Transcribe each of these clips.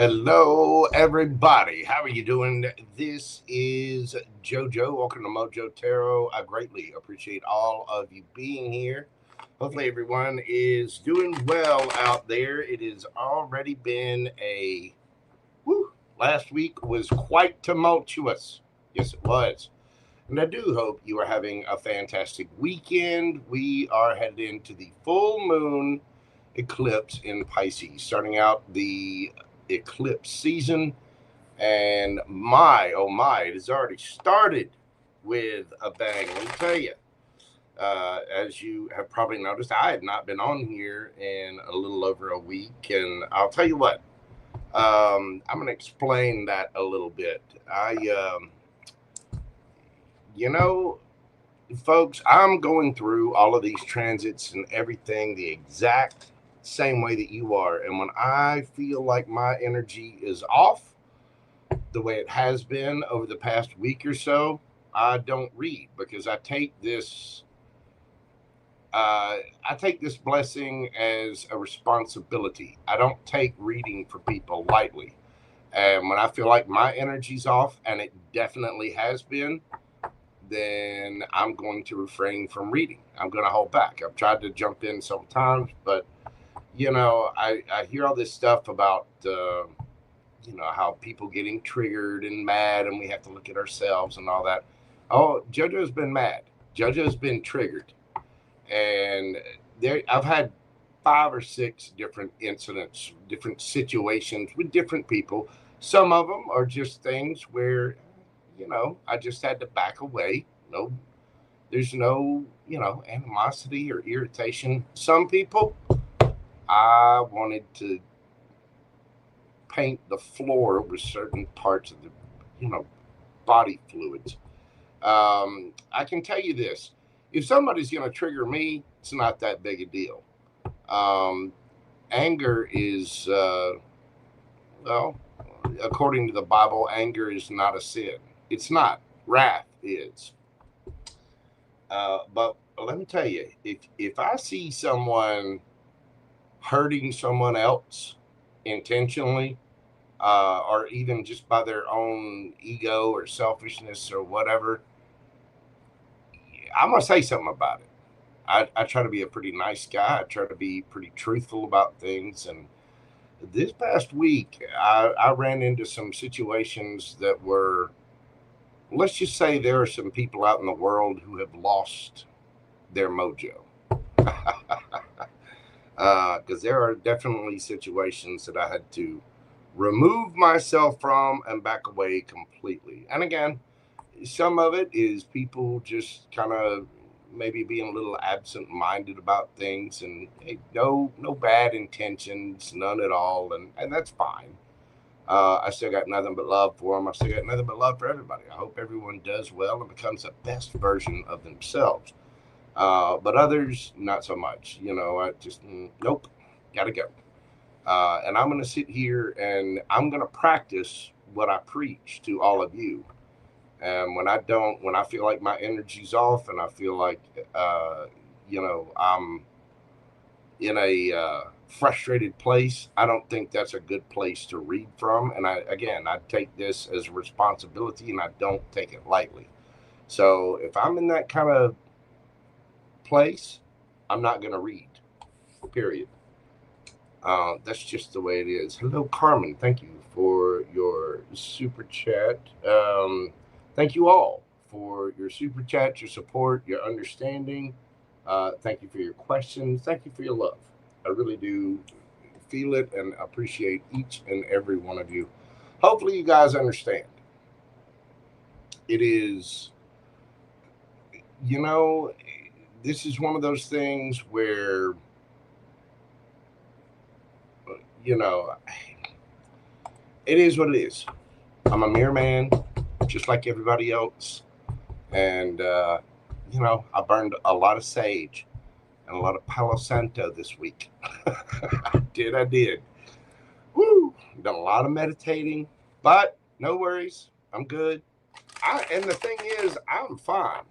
Hello, everybody. How are you doing? This is JoJo. Welcome to Mojo Tarot. I greatly appreciate all of you being here. Hopefully, everyone is doing well out there. It has already been last week was quite tumultuous. Yes, it was. And I do hope you are having a fantastic weekend. We are headed into the full moon eclipse in Pisces, starting out the eclipse season. And my, oh my, it has already started with a bang. Let me tell you, as you have probably noticed, I have not been on here in a little over a week. And I'll tell you what, I'm going to explain that a little bit. You know, folks, I'm going through all of these transits and everything the exact same way that you are. And when I feel like my energy is off, the way it has been over the past week or so, I don't read because I take this blessing as a responsibility. I don't take reading for people lightly. And when I feel like my energy's off, and it definitely has been, then I'm going to refrain from reading. I'm going to hold back. I've tried to jump in several times, but I hear all this stuff about how people getting triggered and mad, and we have to look at ourselves and all that. Oh, JoJo's been mad. JoJo's been triggered, and I've had 5 or 6 different incidents, different situations with different people. Some of them are just things where I just had to back away. There's no animosity or irritation. Some people, I wanted to paint the floor with certain parts of the body fluids. I can tell you this: if somebody's going to trigger me, it's not that big a deal. Anger is, according to the Bible, anger is not a sin. It's not. Wrath is. But let me tell you, if I see someone hurting someone else intentionally, or even just by their own ego or selfishness or whatever, I'm going to say something about it. I try to be a pretty nice guy. I try to be pretty truthful about things. And this past week, I ran into some situations that were, let's just say there are some people out in the world who have lost their mojo. Because there are definitely situations that I had to remove myself from and back away completely. And again, some of it is people just kind of maybe being a little absent-minded about things, and no bad intentions, none at all, and that's fine. I still got nothing but love for them. I still got nothing but love for everybody. I hope everyone does well and becomes the best version of themselves. But others, not so much. I just, nope, gotta go. And I'm going to sit here and I'm going to practice what I preach to all of you. And when I feel like my energy's off and I feel like, I'm in a frustrated place, I don't think that's a good place to read from. And I take this as a responsibility and I don't take it lightly. So if I'm in that kind of place, I'm not going to read, period. That's just the way it is. Hello, Carmen. Thank you for your super chat. Thank you all for your super chat, your support, your understanding. Thank you for your questions. Thank you for your love. I really do feel it and appreciate each and every one of you. Hopefully you guys understand. It is, this is one of those things where, it is what it is. I'm a mere man, just like everybody else. And, I burned a lot of sage and a lot of Palo Santo this week. I did. Woo! Done a lot of meditating, but no worries. I'm good. And the thing is, I'm fine.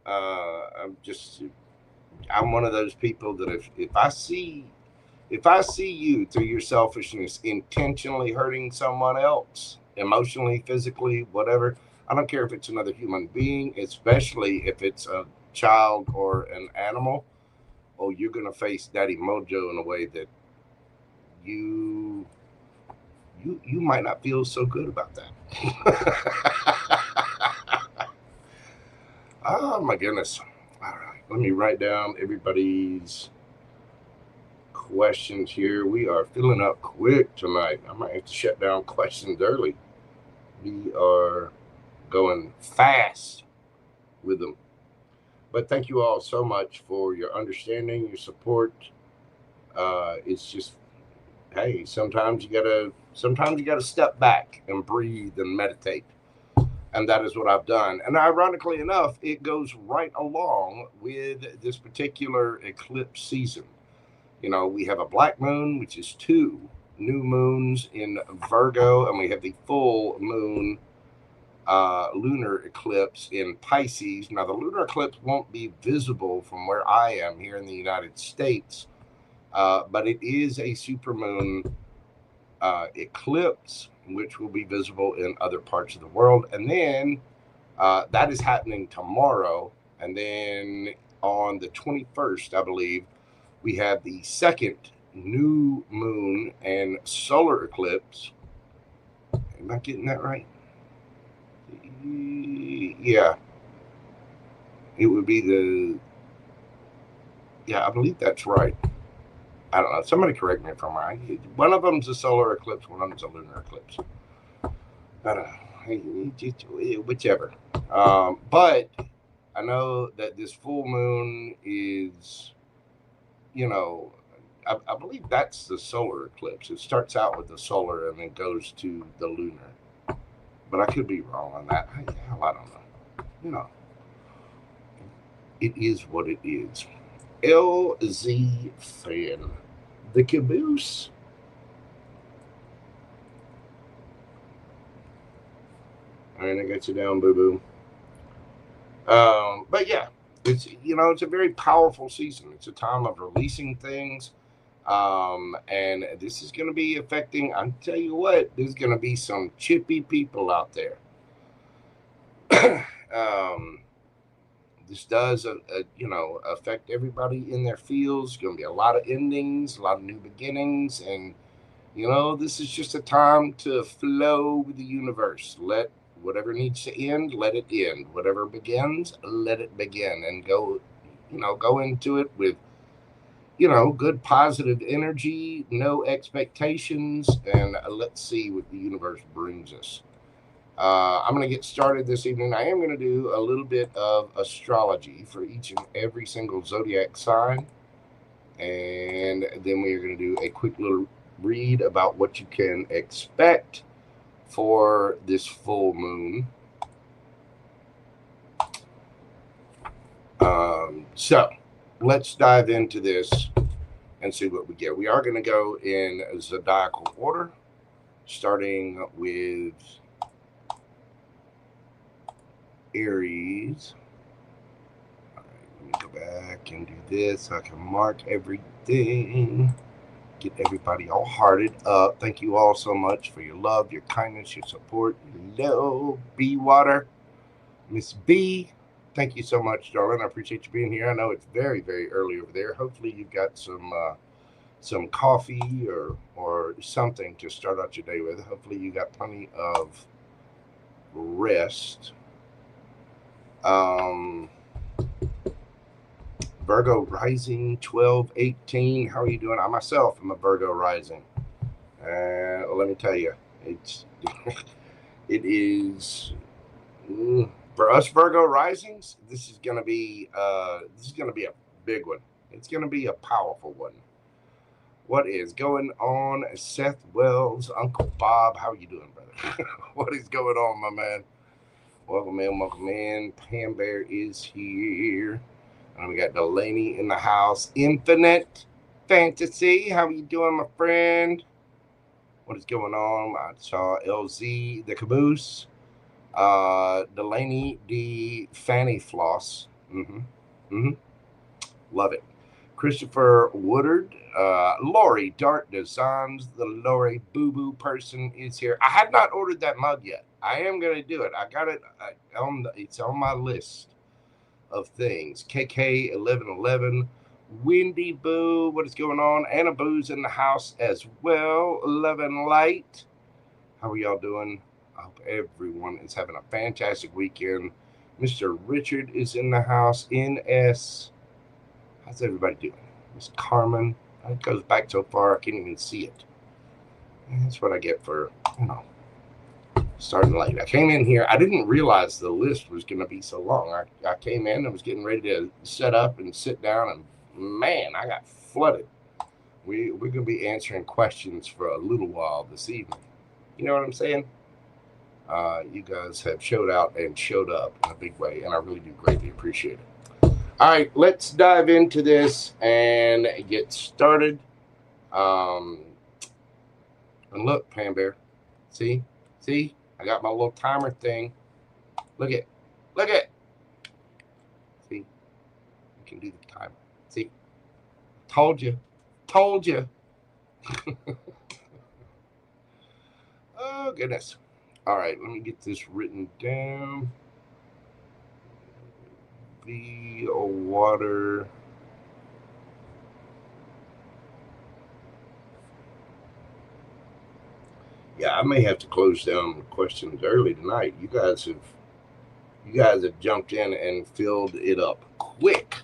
I'm one of those people that if I see If I see you through your selfishness intentionally hurting someone else, emotionally, physically, whatever, I don't care if it's another human being, especially if it's a child or an animal, oh, you're going to face Daddy Mojo in a way that you might not feel so good about that. Oh, my goodness. All right. Let me write down everybody's questions here. We are filling up quick tonight. I might have to shut down questions early. We are going fast with them. But thank you all so much for your understanding, your support. It's just, hey, sometimes you gotta step back and breathe and meditate. And that is what I've done. And ironically enough, it goes right along with this particular eclipse season. You know, we have a black moon, which is 2 new moons in Virgo, and we have the full moon lunar eclipse in Pisces. Now, the lunar eclipse won't be visible from where I am here in the United States, but it is a supermoon eclipse, which will be visible in other parts of the world. And then that is happening tomorrow. And then on the 21st, I believe, we have the second new moon and solar eclipse. Am I getting that right? Yeah. It would be I believe that's right. I don't know. Somebody correct me if I'm right. One of them's a solar eclipse, one of them's a lunar eclipse. I don't know. Whichever. But I know that this full moon is, you know, I believe that's the solar eclipse. It starts out with the solar and then goes to the lunar. But I could be wrong on that. Hell, I don't know. You know, it is what it is. LZ fan, the caboose. All right, I got you down, boo-boo. But yeah, it's, you know, it's a very powerful season. It's a time of releasing things. And this is going to be affecting, I'll tell you what, there's going to be some chippy people out there. This does, you know, affect everybody in their fields. Going to be a lot of endings, a lot of new beginnings. And, you know, this is just a time to flow with the universe. Let whatever needs to end, let it end. Whatever begins, let it begin. And go, you know, go into it with, you know, good positive energy, no expectations. And let's see what the universe brings us. I'm going to get started this evening. I am going to do a little bit of astrology for each and every single zodiac sign. And then we are going to do a quick little read about what you can expect for this full moon. So let's dive into this and see what we get. We are going to go in zodiacal order, starting with Aries. All right, let me go back and do this so I can mark everything. Get everybody all hearted up. Thank you all so much for your love, your kindness, your support. Hello, B Water. Miss B, thank you so much, darling. I appreciate you being here. I know it's very, very early over there. Hopefully you've got some coffee or something to start out your day with. Hopefully you got plenty of rest. Virgo rising 12/18. How are you doing? I myself am a Virgo rising. Well, let me tell you, it is for us Virgo risings. This is gonna be a big one. It's gonna be a powerful one. What is going on, Seth Wells, Uncle Bob? How are you doing, brother? What is going on, my man? Welcome in, welcome in. Pam Bear is here. And we got Dalanie in the house. Infinite Fantasy. How are you doing, my friend? What is going on? I saw LZ, the caboose. Dalanie D-Fanny-Floss. Love it. Christopher Woodard, Lori Dark Designs, the Lori Boo Boo person is here. I have not ordered that mug yet. I am going to do it. I got it it's on my list of things. KK1111, Windy Boo, what is going on? Anna Boo's in the house as well. Love and Light. How are y'all doing? I hope everyone is having a fantastic weekend. Mr. Richard is in the house. NS. How's everybody doing? Miss Carmen. It goes back so far I can't even see it. And that's what I get for, starting late. I came in here. I didn't realize the list was going to be so long. I came in and was getting ready to set up and sit down, and man, I got flooded. We're going to be answering questions for a little while this evening. You know what I'm saying? You guys have showed out and showed up in a big way, and I really do greatly appreciate it. All right, let's dive into this and get started. And look, Pam Bear, see, I got my little timer thing. Look at, see, you can do the timer. See, told you. Oh goodness. All right, let me get this written down. The water. Yeah, I may have to close down the questions early tonight. You guys have jumped in and filled it up quick.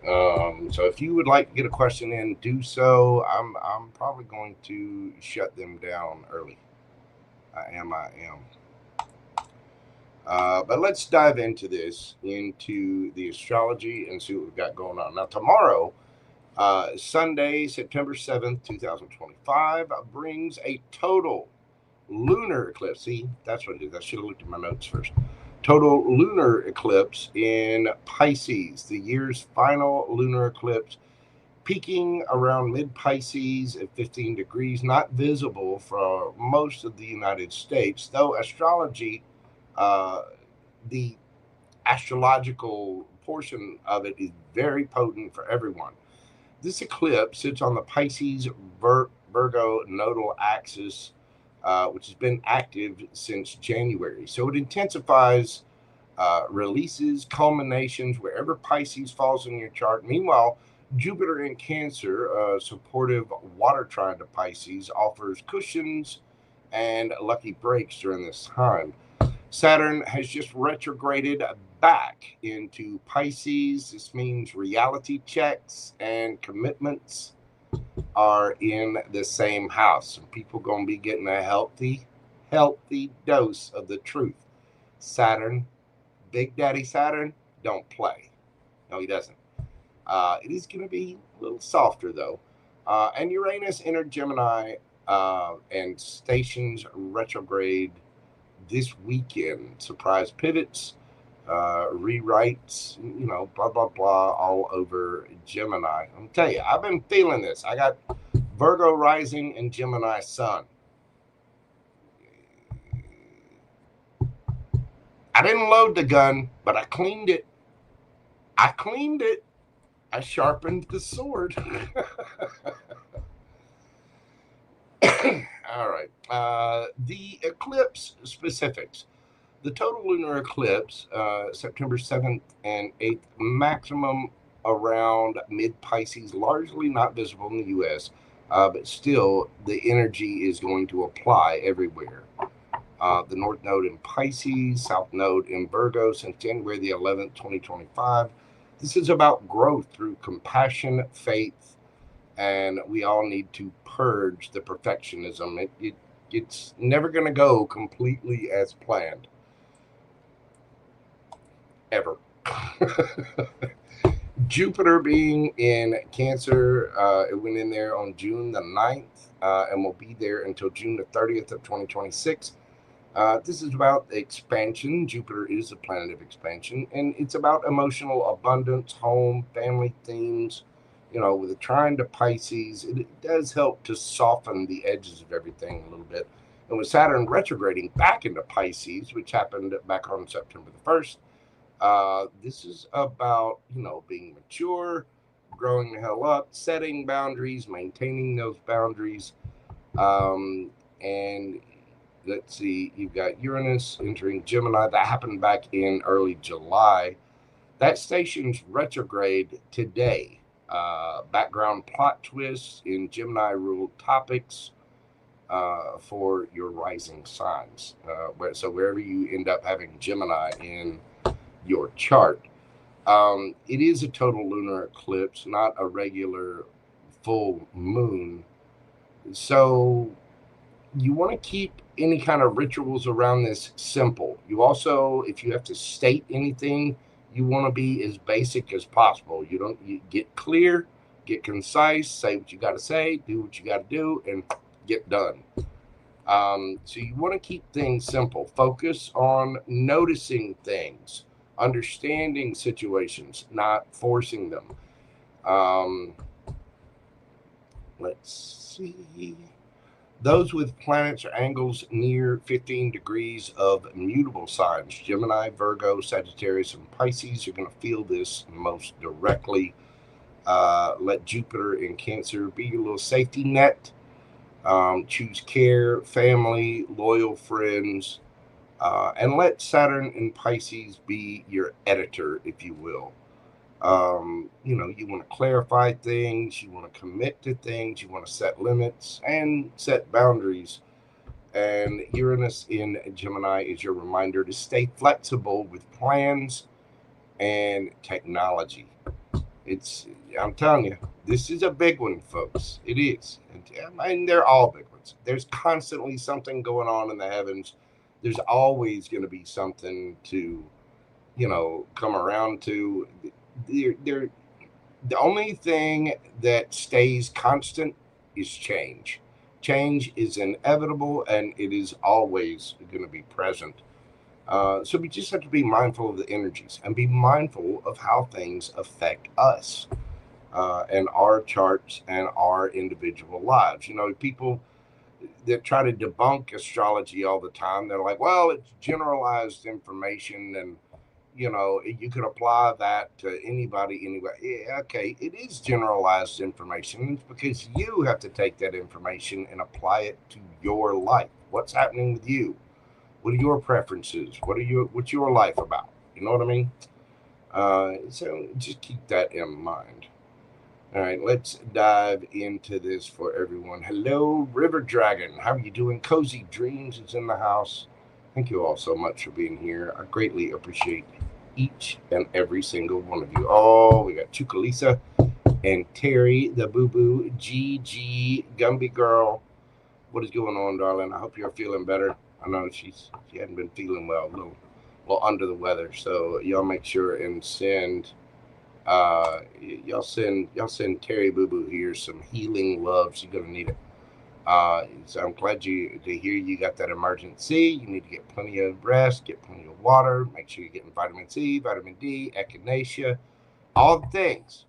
So if you would like to get a question in, do so. I'm probably going to shut them down early. I am. But let's dive into the astrology, and see what we've got going on. Now, tomorrow, Sunday, September 7th, 2025, brings a total lunar eclipse. See, that's what it is. I should have looked at my notes first. Total lunar eclipse in Pisces, the year's final lunar eclipse, peaking around mid-Pisces at 15 degrees, not visible for most of the United States, though astrology, the astrological portion of it is very potent for everyone. This eclipse sits on the Pisces Virgo nodal axis, which has been active since January. So it intensifies releases, culminations, wherever Pisces falls in your chart. Meanwhile, Jupiter in Cancer, supportive water trine to Pisces, offers cushions and lucky breaks during this time. Saturn has just retrograded back into Pisces. This means reality checks and commitments are in the same house. And people going to be getting a healthy dose of the truth. Saturn, Big Daddy Saturn, don't play. No, he doesn't. It is going to be a little softer, though. And Uranus entered Gemini and stations retrograde this weekend. Surprise pivots, rewrites, blah, blah, blah, all over Gemini. I'm telling you, I've been feeling this. I got Virgo rising and Gemini sun. I didn't load the gun, but I cleaned it. I sharpened the sword. All right. The eclipse specifics. The total lunar eclipse, September 7th and 8th, maximum around mid-Pisces, largely not visible in the U.S., but still the energy is going to apply everywhere. The North Node in Pisces, South Node in Virgo since January the 11th, 2025. This is about growth through compassion, faith, and we all need to purge the perfectionism. It's never going to go completely as planned. Ever. Jupiter being in Cancer, it went in there on June the 9th and will be there until June the 30th of 2026. This is about expansion. Jupiter is a planet of expansion, and it's about emotional abundance, home, family themes. With it trine to Pisces, it does help to soften the edges of everything a little bit. And with Saturn retrograding back into Pisces, which happened back on September the 1st, this is about, being mature, growing the hell up, setting boundaries, maintaining those boundaries. And let's see, you've got Uranus entering Gemini. That happened back in early July. That station's retrograde today. Background plot twists in Gemini ruled topics for your rising signs. So wherever you end up having Gemini in your chart, it is a total lunar eclipse, not a regular full moon. So you want to keep any kind of rituals around this simple. You also, if you have to state anything, you want to be as basic as possible. You get clear, get concise, say what you got to say, do what you got to do, and get done. So you want to keep things simple. Focus on noticing things, understanding situations, not forcing them. Let's see. Those with planets or angles near 15 degrees of mutable signs, Gemini, Virgo, Sagittarius, and Pisces, are going to feel this most directly. Let Jupiter in Cancer be your little safety net. Choose care, family, loyal friends, and let Saturn in Pisces be your editor, if you will. You want to clarify things, you want to commit to things, you want to set limits and set boundaries. And Uranus in Gemini is your reminder to stay flexible with plans and technology. I'm telling you, this is a big one, folks. It is. And they're all big ones. There's constantly something going on in the heavens. There's always going to be something to, come around to. The only thing that stays constant is change. Change is inevitable, and it is always going to be present. So we just have to be mindful of the energies and be mindful of how things affect us and our charts and our individual lives. People that try to debunk astrology all the time, they're like, well, it's generalized information, and you could apply that to anybody anyway. Yeah, okay, it is generalized information. It's because you have to take that information and apply it to your life. What's happening with you? What are your preferences? What's your life about? You know what I mean? So just keep that in mind. All right, let's dive into this for everyone. Hello, River Dragon. How are you doing? Cozy Dreams is in the house. Thank you all so much for being here. I greatly appreciate each and every single one of you. Oh, we got CHUCALISSA and Terry, the boo-boo, Gigi, Gumby girl. What is going on, darling? I hope you're feeling better. I know she hadn't been feeling well, a little under the weather. So y'all make sure and send y'all send Terry Boo Boo here some healing love. She's gonna need it. So I'm glad to hear you got that emergency. You need to get plenty of rest, get plenty of water, make sure you're getting vitamin C, vitamin D, echinacea, all the things.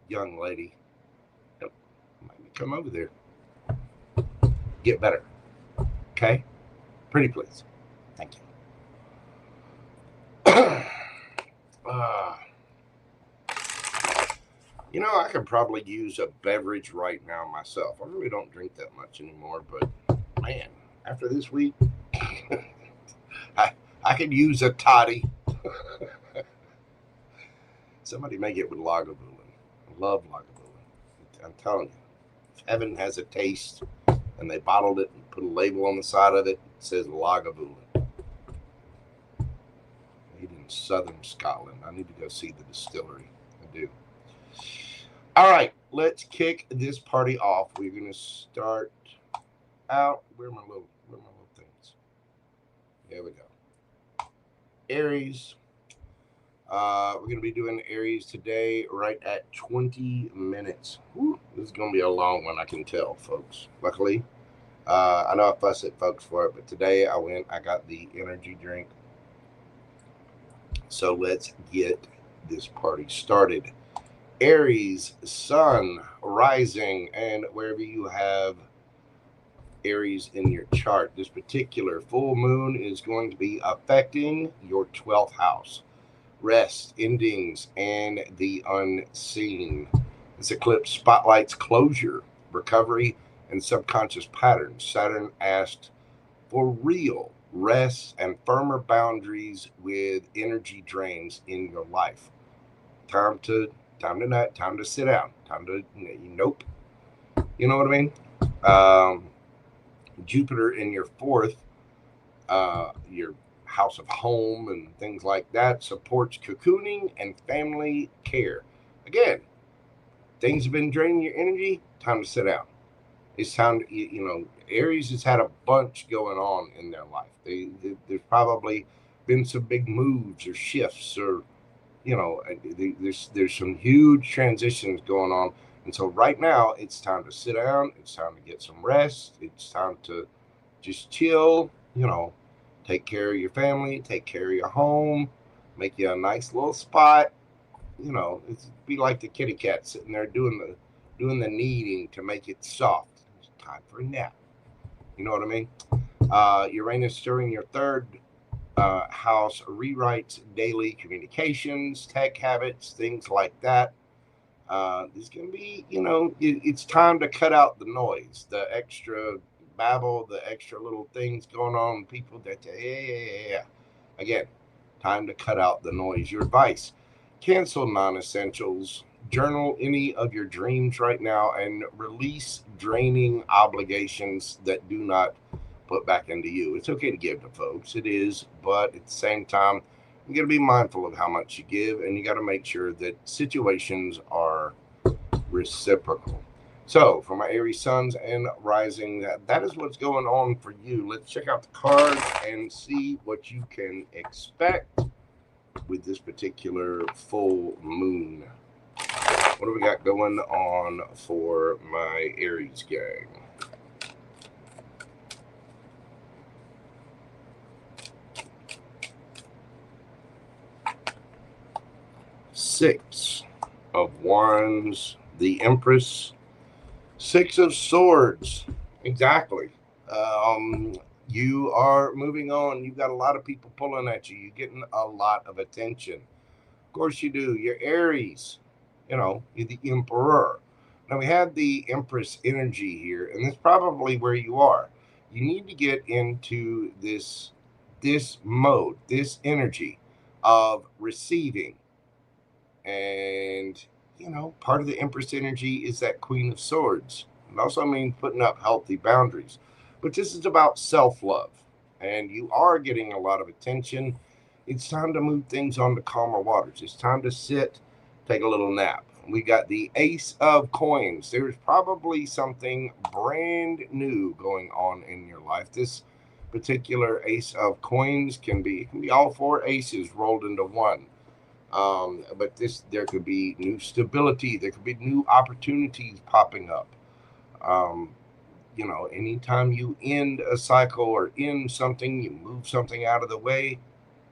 Young lady, come over there. Get better. Okay? Pretty please. Thank you. I could probably use a beverage right now myself. I really don't drink that much anymore, but man, after this week, I could use a toddy. Somebody make it with Lagavulin. I love Lagavulin. I'm telling you, if heaven has a taste and they bottled it and put a label on the side of it, it says Lagavulin. Made in southern Scotland. I need to go see the distillery. I do. All right, let's kick this party off. We're going to start out. Where are my little things? There we go. Aries. We're going to be doing Aries today right at 20 minutes. Whew, this is going to be a long one, I can tell, folks. Luckily, I know I fuss at folks for it, but today I got the energy drink. So let's get this party started. Aries, Sun, Rising, and wherever you have Aries in your chart, this particular full moon is going to be affecting your 12th house. rest, endings, and the unseen. This eclipse spotlights closure, recovery, and subconscious patterns. Saturn asked for real rest and firmer boundaries with energy drains in your life. Time to nut, time to sit down, time to nope. You know what I mean? Jupiter in your fourth, your house of home and things like that, supports cocooning and family care. Again, things have been draining your energy, time to sit down. It's time to, Aries has had a bunch going on in their life. There's probably been some big moves or shifts, or, there's some huge transitions going on. And so right now, it's time to sit down. It's time to get some rest. It's time to just chill, take care of your family, take care of your home, make you a nice little spot. It's be like the kitty cat sitting there doing the kneading to make it soft. It's time for a nap. You know what I mean? Uranus during your third house rewrites daily communications, tech habits, things like that. There's going to be, it's time to cut out the noise, the extra babble, the extra little things going on, people that, yeah. Again, time to cut out the noise. Your advice: cancel non-essentials, journal any of your dreams right now, and release draining obligations that do not put back into you. It's okay to give to folks, it is, but at the same time, you got to be mindful of how much you give, and you got to make sure that situations are reciprocal. So, for my Aries suns and rising, that is what's going on for you. Let's check out the cards and see what you can expect with this particular full moon. What do we got going on for my Aries gang? Six of Wands, the Empress, Six of Swords. Exactly. You are moving on. You've got a lot of people pulling at you. You're getting a lot of attention. Of course you do. You're Aries. You're the Emperor. Now we have the Empress energy here, and that's probably where you are. You need to get into this mode, this energy of receiving. And, part of the Empress energy is that Queen of Swords. It also means putting up healthy boundaries. But this is about self-love. And you are getting a lot of attention. It's time to move things on to calmer waters. It's time to sit, take a little nap. We got the Ace of Coins. There's probably something brand new going on in your life. This particular Ace of Coins it can be all four aces rolled into one. But there could be new stability. There could be new opportunities popping up. Anytime you end a cycle or end something, you move something out of the way,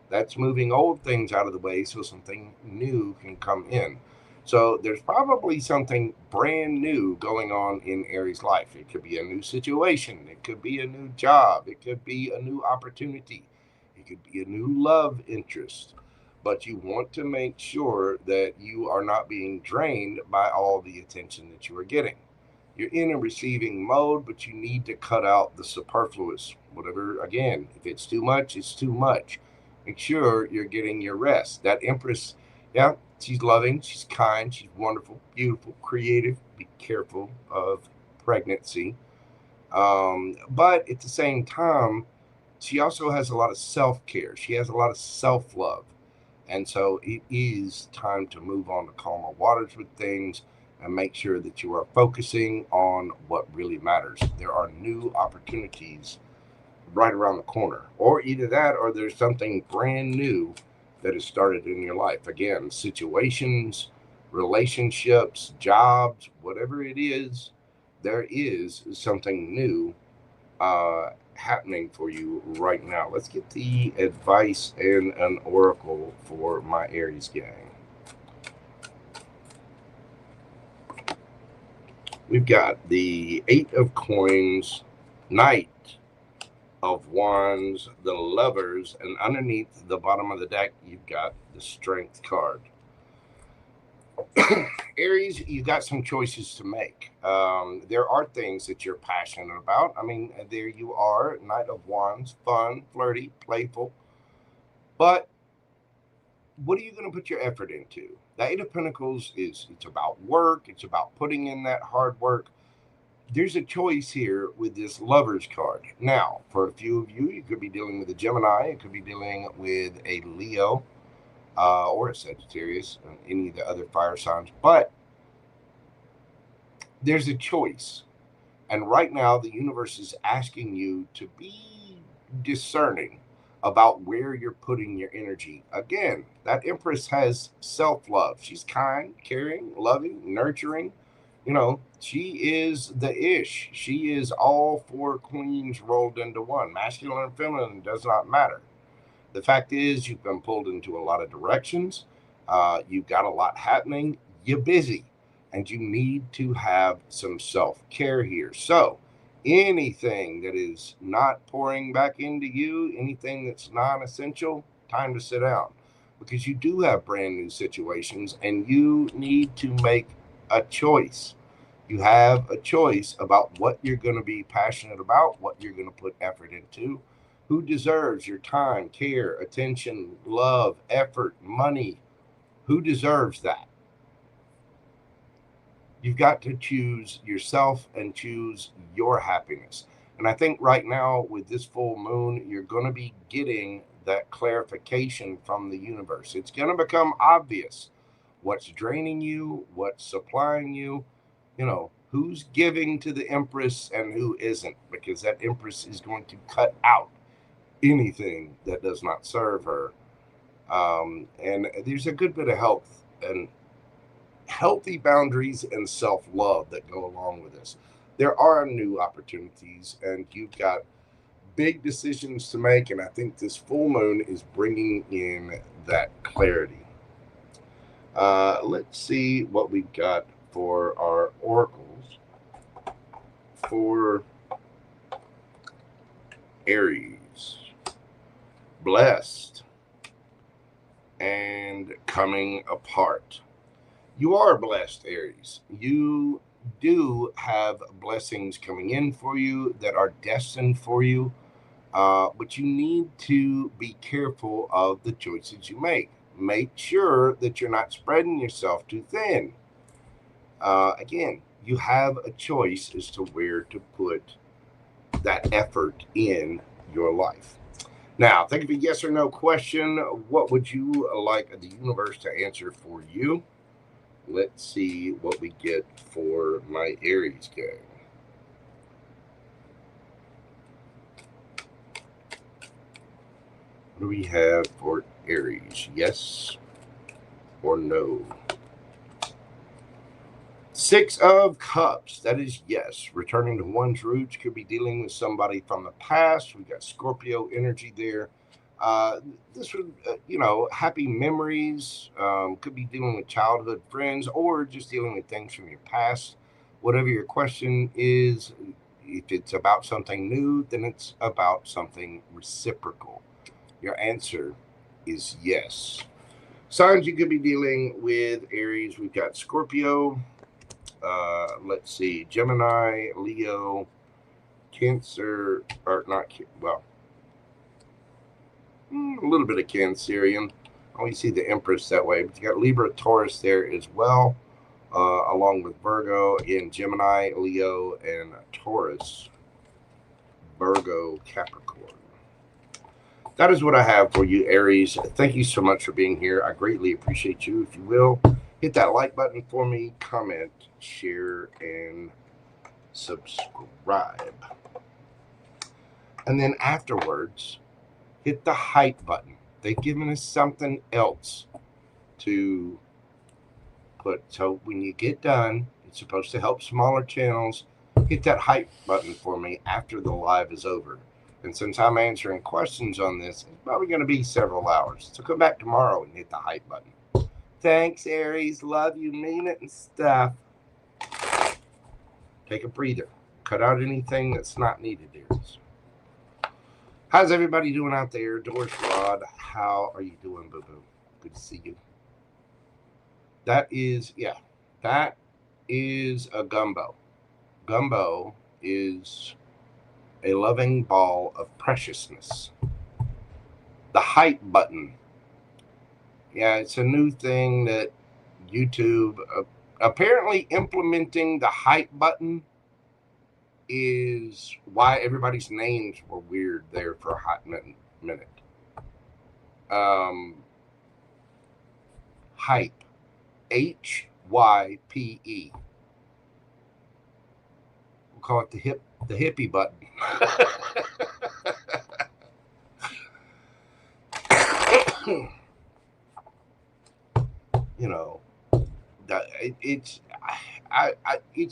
that's moving old things out of the way so something new can come in. So there's probably something brand new going on in Aries' life. It could be a new situation. It could be a new job. It could be a new opportunity. It could be a new love interest. But you want to make sure that you are not being drained by all the attention that you are getting. You're in a receiving mode, but you need to cut out the superfluous. Whatever, again, if it's too much, it's too much. Make sure you're getting your rest. That Empress, yeah, she's loving, she's kind, she's wonderful, beautiful, creative. Be careful of pregnancy. But at the same time, she also has a lot of self-care. She has a lot of self-love. And so it is time to move on to calmer waters with things and make sure that you are focusing on what really matters. There are new opportunities right around the corner, or either that or there's something brand new that has started in your life. Again, situations, relationships, jobs, whatever it is, there is something new happening for you right now. Let's get the advice and an oracle for my Aries gang. We've got the Eight of Coins, Knight, of Wands, the Lovers, and underneath the bottom of the deck, you've got the Strength card. Aries, you got some choices to make. There are things that you're passionate about. I mean, there you are, Knight of Wands, fun, flirty, playful. But what are you going to put your effort into? The Eight of Pentacles it's about work. It's about putting in that hard work. There's a choice here with this Lovers card. Now, for a few of you, you could be dealing with a Gemini. It could be dealing with a Leo or a Sagittarius, and any of the other fire signs. But there's a choice. And right now, the universe is asking you to be discerning about where you're putting your energy. Again, that Empress has self-love. She's kind, caring, loving, nurturing. You know, she is the ish. She is all four queens rolled into one. Masculine and feminine does not matter. The fact is, you've been pulled into a lot of directions. You've got a lot happening. You're busy. And you need to have some self-care here. So anything that is not pouring back into you, anything that's non-essential, time to sit down. Because you do have brand new situations and you need to make a choice. You have a choice about what you're going to be passionate about, what you're going to put effort into, who deserves your time, care, attention, love, effort, money. Who deserves that? You've got to choose yourself and choose your happiness. And I think right now with this full moon, you're going to be getting that clarification from the universe. It's going to become obvious what's draining you, what's supplying you, you know, who's giving to the Empress and who isn't, because that Empress is going to cut out anything that does not serve her. And there's a good bit of health and healthy boundaries and self-love that go along with this. There are new opportunities and you've got big decisions to make, and I think this full moon is bringing in that clarity. Let's see what we've got for our oracles for Aries. Blessed and coming apart. You are blessed, Aries. You do have blessings coming in for you that are destined for you, but you need to be careful of the choices you make. Make sure that you're not spreading yourself too thin. Again, you have a choice as to where to put that effort in your life. Now, think of a yes or no question. What would you like the universe to answer for you? Let's see what we get for my Aries gang. What do we have for Aries? Yes or no? Six of Cups. That is yes. Returning to one's roots. Could be dealing with somebody from the past. We got Scorpio energy there. This would, happy memories. Could be dealing with childhood friends or just dealing with things from your past. Whatever your question is, if it's about something new, then it's about something reciprocal. Your answer is yes. Signs you could be dealing with, Aries. We've got Scorpio. Let's see, Gemini, Leo, Cancer, or not, well, a little bit of Cancerian. I only see the Empress that way, but you got Libra, Taurus there as well, along with Virgo, again, Gemini, Leo, and Taurus, Virgo, Capricorn. That is what I have for you, Aries. Thank you so much for being here. I greatly appreciate you. If you will, hit that like button for me, comment, share, and subscribe. And then afterwards, hit the hype button. They've given us something else to put. So when you get done, it's supposed to help smaller channels. Hit that hype button for me after the live is over. And since I'm answering questions on this, it's probably going to be several hours. So come back tomorrow and hit the hype button. Thanks, Aries. Love you, mean it and stuff. Take a breather. Cut out anything that's not needed, Aries. How's everybody doing out there? Doris Rod, how are you doing, boo-boo? Good to see you. That is a gumbo. Gumbo is a loving ball of preciousness. The hype button. Yeah, it's a new thing that YouTube apparently implementing the hype button is why everybody's names were weird there for a hot minute. Hype. HYPE. We'll call it the hippie button. You know, it's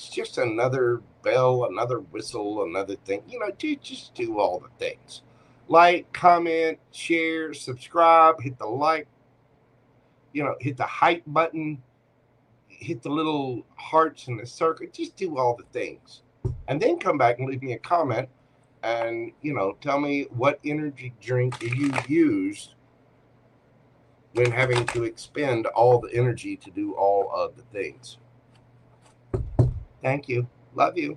just another bell, another whistle, another thing. You know, just do all the things. Like, comment, share, subscribe, hit the like. You know, hit the hype button, hit the little hearts in the circle. Just do all the things, and then come back and leave me a comment, and tell me what energy drink you used when having to expend all the energy to do all of the things. Thank you. Love you.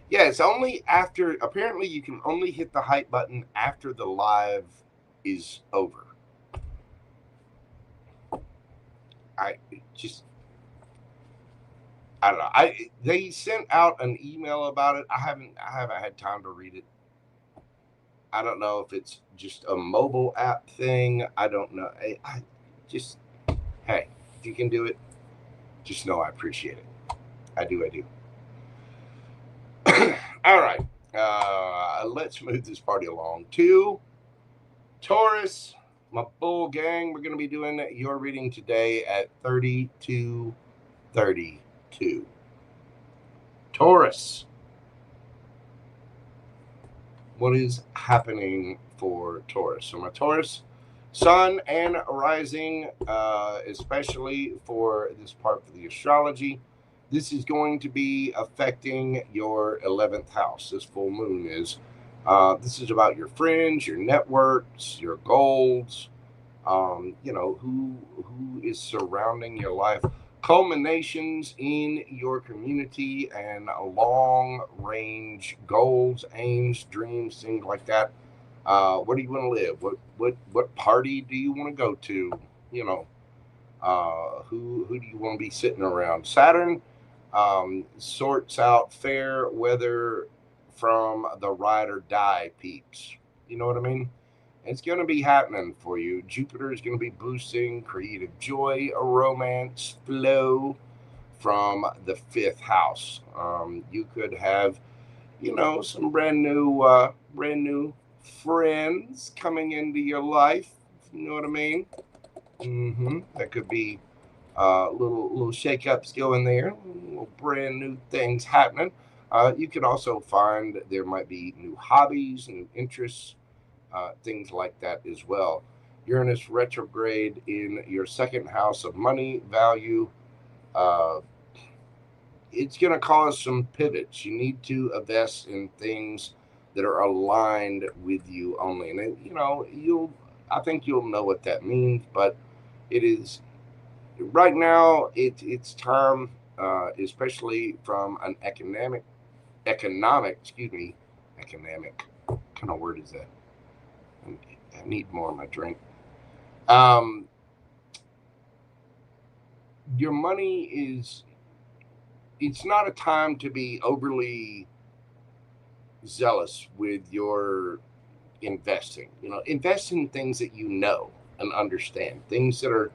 Yeah, it's only after, apparently you can only hit the hype button after the live is over. I don't know. They sent out an email about it. I haven't had time to read it. I don't know if it's just a mobile app thing. I don't know. I just, hey, if you can do it, just know I appreciate it. I do. All right. Let's move this party along to Taurus, my bull gang. We're going to be doing your reading today at 3232. Taurus. What is happening for Taurus? So my Taurus, sun and rising, especially for this part of the astrology, this is going to be affecting your 11th house. This full moon is. This is about your friends, your networks, your goals, who is surrounding your life, culminations in your community, and long-range goals, aims, dreams, things like that. Where do you want to live? What party do you want to go to? Who do you want to be sitting around? Saturn sorts out fair weather from the ride or die peeps. You know what I mean? It's going to be happening for you. Jupiter is going to be boosting creative joy, romance, flow from the 5th house. You could have, some brand new friends coming into your life. You know what I mean? That could be little shake-ups going there, little brand new things happening. You could also find there might be new hobbies, new interests, things like that as well. Uranus retrograde in your 2nd house of money, value. It's going to cause some pivots. You need to invest in things that are aligned with you only. And, I think you'll know what that means, but it is right now, it's time, especially from an economic, what kind of word is that? I need more of my drink. Your money it's not a time to be overly zealous with your investing. Invest in things that you know and understand, things that are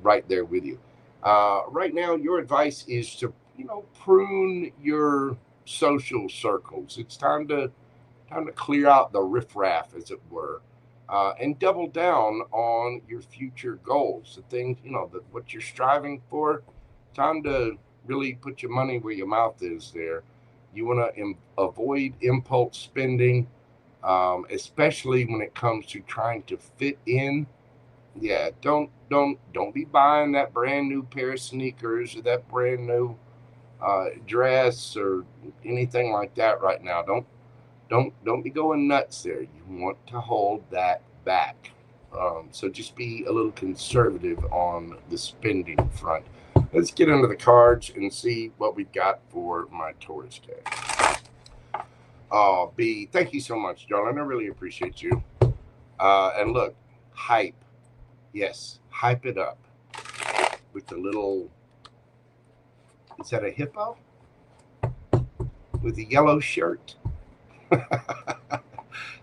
right there with you. Right now, your advice is to, prune your social circles. It's time to clear out the riffraff, as it were, and double down on your future goals, the things, what you're striving for. Time to really put your money where your mouth is there. You want to avoid impulse spending, especially when it comes to trying to fit in. Yeah, don't be buying that brand new pair of sneakers or that brand new dress or anything like that right now. Don't be going nuts there. You want to hold that back. So just be a little conservative on the spending front. Let's get into the cards and see what we've got for my Taurus deck. Oh, B, thank you so much, darling. I really appreciate you. And look, hype. Yes, hype it up with the little, is that a hippo? With a yellow shirt?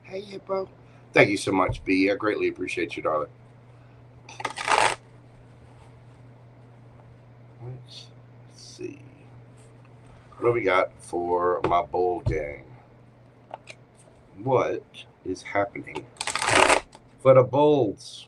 Hey, hippo. Thank you so much, B. I greatly appreciate you, darling. Let's see. What do we got for my bull gang? What is happening for the bulls?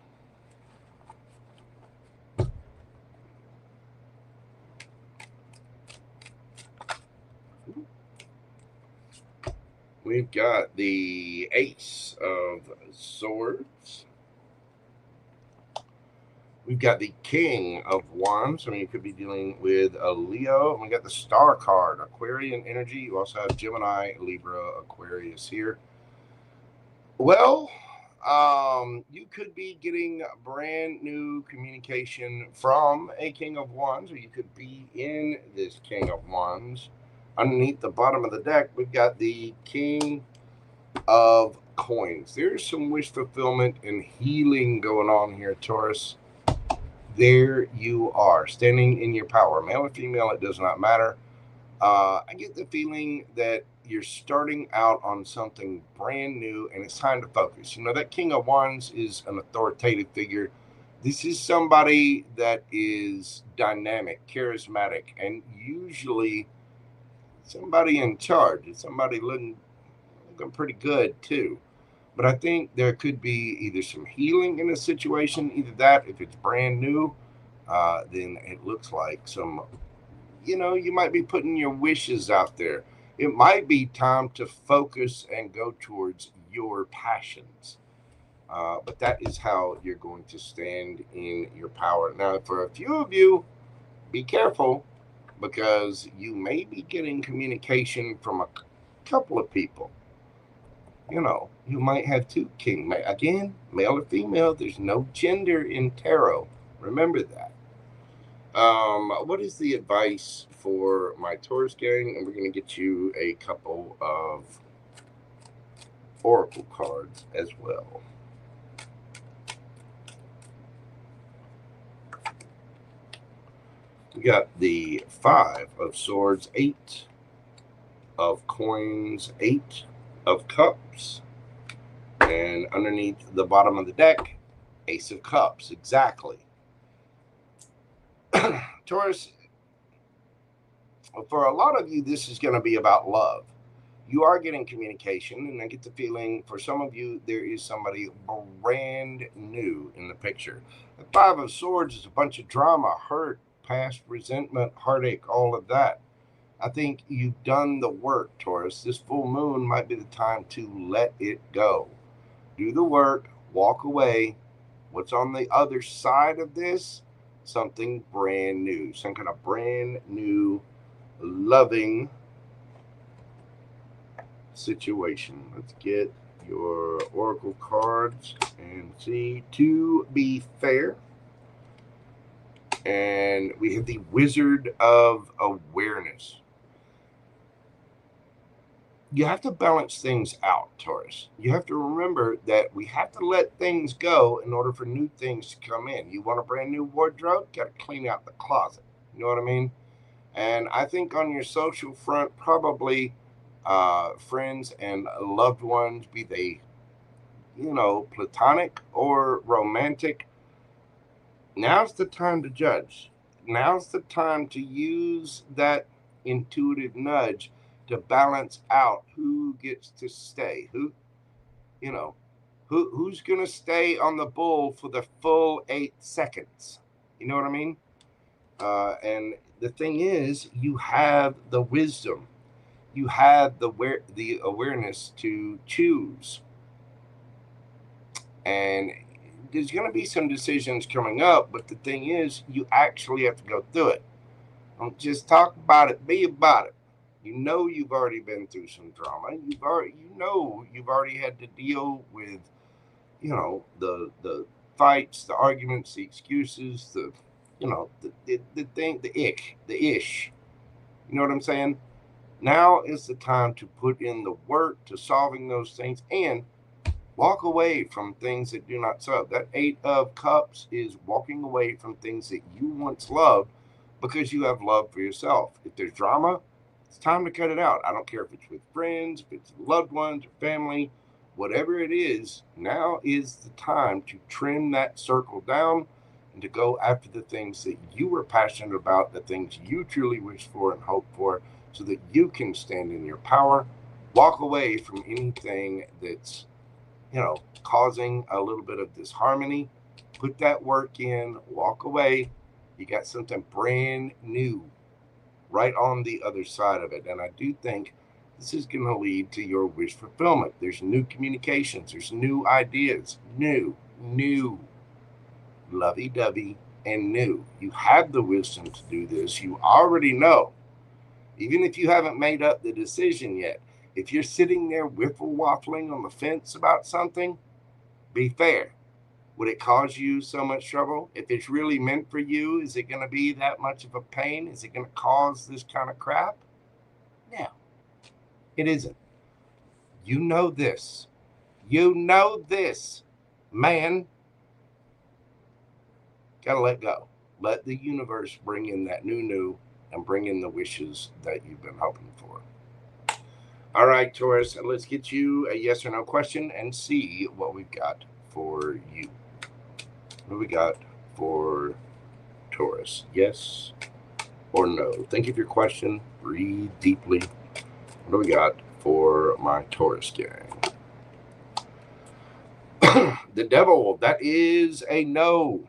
We've got the Ace of Swords. We've got the King of Wands. I mean, you could be dealing with a Leo. And we got the Star card, Aquarian energy. You also have Gemini, Libra, Aquarius here. Well, you could be getting brand new communication from a King of Wands, or you could be in this King of Wands. Underneath the bottom of the deck, we've got the King of Coins. There's some wish fulfillment and healing going on here, Taurus. There you are, standing in your power. Male or female, it does not matter. I get the feeling that you're starting out on something brand new, and it's time to focus. You know, that King of Wands is an authoritative figure. This is somebody that is dynamic, charismatic, and usually somebody in charge. It's somebody looking pretty good too. But I think there could be either some healing in a situation, either that, if it's brand new, then it looks like some, you know, you might be putting your wishes out there. It might be time to focus and go towards your passions. But that is how you're going to stand in your power. Now, for a few of you, be careful, because you may be getting communication from a couple of people. You know, you might have two king. Again, male or female, there's no gender in tarot. Remember that. What is the advice for my Taurus gang? And we're going to get you a couple of oracle cards as well. We got the 5 of Swords, 8 of Coins, 8 of Cups, and underneath the bottom of the deck, Ace of Cups. Exactly. Taurus, for a lot of you, this is going to be about love. You are getting communication, and I get the feeling for some of you, there is somebody brand new in the picture. The 5 of Swords is a bunch of drama, hurt, past resentment, heartache, all of that. I think you've done the work, Taurus. This full moon might be the time to let it go. Do the work, walk away. What's on the other side of this? Something brand new, some kind of brand new, loving situation. Let's get your oracle cards and see. To be fair. And we have the Wizard of Awareness. You have to balance things out, Taurus. You have to remember that we have to let things go in order for new things to come in. You want a brand new wardrobe? Got to clean out the closet. You know what I mean? And I think on your social front, probably friends and loved ones, be they, you know, platonic or romantic, now's the time to judge. Now's the time to use that intuitive nudge to balance out who gets to stay, who, you know, who's going to stay on the bull for the full 8 seconds. You know what I mean? And the thing is, you have the wisdom, you have the awareness to choose. And there's going to be some decisions coming up, but the thing is, you actually have to go through it. Don't just talk about it, be about it. You know you've already been through some drama. You've already had to deal with, the fights, the arguments, the excuses, the thing, the ish. You know what I'm saying? Now is the time to put in the work to solving those things and walk away from things that do not serve. That 8 of Cups is walking away from things that you once loved because you have love for yourself. If there's drama, it's time to cut it out. I don't care if it's with friends, if it's loved ones or family, whatever it is, now is the time to trim that circle down and to go after the things that you were passionate about, the things you truly wish for and hope for, so that you can stand in your power, walk away from anything that's, causing a little bit of disharmony. Put that work in, walk away. You got something brand new right on the other side of it. And I do think this is going to lead to your wish fulfillment. There's new communications, there's new ideas, new, lovey-dovey, and new. You have the wisdom to do this. You already know. Even if you haven't made up the decision yet, if you're sitting there wiffle-waffling on the fence about something, be fair. Would it cause you so much trouble? If it's really meant for you, is it going to be that much of a pain? Is it going to cause this kind of crap? No, it isn't. You know this. You know this, man. Gotta let go. Let the universe bring in that new and bring in the wishes that you've been hoping for. All right, Taurus, let's get you a yes or no question and see what we've got for you. What do we got for Taurus? Yes or no? Think of your question. Breathe deeply. What do we got for my Taurus gang? The Devil, that is a no.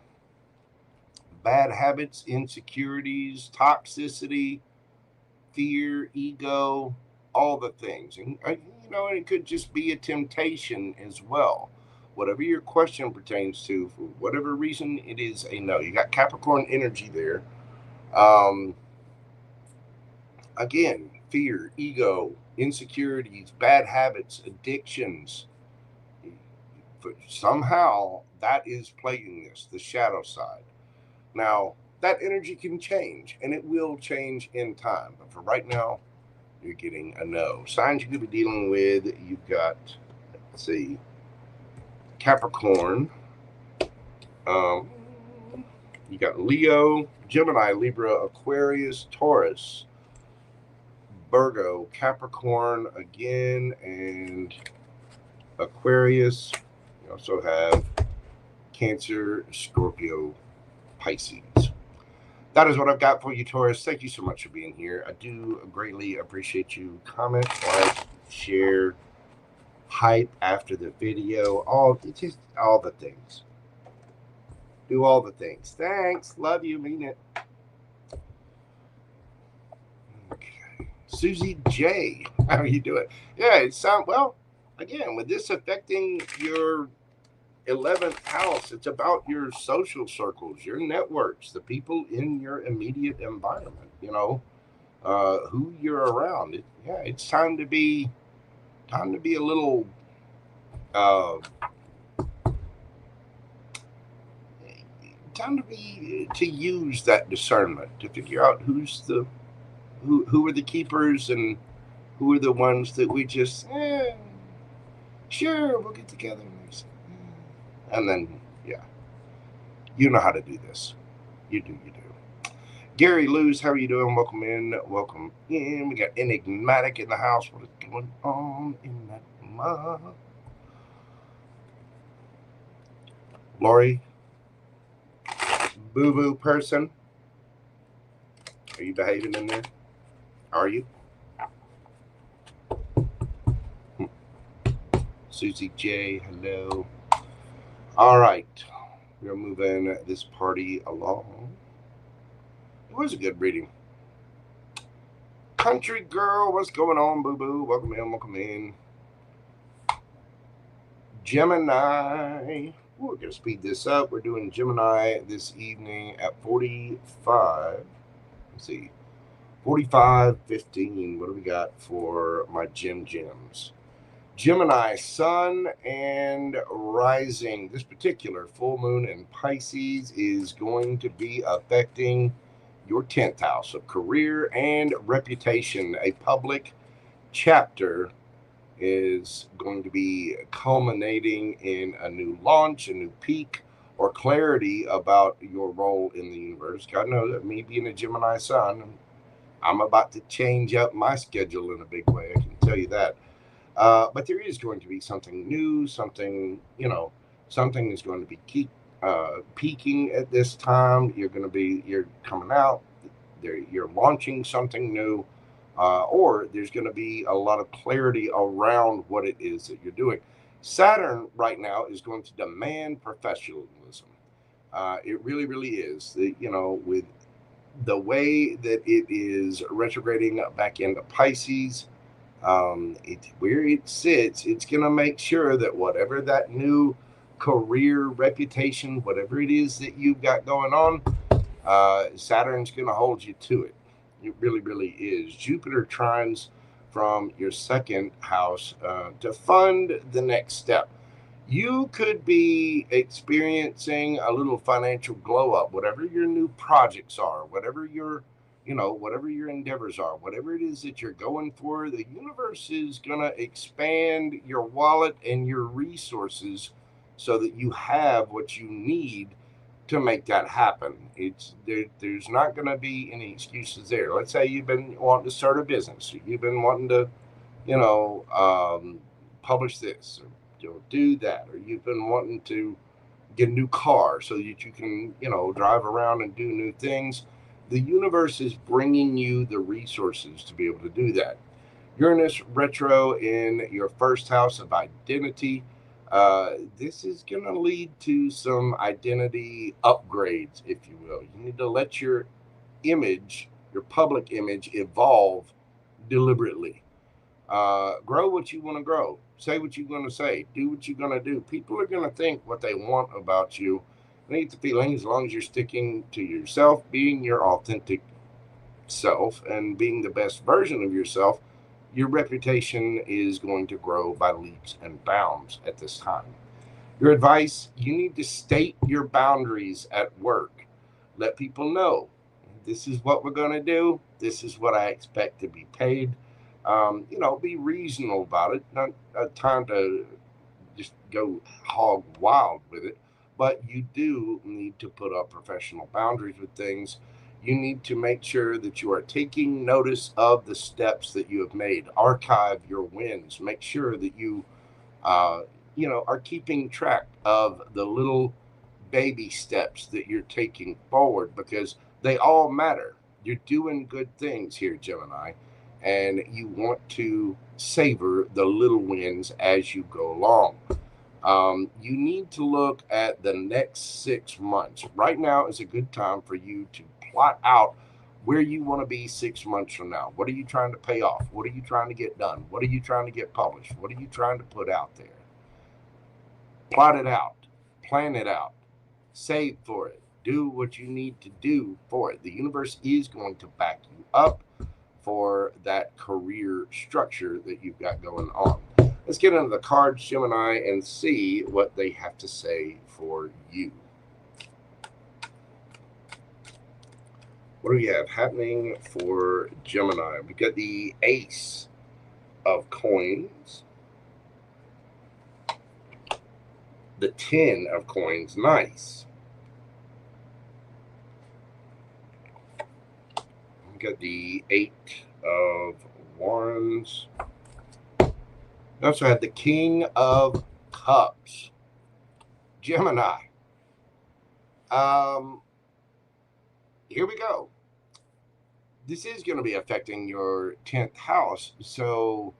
Bad habits, insecurities, toxicity, fear, ego, all the things. And, it could just be a temptation as well. Whatever your question pertains to, for whatever reason, it is a no. You got Capricorn energy there. Again, fear, ego, insecurities, bad habits, addictions. Somehow that is plaguing this, the shadow side. Now, that energy can change, and it will change in time. But for right now, you're getting a no. Signs you could be dealing with, you've got, let's see, Capricorn. You got Leo, Gemini, Libra, Aquarius, Taurus, Virgo, Capricorn again, and Aquarius. You also have Cancer, Scorpio, Pisces. That is what I've got for you, Taurus. Thank you so much for being here. I do greatly appreciate you. Comment, like, share, hype after the video, all the things. Do all the things. Thanks. Love you. Mean it. Okay. Susie J. How are you doing? Yeah, it sounds well. Again, with this affecting your 11th house, it's about your social circles, your networks, the people in your immediate environment, who you're around. It's time to be a little to use that discernment to figure out who are the keepers and who are the ones that we just sure, we'll get together and then you know how to do this. You do. Gary Luz, how are you doing? Welcome in. We got Enigmatic in the house. What is going on in that month? Lori, boo-boo person, are you behaving in there? Are you? Susie J, hello. All right, we're moving this party along. It was a good reading. Country girl, what's going on, boo-boo? Welcome in. Gemini. We're going to speed this up. We're doing Gemini this evening at 45. Let's see. 45:15. What do we got for my gems? Gemini, sun and rising. This particular full moon in Pisces is going to be affecting your 10th house of career and reputation. A public chapter is going to be culminating in a new launch, a new peak, or clarity about your role in the universe. God knows that me being a Gemini sun, I'm about to change up my schedule in a big way. I can tell you that. But there is going to be something new, something, something is going to be peaking at this time. You're coming out, you're launching something new, or there's going to be a lot of clarity around what it is that you're doing. Saturn right now is going to demand professionalism. It really, really is. With the way that it is retrograding back into Pisces, where it sits, it's going to make sure that whatever that new career reputation, whatever it is that you've got going on, Saturn's going to hold you to it. It really, really is. Jupiter trines from your second house to fund the next step. You could be experiencing a little financial glow up, whatever your new projects are, whatever your endeavors are, whatever it is that you're going for. The universe is going to expand your wallet and your resources so that you have what you need to make that happen. There's not going to be any excuses there. Let's say you've been wanting to start a business, you've been wanting to, publish this, or do that, or you've been wanting to get a new car so that you can, drive around and do new things. The universe is bringing you the resources to be able to do that. Uranus retro in your first house of identity. This is going to lead to some identity upgrades, if you will. You need to let your image, your public image, evolve deliberately. Grow what you want to grow. Say what you're going to say. Do what you're going to do. People are going to think what they want about you. I get the feeling, as long as you're sticking to yourself, being your authentic self, and being the best version of yourself, your reputation is going to grow by leaps and bounds at this time. Your advice, you need to state your boundaries at work. Let people know, this is what we're going to do. This is what I expect to be paid. Be reasonable about it. Not time to just go hog wild with it. But you do need to put up professional boundaries with things. You need to make sure that you are taking notice of the steps that you have made. Archive your wins. Make sure that you, are keeping track of the little baby steps that you're taking forward, because they all matter. You're doing good things here, Gemini, and you want to savor the little wins as you go along. You need to look at the next 6 months. Right now is a good time for you to plot out where you want to be 6 months from now. What are you trying to pay off? What are you trying to get done? What are you trying to get published? What are you trying to put out there? Plot it out. Plan it out. Save for it. Do what you need to do for it. The universe is going to back you up for that career structure that you've got going on. Let's get into the cards, Gemini, and see what they have to say for you. What do we have happening for Gemini? We got the Ace of Coins, the 10 of Coins, nice. We got the 8 of Wands. We also had the King of Cups. Gemini. Here we go. This is going to be affecting your 10th house. So,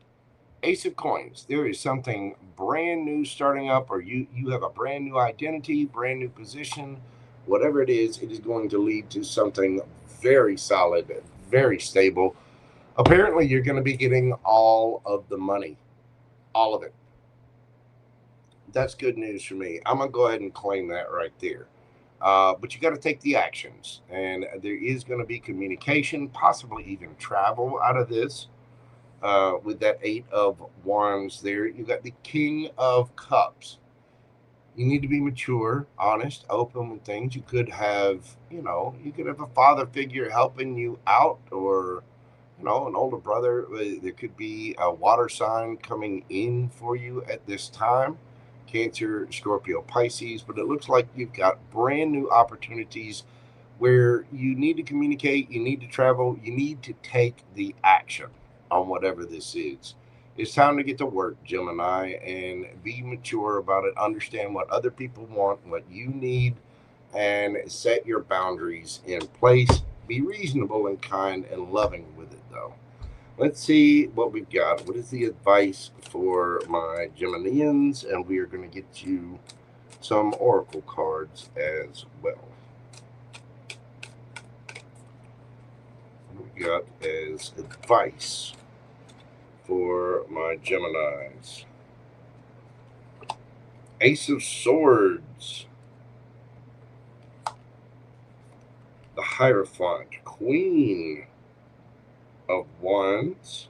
Ace of Coins. There is something brand new starting up, or you have a brand new identity, brand new position. Whatever it is going to lead to something very solid, very stable. Apparently, you're going to be getting all of the money. All of it. That's good news for me. I'm going to go ahead and claim that right there. But you got to take the actions, and there is going to be communication, possibly even travel out of this. With that 8 of Wands there, you got the King of Cups. You need to be mature, honest, open with things. You could have, you could have a father figure helping you out, or, an older brother. There could be a water sign coming in for you at this time. Cancer, Scorpio, Pisces. But it looks like you've got brand new opportunities where you need to communicate, you need to travel, you need to take the action on whatever this is. It's time to get to work, Gemini, and be mature about it. Understand what other people want, what you need, and set your boundaries in place. Be reasonable and kind and loving with it, though. Let's see what we've got. What is the advice for my Geminians? And we are going to get you some oracle cards as well. What we got as advice for my Geminis. Ace of Swords, the Hierophant, Queen of Wands.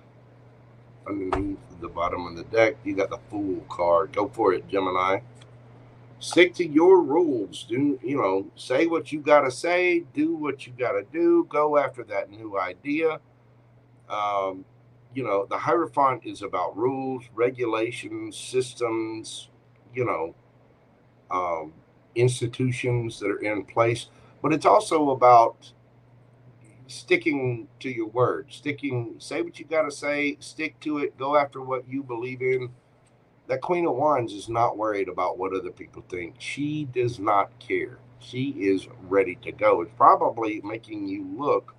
Underneath the bottom of the deck, you got the Fool card. Go for it, Gemini. Stick to your rules. Do say what you gotta say, do what you gotta do, go after that new idea. The Hierophant is about rules, regulations, systems, institutions that are in place. But it's also about sticking to your word. Say what you got to say, stick to it, go after what you believe in. That Queen of Wands is not worried about what other people think. She does not care. She is ready to go. It's probably making you look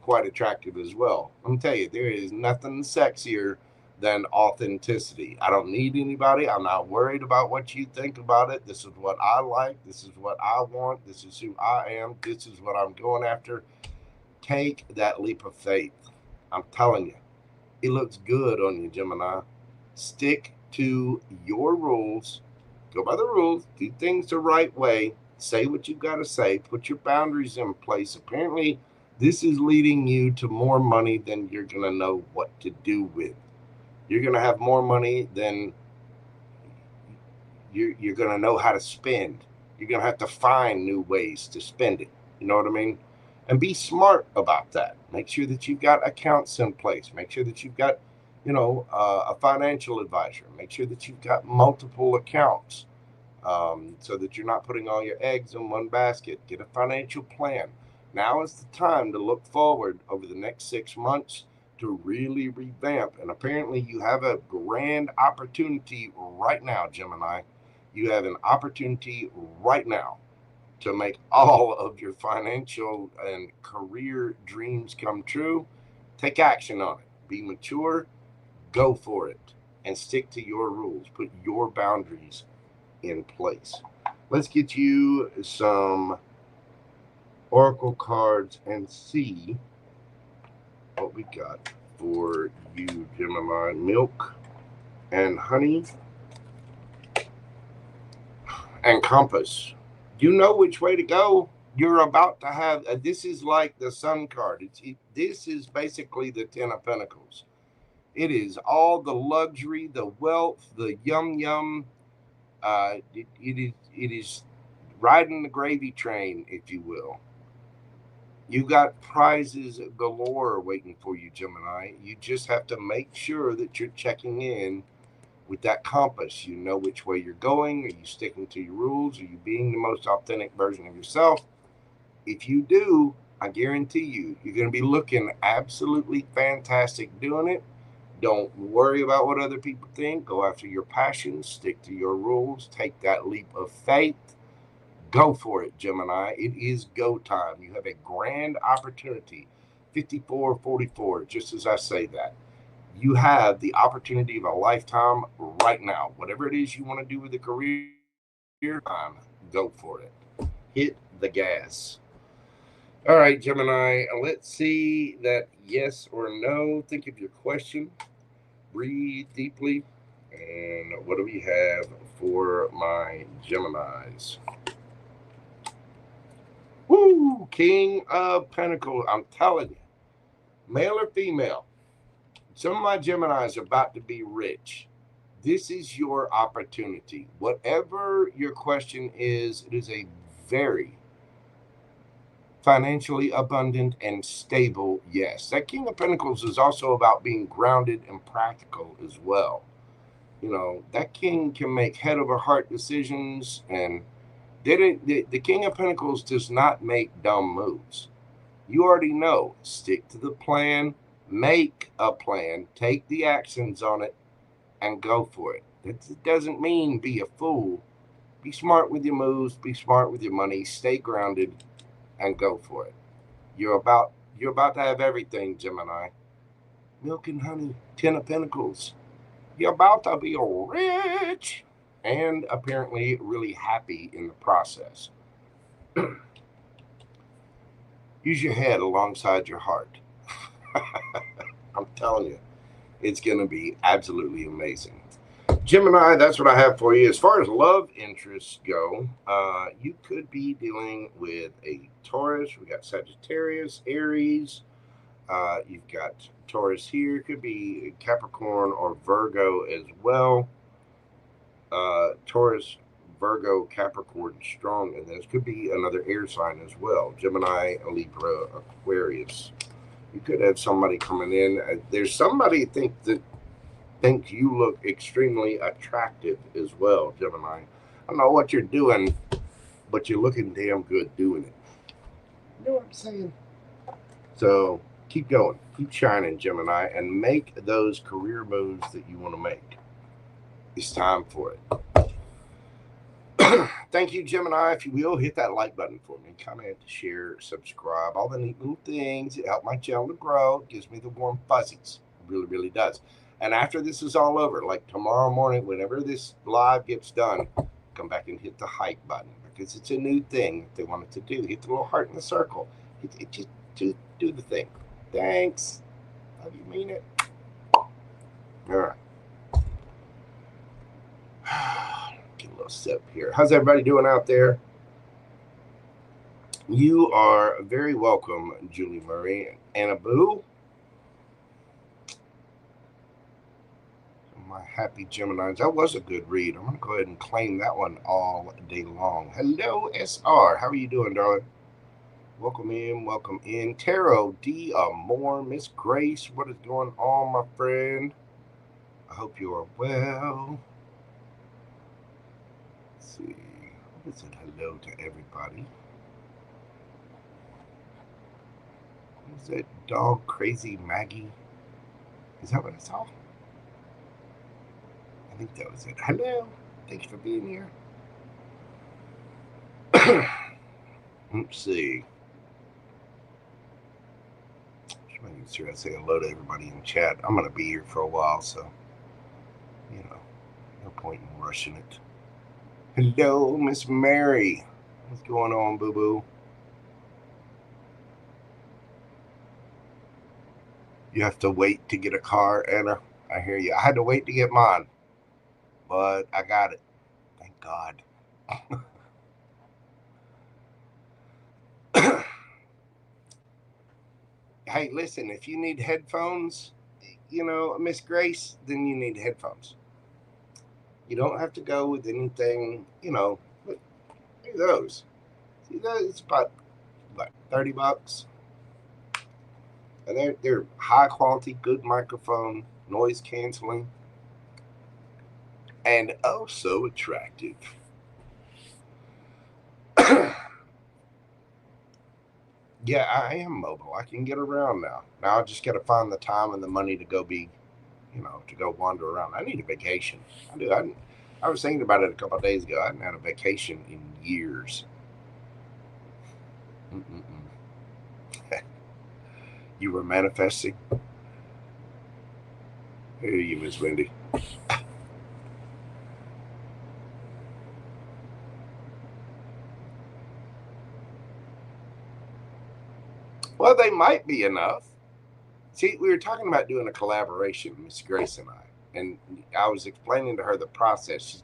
quite attractive as well. Let me tell you, there is nothing sexier than authenticity. I don't need anybody. I'm not worried about what you think about it. This is what I like. This is what I want. This is who I am. This is what I'm going after. Take that leap of faith. I'm telling you, it looks good on you, Gemini. Stick to your rules. Go by the rules. Do things the right way. Say what you got to say. Put your boundaries in place. Apparently, this is leading you to more money than you're going to know what to do with. You're going to have more money than you're going to know how to spend. You're going to have to find new ways to spend it. You know what I mean? And be smart about that. Make sure that you've got accounts in place. Make sure that you've got, a financial advisor. Make sure that you've got multiple accounts so that you're not putting all your eggs in one basket. Get a financial plan. Now is the time to look forward over the next 6 months to really revamp. And apparently you have a grand opportunity right now, Gemini. You have an opportunity right now to make all of your financial and career dreams come true. Take action on it. Be mature. Go for it. And stick to your rules. Put your boundaries in place. Let's get you some oracle cards and see what we got for you, Gemini. Milk and honey and compass. You know which way to go. You're about to have this is like the Sun card. This is basically the 10 of Pentacles. It is all the luxury, the wealth, the yum. It is riding the gravy train, if you will. You got prizes galore waiting for you, Gemini. You just have to make sure that you're checking in with that compass. You know which way you're going. Are you sticking to your rules? Are you being the most authentic version of yourself? If you do, I guarantee you're going to be looking absolutely fantastic doing it. Don't worry about what other people think. Go after your passions. Stick to your rules. Take that leap of faith. Go for it, Gemini. It is go time. You have a grand opportunity. 54-44, just as I say that. You have the opportunity of a lifetime right now. Whatever it is you want to do with a career, go for it. Hit the gas. All right, Gemini, let's see that yes or no. Think of your question. Breathe deeply. And what do we have for my Geminis? Woo! King of Pentacles. I'm telling you, male or female, some of my Geminis are about to be rich. This is your opportunity. Whatever your question is, it is a very financially abundant and stable yes. That King of Pentacles is also about being grounded and practical as well. You know, that king can make head over heart decisions, and the King of Pentacles does not make dumb moves. You already know. Stick to the plan, make a plan, take the actions on it, and go for it. It doesn't mean be a fool. Be smart with your moves, be smart with your money, stay grounded, and go for it. You're about to have everything, Gemini. Milk and honey, 10 of Pentacles. You're about to be rich and apparently really happy in the process. Use your head alongside your heart. I'm telling you, it's going to be absolutely amazing. Gemini, that's what I have for you. As far as love interests go, you could be dealing with a Taurus. We got Sagittarius, Aries. You've got Taurus here. Could be Capricorn or Virgo as well. Taurus, Virgo, Capricorn, strong. And this could be another air sign as well. Gemini, Libra, Aquarius. You could have somebody coming in. There's somebody thinks you look extremely attractive as well, Gemini. I don't know what you're doing, but you're looking damn good doing it. You know what I'm saying? So keep going, keep shining, Gemini, and make those career moves that you want to make. It's time for it. Thank you, Gemini. If you will, hit that like button for me. Comment, share, subscribe, all the neat little things. It helps my channel to grow. It gives me the warm fuzzies. It really, really does. And after this is all over, like tomorrow morning, whenever this live gets done, come back and hit the hype button, because it's a new thing that they wanted to do. Hit the little heart in the circle. Just do the thing. Thanks. How do you mean it? All right. Get a little sip here. How's everybody doing out there? You are very welcome, Julie Murray. Anna Boo. My happy Geminis. That was a good read. I'm going to go ahead and claim that one all day long. Hello, SR. How are you doing, darling? Welcome in. Welcome in. Tarot D. Moore. Miss Grace. What is going on, my friend? I hope you are well. Let's see. What is it? Hello to everybody. Is that dog Crazy Maggie? Is that what I saw? I think that was it. Hello. Thanks for being here. Let's see. Just making sure I say hello to everybody in chat. I'm going to be here for a while, so, you know, no point in rushing it. Hello, Miss Mary. What's going on, boo-boo? You have to wait to get a car, Anna. I hear you. I had to wait to get mine, but I got it. Thank God. Hey, listen, if you need headphones, you know, Miss Grace, then you need headphones. You don't have to go with anything, you know. Look at those. See, it's about, what, $30? And they're high quality, good microphone, noise canceling, and oh so attractive. Yeah, I am mobile. I can get around now. Now I just got to find the time and the money to go be, you know, to go wander around. I need a vacation. I do. I was thinking about it a couple of days ago. I hadn't had a vacation in years. You were manifesting? Here you, Miss Wendy. Well, they might be enough. See, we were talking about doing a collaboration, Miss Grace and I was explaining to her the process.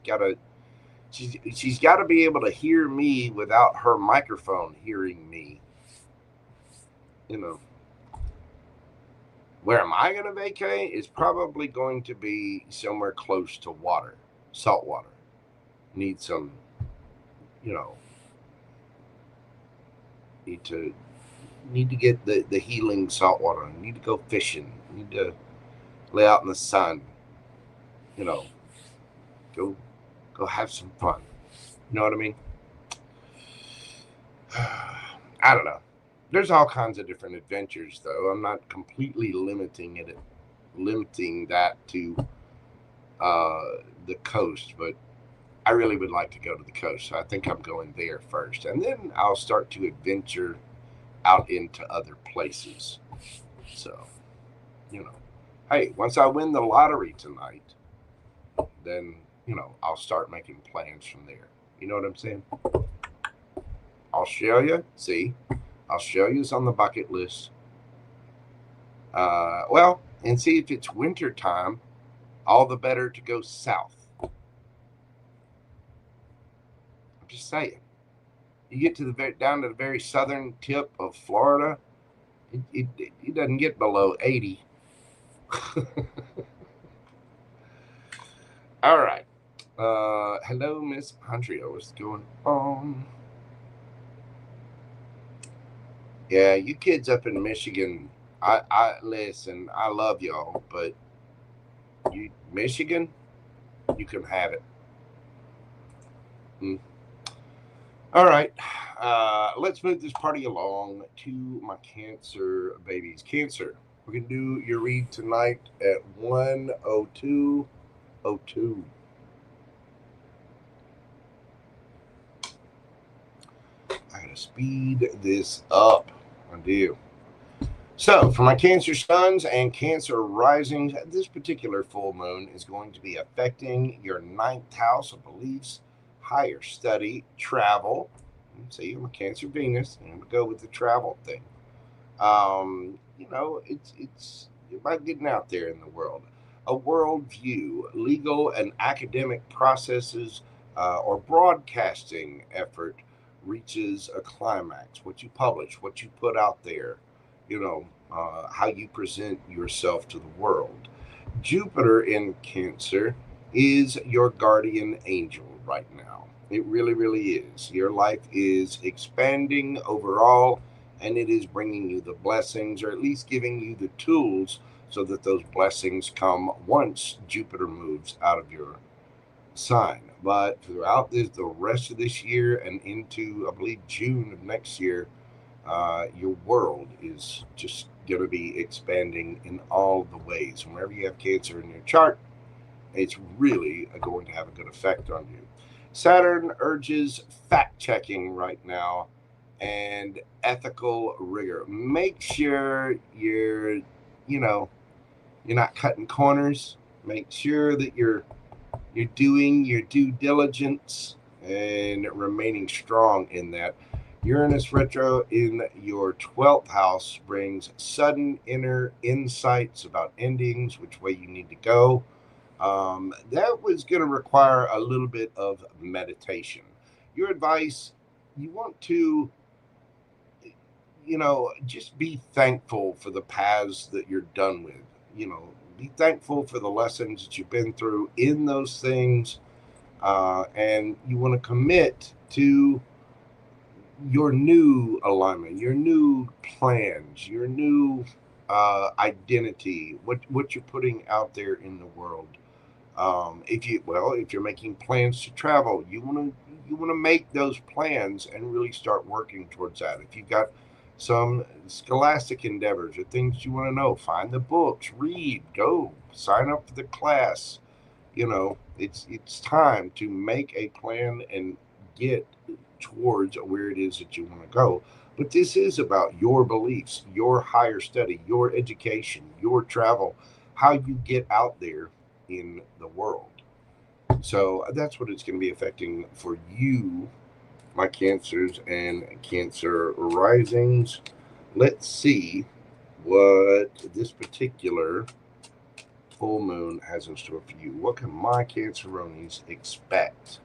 She's got to be able to hear me without her microphone hearing me. You know. Where am I going to vacate? It's probably going to be somewhere close to water, salt water. Need some, you know, need to get the healing salt water. Need to go fishing. Need to lay out in the sun. You know, go have some fun. You know what I mean? I don't know. There's all kinds of different adventures, though. I'm not completely limiting that to the coast, but I really would like to go to the coast. So I think I'm going there first, and then I'll start to adventure out into other places. So, you know, hey, once I win the lottery tonight, then, you know, I'll start making plans from there. You know what I'm saying? Australia, see? Australia's on the bucket list. Well, and see, if it's winter time, all the better to go south. I'm just saying. You get to down to the very southern tip of Florida, it doesn't get below 80. All right. Hello, Miss Andrea. What's going on? Yeah, you kids up in Michigan, I listen, I love y'all, but Michigan, you can have it. All right, let's move this party along to my Cancer babies. Cancer, we're going to do your read tonight at 1:02:02. I gotta speed this up. I do. So, for my Cancer suns and Cancer risings, this particular full moon is going to be affecting your 9th house of beliefs, higher study, travel. See, I'm a Cancer Venus, and I'm gonna go with the travel thing. You know, it's about getting out there in the world. A worldview, legal and academic processes, or broadcasting effort reaches a climax. What you publish, what you put out there, you know, how you present yourself to the world. Jupiter in Cancer is your guardian angel right now. It really, really is. Your life is expanding overall, and it is bringing you the blessings, or at least giving you the tools so that those blessings come once Jupiter moves out of your sign. But throughout the rest of this year and into, I believe, June of next year, your world is just going to be expanding in all the ways. Whenever you have Cancer in your chart, it's really going to have a good effect on you. Saturn urges fact checking right now and ethical rigor. Make sure you're not cutting corners. Make sure that you're doing your due diligence and remaining strong in that. Uranus retro in your 12th house brings sudden inner insights about endings, which way you need to go. That was going to require a little bit of meditation. Your advice, you want to, just be thankful for the paths that you're done with. Be thankful for the lessons that you've been through in those things. And you want to commit to your new alignment, your new plans, your new identity, what you're putting out there in the world. If you're making plans to travel, you want to make those plans and really start working towards that. If you've got some scholastic endeavors or things you want to know, find the books, read, go, sign up for the class. It's time to make a plan and get towards where it is that you want to go. But this is about your beliefs, your higher study, your education, your travel, how you get out there in the world. So that's what it's going to be affecting for you, my Cancers and Cancer risings. Let's see what this particular full moon has in store for you. What can my Canceronies expect?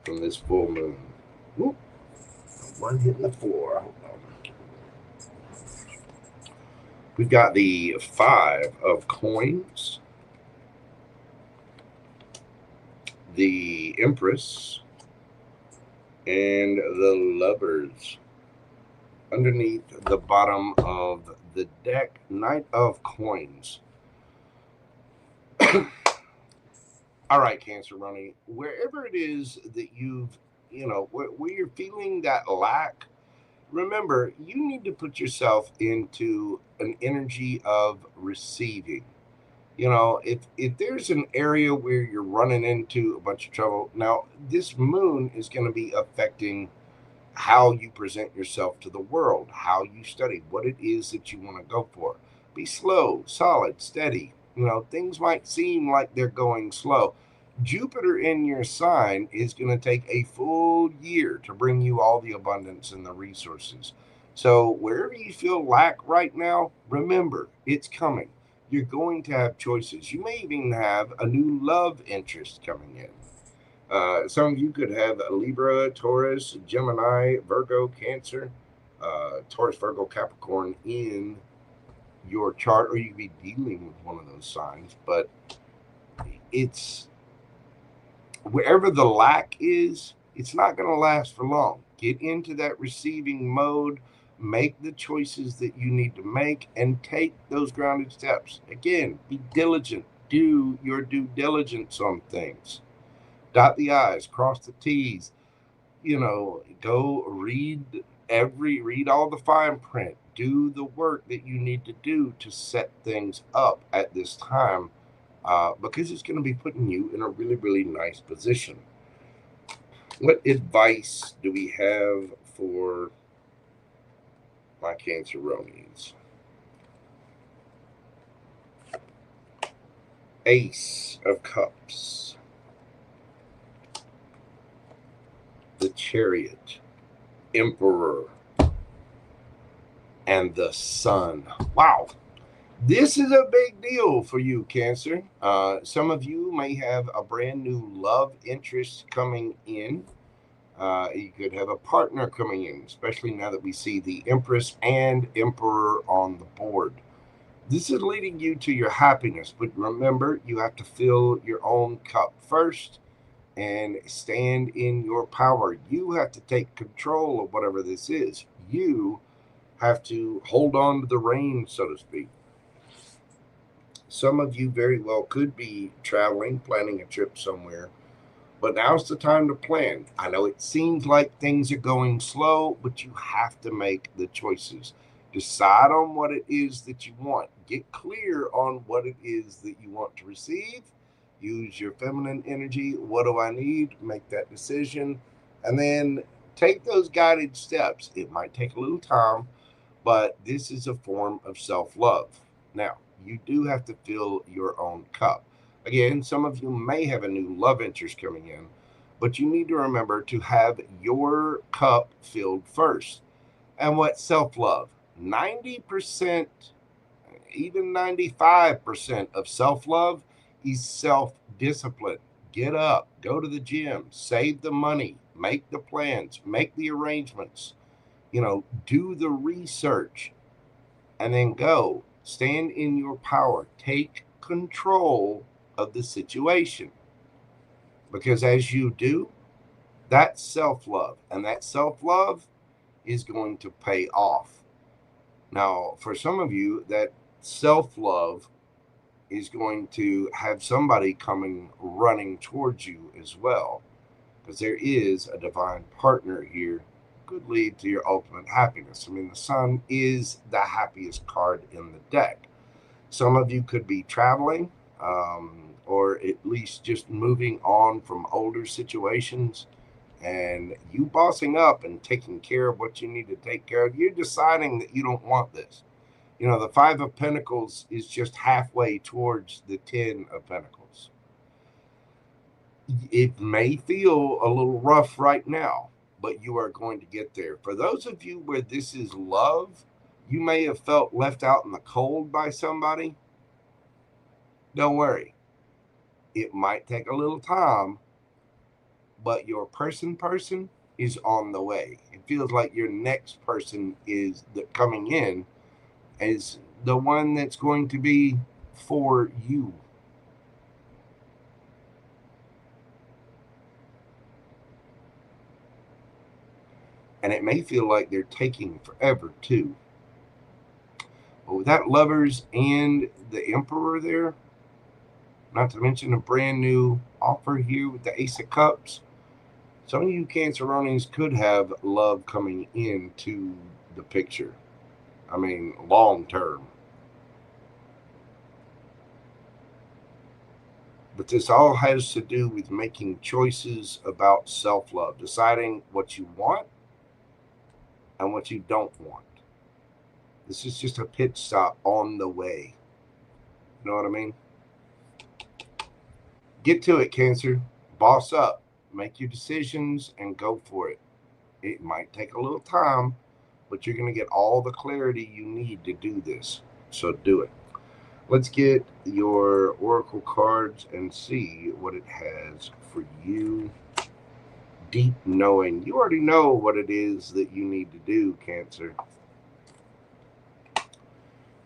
from this full moon. Whoop. One hitting the floor. Hold on. We've got the 5 of coins, the Empress, and the Lovers. Underneath the bottom of the deck, Knight of Coins. All right, Cancer Running, wherever it is that you've, where you're feeling that lack, remember, you need to put yourself into an energy of receiving. If there's an area where you're running into a bunch of trouble, now this moon is going to be affecting how you present yourself to the world, how you study, what it is that you want to go for. Be slow, solid, steady. Things might seem like they're going slow. Jupiter in your sign is going to take a full year to bring you all the abundance and the resources. So wherever you feel lack right now, remember, it's coming. You're going to have choices. You may even have a new love interest coming in. Some of you could have a Libra, Taurus, Gemini, Virgo, Cancer, Taurus, Virgo, Capricorn in your chart, or you could be dealing with one of those signs. But it's wherever the lack is, it's not going to last for long. Get into that receiving mode, make the choices that you need to make, and take those grounded steps. Again, be diligent. Do your due diligence on things. Dot the I's, cross the T's. Go read all the fine print. Do the work that you need to do to set things up at this time, because it's going to be putting you in a really, really nice position. What advice do we have for my Canceronians? Ace of Cups, the Chariot, Emperor, and the Sun. Wow. This is a big deal for you, Cancer. Some of you may have a brand new love interest coming in. You could have a partner coming in, especially now that we see the Empress and Emperor on the board. This is leading you to your happiness, but remember, you have to fill your own cup first and stand in your power. You have to take control of whatever this is. You have to hold on to the reins, so to speak. Some of you very well could be traveling, planning a trip somewhere, but now's the time to plan. I know it seems like things are going slow, but you have to make the choices. Decide on what it is that you want. Get clear on what it is that you want to receive. Use your feminine energy. What do I need? Make that decision. And then take those guided steps. It might take a little time, but this is a form of self-love. Now, you do have to fill your own cup. Again, some of you may have a new love interest coming in, but you need to remember to have your cup filled first. And what self-love? 90%, even 95% of self-love is self-discipline. Get up, go to the gym, save the money, make the plans, make the arrangements, do the research, and then go. Stand in your power. Take control of the situation. Because as you do, that's self-love. And that self-love is going to pay off. Now, for some of you, that self-love is going to have somebody coming running towards you as well. Because there is a divine partner here, could lead to your ultimate happiness. I mean, the Sun is the happiest card in the deck. Some of you could be traveling, or at least just moving on from older situations, and you bossing up and taking care of what you need to take care of. You're deciding that you don't want this. The 5 of Pentacles is just halfway towards the 10 of Pentacles. It may feel a little rough right now, but you are going to get there. For those of you where this is love, you may have felt left out in the cold by somebody. Don't worry. It might take a little time, but your person is on the way. It feels like your next person is coming in as the one that's going to be for you. And it may feel like they're taking forever too. But with that Lovers and the Emperor there, not to mention a brand new offer here with the Ace of Cups, some of you Canceronians could have love coming into the picture. I mean, long term. But this all has to do with making choices about self-love, deciding what you want and what you don't want. This is just a pit stop on the way. You know what I mean? Get to it, Cancer. Boss up. Make your decisions and go for it. It might take a little time, but you're going to get all the clarity you need to do this. So do it. Let's get your oracle cards and see what it has for you. Deep knowing. You already know what it is that you need to do, Cancer.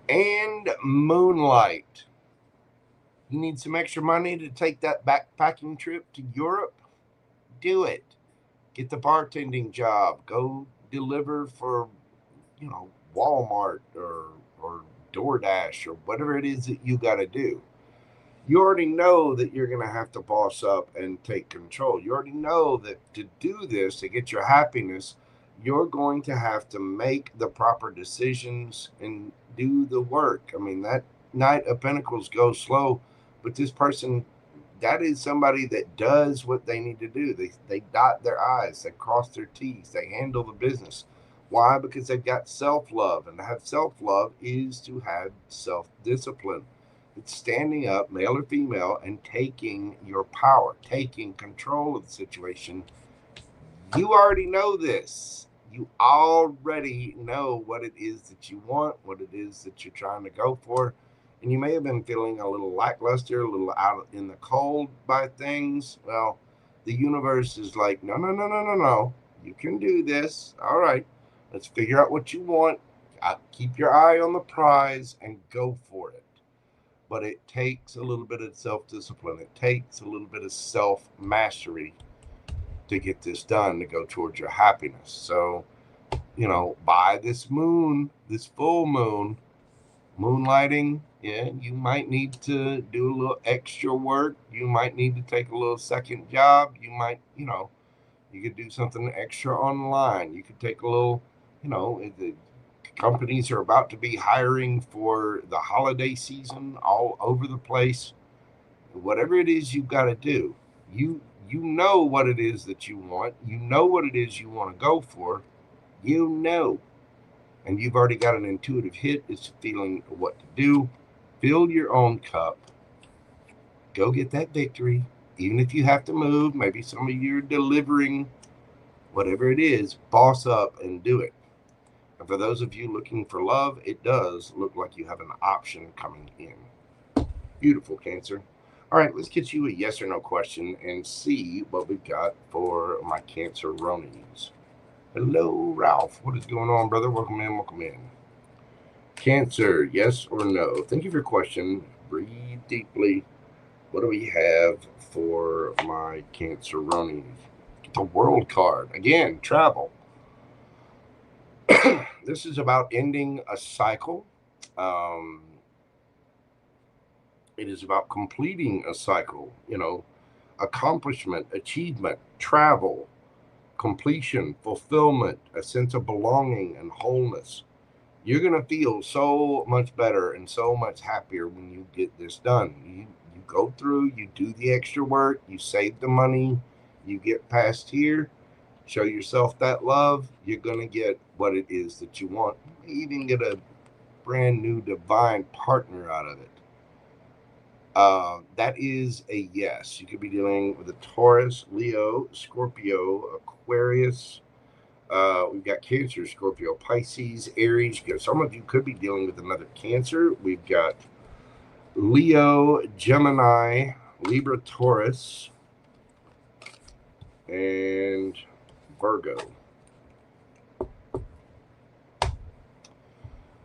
And Moonlight. You need some extra money to take that backpacking trip to Europe? Do it. Get the bartending job. Go deliver for, Walmart or DoorDash or whatever it is that you got to do. You already know that you're going to have to boss up and take control. You already know that to do this, to get your happiness, you're going to have to make the proper decisions and do the work. I mean, that Knight of Pentacles goes slow, but this person, that is somebody that does what they need to do. They dot their I's, they cross their T's, they handle the business. Why? Because they've got self-love, and to have self-love is to have self-discipline. It's standing up, male or female, and taking your power, taking control of the situation. You already know this. You already know what it is that you want, what it is that you're trying to go for. And you may have been feeling a little lackluster, a little out in the cold by things. Well, the universe is like, no. You can do this. All right. Let's figure out what you want. Keep your eye on the prize and go for it. But it takes a little bit of self-discipline. It takes a little bit of self-mastery to get this done, to go towards your happiness. So, by this moon, this full moon, moonlighting, you might need to do a little extra work. You might need to take a little second job. You might, you could do something extra online. You could take a little, the companies are about to be hiring for the holiday season all over the place. Whatever it is you've got to do, you know what it is that you want. You know what it is you want to go for. And you've already got an intuitive hit. It's feeling what to do. Fill your own cup. Go get that victory. Even if you have to move, maybe some of you are delivering, whatever it is, boss up and do it. And for those of you looking for love, it does look like you have an option coming in. Beautiful, Cancer. All right, let's get you a yes or no question and see what we've got for my Canceronians. Hello, Ralph. What is going on, brother? Welcome in. Cancer, yes or no? Thank you for your question. Breathe deeply. What do we have for my Canceronians? Get the World card. Again, travel. This is about ending a cycle. It is about completing a cycle, accomplishment, achievement, travel, completion, fulfillment, a sense of belonging and wholeness. You're going to feel so much better and so much happier when you get this done. You go through, you do the extra work, you save the money, you get past here, show yourself that love, you're going to get what it is that you want. You even get a brand new divine partner out of it. That is a yes. You could be dealing with a Taurus, Leo, Scorpio, Aquarius. We've got Cancer, Scorpio, Pisces, Aries. Some of you could be dealing with another Cancer. We've got Leo, Gemini, Libra, Taurus. and Virgo.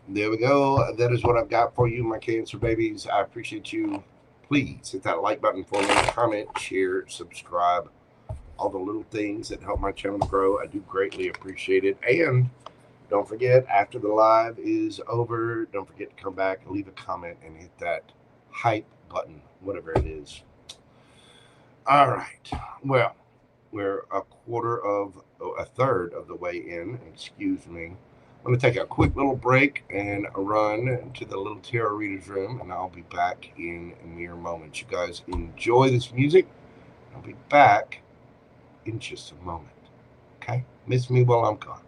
There we go. That is what I've got for you, my Cancer babies. I appreciate you. Please hit that like button for me. Comment, share, subscribe. All the little things that help my channel grow. I do greatly appreciate it. And don't forget, after the live is over, don't forget to come back, leave a comment, and hit that hype button, whatever it is. All right. Well, we're a third of the way in. Excuse me. I'm going to take a quick little break and run to the little tarot reader's room, and I'll be back in mere moments. You guys enjoy this music. I'll be back in just a moment. Okay? Miss me while I'm gone.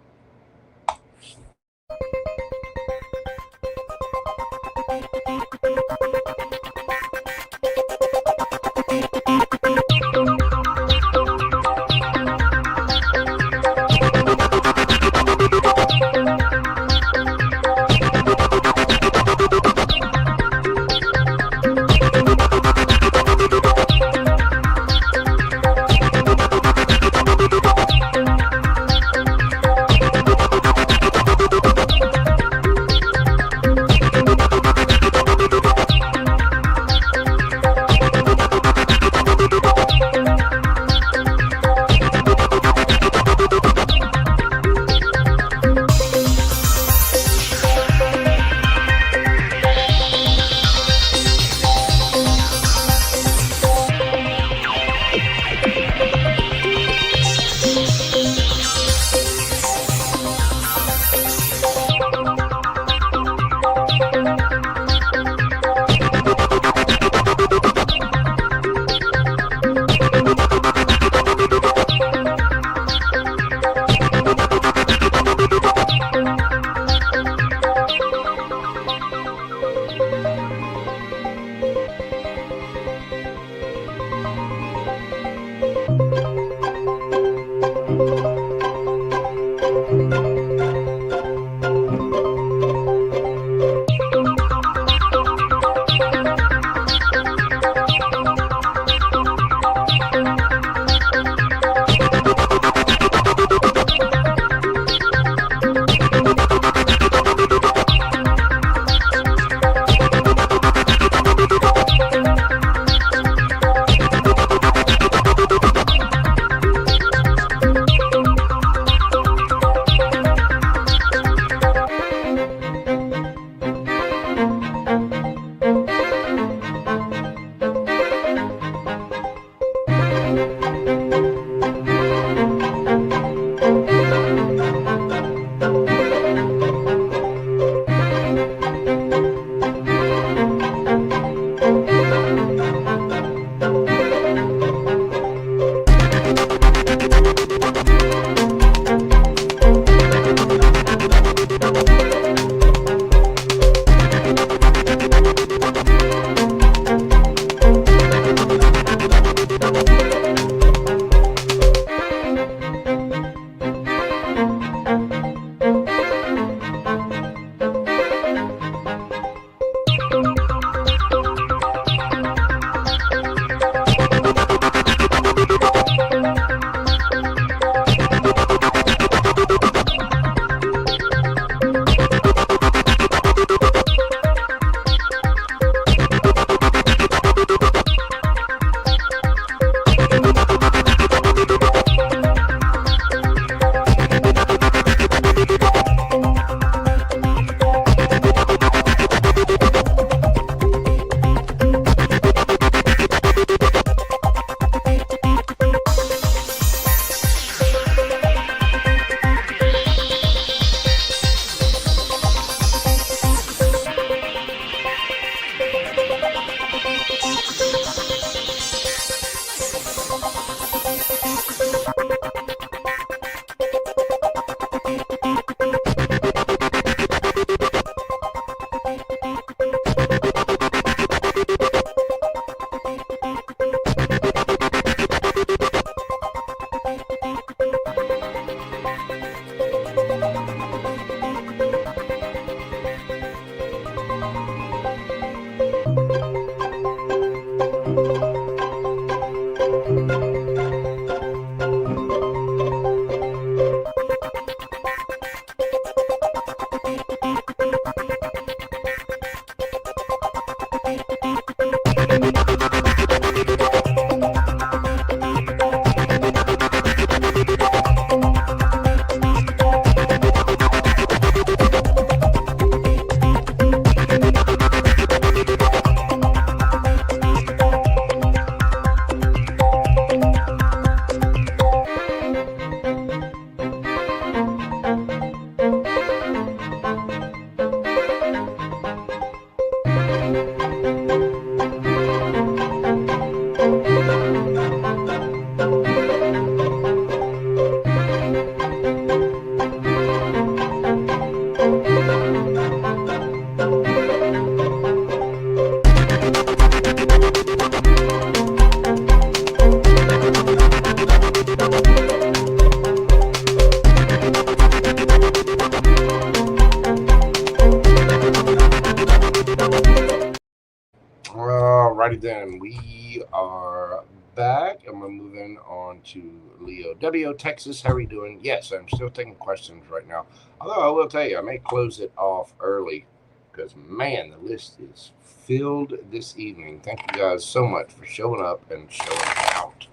Alrighty then, we are back and we're moving on to Leo. W, Texas, how are you doing? Yes, I'm still taking questions right now. Although I will tell you, I may close it off early because, man, the list is filled this evening. Thank you guys so much for showing up and showing out.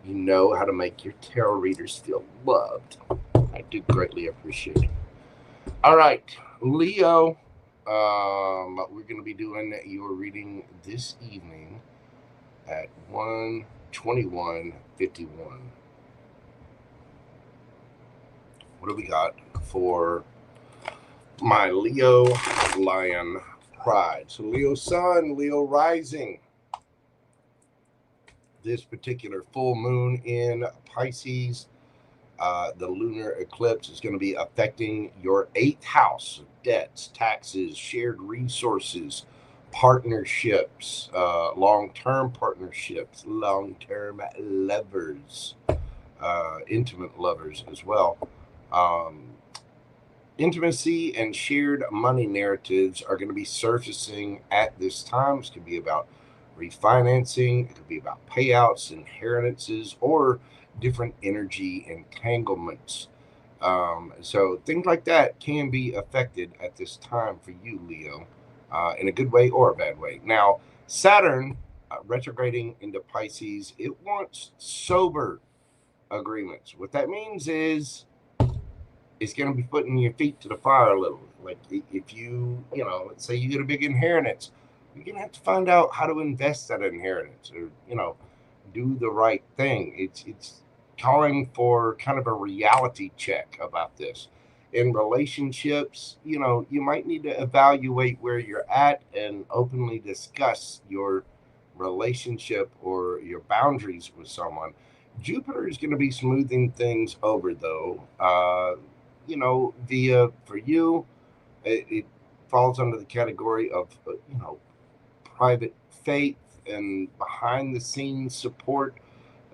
You know how to make your tarot readers feel loved. I do greatly appreciate it. All right, Leo. We're going to be doing your reading this evening at 1:21:51. What do we got for my Leo Lion Pride? So Leo Sun, Leo Rising. This particular full moon in Pisces, the lunar eclipse is going to be affecting your 8th house: debts, taxes, shared resources, partnerships, long-term partnerships, long-term lovers, intimate lovers as well. Intimacy and shared money narratives are going to be surfacing at this time. This could be about refinancing, it could be about payouts, inheritances, or different energy entanglements. So things like that can be affected at this time for you, Leo, in a good way or a bad way. Now, Saturn retrograding into Pisces, it wants sober agreements. What that means is it's going to be putting your feet to the fire a little. Like if you, let's say you get a big inheritance, you're going to have to find out how to invest that inheritance, or, do the right thing. It's calling for kind of a reality check about this. In relationships, you might need to evaluate where you're at and openly discuss your relationship or your boundaries with someone. Jupiter is going to be smoothing things over, though. For you, it falls under the category of, private faith and behind the scenes support.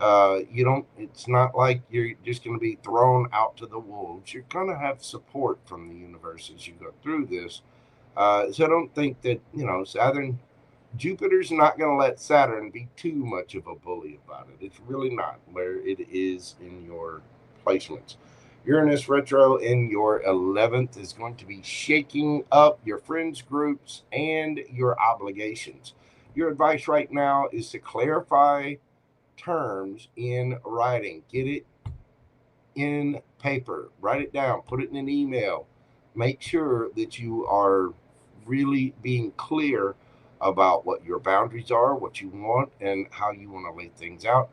It's not like you're just going to be thrown out to the wolves. You're going to have support from the universe as you go through this. So I don't think that, Jupiter's not going to let Saturn be too much of a bully about it. It's really not where it is in your placements. Uranus retro in your 11th is going to be shaking up your friends groups and your obligations. Your advice right now is to clarify terms in writing. Get it in paper. Write it down. Put it in an email. Make sure that you are really being clear about what your boundaries are, what you want, and how you want to lay things out.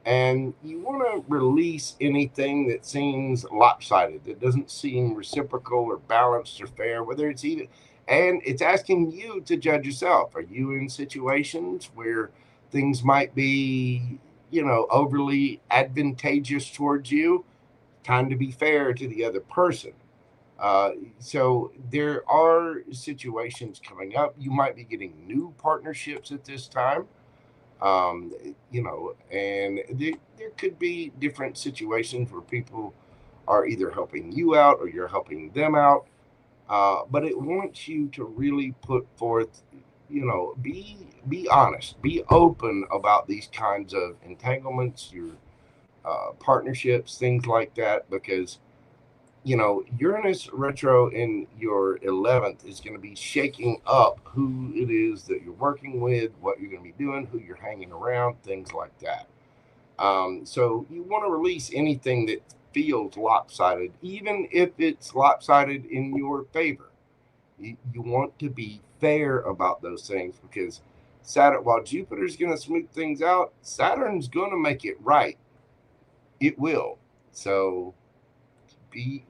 And you want to release anything that seems lopsided, that doesn't seem reciprocal or balanced or fair, whether it's even, and it's asking you to judge yourself. Are you in situations where things might be, overly advantageous towards you? Time to be fair to the other person. So there are situations coming up. You might be getting new partnerships at this time. And there could be different situations where people are either helping you out or you're helping them out. But it wants you to really put forth, be honest, be open about these kinds of entanglements, your partnerships, things like that, because Uranus retro in your 11th is going to be shaking up who it is that you're working with, what you're going to be doing, who you're hanging around, things like that. So you want to release anything that feels lopsided, even if it's lopsided in your favor. You want to be fair about those things, because Saturn, while Jupiter's going to smooth things out, Saturn's going to make it right. It will. So be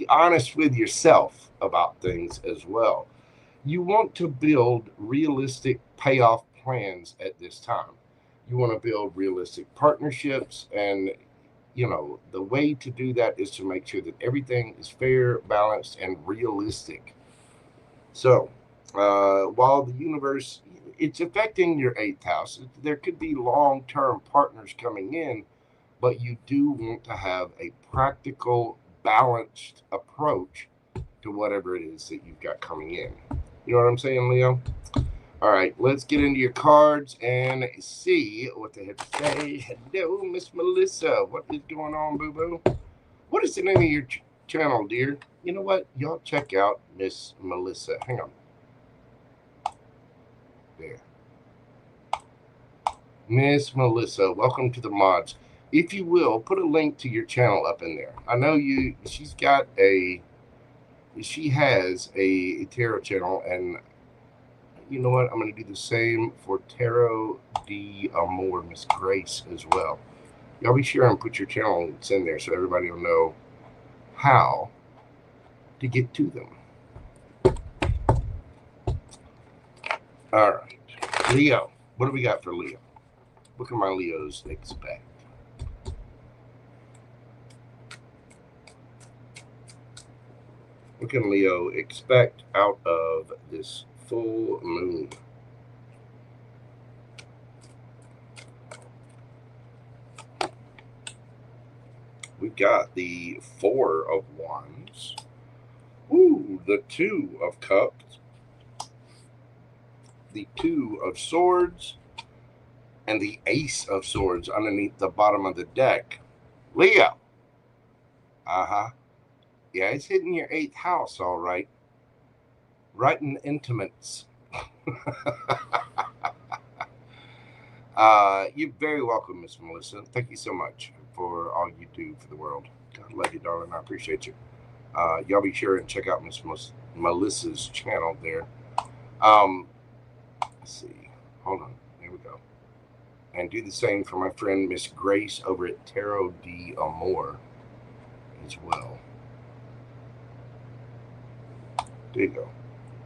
honest with yourself about things as well. You want to build realistic payoff plans at this time. You want to build realistic partnerships, and the way to do that is to make sure that everything is fair, balanced, and realistic. So, while the universe, it's affecting your 8th house, there could be long-term partners coming in, but you do want to have a practical, balanced approach to whatever it is that you've got coming in. You know what I'm saying, Leo? All right, let's get into your cards and see what they have to say. Hello, Miss Melissa. What is going on, boo-boo? What is the name of your channel, dear? You know what? Y'all check out Miss Melissa. Hang on. There. Miss Melissa, welcome to the mods. If you will, put a link to your channel up in there. I know she has a tarot channel, and you know what? I'm going to do the same for Tarot D-Amore, Miss Grace, as well. Y'all be sure and put your channels in there so everybody will know how to get to them. All right. Leo. What do we got for Leo? What can my Leos expect? What can Leo expect out of this full moon? We got the 4 of Wands. Ooh, the 2 of Cups. The 2 of Swords. And the Ace of Swords underneath the bottom of the deck. Leo. Uh-huh. Yeah, it's hitting your 8th house, all right. Right in the intimates. You're very welcome, Miss Melissa. Thank you so much for all you do for the world. God love you, darling. I appreciate you. Y'all be sure and check out Miss Melissa's channel there. Let's see. Hold on. There we go. And do the same for my friend Miss Grace over at Tarot D-Amore as well. There you go.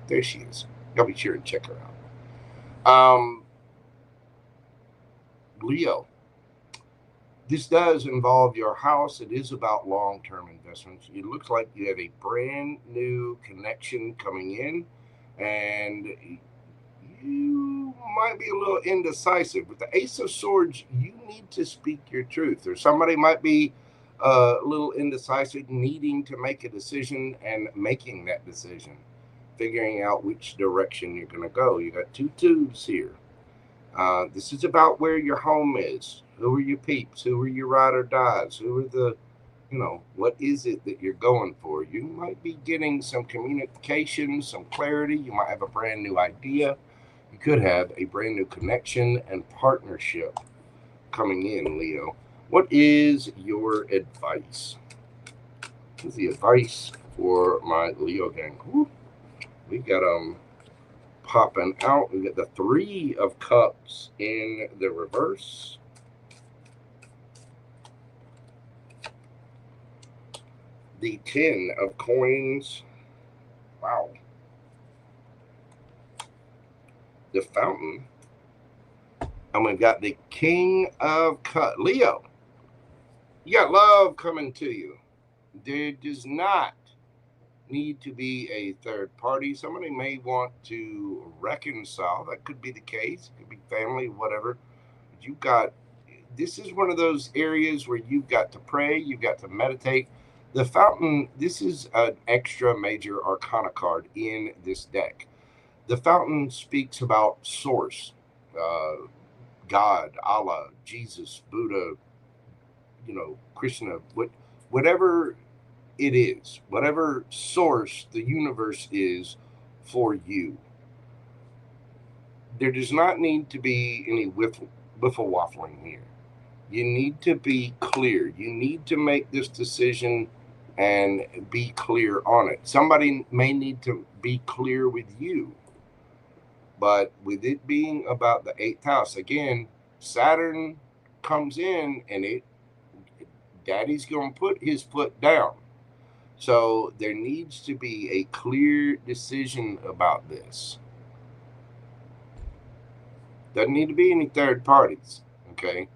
There she is. Y'all be sure and check her out. Leo, this does involve your house. It is about long-term investments. It looks like you have a brand new connection coming in, and you might be a little indecisive. With the Ace of Swords, you need to speak your truth. Or somebody might be a little indecisive, needing to make a decision and making that decision, figuring out which direction you're going to go. You got 2 twos here. This is about where your home is. Who are your peeps? Who are your ride or dies? Who are the, what is it that you're going for? You might be getting some communication, some clarity. You might have a brand new idea. You could have a brand new connection and partnership coming in, Leo. What is your advice? What's the advice for my Leo gang? Woo. We got popping out. We got the 3 of Cups in the reverse. The 10 of Coins. Wow. The Fountain. And we've got the King of Cups. Leo, you got love coming to you. There does not need to be a third party. Somebody may want to reconcile. That could be the case. It could be family, whatever. But this is one of those areas where you've got to pray. You've got to meditate. The Fountain, this is an extra major arcana card in this deck. The Fountain speaks about source, God, Allah, Jesus, Buddha, Krishna, whatever it is, whatever source the universe is for you. There does not need to be any wiffle waffling here. You need to be clear. You need to make this decision and be clear on it. Somebody may need to be clear with you. But with it being about the 8th house, again, Saturn comes in and Daddy's going to put his foot down. So there needs to be a clear decision about this. Doesn't need to be any third parties, okay?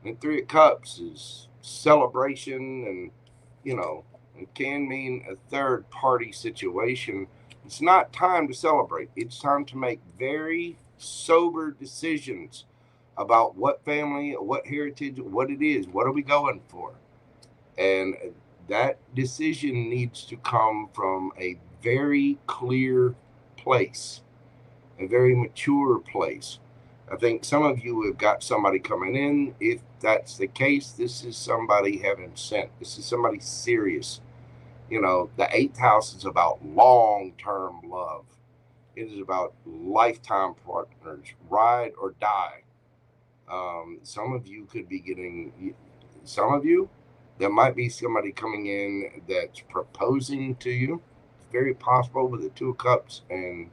And Three of Cups is celebration, and, you know, it can mean a third party situation. It's not time to celebrate. It's time to make very sober decisions about what family, what heritage, what it is, what are we going for. And that decision needs to come from a very clear place, a very mature place. I think some of you have got somebody coming in. If that's the case, this is somebody heaven sent. This is somebody serious. You know, the 8th house is about long-term love. It is about lifetime partners, ride or die. Some of you could be getting, some of you, there might be somebody coming in that's proposing to you. It's very possible with the 2 of Cups and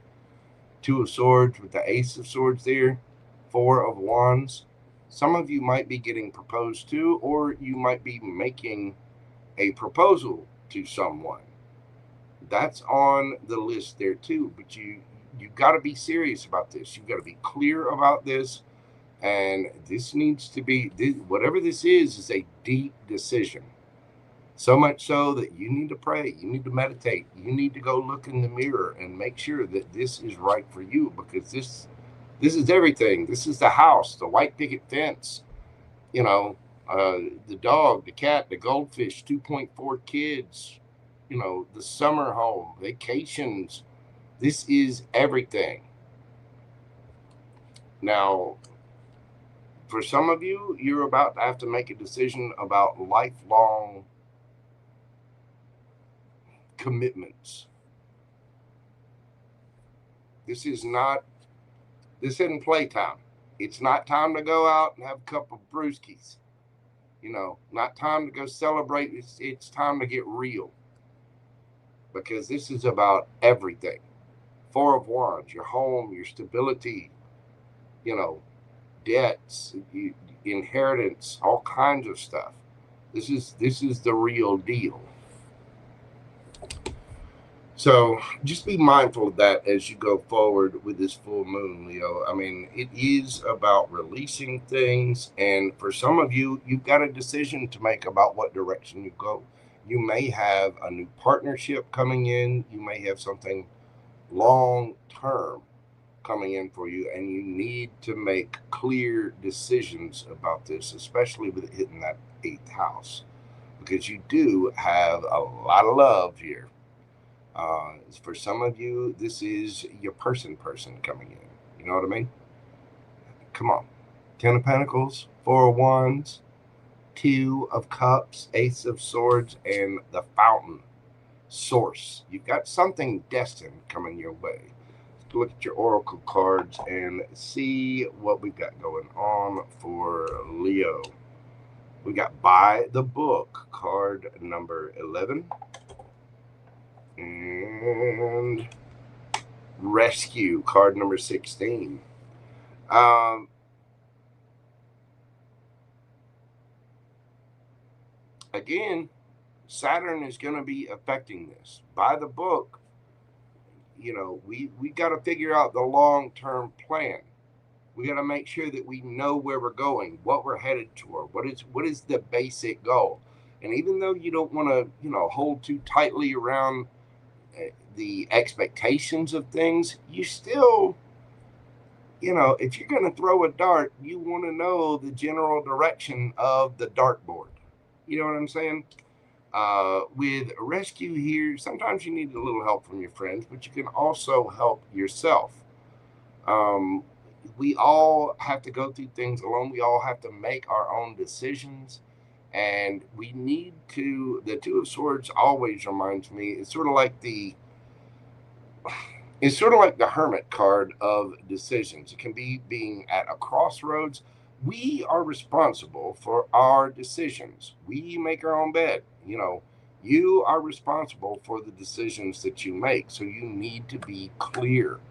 2 of Swords with the Ace of Swords there, 4 of Wands. Some of you might be getting proposed to, or you might be making a proposal to someone. That's on the list there too. But you got to be serious about this. You've got to be clear about this. And this needs to be, whatever this is a deep decision. So much so that you need to pray, you need to meditate, you need to go look in the mirror and make sure that this is right for you, because this is everything. This is the house, the white picket fence, you know, the dog, the cat, the goldfish, 2.4 kids, you know, the summer home, vacations. This is everything. Now, for some of you, you're about to have to make a decision about lifelong commitments. This isn't playtime. It's not time to go out and have a couple of brewskis. You know, not time to go celebrate. It's time to get real. Because this is about everything. 4 of Wands, your home, your stability, you know, debts, inheritance, all kinds of stuff. This is the real deal. So just be mindful of that as you go forward with this full moon, Leo. I mean, it is about releasing things. And for some of you, you've got a decision to make about what direction you go. You may have a new partnership coming in. You may have something long term coming in for you. And you need to make clear decisions about this, especially with it hitting that 8th house. Because you do have a lot of love here. For some of you, this is your person coming in. You know what I mean? Come on. 10 of Pentacles, 4 of Wands, 2 of Cups, Ace of Swords, and the Fountain. Source. You've got something destined coming your way. Let's look at your oracle cards and see what we've got going on for Leo. We got By the Book, card number 11. And Rescue, card number 16. Again, Saturn is going to be affecting this. By the book, you know, we got to figure out the long-term plan. We got to make sure that we know where we're going, what we're headed toward, what is the basic goal. And even though you don't want to, you know, hold too tightly around the expectations of things, you still, you know, if you're going to throw a dart, you want to know the general direction of the dartboard. You know what I'm saying? With Rescue here, sometimes you need a little help from your friends, but you can also help yourself. We all have to go through things alone. We all have to make our own decisions. And we need to, the 2 of Swords always reminds me, it's sort of like the Hermit card of decisions. It can be being at a crossroads. We are responsible for our decisions. We make our own bed. You know, you are responsible for the decisions that you make. So you need to be clear,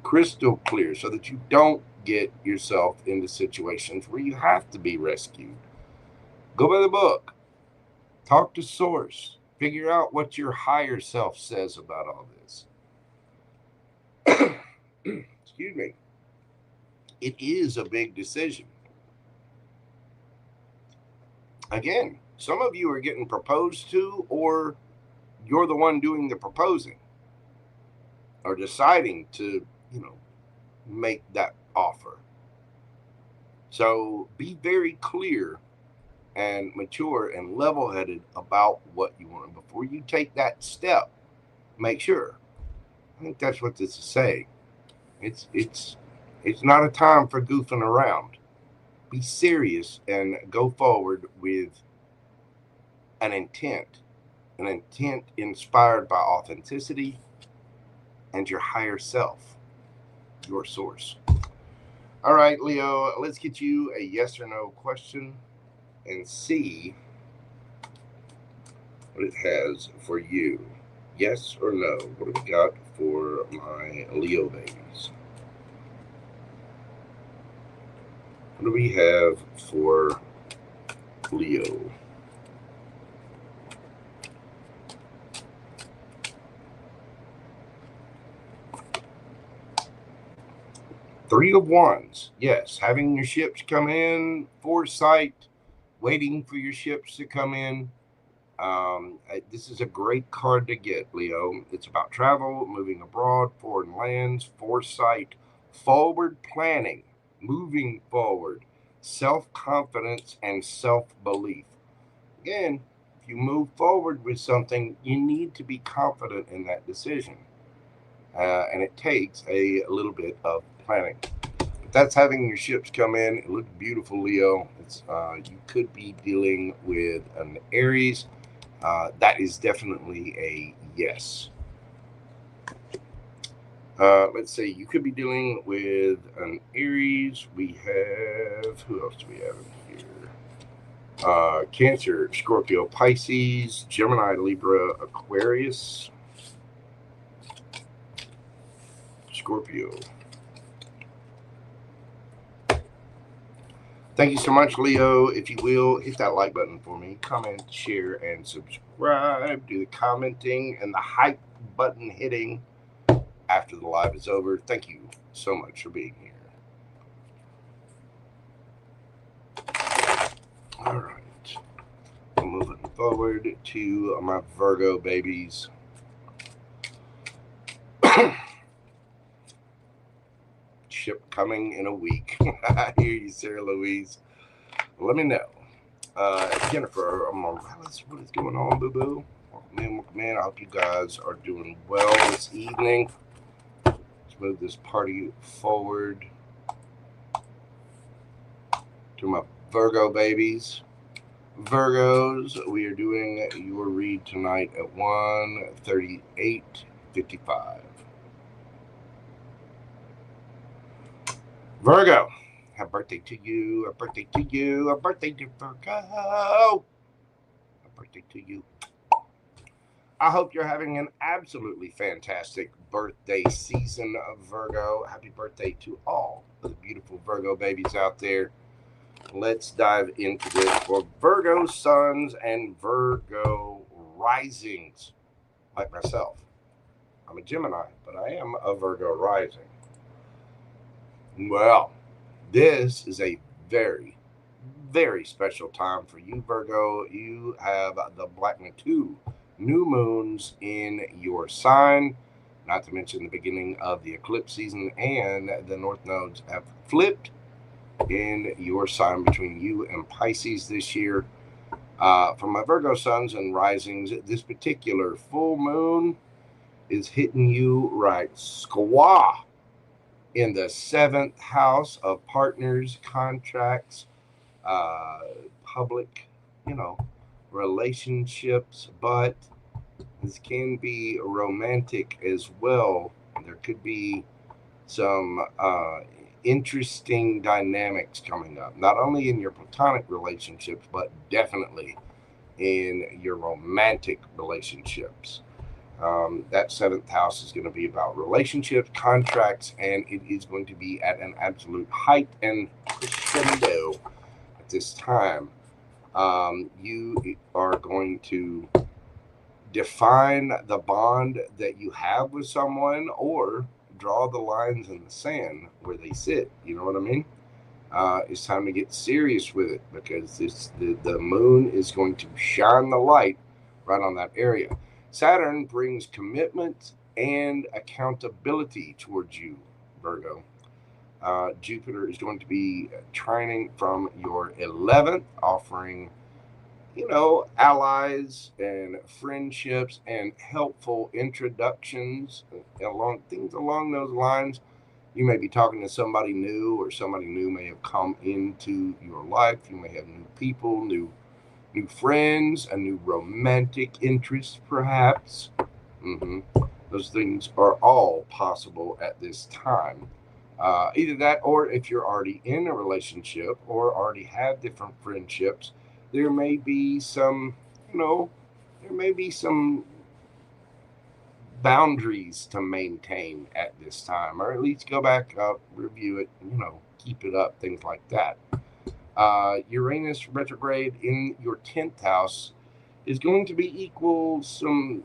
crystal clear, so that you don't get yourself into situations where you have to be rescued. Go by the book. Talk to source. Figure out what your higher self says about all this. Excuse me. It is a big decision. Again, some of you are getting proposed to, or you're the one doing the proposing, or deciding to, make that offer. So be very clear and mature and level-headed about what you want. Before you take that step, make sure. I think that's what this is saying. It's not a time for goofing around. Be serious and go forward with an intent inspired by authenticity and your higher self, your source. All right, Leo, let's get you a yes or no question and see what it has for you. Yes or no? What do we got for my Leo babies? What do we have for Leo? Three of Wands. Yes, having your ships come in, foresight, waiting for your ships to come in. This is a great card to get, Leo. It's about travel, moving abroad, foreign lands, foresight, forward planning, moving forward, self-confidence, and self-belief. Again, if you move forward with something, you need to be confident in that decision. And it takes a little bit of planning. But that's having your ships come in. It looks beautiful, Leo. It's you could be dealing with an Aries. That is definitely a yes. Let's see. You could be dealing with an Aries. We have, who else do we have in here? Cancer, Scorpio, Pisces, Gemini, Libra, Aquarius, Scorpio. Thank you so much, Leo. If you will, hit that like button for me. Comment, share, and subscribe. Do the commenting and the hype button hitting after the live is over. Thank you so much for being here. All right. I'm moving forward to my Virgo babies. Ship coming in a week. I hear you, Sarah Louise. Let me know. Jennifer, what is going on, boo-boo? Welcome in. I hope you guys are doing well this evening. Let's move this party forward to my Virgo babies. Virgos, we are doing your read tonight at 1:38:55. Virgo, happy birthday to you, happy birthday to you, happy birthday to Virgo, happy birthday to you. I hope you're having an absolutely fantastic birthday season of Virgo. Happy birthday to all of the beautiful Virgo babies out there. Let's dive into this for Virgo suns and Virgo risings, like myself. I'm a Gemini, but I am a Virgo rising. Well, this is a very, very special time for you, Virgo. You have the Black two new moons in your sign, not to mention the beginning of the eclipse season, and the North nodes have flipped in your sign between you and Pisces this year. For my Virgo suns and risings, this particular full moon is hitting you right squaw in the 7th house of partners, contracts, public, relationships, but this can be romantic as well. There could be some interesting dynamics coming up, not only in your platonic relationships, but definitely in your romantic relationships. That 7th house is going to be about relationships, contracts, and it is going to be at an absolute height and crescendo at this time. You are going to define the bond that you have with someone, or draw the lines in the sand where they sit. You know what I mean? It's time to get serious with it, because the moon is going to shine the light right on that area. Saturn brings commitment and accountability towards you, Virgo. Jupiter is going to be trining from your 11th, offering, you know, allies and friendships and helpful introductions along things along those lines. You may be talking to somebody new, or somebody new may have come into your life. You may have new people, new friends, a new romantic interest, perhaps. Those things are all possible at this time. Either that, or if you're already in a relationship or already have different friendships, there may be some, you know, there may be some boundaries to maintain at this time, or at least go back up, review it, you know, keep it up, things like that. Uranus retrograde in your 10th house is going to be equal some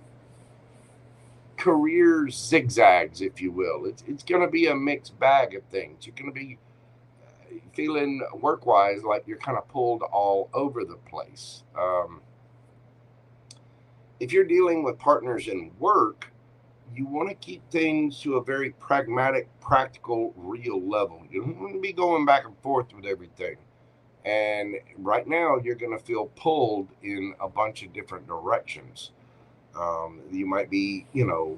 career zigzags, if you will. It's going to be a mixed bag of things. You're going to be feeling work-wise like you're kind of pulled all over the place. If you're dealing with partners in work, you want to keep things to a very pragmatic, practical, real level. You don't want to be going back and forth with everything. And right now, you're going to feel pulled in a bunch of different directions. You might be, you know,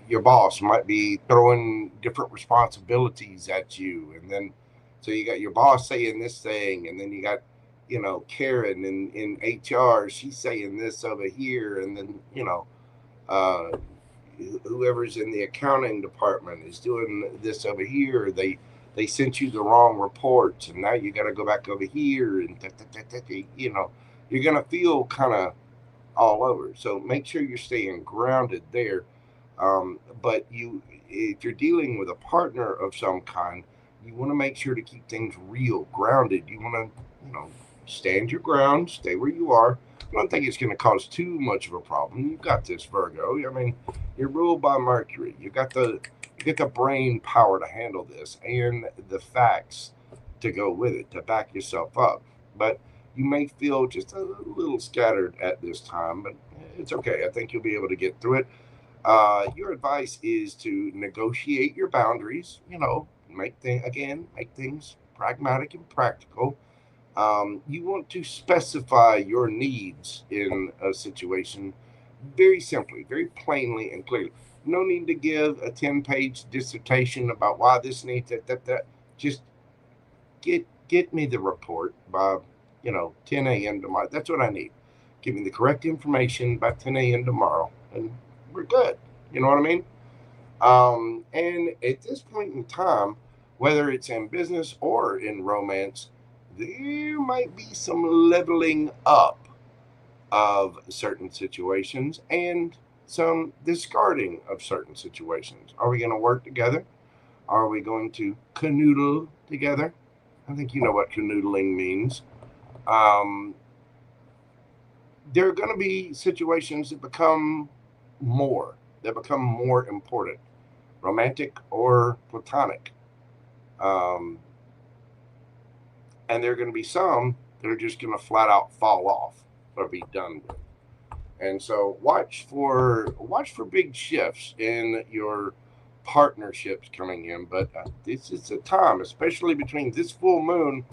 your boss might be throwing different responsibilities at you. And then, so you got your boss saying this thing, and then you got, you know, Karen in HR, she's saying this over here. And then, you know, whoever's in the accounting department is doing this over here. They sent you the wrong reports, and now you got to go back over here, and you know, you're going to feel kind of all over. So make sure you're staying grounded there. But if you're dealing with a partner of some kind, you want to make sure to keep things real, grounded. You want to, you know, stand your ground, stay where you are. I don't think it's going to cause too much of a problem. You've got this, Virgo. I mean, you're ruled by Mercury. You got the brain power to handle this, and the facts to go with it, to back yourself up. But you may feel just a little scattered at this time, but it's okay. I think you'll be able to get through it. Your advice is to negotiate your boundaries. You know, make things pragmatic and practical. You want to specify your needs in a situation very simply, very plainly and clearly. No need to give a 10-page dissertation about why this needs that. Just get me the report by, you know, 10 a.m. tomorrow. That's what I need. Give me the correct information by 10 a.m. tomorrow, and we're good. You know what I mean? And at this point in time, whether it's in business or in romance, there might be some leveling up of certain situations and some discarding of certain situations. Are we going to work together? Are we going to canoodle together? I think you know what canoodling means. There are going to be situations that become more important, romantic or platonic. And there are going to be some that are just going to flat out fall off or be done with. And so watch for big shifts in your partnerships coming in. But this is a time, especially between this full moon,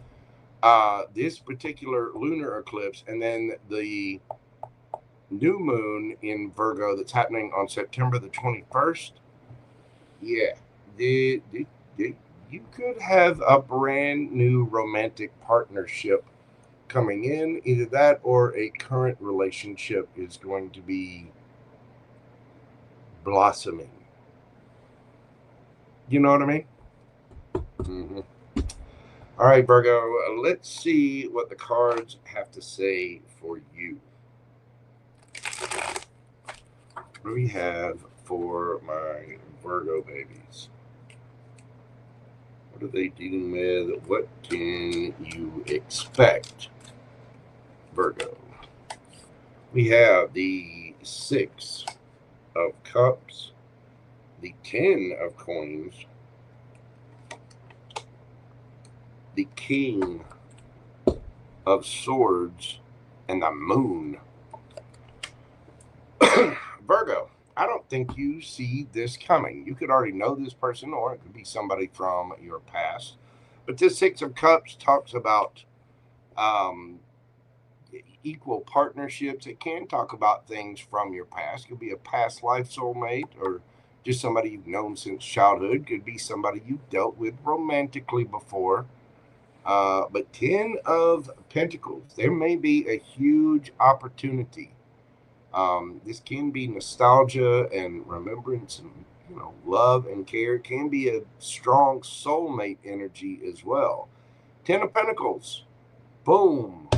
this particular lunar eclipse, and then the new moon in Virgo that's happening on September the 21st. Yeah, you could have a brand new romantic partnership coming in. Either that or a current relationship is going to be blossoming. You know what I mean? Mm-hmm. All right, Virgo, let's see what the cards have to say for you. What do we have for my Virgo babies? What are they dealing with? What can you expect, Virgo? We have the Six of Cups, the 10 of Coins, the King of Swords, and the Moon. Virgo, I don't think you see this coming. You could already know this person, or it could be somebody from your past. But this Six of Cups talks about equal partnerships. It can talk about things from your past. It could be a past life soulmate, or just somebody you've known since childhood. It could be somebody you've dealt with romantically before. But 10 of Pentacles, there may be a huge opportunity. This can be nostalgia and remembrance and, love and care. It can be a strong soulmate energy as well. 10 of Pentacles, boom.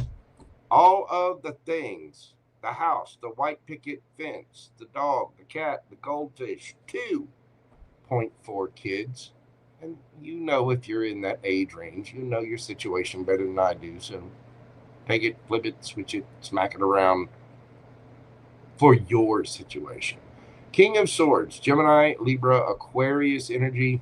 All of the things, the house, the white picket fence, the dog, the cat, the goldfish, 2.4 kids. And if you're in that age range, you know your situation better than I do. So take it, flip it, switch it, smack it around for your situation. King of Swords, Gemini, Libra, Aquarius energy.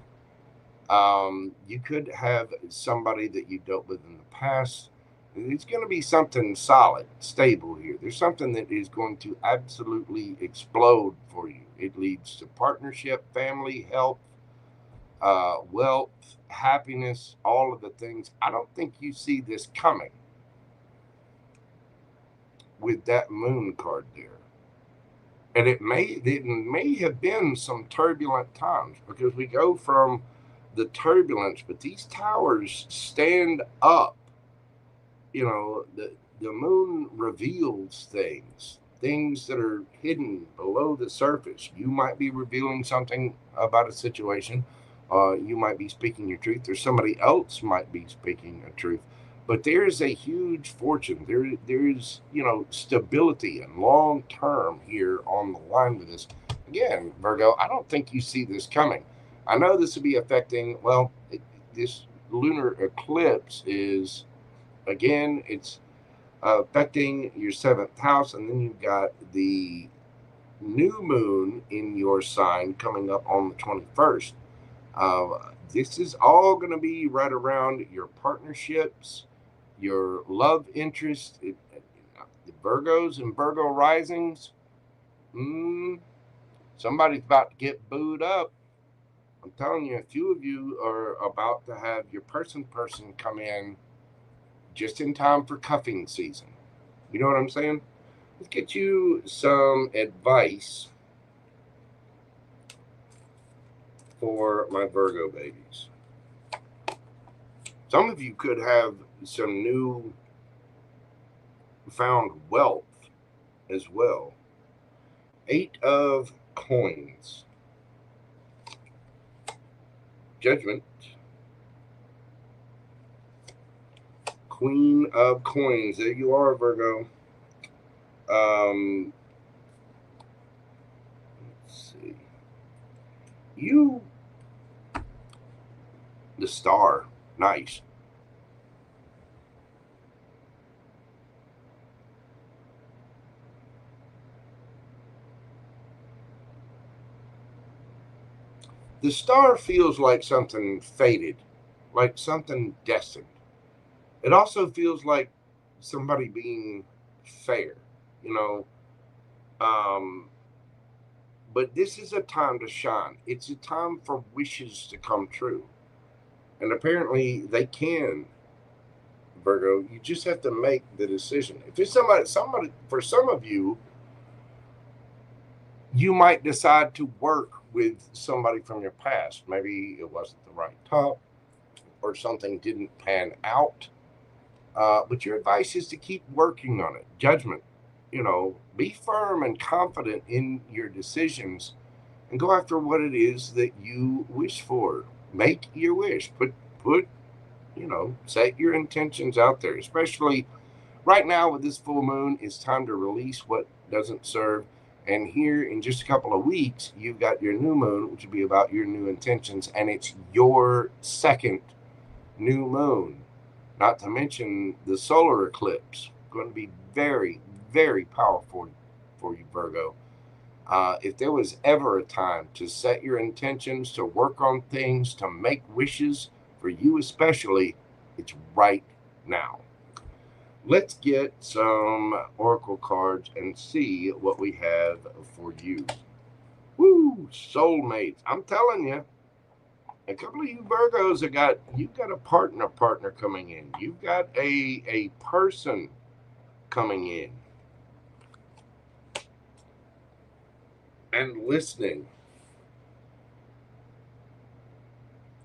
You could have somebody that you dealt with in the past. It's going to be something solid, stable here. There's something that is going to absolutely explode for you. It leads to partnership, family, health, wealth, happiness, all of the things. I don't think you see this coming with that Moon card there. And it may have been some turbulent times, because we go from the turbulence, but these towers stand up. The Moon reveals things that are hidden below the surface. You might be revealing something about a situation. You might be speaking your truth, or somebody else might be speaking a truth. But there's a huge fortune. There's stability and long term here on the line with this. Again, Virgo, I don't think you see this coming. I know this will be affecting, this lunar eclipse is, again, it's affecting your 7th house, and then you've got the new moon in your sign coming up on the 21st. This is all going to be right around your partnerships, your love interest, the Virgos and Virgo risings. Somebody's about to get booed up. I'm telling you, a few of you are about to have your person come in just in time for cuffing season. You know what I'm saying? Let's get you some advice for my Virgo babies. Some of you could have some new found wealth as well. 8 of Coins. Judgment. Queen of Coins. There you are, Virgo. Let's see. The Star. Nice. The Star feels like something fated, like something destined. It also feels like somebody being fair, but this is a time to shine. It's a time for wishes to come true. And apparently they can, Virgo. You just have to make the decision. If it's somebody, for some of you, you might decide to work with somebody from your past. Maybe it wasn't the right time, or something didn't pan out. But your advice is to keep working on it. Judgment. Be firm and confident in your decisions, and go after what it is that you wish for. Make your wish. Put set your intentions out there. Especially right now with this full moon, it's time to release what doesn't serve. And here in just a couple of weeks, you've got your new moon, which will be about your new intentions, and it's your second new moon. Not to mention the solar eclipse. Going to be very, very powerful for you, Virgo. If there was ever a time to set your intentions, to work on things, to make wishes for you especially, it's right now. Let's get some oracle cards and see what we have for you. Woo, soulmates. I'm telling you, a couple of you Virgos you've got a partner coming in. You've got a person coming in and listening.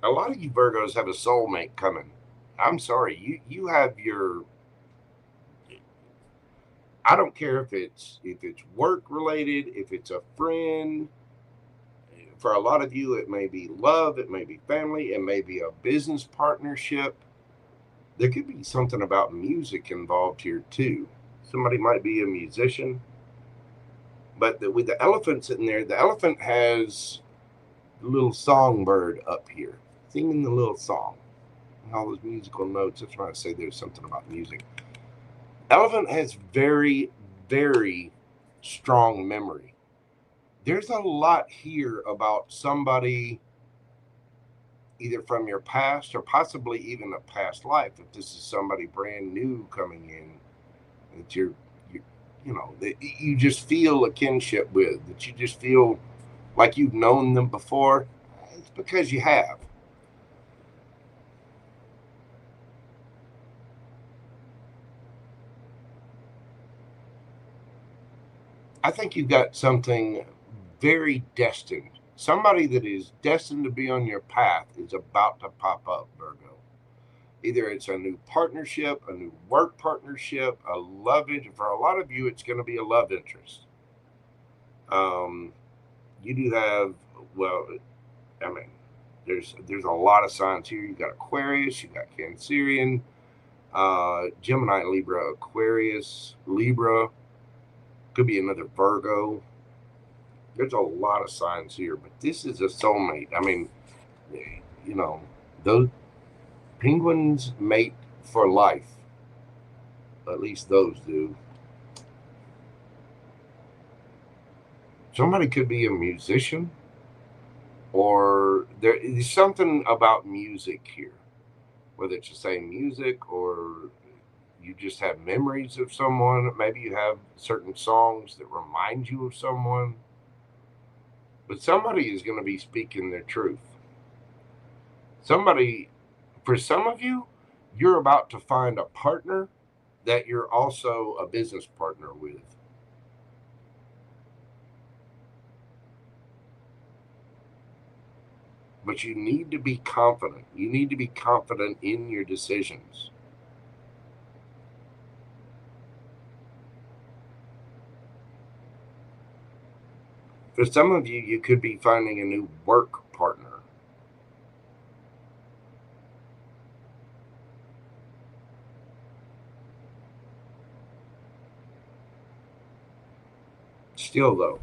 A lot of you Virgos have a soulmate coming. I'm sorry, you have your, I don't care if it's work related, if it's a friend. For a lot of you, it may be love, it may be family, it may be a business partnership. There could be something about music involved here too. Somebody might be a musician. But with the elephant sitting there, the elephant has the little songbird up here, singing the little song. And all those musical notes, that's why I say there's something about music. Elephant has very, very strong memory. There's a lot here about somebody either from your past or possibly even a past life. If this is somebody brand new coming in, that you know, that you just feel a kinship with, that you just feel like you've known them before, it's because you have. I think you've got something very destined. Somebody that is destined to be on your path is about to pop up, Virgo. Either it's a new partnership, a new work partnership, a love interest. For a lot of you, it's going to be a love interest. You do have, well, I mean, there's a lot of signs here. You've got Aquarius, you've got Cancerian, Gemini, Libra, Aquarius, Libra. Could be another Virgo. There's a lot of signs here, but this is a soulmate. I mean, you know, those penguins mate for life. At least those do. Somebody could be a musician, or there is something about music here, whether it's the same music or you just have memories of someone. Maybe you have certain songs that remind you of someone. But somebody is going to be speaking their truth. Somebody, for some of you, you're about to find a partner that you're also a business partner with. But you need to be confident. You need to be confident in your decisions. For some of you, you could be finding a new work partner. Still, though,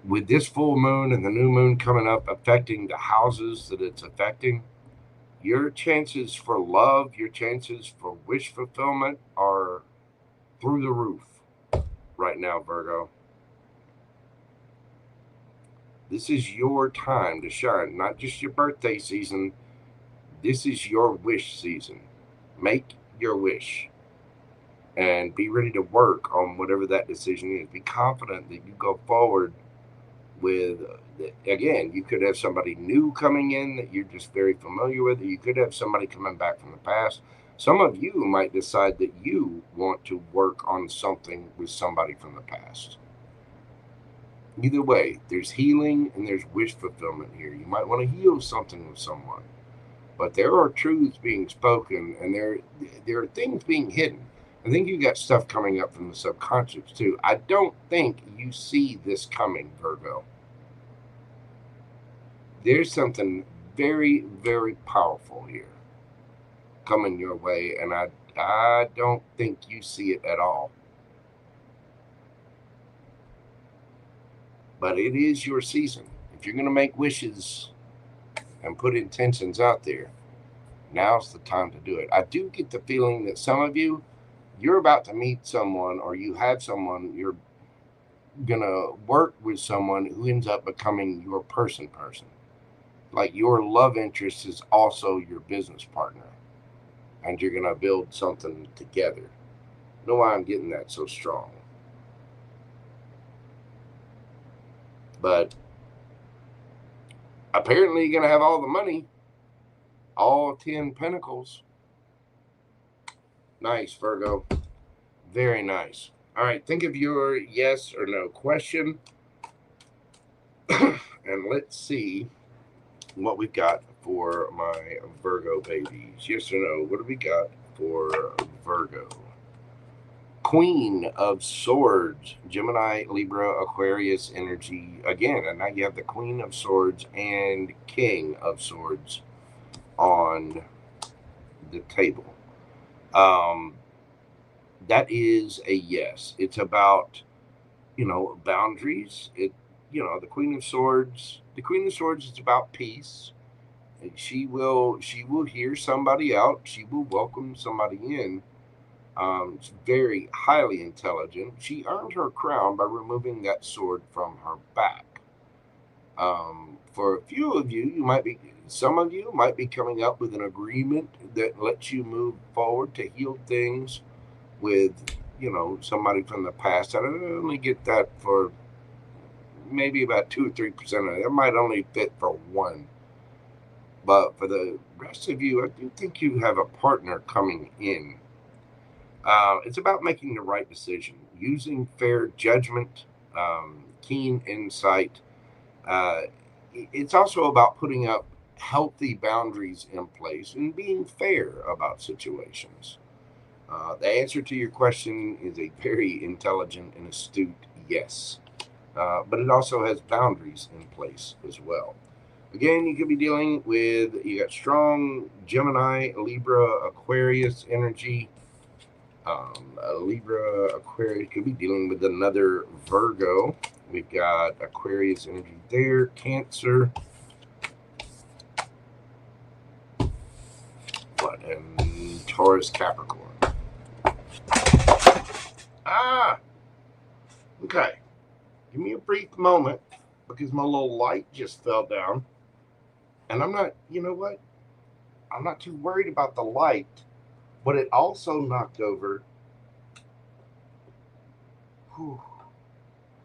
with this full moon and the new moon coming up affecting the houses that it's affecting, your chances for love, your chances for wish fulfillment are through the roof right now, Virgo. This is your time to shine, not just your birthday season. This is your wish season. Make your wish and be ready to work on whatever that decision is. Be confident that you go forward with, again, you could have somebody new coming in that you're just very familiar with. You could have somebody coming back from the past. Some of you might decide that you want to work on something with somebody from the past. Either way, there's healing and there's wish fulfillment here. You might want to heal something with someone. But there are truths being spoken, and there are things being hidden. I think you got stuff coming up from the subconscious too. I don't think you see this coming, Virgo. There's something very, very powerful here coming your way, and I don't think you see it at all. But it is your season. If you're going to make wishes and put intentions out there, now's the time to do it. I do get the feeling that some of you, you're about to meet someone, or you have someone, you're gonna work with someone who ends up becoming your person. Like your love interest is also your business partner, and you're gonna build something together. You know why I'm getting that so strong? But apparently you're gonna have all the money, all 10 pentacles. Nice, Virgo. Very nice. All right, think of your yes or no question. And let's see what we've got for my Virgo babies. Yes or no? What do we got for Virgo? Queen of Swords, Gemini, Libra, Aquarius energy again. And now you have the Queen of Swords and King of Swords on the table. That is a yes. It's about, boundaries. The Queen of Swords. The Queen of Swords is about peace. And she will hear somebody out. She will welcome somebody in. It's very highly intelligent. She earned her crown by removing that sword from her back. For a few of you, some of you might be coming up with an agreement that lets you move forward to heal things with, somebody from the past. I only get that for maybe about 2 or 3% of it. It might only fit for one. But for the rest of you, I do think you have a partner coming in. It's about making the right decision, using fair judgment, keen insight. It's also about putting up healthy boundaries in place and being fair about situations. The answer to your question is a very intelligent and astute yes. But it also has boundaries in place as well. Again, you could be dealing with, you got strong Gemini, Libra, Aquarius energy. Libra, Aquarius could be dealing with another Virgo. We've got Aquarius energy there, Cancer. And Taurus, Capricorn. Okay. Give me a brief moment because my little light just fell down. And I'm not, I'm not too worried about the light, but it also knocked over.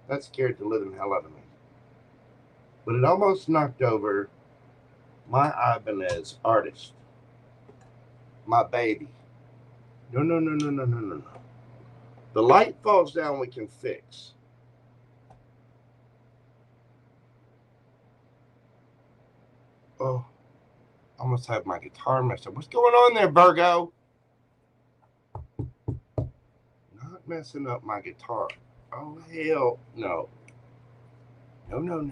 That scared the living hell out of me. But it almost knocked over my Ibanez artist. My baby. No. The light falls down, we can fix. Oh, I almost have my guitar messed up. What's going on there, Virgo? Not messing up my guitar. Oh, hell no. No.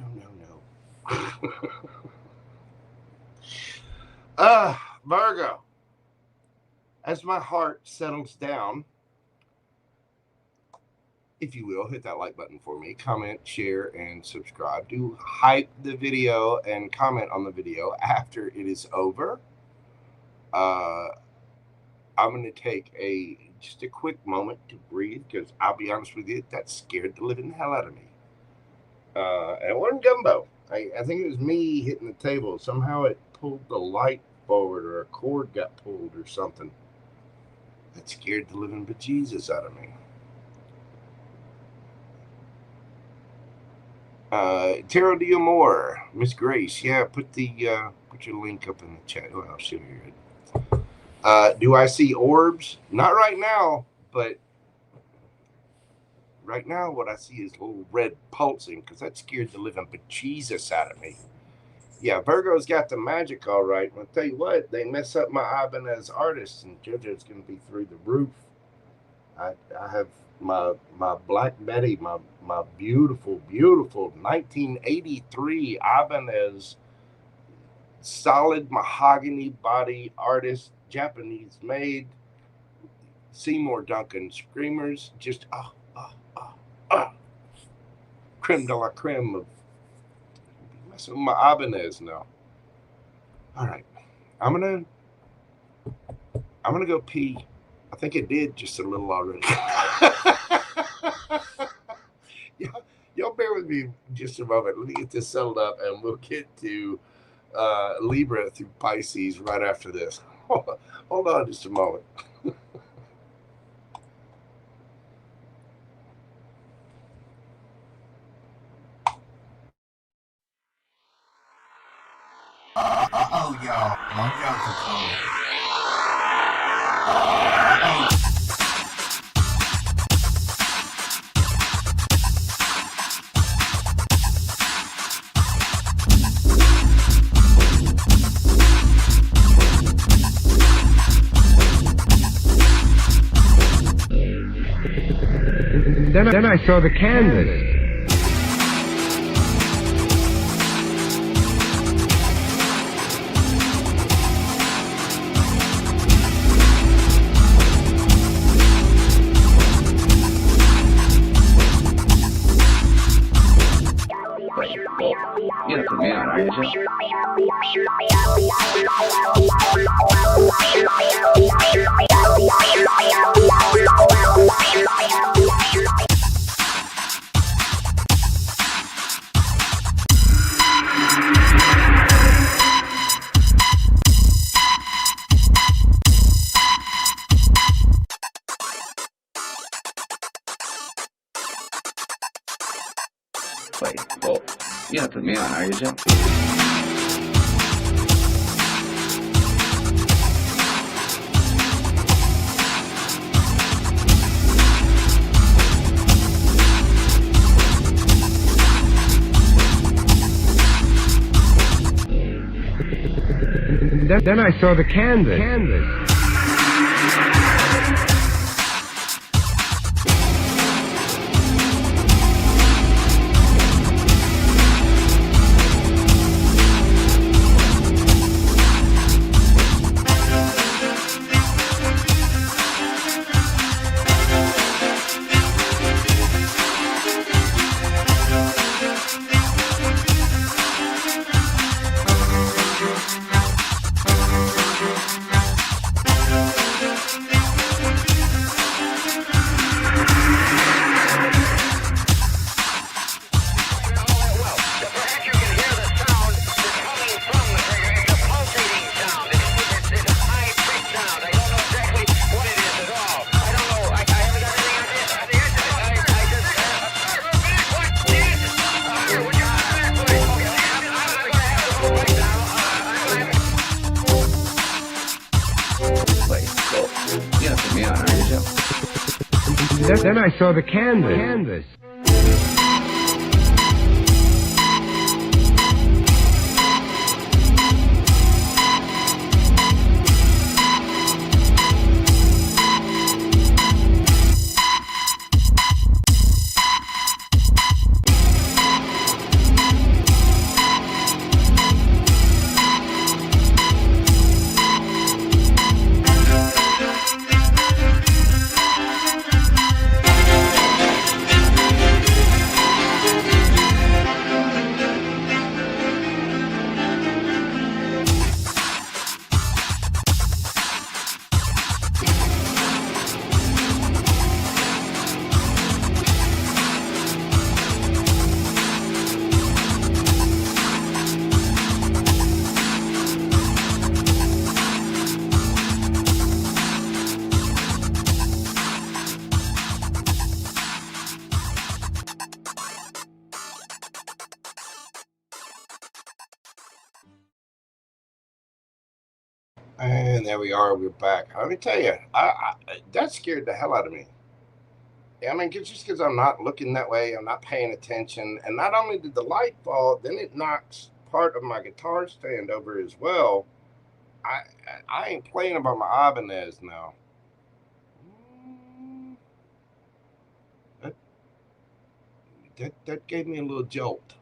Virgo. As my heart settles down, if you will, hit that like button for me. Comment, share, and subscribe. Do hype the video and comment on the video after it is over. I'm going to take just a quick moment to breathe because I'll be honest with you, that scared the living hell out of me. And it wasn't Gumbo. I think it was me hitting the table. Somehow it pulled the light forward, or a cord got pulled or something. That scared the living bejesus out of me. Tarot D'Amore, Miss Grace, yeah, put your link up in the chat. Oh, I'll show you it. Do I see orbs? Not right now, but right now what I see is a little red pulsing because that scared the living bejesus out of me. Yeah, Virgo's got the magic all right. I'll tell you what, they mess up my Ibanez artist, and JoJo's going to be through the roof. I have my Black Betty, my beautiful 1983 Ibanez solid mahogany body artist, Japanese made. Seymour Duncan screamers, just creme de la creme of messing with my Ibanez now. All right, I'm gonna go pee. I think it did just a little already. Y'all bear with me just a moment. Let me get this settled up, and we'll get to Libra through Pisces right after this. Hold on just a moment. Uh-oh, y'all. Mojo's coming. Then I saw the canvas. Io per me ARIES. Wait, oh, io per me ARIES. Then I saw the canvas. Then I saw the canvas. And there we are. We're back. Let me tell you, that scared the hell out of me. I mean, just because I'm not looking that way, I'm not paying attention. And not only did the light fall, then it knocks part of my guitar stand over as well. I ain't playing about my Ibanez now. That gave me a little jolt.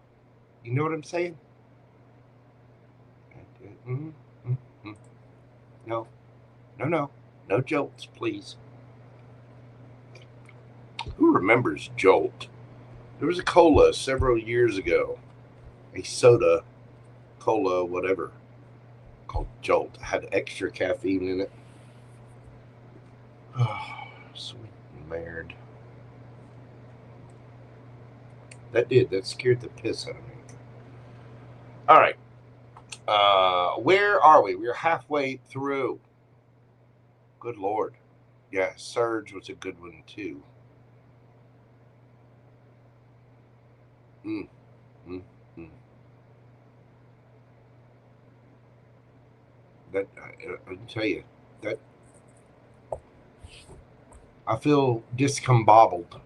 You know what I'm saying? No jolts, please. Who remembers Jolt? There was a cola several years ago, a soda, cola, whatever, called Jolt. It had extra caffeine in it. Oh, sweet merd. That scared the piss out of me. All right. Where are we? We're halfway through. Good Lord. Yeah, Surge was a good one too. That I tell you, that I feel discombobbled.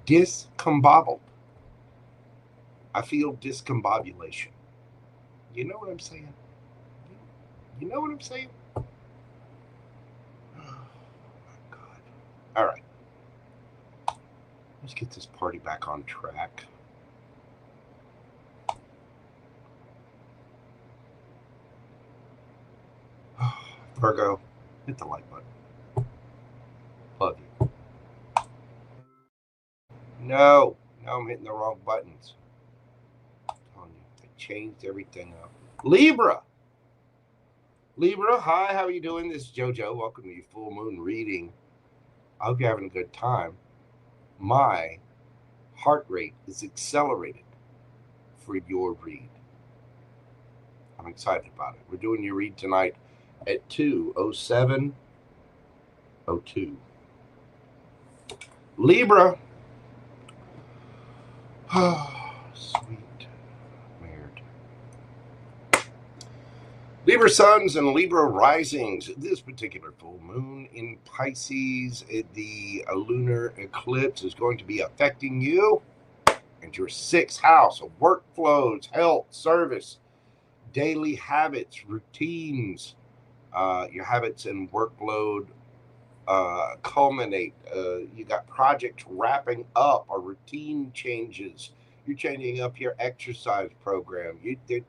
Discombobbled. I feel discombobulation. You know what I'm saying? You know what I'm saying? Oh my God. All right. Let's get this party back on track. Virgo, hit the like button. Love you. No, I'm hitting the wrong buttons. I'm telling you, they changed everything up. Libra, hi, how are you doing? This is JoJo. Welcome to your full moon reading. I hope you're having a good time. My heart rate is accelerated for your read. I'm excited about it. We're doing your read tonight at 2:07:02. Libra. Oh, sweet merd. Libra suns and Libra risings. This particular full moon in Pisces, the lunar eclipse is going to be affecting you and your 6th house of workflows, health, service, daily habits, routines. Your habits and workload culminate. You got projects wrapping up or routine changes. You're changing up your exercise program.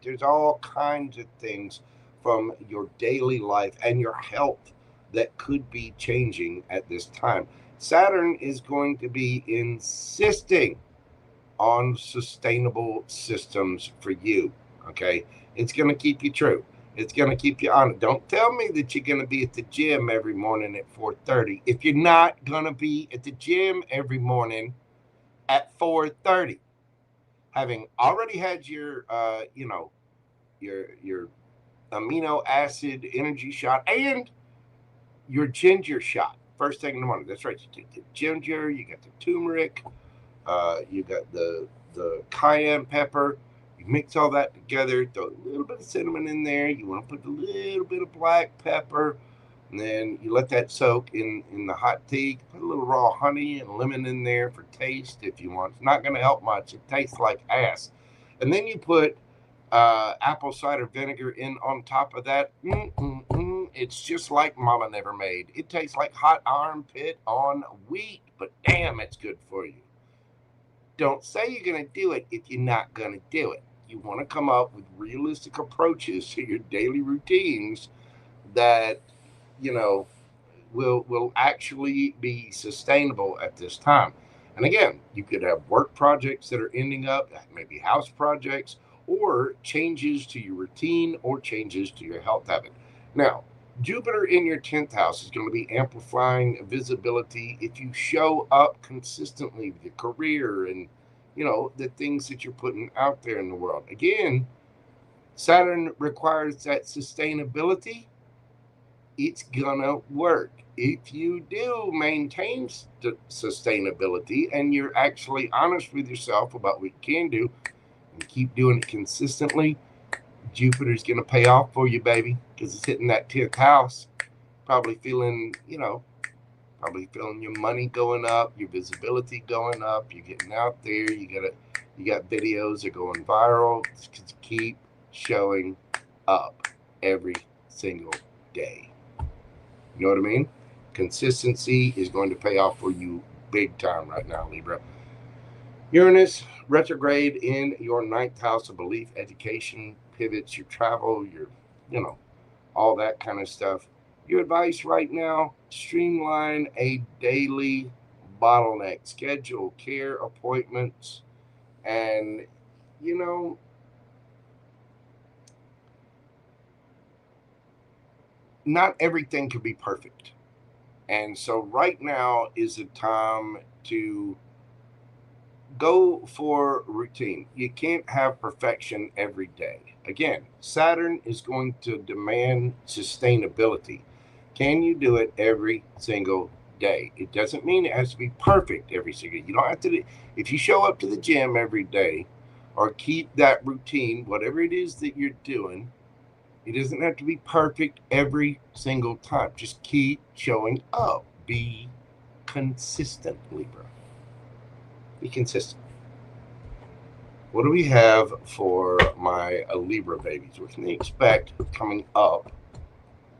There's all kinds of things from your daily life and your health that could be changing at this time. Saturn is going to be insisting on sustainable systems for you. Okay, it's going to keep you true. It's going to keep you on it. Don't tell me that you're going to be at the gym every morning at 4:30 if you're not going to be at the gym every morning at 4:30, having already had your your amino acid energy shot and your ginger shot first thing in the morning. That's right. You take the ginger, you got the turmeric, you got the cayenne pepper. You mix all that together, throw a little bit of cinnamon in there. You want to put a little bit of black pepper, and then you let that soak in the hot tea. Put a little raw honey and lemon in there for taste if you want. It's not going to help much. It tastes like ass. And then you put apple cider vinegar in on top of that. It's just like Mama never made. It tastes like hot armpit on wheat, but damn, it's good for you. Don't say you're going to do it if you're not going to do it. You want to come up with realistic approaches to your daily routines that, will actually be sustainable at this time. And again, you could have work projects that are ending up, maybe house projects, or changes to your routine or changes to your health habit. Now, Jupiter in your 10th house is going to be amplifying visibility if you show up consistently with your career and, the things that you're putting out there in the world. Again, Saturn requires that sustainability. It's gonna work if you do maintain sustainability and you're actually honest with yourself about what you can do and keep doing it consistently. Jupiter's gonna pay off for you, baby, because it's hitting that 10th house. Probably feeling your money going up, your visibility going up. You're getting out there. You got videos that are going viral. Just keep showing up every single day. You know what I mean? Consistency is going to pay off for you big time right now, Libra. Uranus retrograde in your 9th house of belief, education, pivots, your travel, your, all that kind of stuff. Your advice right now, streamline a daily bottleneck, schedule care appointments, and, not everything can be perfect. And so right now is the time to go for routine. You can't have perfection every day. Again, Saturn is going to demand sustainability. Can you do it every single day? It doesn't mean it has to be perfect every single day. You don't have to, if you show up to the gym every day or keep that routine, whatever it is that you're doing, it doesn't have to be perfect every single time. Just keep showing up. Be consistent, Libra. Be consistent. What do we have for my Libra babies? What can they expect coming up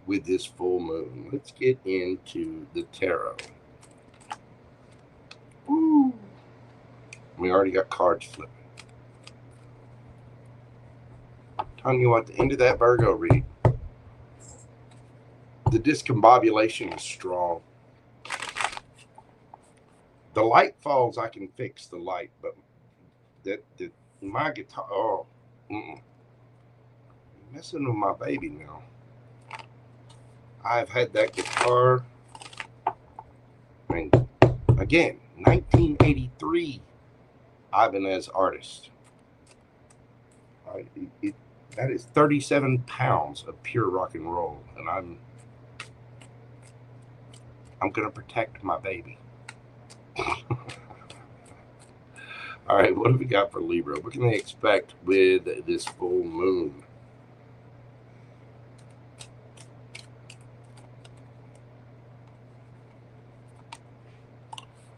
with this full moon? Let's get into the tarot. Ooh. We already got cards flipping. Telling you what, the end of that Virgo read, the discombobulation is strong. The light falls, I can fix the light, but my guitar, oh, messing with my baby now. I've had that guitar, I mean, again, 1983, Ibanez artist. That is 37 pounds of pure rock and roll, and I'm going to protect my baby. All right, what have we got for Libra? What can they expect with this full moon?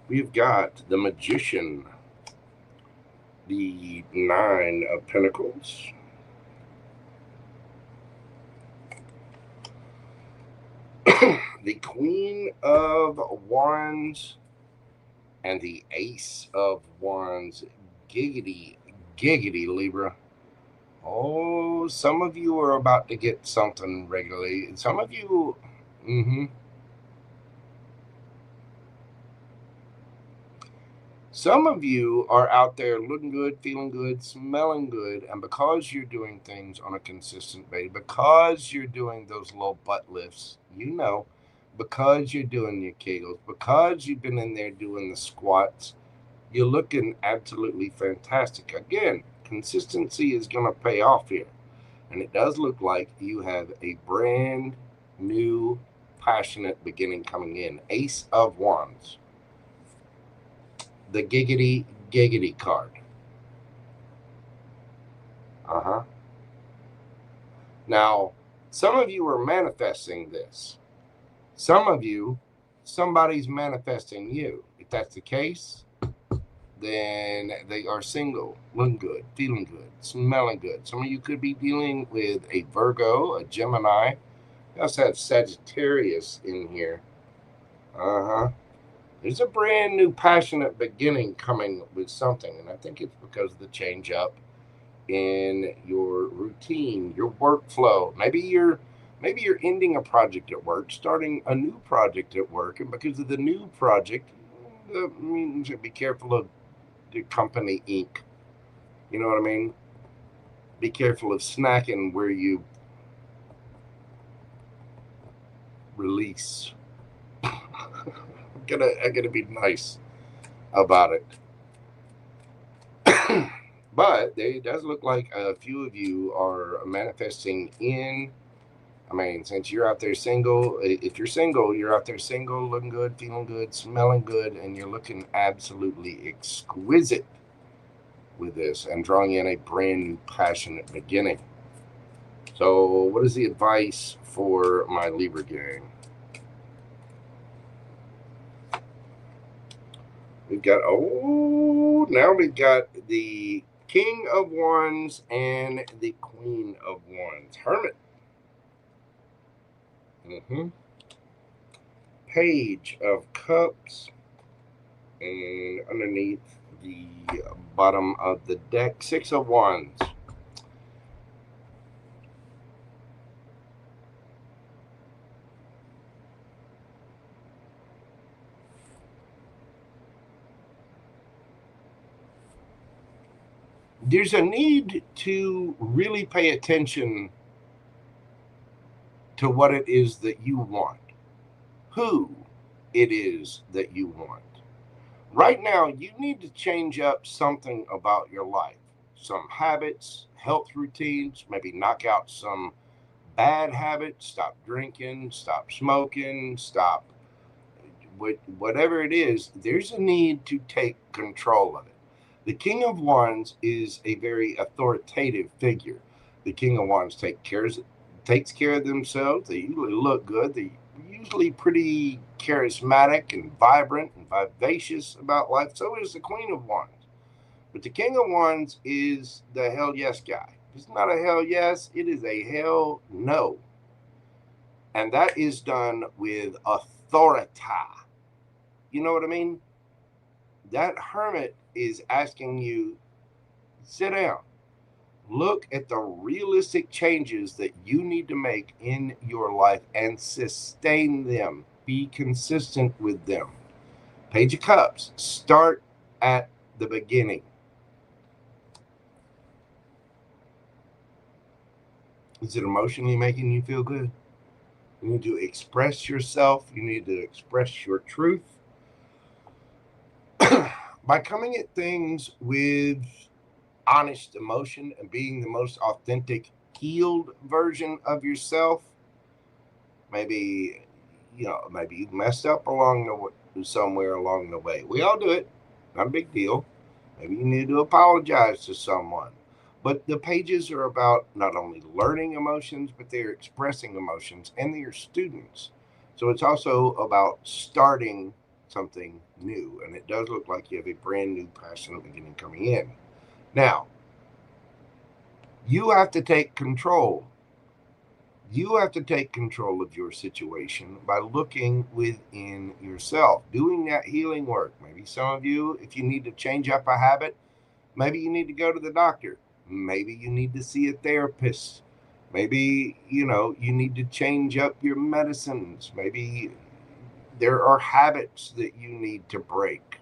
We've got the Magician, the Nine of Pentacles, the Queen of Wands, and the Ace of Wands. Giggity, giggity, Libra. Oh, some of you are about to get something regularly. Some of you, Some of you are out there looking good, feeling good, smelling good, and because you're doing things on a consistent basis, because you're doing those low butt lifts, because you're doing your kegels, because you've been in there doing the squats, you're looking absolutely fantastic. Again, consistency is going to pay off here. And it does look like you have a brand new, passionate beginning coming in. Ace of Wands. The giggity, giggity card. Now, some of you are manifesting this. Some of you, somebody's manifesting you. If that's the case, then they are single, looking good, feeling good, smelling good. Some of you could be dealing with a Virgo, a Gemini. We also have Sagittarius in here. There's a brand new passionate beginning coming with something, and I think it's because of the change up in your routine, your workflow. Maybe you're ending a project at work, starting a new project at work, and because of the new project, you should be careful of the company ink. You know what I mean? Be careful of snacking where you release. I gotta be nice about it. But it does look like a few of you are manifesting in. I mean, since you're out there single, if you're single, you're out there single, looking good, feeling good, smelling good, and you're looking absolutely exquisite with this and drawing in a brand new passionate beginning. So what is the advice for my Libra gang? We've got, now we've got the King of Wands and the Queen of Wands. Hermit. Page of Cups. And underneath the bottom of the deck, Six of Wands. There's a need to really pay attention to what it is that you want, who it is that you want. Right now, you need to change up something about your life. Some habits, health routines, maybe knock out some bad habits, stop drinking, stop smoking, stop whatever it is. There's a need to take control of it. The King of Wands is a very authoritative figure. The King of Wands takes care of themselves. They usually look good. They're usually pretty charismatic and vibrant and vivacious about life. So is the Queen of Wands. But the King of Wands is the hell yes guy. It's not a hell yes, it is a hell no. And that is done with authority. You know what I mean? That Hermit is asking you, sit down. Look at the realistic changes that you need to make in your life and sustain them. Be consistent with them. Page of Cups. Start at the beginning. Is it emotionally making you feel good? You need to express yourself. You need to express your truth. By coming at things with honest emotion and being the most authentic, healed version of yourself, maybe you messed up somewhere along the way. We all do it. Not a big deal. Maybe you need to apologize to someone. But the pages are about not only learning emotions, but they're expressing emotions, and they're students. So it's also about starting something new. And it does look like you have a brand new passionate beginning coming in. Now, you have to take control. You have to take control of your situation by looking within yourself, doing that healing work. Maybe some of you, if you need to change up a habit, maybe you need to go to the doctor. Maybe you need to see a therapist. Maybe, you need to change up your medicines. Maybe there are habits that you need to break.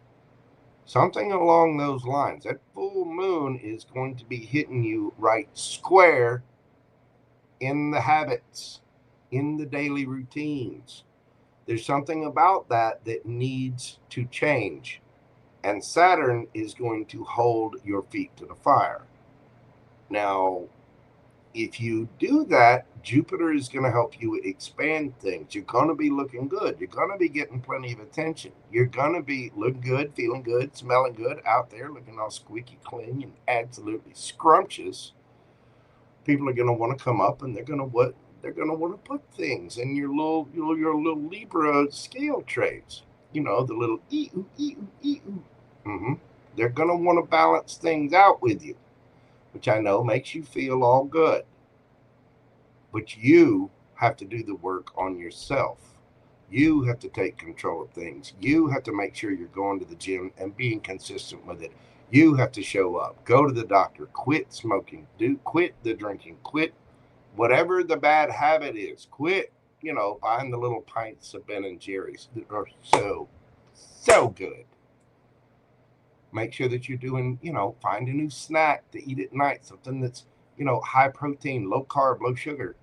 Something along those lines. That full moon is going to be hitting you right square in the habits, in the daily routines. There's something about that needs to change. And Saturn is going to hold your feet to the fire. Now, if you do that, Jupiter is going to help you expand things. You're going to be looking good. You're going to be getting plenty of attention. You're going to be looking good, feeling good, smelling good out there, looking all squeaky clean and absolutely scrumptious. People are going to want to come up and they're going to want to put things in your little Libra scale trades. The little ee-oo, ee-oo, ee-oo. They're going to want to balance things out with you, which I know makes you feel all good. But you have to do the work on yourself. You have to take control of things. You have to make sure you're going to the gym and being consistent with it. You have to show up, go to the doctor, quit smoking, quit the drinking, quit whatever the bad habit is, quit, buying the little pints of Ben and Jerry's that are so good. Make sure that you're doing, find a new snack to eat at night, something that's, high protein, low carb, low sugar.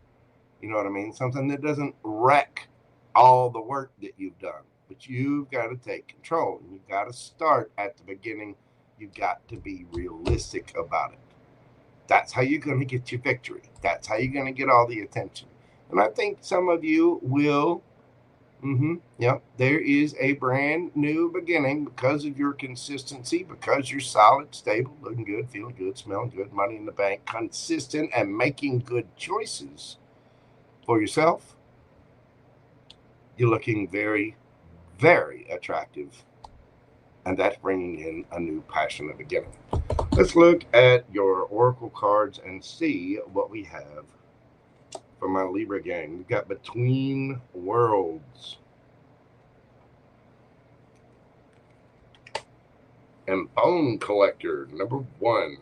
You know what I mean? Something that doesn't wreck all the work that you've done. But you've got to take control. You've got to start at the beginning. You've got to be realistic about it. That's how you're going to get your victory. That's how you're going to get all the attention. And I think some of you will. There is a brand new beginning because of your consistency, because you're solid, stable, looking good, feeling good, smelling good, money in the bank, consistent, and making good choices for yourself. You're looking very, very attractive. And that's bringing in a new passionate beginning. Let's look at your oracle cards and see what we have for my Libra gang. We've got Between Worlds and Bone Collector, number 1.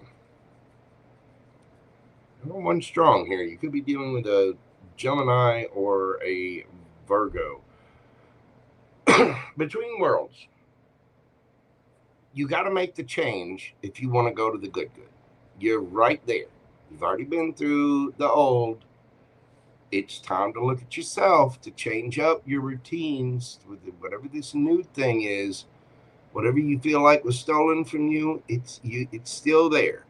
Number 1 strong here. You could be dealing with a Gemini or a Virgo. Between Worlds. You got to make the change if you want to go to the good. You're right there. You've already been through the old. it's time to look at yourself, to change up your routines with whatever this new thing is. Whatever you feel like was stolen from you, it's still there.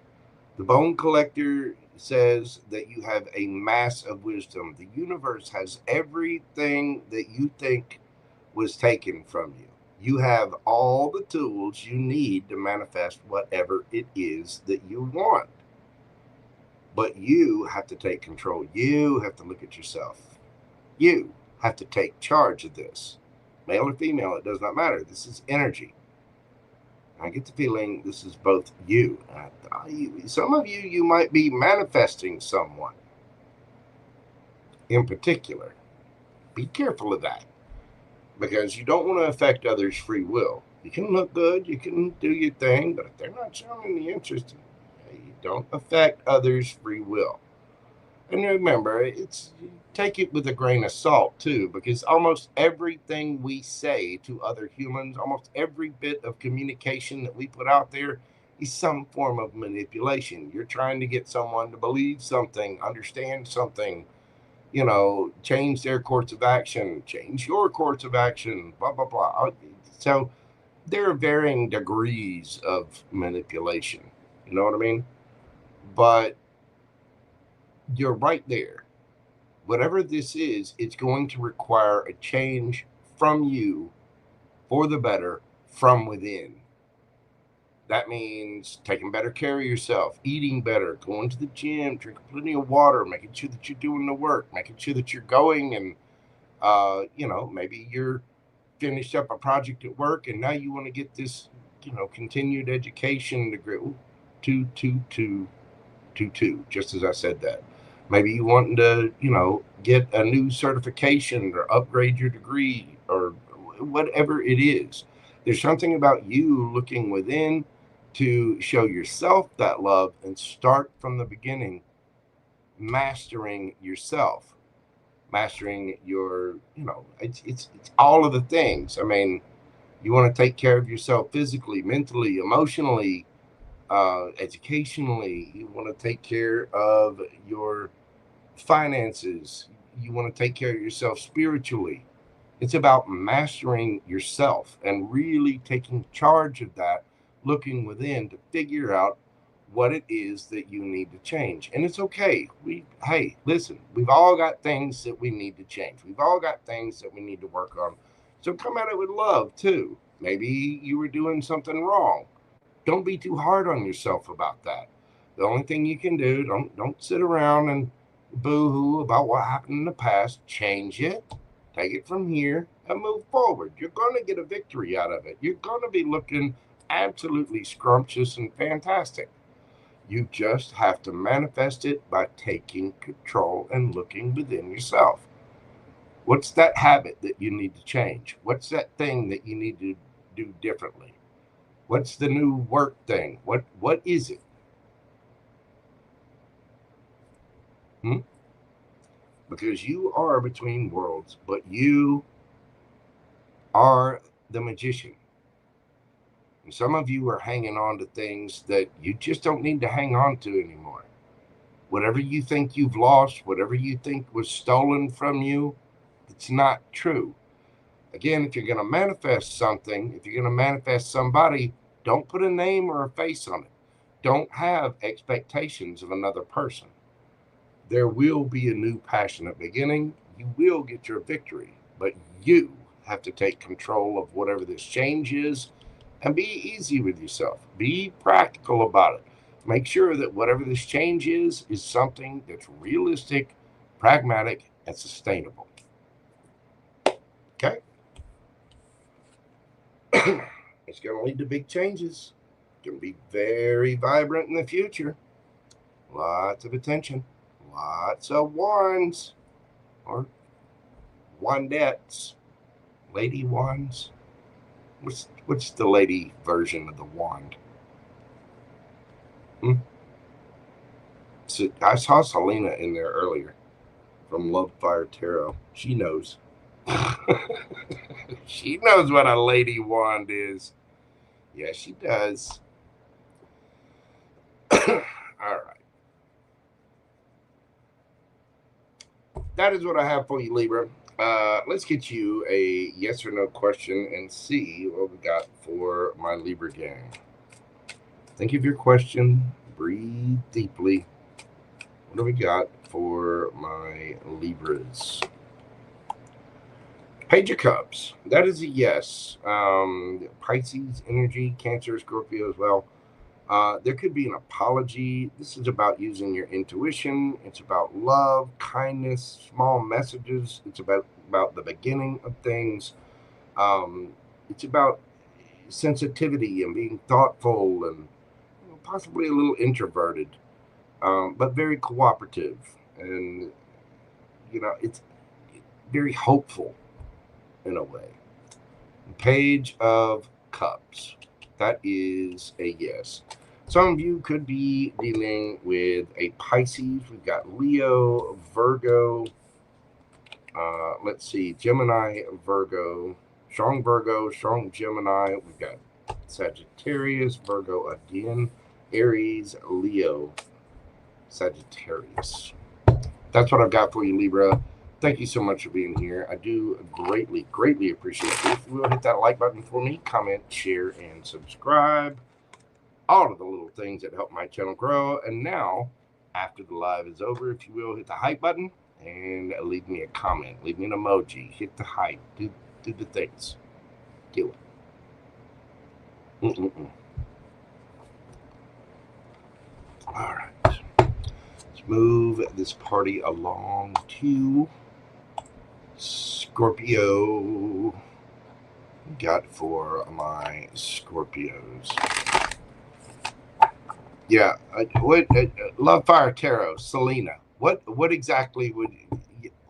The bone collector says that you have a mass of wisdom. The universe has everything that you think was taken from you. You have all the tools you need to manifest whatever it is that you want. But you have to take control. You have to look at yourself. You have to take charge of this. Male or female, it does not matter. This is energy. I get the feeling this is both you. Some of you, you might be manifesting someone in particular. Be careful of that, because you don't want to affect others' free will. You can look good, you can do your thing, but if they're not showing any interest, you don't affect others' free will. And remember, take it with a grain of salt too, because almost everything we say to other humans, almost every bit of communication that we put out there is some form of manipulation. You're trying to get someone to believe something, understand something, change their course of action, change your course of action, blah, blah, blah. So there are varying degrees of manipulation. You know what I mean? But you're right there. Whatever this is, it's going to require a change from you for the better from within. That means taking better care of yourself, eating better, going to the gym, drinking plenty of water, making sure that you're doing the work, making sure that you're going and, maybe you're finished up a project at work and now you want to get this, continued education degree. 2, just as I said that. Maybe you wanting to, get a new certification or upgrade your degree or whatever it is. There's something about you looking within to show yourself that love and start from the beginning, mastering yourself, mastering your, it's all of the things. I mean, you want to take care of yourself physically, mentally, emotionally, educationally. You want to take care of your finances. You want to take care of yourself spiritually. It's about mastering yourself and really taking charge of that, looking within to figure out what it is that you need to change. And it's okay. Hey, listen, we've all got things that we need to change. We've all got things that we need to work on. So come at it with love too. Maybe you were doing something wrong. Don't be too hard on yourself about that. The only thing you can do, don't sit around and boo-hoo about what happened in the past. Change it, take it from here, and move forward. You're going to get a victory out of it. You're going to be looking absolutely scrumptious and fantastic. You just have to manifest it by taking control and looking within yourself. What's that habit that you need to change? What's that thing that you need to do differently? What's the new work thing? What is it? Because you are between worlds, but you are the magician. And some of you are hanging on to things that you just don't need to hang on to anymore. Whatever you think you've lost, whatever you think was stolen from you, it's not true. Again, if you're going to manifest something, if you're going to manifest somebody, don't put a name or a face on it. Don't have expectations of another person. There will be a new passionate beginning. You will get your victory, but you have to take control of whatever this change is and be easy with yourself. Be practical about it. Make sure that whatever this change is something that's realistic, pragmatic, and sustainable. Okay? It's going to lead to big changes. It's going to be very vibrant in the future. Lots of attention. Lots of wands or wandettes, lady wands. What's the lady version of the wand? So I saw Selena in there earlier from Love Fire Tarot. She knows. She knows what a lady wand is. Yes, she does. All right. that is what I have for you, Libra. Let's get you a yes or no question and see what we got for my Libra gang. Think of your question. Breathe deeply. What do we got for my Libras? Page of Cups. That is a yes. Pisces energy, Cancer, Scorpio as well. There could be an apology. This is about using your intuition. It's about love, kindness, small messages. It's about the beginning of things. It's about sensitivity and being thoughtful and possibly a little introverted, but very cooperative. And, it's very hopeful in a way. Page of Cups. That is a yes. Some of you could be dealing with a Pisces. We've got Leo, Virgo. Let's see, Gemini, Virgo, strong Gemini. We've got Sagittarius, Virgo again, Aries, Leo, Sagittarius. That's what I've got for you, Libra. Thank you so much for being here. I do greatly, greatly appreciate it. If you will, hit that like button for me, comment, share, and subscribe. All of the little things that help my channel grow. And now, after the live is over, if you will, hit the hype button and leave me a comment. Leave me an emoji. Hit the hype. Do the things. Do it. All right. Let's move this party along to Scorpio. Got for my Scorpios. Yeah, Love Fire Tarot, Selena. What exactly would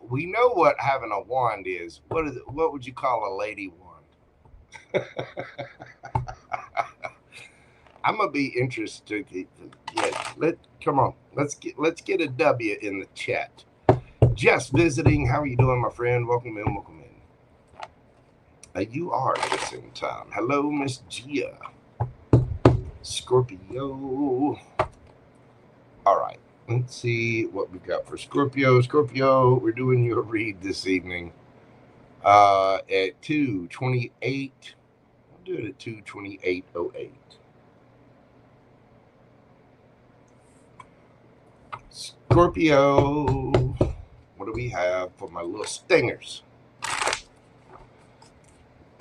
we know what having a wand is? What would you call a lady wand? I'm gonna be interested. Yeah, come on. Let's get a W in the chat. Just visiting. How are you doing, my friend? Welcome in. Welcome in. You are at the same time. Hello, Miss Gia. Scorpio. All right. Let's see what we've got for Scorpio. Scorpio, we're doing your read this evening at 2:28. I'll do it at 2:28:08. Scorpio, what do we have for my little stingers?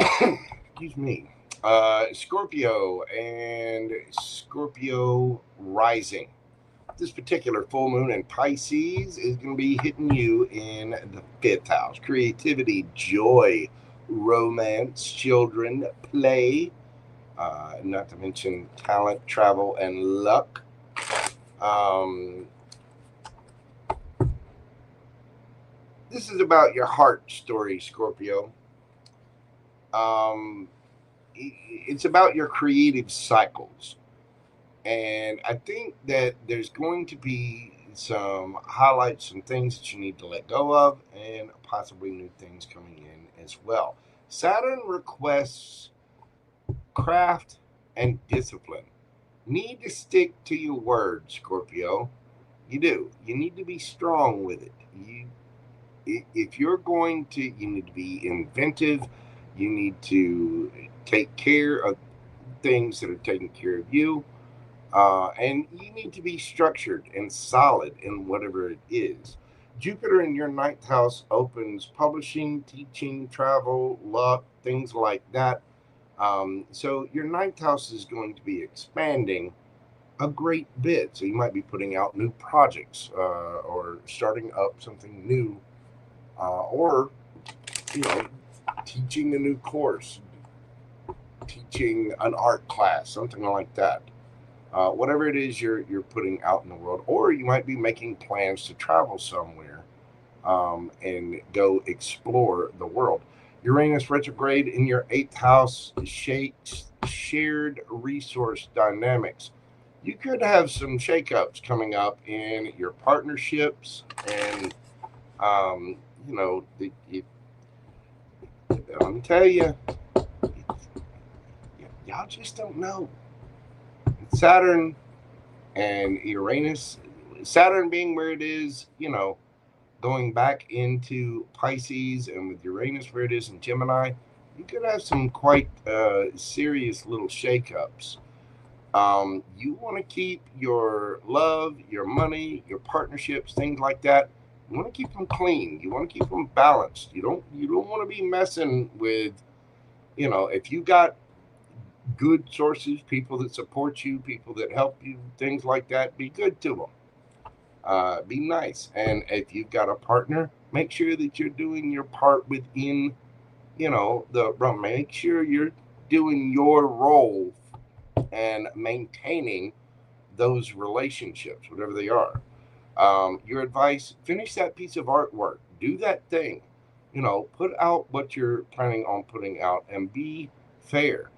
Excuse me. Scorpio and Scorpio rising. This particular full moon in Pisces is going to be hitting you in the 5th house. Creativity, joy, romance, children, play, not to mention talent, travel, and luck. This is about your heart story, Scorpio. It's about your creative cycles. And I think that there's going to be some highlights, some things that you need to let go of, and possibly new things coming in as well. Saturn requests craft and discipline. Need to stick to your word, Scorpio. You do. You need to be strong with it. If you're going to, you need to be inventive. You need to take care of things that are taking care of you. And you need to be structured and solid in whatever it is. Jupiter in your 9th house opens publishing, teaching, travel, luck, things like that. So your 9th house is going to be expanding a great bit. So you might be putting out new projects or starting up something new, or teaching a new course, teaching an art class, something like that. Whatever it is you're putting out in the world, or you might be making plans to travel somewhere and go explore the world. Uranus retrograde in your 8th house shakes shared resource dynamics. You could have some shakeups coming up in your partnerships, and let me tell you, y'all just don't know. Saturn and Uranus, Saturn being where it is, going back into Pisces and with Uranus where it is in Gemini, you could have some quite serious little shakeups. You want to keep your love, your money, your partnerships, things like that. You want to keep them clean. You want to keep them balanced. You don't want to be messing with, if you got good sources, people that support you, people that help you, things like that, be good to them. Be nice. And if you've got a partner, make sure that you're doing your part within, make sure you're doing your role and maintaining those relationships, whatever they are. Your advice, finish that piece of artwork. Do that thing. Put out what you're planning on putting out and be fair.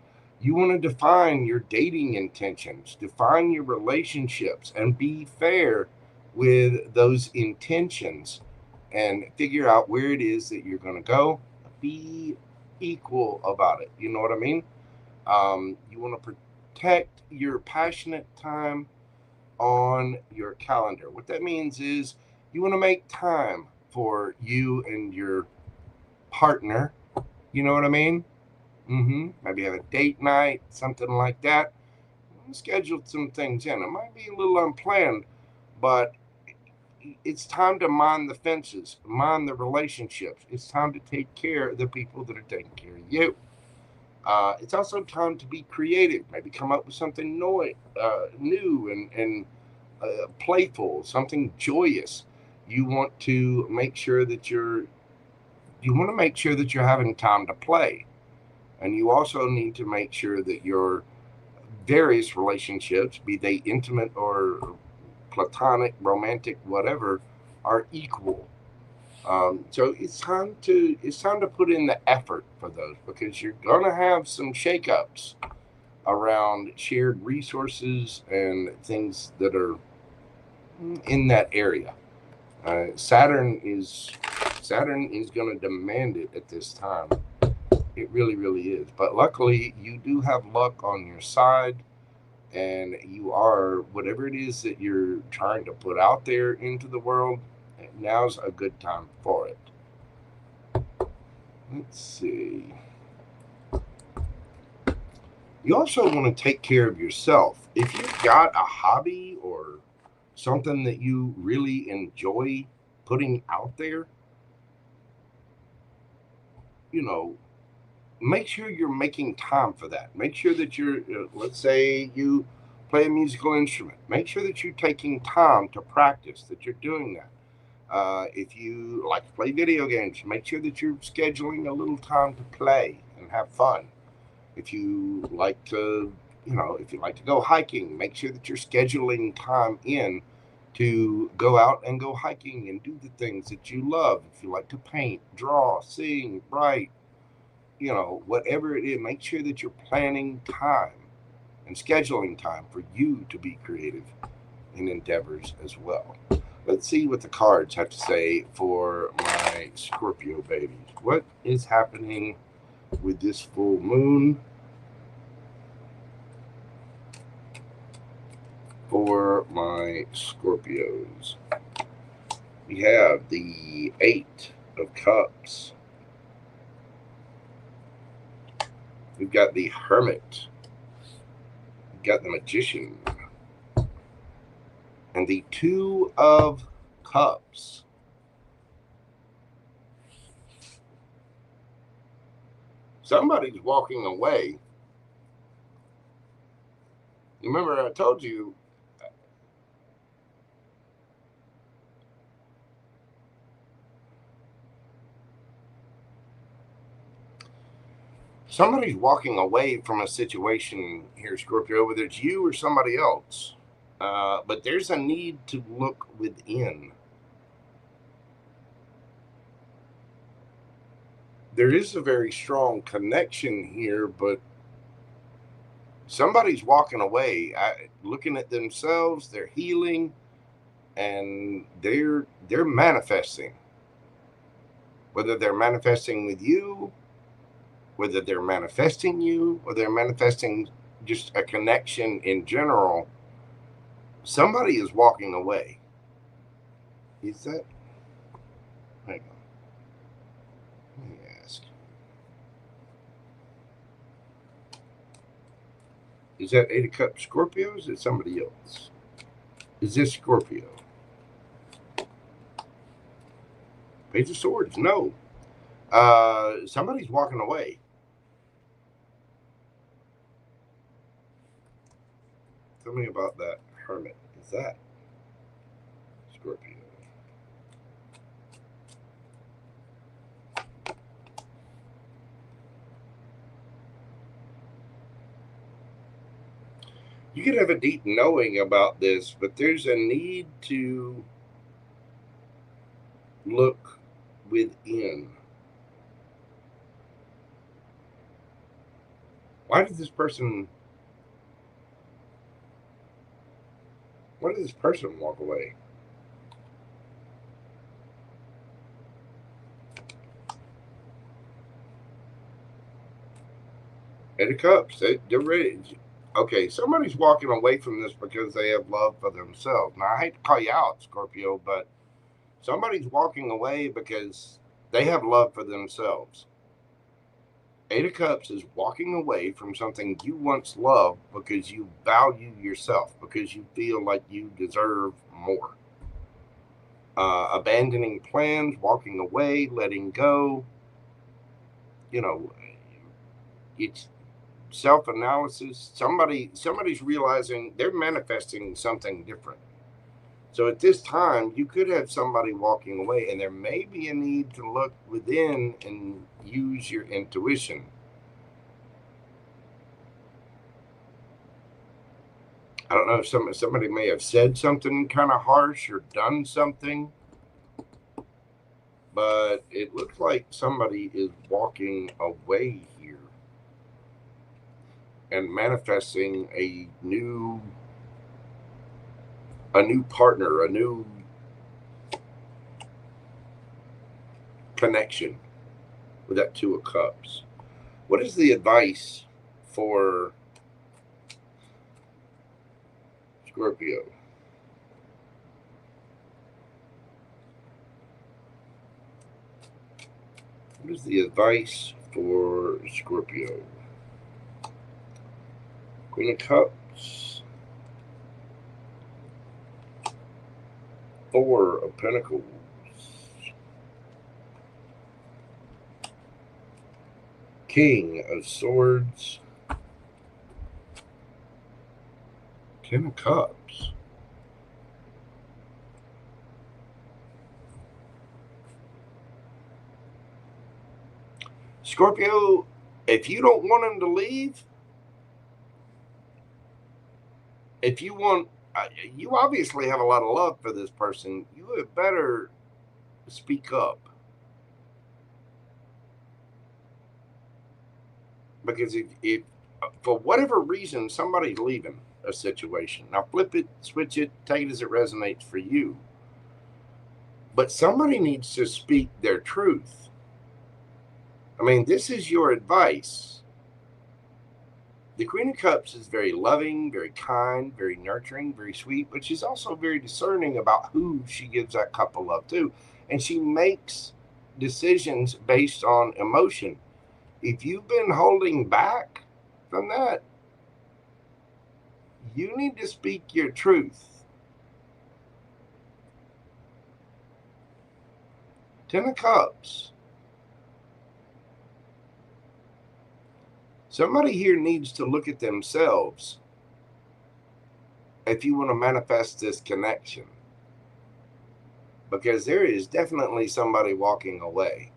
You want to define your dating intentions, define your relationships, and be fair with those intentions and figure out where it is that you're going to go. Be equal about it. You know what I mean? You want to protect your passionate time on your calendar. What that means is you want to make time for you and your partner. You know what I mean? Maybe have a date night, something like that. Schedule some things in. It might be a little unplanned, but it's time to mind the fences, mind the relationships. It's time to take care of the people that are taking care of you. It's also time to be creative, maybe come up with something new and playful, something joyous. You want to make sure that you're having time to play. And you also need to make sure that your various relationships, be they intimate or platonic, romantic, whatever, are equal. So it's time to put in the effort for those, because you're gonna have some shakeups around shared resources and things that are in that area. Saturn is going to demand it at this time. It really, really is. But luckily, you do have luck on your side, and you are, whatever it is that you're trying to put out there into the world, now's a good time for it. Let's see. You also want to take care of yourself. If you've got a hobby or something that you really enjoy putting out there, make sure you're making time for that. Make sure that you're, let's say you play a musical instrument, make sure that you're taking time to practice, that you're doing that. If you like to play video games, make sure that you're scheduling a little time to play and have fun. If you like to, go hiking, make sure that you're scheduling time in to go out and go hiking and do the things that you love. If you like to paint, draw, sing, write, whatever it is, make sure that you're planning time and scheduling time for you to be creative in endeavors as well. Let's see what the cards have to say for my Scorpio babies. What is happening with this full moon for my Scorpios? We have the 8 of Cups. We've got the Hermit. We've got the Magician. And the 2 of Cups. Somebody's walking away. Remember, I told you somebody's walking away from a situation here, Scorpio, whether it's you or somebody else. But there's a need to look within. There is a very strong connection here, but somebody's walking away, looking at themselves, they're healing, and they're manifesting. Whether they're manifesting with you, whether they're manifesting you, or they're manifesting just a connection in general, somebody is walking away. Is that? Hang on. Let me ask. Is that 8 of Cups Scorpio? Or is it somebody else? Is this Scorpio? Page of Swords? No. Somebody's walking away. Tell me about that Hermit. Is that Scorpio? You could have a deep knowing about this, but there's a need to look within. Why did this person walk away? Eight of Cups. They're ready. Okay, somebody's walking away from this because they have love for themselves. Now, I hate to call you out, Scorpio, but somebody's walking away because they have love for themselves. Eight of Cups is walking away from something you once loved because you value yourself, because you feel like you deserve more. Abandoning plans, walking away, letting go. You know, it's self-analysis. Somebody's realizing they're manifesting something different. So at this time, you could have somebody walking away, and there may be a need to look within and use your intuition. I don't know if somebody may have said something kind of harsh or done something, but it looks like somebody is walking away here and manifesting a new partner, a new connection with that Two of Cups. What is the advice for Scorpio? What is the advice for Scorpio? Queen of Cups. Four of Pentacles. King of Swords. Ten of Cups. Scorpio, if you don't want him to leave, if you want, you obviously have a lot of love for this person. You had better speak up. Because if for whatever reason somebody's leaving a situation, now flip it, switch it, take it as it resonates for you. But somebody needs to speak their truth. I mean, this is your advice. The Queen of Cups is very loving, very kind, very nurturing, very sweet, but she's also very discerning about who she gives that cup of love to. And she makes decisions based on emotion. If you've been holding back from that, you need to speak your truth. Ten of Cups. Somebody here needs to look at themselves if you want to manifest this connection. Because there is definitely somebody walking away.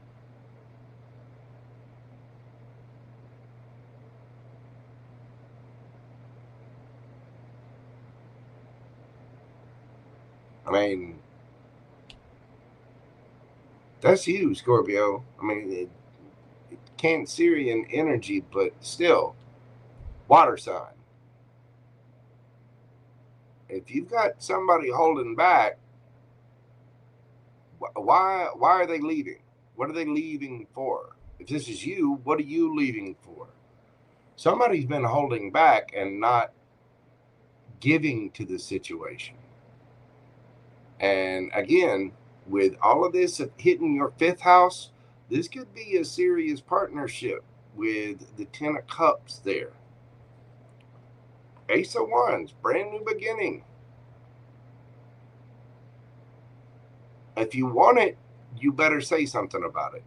I mean, that's you, Scorpio. I mean, Cancerian energy, but still, water sign. If you've got somebody holding back, why are they leaving? What are they leaving for? If this is you, what are you leaving for? Somebody's been holding back and not giving to the situation. And again, with all of this hitting your 5th house, this could be a serious partnership with the 10 of Cups there. Ace of Wands, brand new beginning. If you want it, you better say something about it.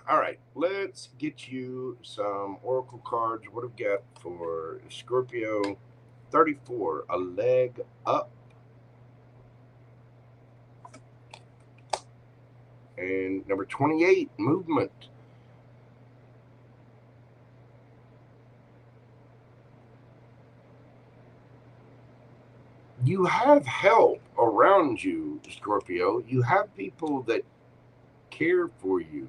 All right, let's get you some oracle cards. What have we got for Scorpio 34? A leg up. And number 28, movement. You have help around you, Scorpio. You have people that care for you.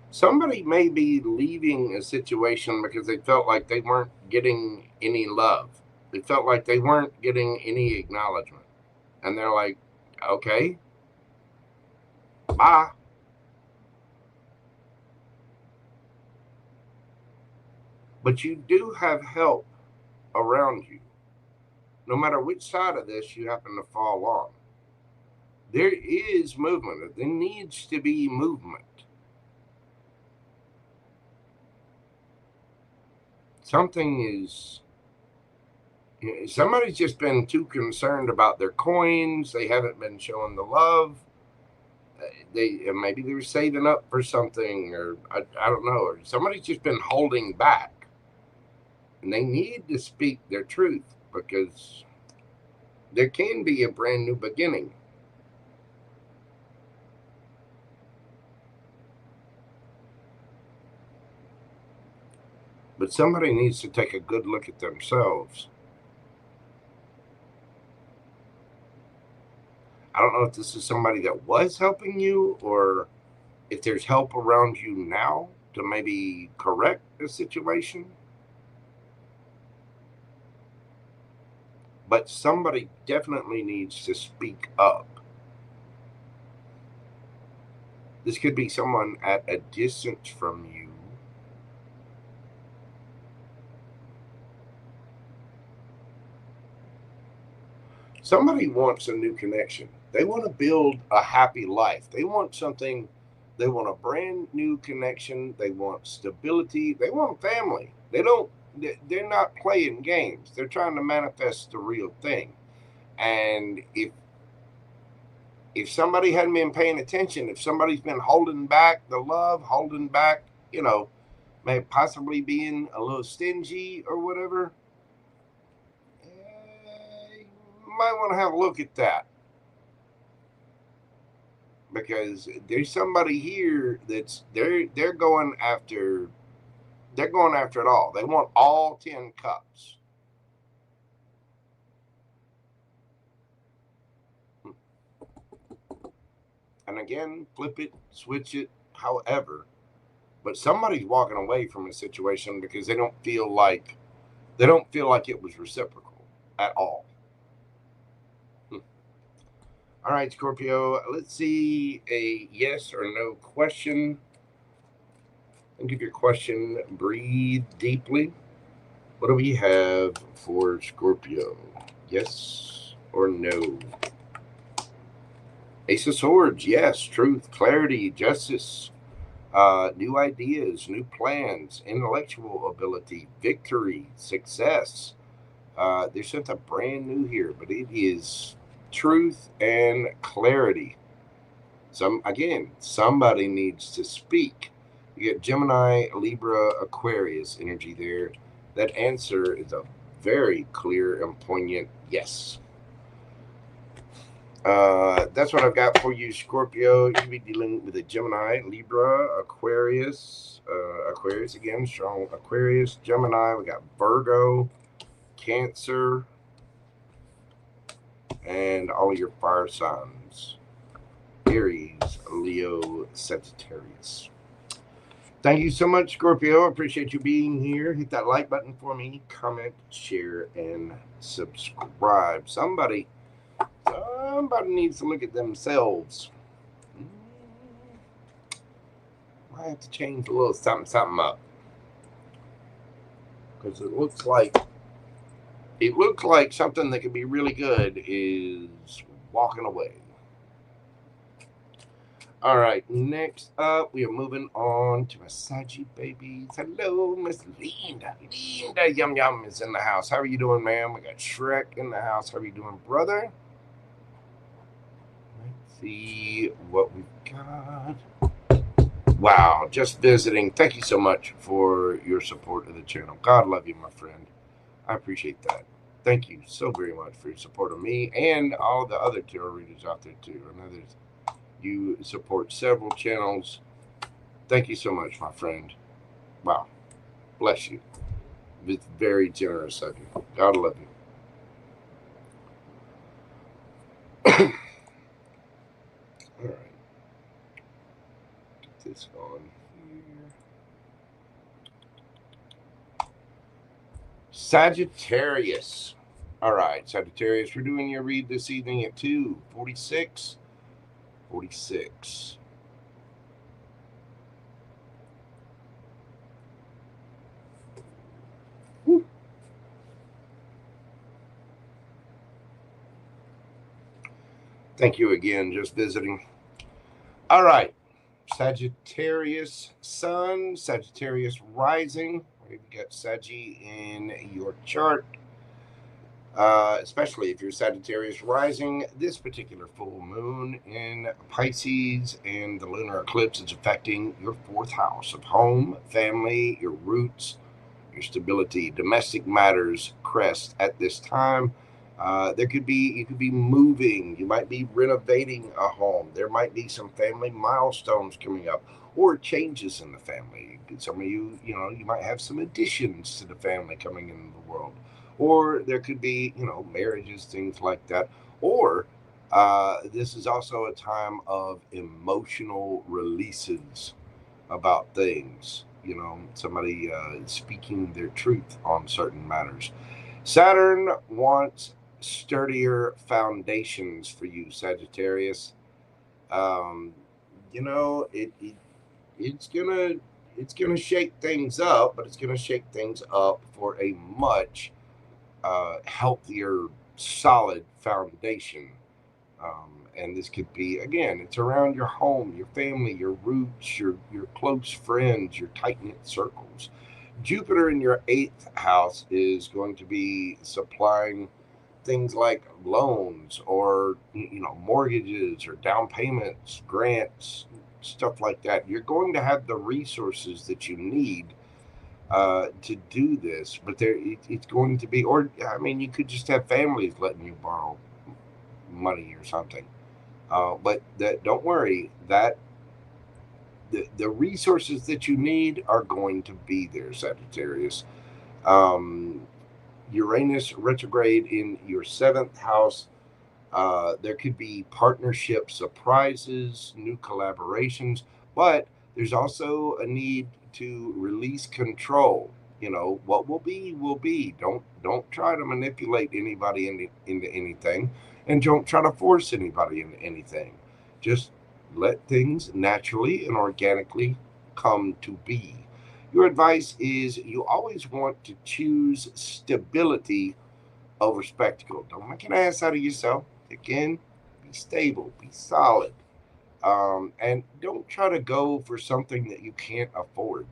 Somebody may be leaving a situation because they felt like they weren't getting any love. They felt like they weren't getting any acknowledgement. And they're like, okay, bye. But you do have help around you. No matter which side of this you happen to fall on. There is movement. There needs to be movement. Something is, somebody's just been too concerned about their coins. They haven't been showing the love. Maybe they're saving up for something, or I don't know. Or somebody's just been holding back, and they need to speak their truth because there can be a brand new beginning. But somebody needs to take a good look at themselves. I don't know if this is somebody that was helping you or if there's help around you now to maybe correct the situation. But somebody definitely needs to speak up. This could be someone at a distance from you. Somebody wants a new connection. They want to build a happy life. They want something. They want a brand new connection. They want stability. They want family. They're not playing games. They're trying to manifest the real thing. And if somebody hadn't been paying attention, if somebody's been holding back the love, holding back, may possibly being a little stingy or whatever, might want to have a look at that, because there's somebody here that's they're going after it all. They want all 10 cups. And again, flip it, switch it, however, but somebody's walking away from a situation because they don't feel like it was reciprocal at all. All right, Scorpio, let's see a yes or no question. Think of your question. Breathe deeply. What do we have for Scorpio? Yes or no? Ace of Swords. Yes. Truth, clarity, justice, new ideas, new plans, intellectual ability, victory, success. There's something brand new here, but it is truth and clarity. Somebody needs to speak. You get Gemini, Libra, Aquarius energy there. That answer is a very clear and poignant yes. That's what I've got for you, Scorpio. You'll be dealing with a Gemini, Libra, Aquarius, Aquarius again, strong Aquarius, Gemini. We got Virgo, Cancer, and all of your fire signs, Aries, Leo, Sagittarius. Thank you so much, Scorpio. I appreciate you being here. Hit that like button for me, comment, share, and subscribe. Somebody somebody needs to look at themselves. I have to change a little something up, because it looks like something that could be really good is walking away. All right, next up, we are moving on to my Saggy babies. Hello, Miss Linda. Linda Yum Yum is in the house. How are you doing, ma'am? We got Shrek in the house. How are you doing, brother? Let's see what we've got. Wow, just visiting. Thank you so much for your support of the channel. God love you, my friend. I appreciate that. Thank you so very much for your support of me and all the other tarot readers out there, too. I know you support several channels. Thank you so much, my friend. Wow. Bless you. It's very generous of you. God love you. All right. Get this on here. Sagittarius. All right, Sagittarius, we're doing your read this evening at 2:46. 46. Woo. Thank you again, just visiting. All right, Sagittarius Sun, Sagittarius Rising. We've got Saggy in your chart. Especially if you're Sagittarius rising, this particular full moon in Pisces and the lunar eclipse is affecting your 4th house of home, family, your roots, your stability. Domestic matters crest at this time. You could be moving. You might be renovating a home. There might be some family milestones coming up or changes in the family. Some of you might have some additions to the family coming into the world. Or there could be, marriages, things like that. Or this is also a time of emotional releases about things. Somebody speaking their truth on certain matters. Saturn wants sturdier foundations for you, Sagittarius. It's gonna shake things up, but it's gonna shake things up for a much healthier, solid foundation. And this could be, again, it's around your home, your family, your roots, your close friends, your tight-knit circles. Jupiter in your 8th house is going to be supplying things like loans or mortgages or down payments, grants, stuff like that. You're going to have the resources that you need to do this, but it's going to be, or you could just have families letting you borrow money or something. But don't worry, that the resources that you need are going to be there, Sagittarius. Uranus retrograde in your 7th house. There could be partnership surprises, new collaborations, but there's also a need to release control. What will be will be. Don't try to manipulate anybody into anything, and don't try to force anybody into anything. Just let things naturally and organically come to be. Your advice is you always want to choose stability over spectacle. Don't make an ass out of yourself. Again, be stable, be solid. And don't try to go for something that you can't afford.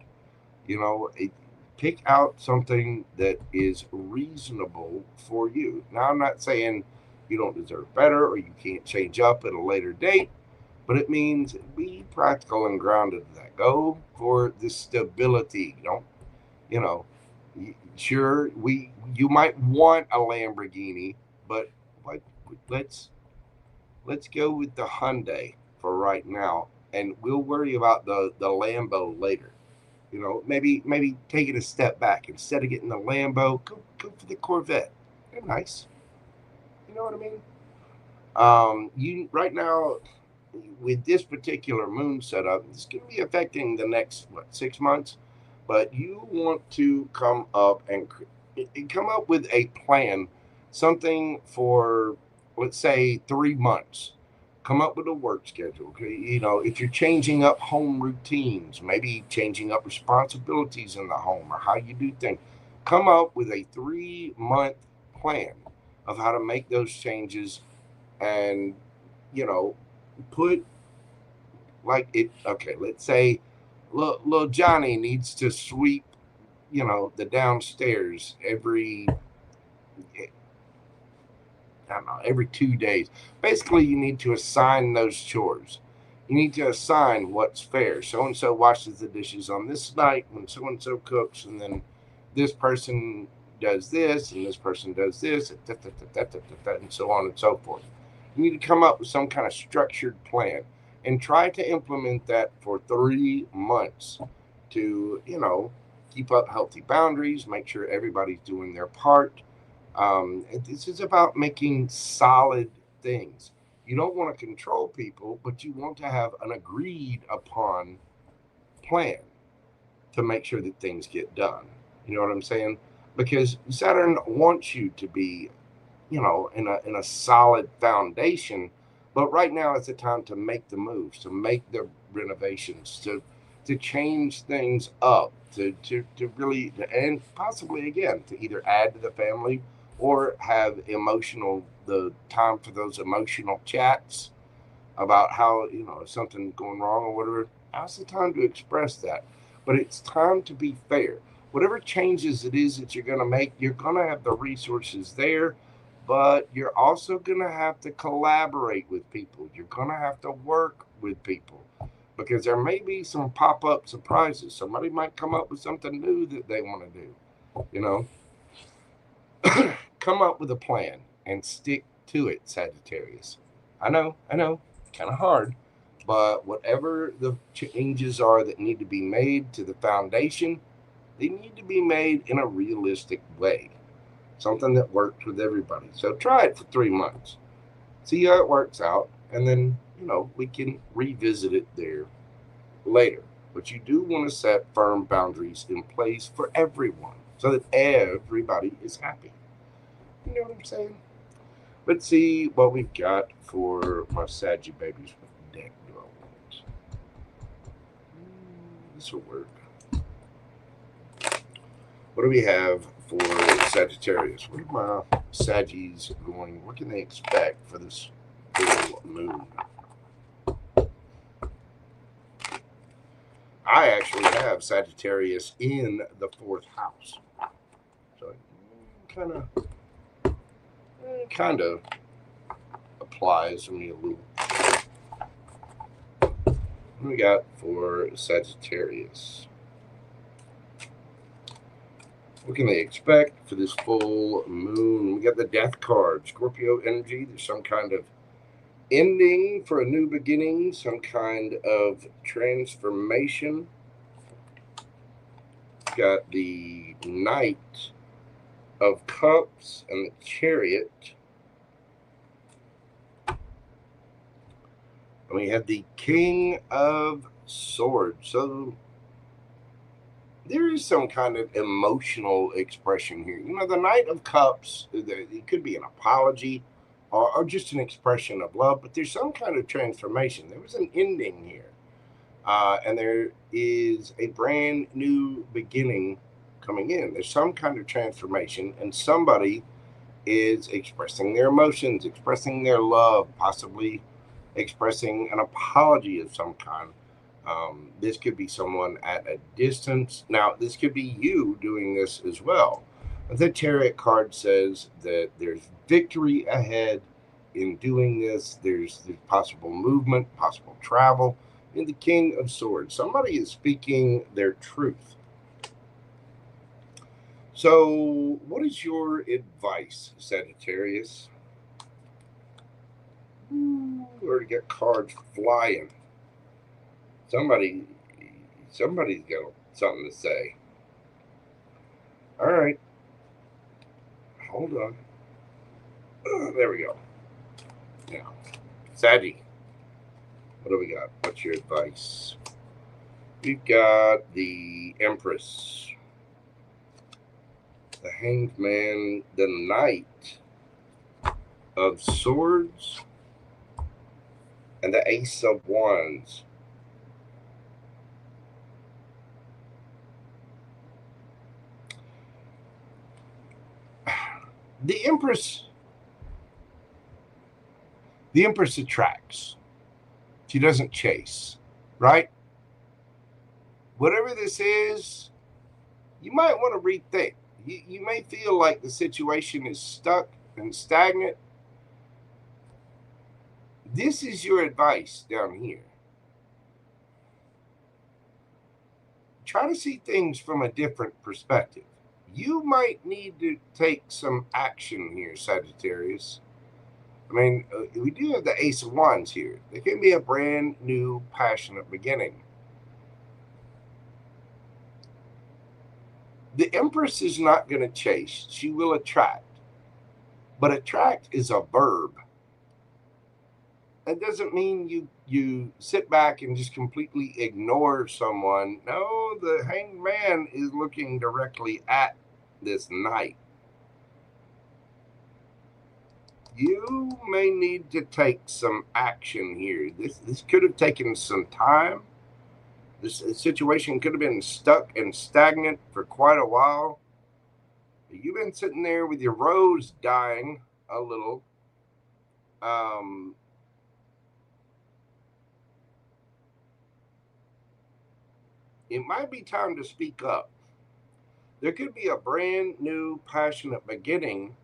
Pick out something that is reasonable for you. Now, I'm not saying you don't deserve better or you can't change up at a later date, but it means be practical and grounded to that. Go for the stability. Sure, you might want a Lamborghini, but let's go with the Hyundai for right now, and we'll worry about the Lambo later. Maybe take it a step back. Instead of getting the Lambo, go for the Corvette. They're nice. You know what I mean? You right now with this particular moon setup, it's going to be affecting the next 6 months. But you want to come up with a plan, something for let's say 3 months. Come up with a work schedule. Okay? You know, if you're changing up home routines, maybe changing up responsibilities in the home or how you do things, come up with a 3-month plan of how to make those changes, and, you know, put like it. Okay, let's say little Johnny needs to sweep, you know, the downstairs every, I don't know, every 2 days. Basically, you need to assign those chores. You need to assign what's fair. So-and-so washes the dishes on this night when so-and-so cooks, and then this person does this, and this person does this, and so on and so forth. You need to come up with some kind of structured plan and try to implement that for 3 months to, you know, keep up healthy boundaries, make sure everybody's doing their part. This is about making solid things. You don't want to control people, but you want to have an agreed upon plan to make sure that things get done. You know what I'm saying? Because Saturn wants you to be, you know, in a solid foundation, but right now is the time to make the moves, to make the renovations, to change things up, to really, and possibly again to either add to the family or have the time for those emotional chats about how, you know, if something's going wrong or whatever. Now's the time to express that. But it's time to be fair. Whatever changes it is that you're going to make, you're going to have the resources there, but you're also going to have to collaborate with people. You're going to have to work with people, because there may be some pop-up surprises. Somebody might come up with something new that they want to do, you know. Come up with a plan and stick to it, Sagittarius. I know, kind of hard, but whatever the changes are that need to be made to the foundation, they need to be made in a realistic way, something that works with everybody. So try it for 3 months, see how it works out, and then, you know, we can revisit it there later. But you do want to set firm boundaries in place for everyone so that everybody is happy. You know what I'm saying? Let's see what we've got for my Saggy babies with deck drawings. This will work. What do we have for Sagittarius? What are my Saggies going? What can they expect for this full moon? I actually have Sagittarius in the 4th house. So kind of applies to me a little. What do we got for Sagittarius? What can they expect for this full moon? We got the Death card, Scorpio energy. There's some kind of ending for a new beginning, some kind of transformation. Got the Knight of Cups and the Chariot. And we have the King of Swords. So there is some kind of emotional expression here. You know, the Knight of Cups, it could be an apology or just an expression of love, but there's some kind of transformation. There was an ending here. And there is a brand new beginning coming in. There's some kind of transformation, and somebody is expressing their emotions, expressing their love, possibly expressing an apology of some kind. This could be someone at a distance. Now, this could be you doing this as well. The Chariot card says that there's victory ahead in doing this. There's possible movement, possible travel. In the King of Swords, somebody is speaking their truth. So, what is your advice, Sagittarius? We already got cards flying. Somebody's got something to say. All right. Hold on. There we go. Now, Saggy, what do we got? What's your advice? We've got the Empress, the Hanged Man, the Knight, of Swords and the Ace of Wands. The Empress attracts. She doesn't chase, right? Whatever this is, you might want to rethink. You may feel like the situation is stuck and stagnant. This is your advice down here. Try to see things from a different perspective. You might need to take some action here, Sagittarius. I mean, we do have the Ace of Wands here. There can be a brand new, passionate beginning. The Empress is not going to chase. She will attract. But attract is a verb. That doesn't mean you sit back and just completely ignore someone. No, the Hanged Man is looking directly at this knight. You may need to take some action here. This could have taken some time. This situation could have been stuck and stagnant for quite a while. You've been sitting there with your rose dying a little. It might be time to speak up. There could be a brand new, passionate beginning.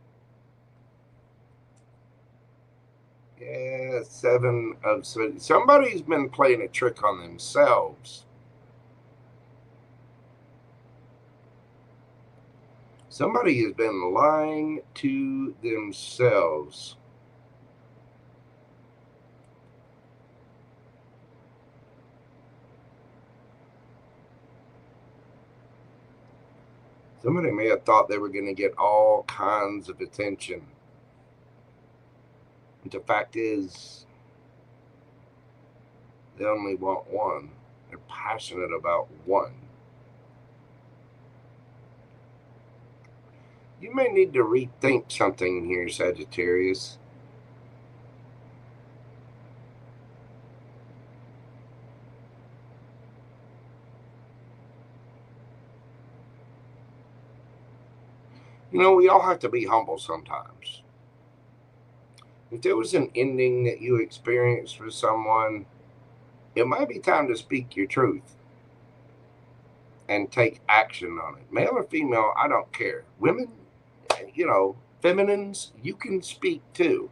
Yeah, 7 of Swords. Somebody's been playing a trick on themselves. Somebody has been lying to themselves. Somebody may have thought they were going to get all kinds of attention. But the fact is, they only want one. They're passionate about one. You may need to rethink something here, Sagittarius. You know, we all have to be humble sometimes. If there was an ending that you experienced with someone, it might be time to speak your truth and take action on it. Male or female, I don't care. Women, you know, feminines, you can speak too.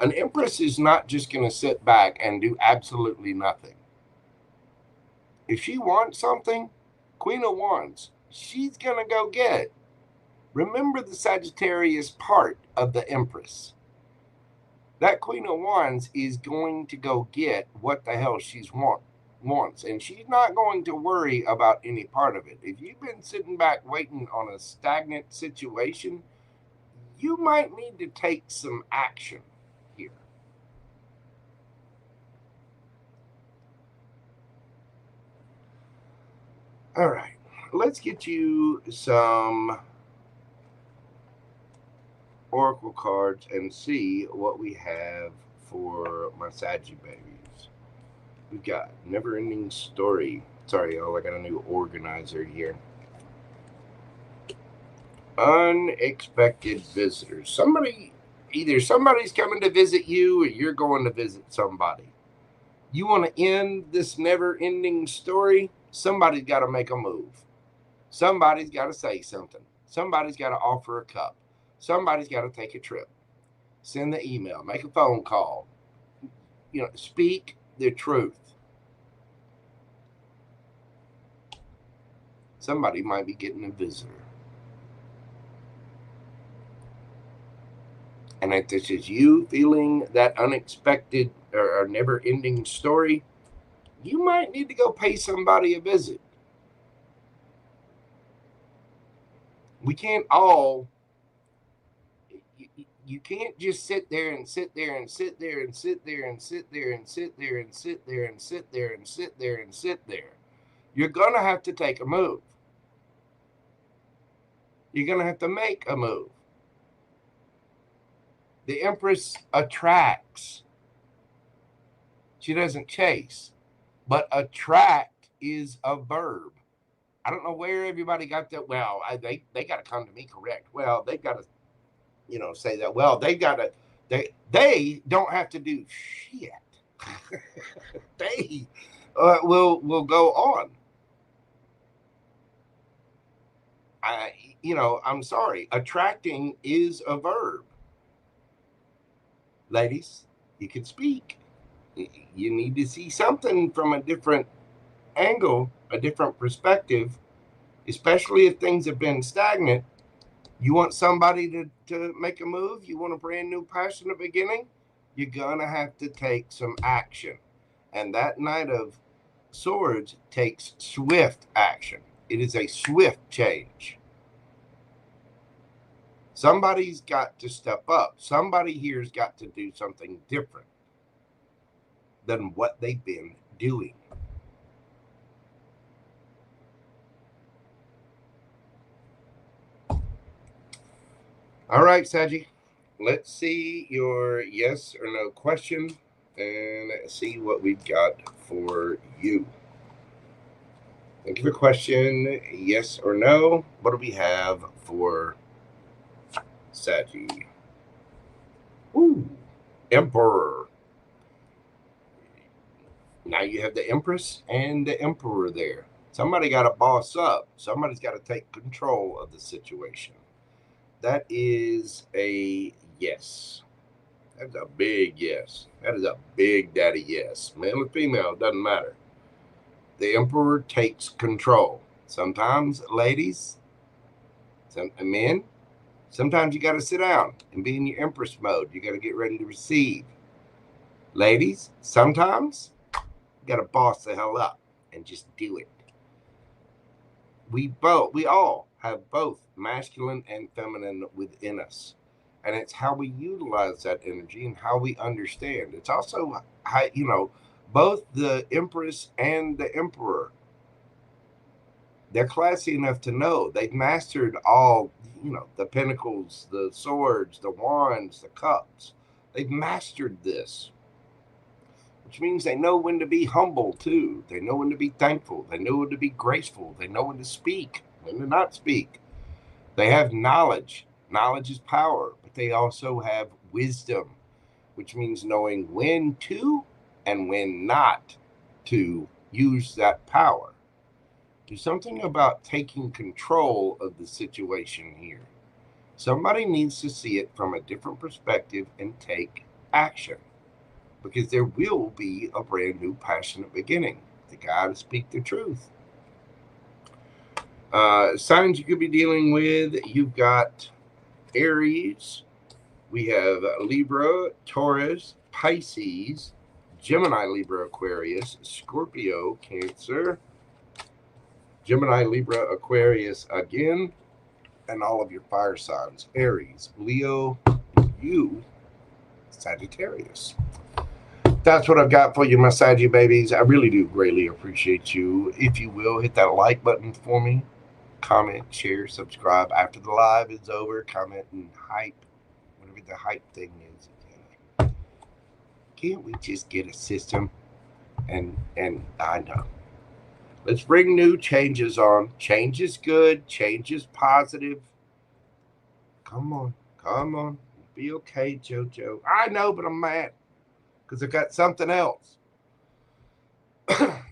An Empress is not just going to sit back and do absolutely nothing. If she wants something, Queen of Wands, she's going to go get it. Remember the Sagittarius part of the Empress. That Queen of Wands is going to go get what the hell she's wants. And she's not going to worry about any part of it. If you've been sitting back waiting on a stagnant situation, you might need to take some action here. All right. Let's get you some oracle cards and see what we have for my Saggy babies. We've got Never Ending Story. Sorry, y'all, I got a new organizer here. Unexpected visitors. Either somebody's coming to visit you or you're going to visit somebody. You want to end this never-ending story? Somebody's got to make a move. Somebody's got to say something. Somebody's got to offer a cup. Somebody's got to take a trip. Send the email. Make a phone call. You know, speak the truth. Somebody might be getting a visitor. And if this is you feeling that unexpected or never-ending story, you might need to go pay somebody a visit. We can't all... You can't just sit there and sit there and sit there and sit there and sit there and sit there and sit there and sit there and sit there and sit there. You're going to have to take a move. You're going to have to make a move. The Empress attracts. She doesn't chase. But attract is a verb. I don't know where everybody got that. Well, they got to come to me correct. Well, they've got to, say that. Well, they don't have to do shit. They will go on. I'm sorry. Attracting is a verb. Ladies, you can speak. You need to see something from a different angle, a different perspective, especially if things have been stagnant. You want somebody to make a move, you want a brand new passionate beginning, you're gonna have to take some action. And that Knight of Swords takes swift action. It is a swift change. Somebody's got to step up. Somebody here's got to do something different than what they've been doing. All right, Saggy, let's see your yes or no question and see what we've got for you. Thank you for the question, yes or no. What do we have for Saggy? Ooh, Emperor. Now you have the Empress and the Emperor there. Somebody got to boss up. Somebody's got to take control of the situation. That is a yes. That's a big yes. That is a big daddy yes. Male or female, doesn't matter. The Emperor takes control. Sometimes, ladies, men, sometimes you got to sit down and be in your Empress mode. You got to get ready to receive. Ladies, sometimes you got to boss the hell up and just do it. We all have both masculine and feminine within us. And it's how we utilize that energy and how we understand. It's also how, both the Empress and the Emperor, they're classy enough to know they've mastered all, the pentacles, the swords, the wands, the cups. They've mastered this, which means they know when to be humble too. They know when to be thankful. They know when to be graceful. They know when to speak, when to not speak. They have knowledge. Knowledge is power, but they also have wisdom, which means knowing when to and when not to use that power. Do something about taking control of the situation here. Somebody needs to see it from a different perspective and take action, because there will be a brand new passionate beginning. They got to speak the truth. Signs you could be dealing with, you've got Aries, we have Libra, Taurus, Pisces, Gemini, Libra, Aquarius, Scorpio, Cancer, Gemini, Libra, Aquarius again, and all of your fire signs, Aries, Leo, you, Sagittarius. That's what I've got for you, my Saggy babies. I really do greatly appreciate you. If you will, hit that like button for me. Comment, share, subscribe. After the live is over, comment and hype, whatever the hype thing is. Can't we just get a system? And I know. Let's bring new changes on. Change is good. Change is positive. Come on. Be okay, JoJo. I know, but I'm mad because I got something else.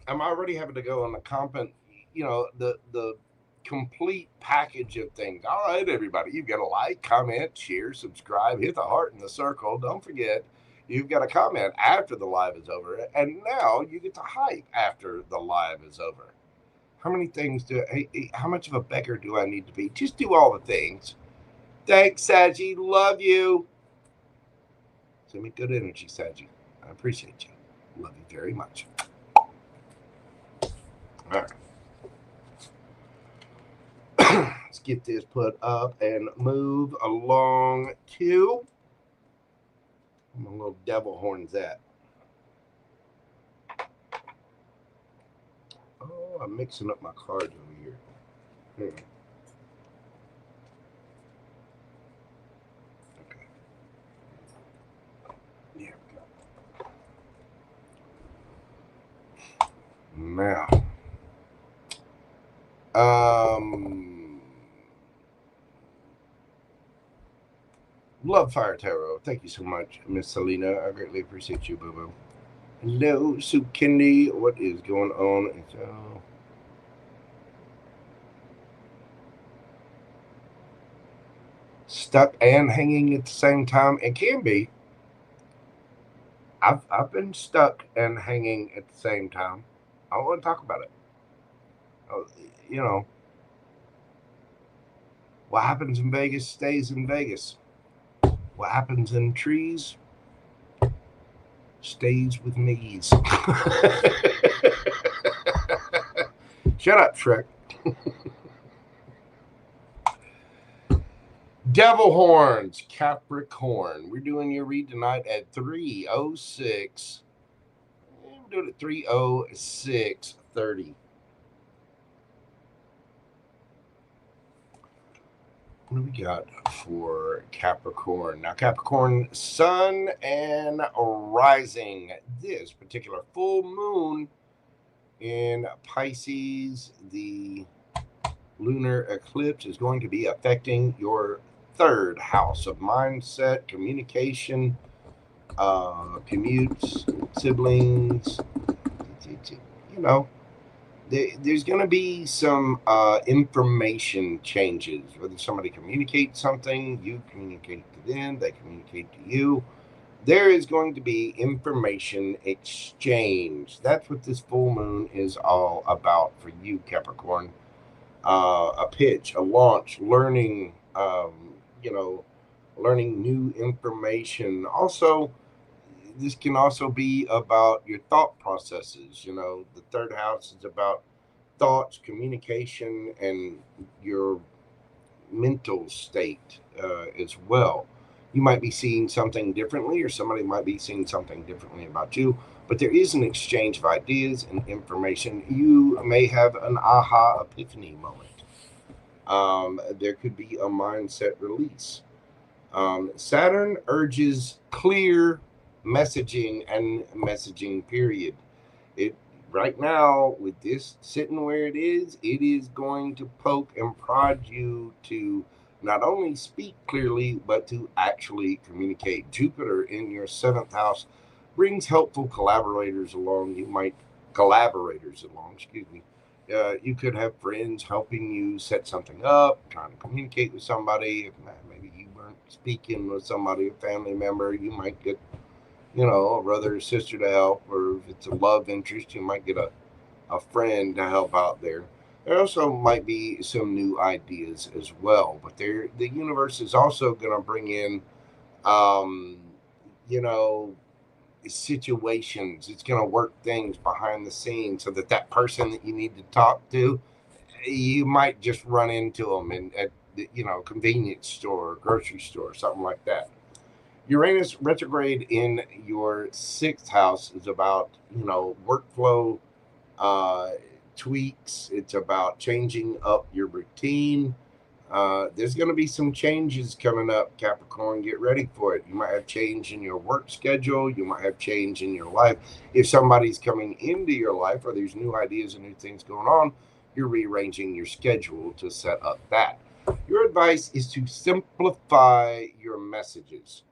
I'm already having to go on the the complete package of things. All right, everybody, you've got to like, comment, share, subscribe, hit the heart in the circle. Don't forget, you've got to comment after the live is over. And now you get to hype after the live is over. How many things how much of a beggar do I need to be? Just do all the things. Thanks, Saggy. Love you. Send me good energy, Saggy. I appreciate you. Love you very much. All right. Let's get this put up and move along to my little devil horns at. Oh, I'm mixing up my cards over here. Okay. Now, Love Fire Tarot. Thank you so much, Miss Selena. I greatly appreciate you, boo-boo. Hello, Soup Candy. What is going on? Stuck and hanging at the same time. It can be. I've been stuck and hanging at the same time. I want to talk about it. You know, what happens in Vegas stays in Vegas. What happens in trees stays with me's. Shut up, Shrek. Devil Horns, Capricorn. We're doing your read tonight at 3:06. We'll do it at 3:06:30. What do we got for Capricorn? Now, Capricorn, sun and rising. This particular full moon in Pisces, the lunar eclipse, is going to be affecting your third house of mindset, communication, commutes, siblings. You know, there's going to be some information changes. Whether somebody communicates something, you communicate to them, they communicate to you. There is going to be information exchange. That's what this full moon is all about for you, Capricorn. A pitch, a launch, learning, learning new information. Also, this can also be about your thought processes. The third house is about thoughts, communication, and your mental state as well. You might be seeing something differently, or somebody might be seeing something differently about you, but there is an exchange of ideas and information. You may have an aha epiphany moment. There could be a mindset release. Saturn urges clear messaging and messaging period. It right now, with this sitting where it is going to poke and prod you to not only speak clearly, but to actually communicate. Jupiter in your 7th house brings helpful collaborators along. You could have friends helping you set something up, trying to communicate with somebody. If maybe you weren't speaking with somebody, a family member, you might get a brother or sister to help, or if it's a love interest, you might get a friend to help out there. There also might be some new ideas as well, but the universe is also going to bring in, situations. It's going to work things behind the scenes so that person that you need to talk to, you might just run into them at convenience store, grocery store, something like that. Uranus retrograde in your 6th house is about, workflow tweaks. It's about changing up your routine. There's going to be some changes coming up, Capricorn. Get ready for it. You might have change in your work schedule. You might have change in your life. If somebody's coming into your life, or there's new ideas and new things going on, you're rearranging your schedule to set up that. Your advice is to simplify your messages.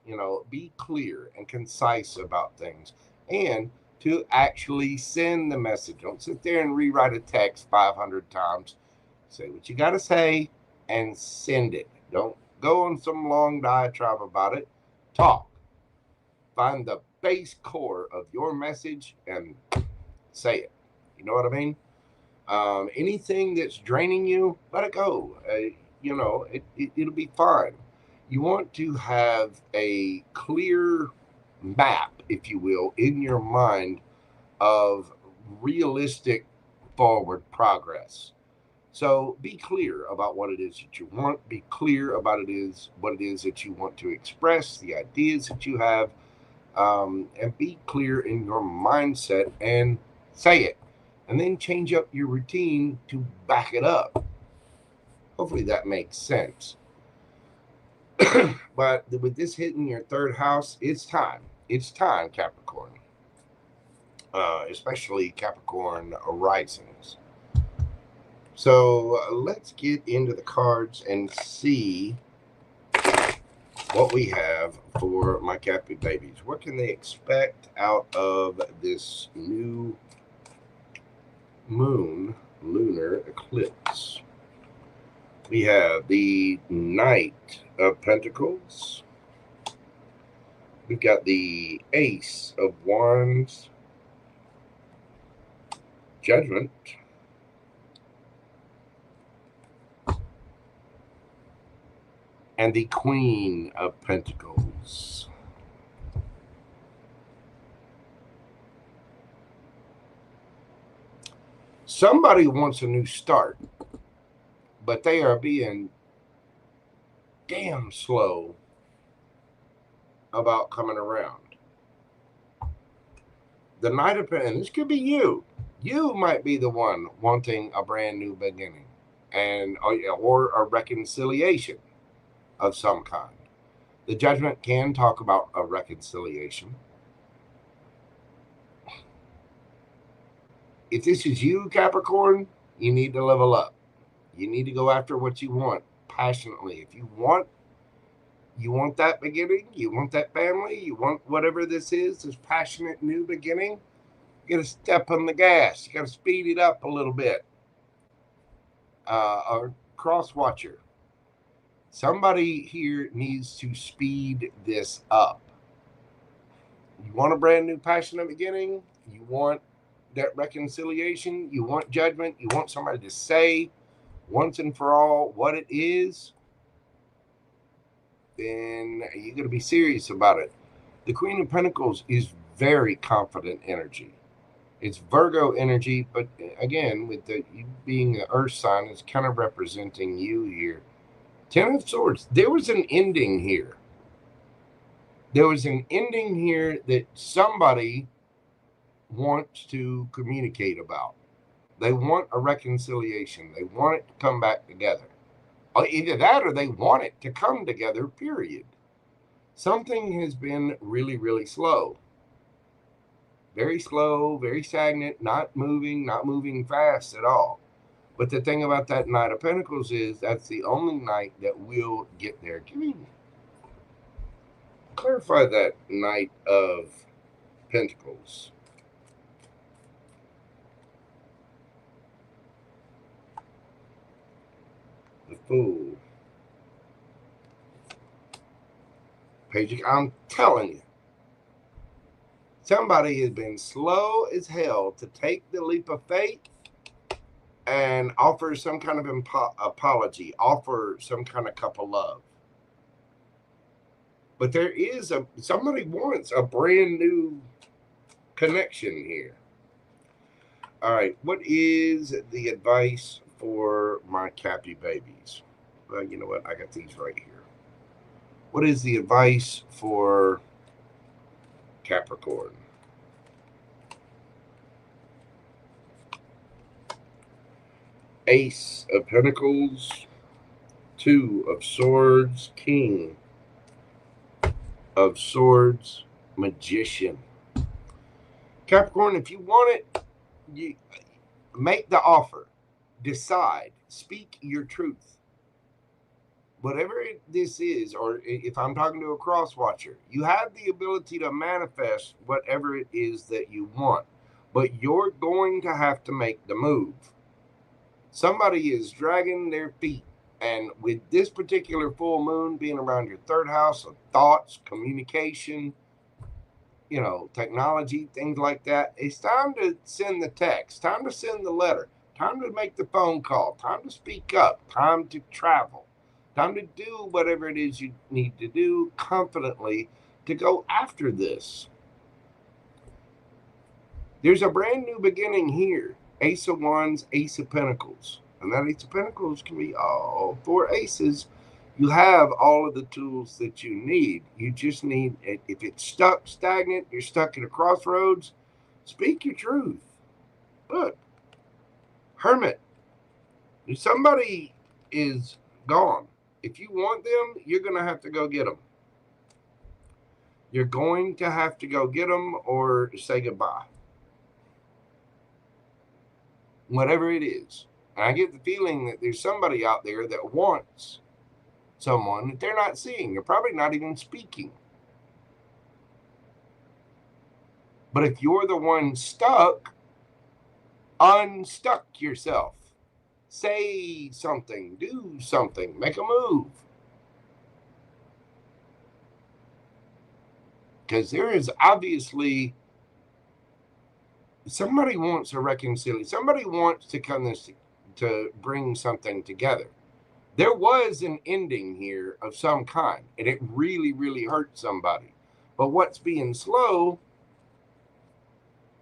Be clear and concise about things, and to actually send the message. Don't sit there and rewrite a text 500 times. Say what you got to say and send it. Don't go on some long diatribe about it. Talk. Find the base core of your message and say it. You know what I mean? Anything that's draining you, let it go. It'll be fine. You want to have a clear map, if you will, in your mind of realistic forward progress. So be clear about what it is that you want. Be clear about what it is that you want to express, the ideas that you have, and be clear in your mindset and say it. And then change up your routine to back it up. Hopefully that makes sense. But with this hitting your 3rd house, it's time. It's time, Capricorn. especially Capricorn risings. So let's get into the cards and see what we have for my Cappy babies. What can they expect out of this new moon lunar eclipse? We have the Knight of Pentacles. We've got the Ace of Wands, Judgment, and the Queen of Pentacles. Somebody wants a new start, but they are being damn slow about coming around. The Knight of Pentacles, and this could be you. You might be the one wanting a brand new beginning and or a reconciliation of some kind. The Judgment can talk about a reconciliation. If this is you, Capricorn, you need to level up. You need to go after what you want passionately. If you want that beginning, you want that family, you want whatever this passionate new beginning, you got to step on the gas. You got to speed it up a little bit. A cross watcher. Somebody here needs to speed this up. You want a brand new passionate beginning? You want that reconciliation? You want judgment? You want somebody to say once and for all what it is? Then you're going to be serious about it. The Queen of Pentacles is very confident energy. It's Virgo energy, but again, with you being the Earth sign, it's kind of representing you here. Ten of Swords. There was an ending here. There was an ending here that somebody wants to communicate about. They want a reconciliation. They want it to come back together. Either that or they want it to come together, period. Something has been really, really slow. Very slow, very stagnant, not moving fast at all. But the thing about that Knight of Pentacles is that's the only knight that will get there. Give me, clarify that Knight of Pentacles. The Fool. Page, I'm telling you, somebody has been slow as hell to take the leap of faith and offer some kind of apology, offer some kind of cup of love. But there is somebody wants a brand new connection here. All right, what is the advice for my Cappy babies? Well, you know what? I got these right here. What is the advice for Capricorn? Ace of Pentacles, Two of Swords, King of Swords, Magician. Capricorn, if you want it, you make the offer. Decide. Speak your truth. Whatever this is, or if I'm talking to a cross watcher, you have the ability to manifest whatever it is that you want, but you're going to have to make the move. Somebody is dragging their feet, and with this particular full moon being around your third house of thoughts, communication, technology, things like that, it's time to send the text, time to send the letter, time to make the phone call, time to speak up, time to travel. Time to do whatever it is you need to do confidently to go after this. There's a brand new beginning here. Ace of Wands, Ace of Pentacles. And that Ace of Pentacles can be all four aces. You have all of the tools that you need. You just need, if it's stuck, stagnant, you're stuck at a crossroads, speak your truth. Look, Hermit. If somebody is gone, if you want them, you're going to have to go get them. You're going to have to go get them or say goodbye. whatever it is. And I get the feeling that there's somebody out there that wants someone that they're not seeing. They're probably not even speaking. But if you're the one stuck, unstuck yourself. Say something, do something, make a move. Because there is obviously somebody wants a reconciliation. Somebody wants to come to bring something together. There was an ending here of some kind, and it really, really hurt somebody. But what's being slow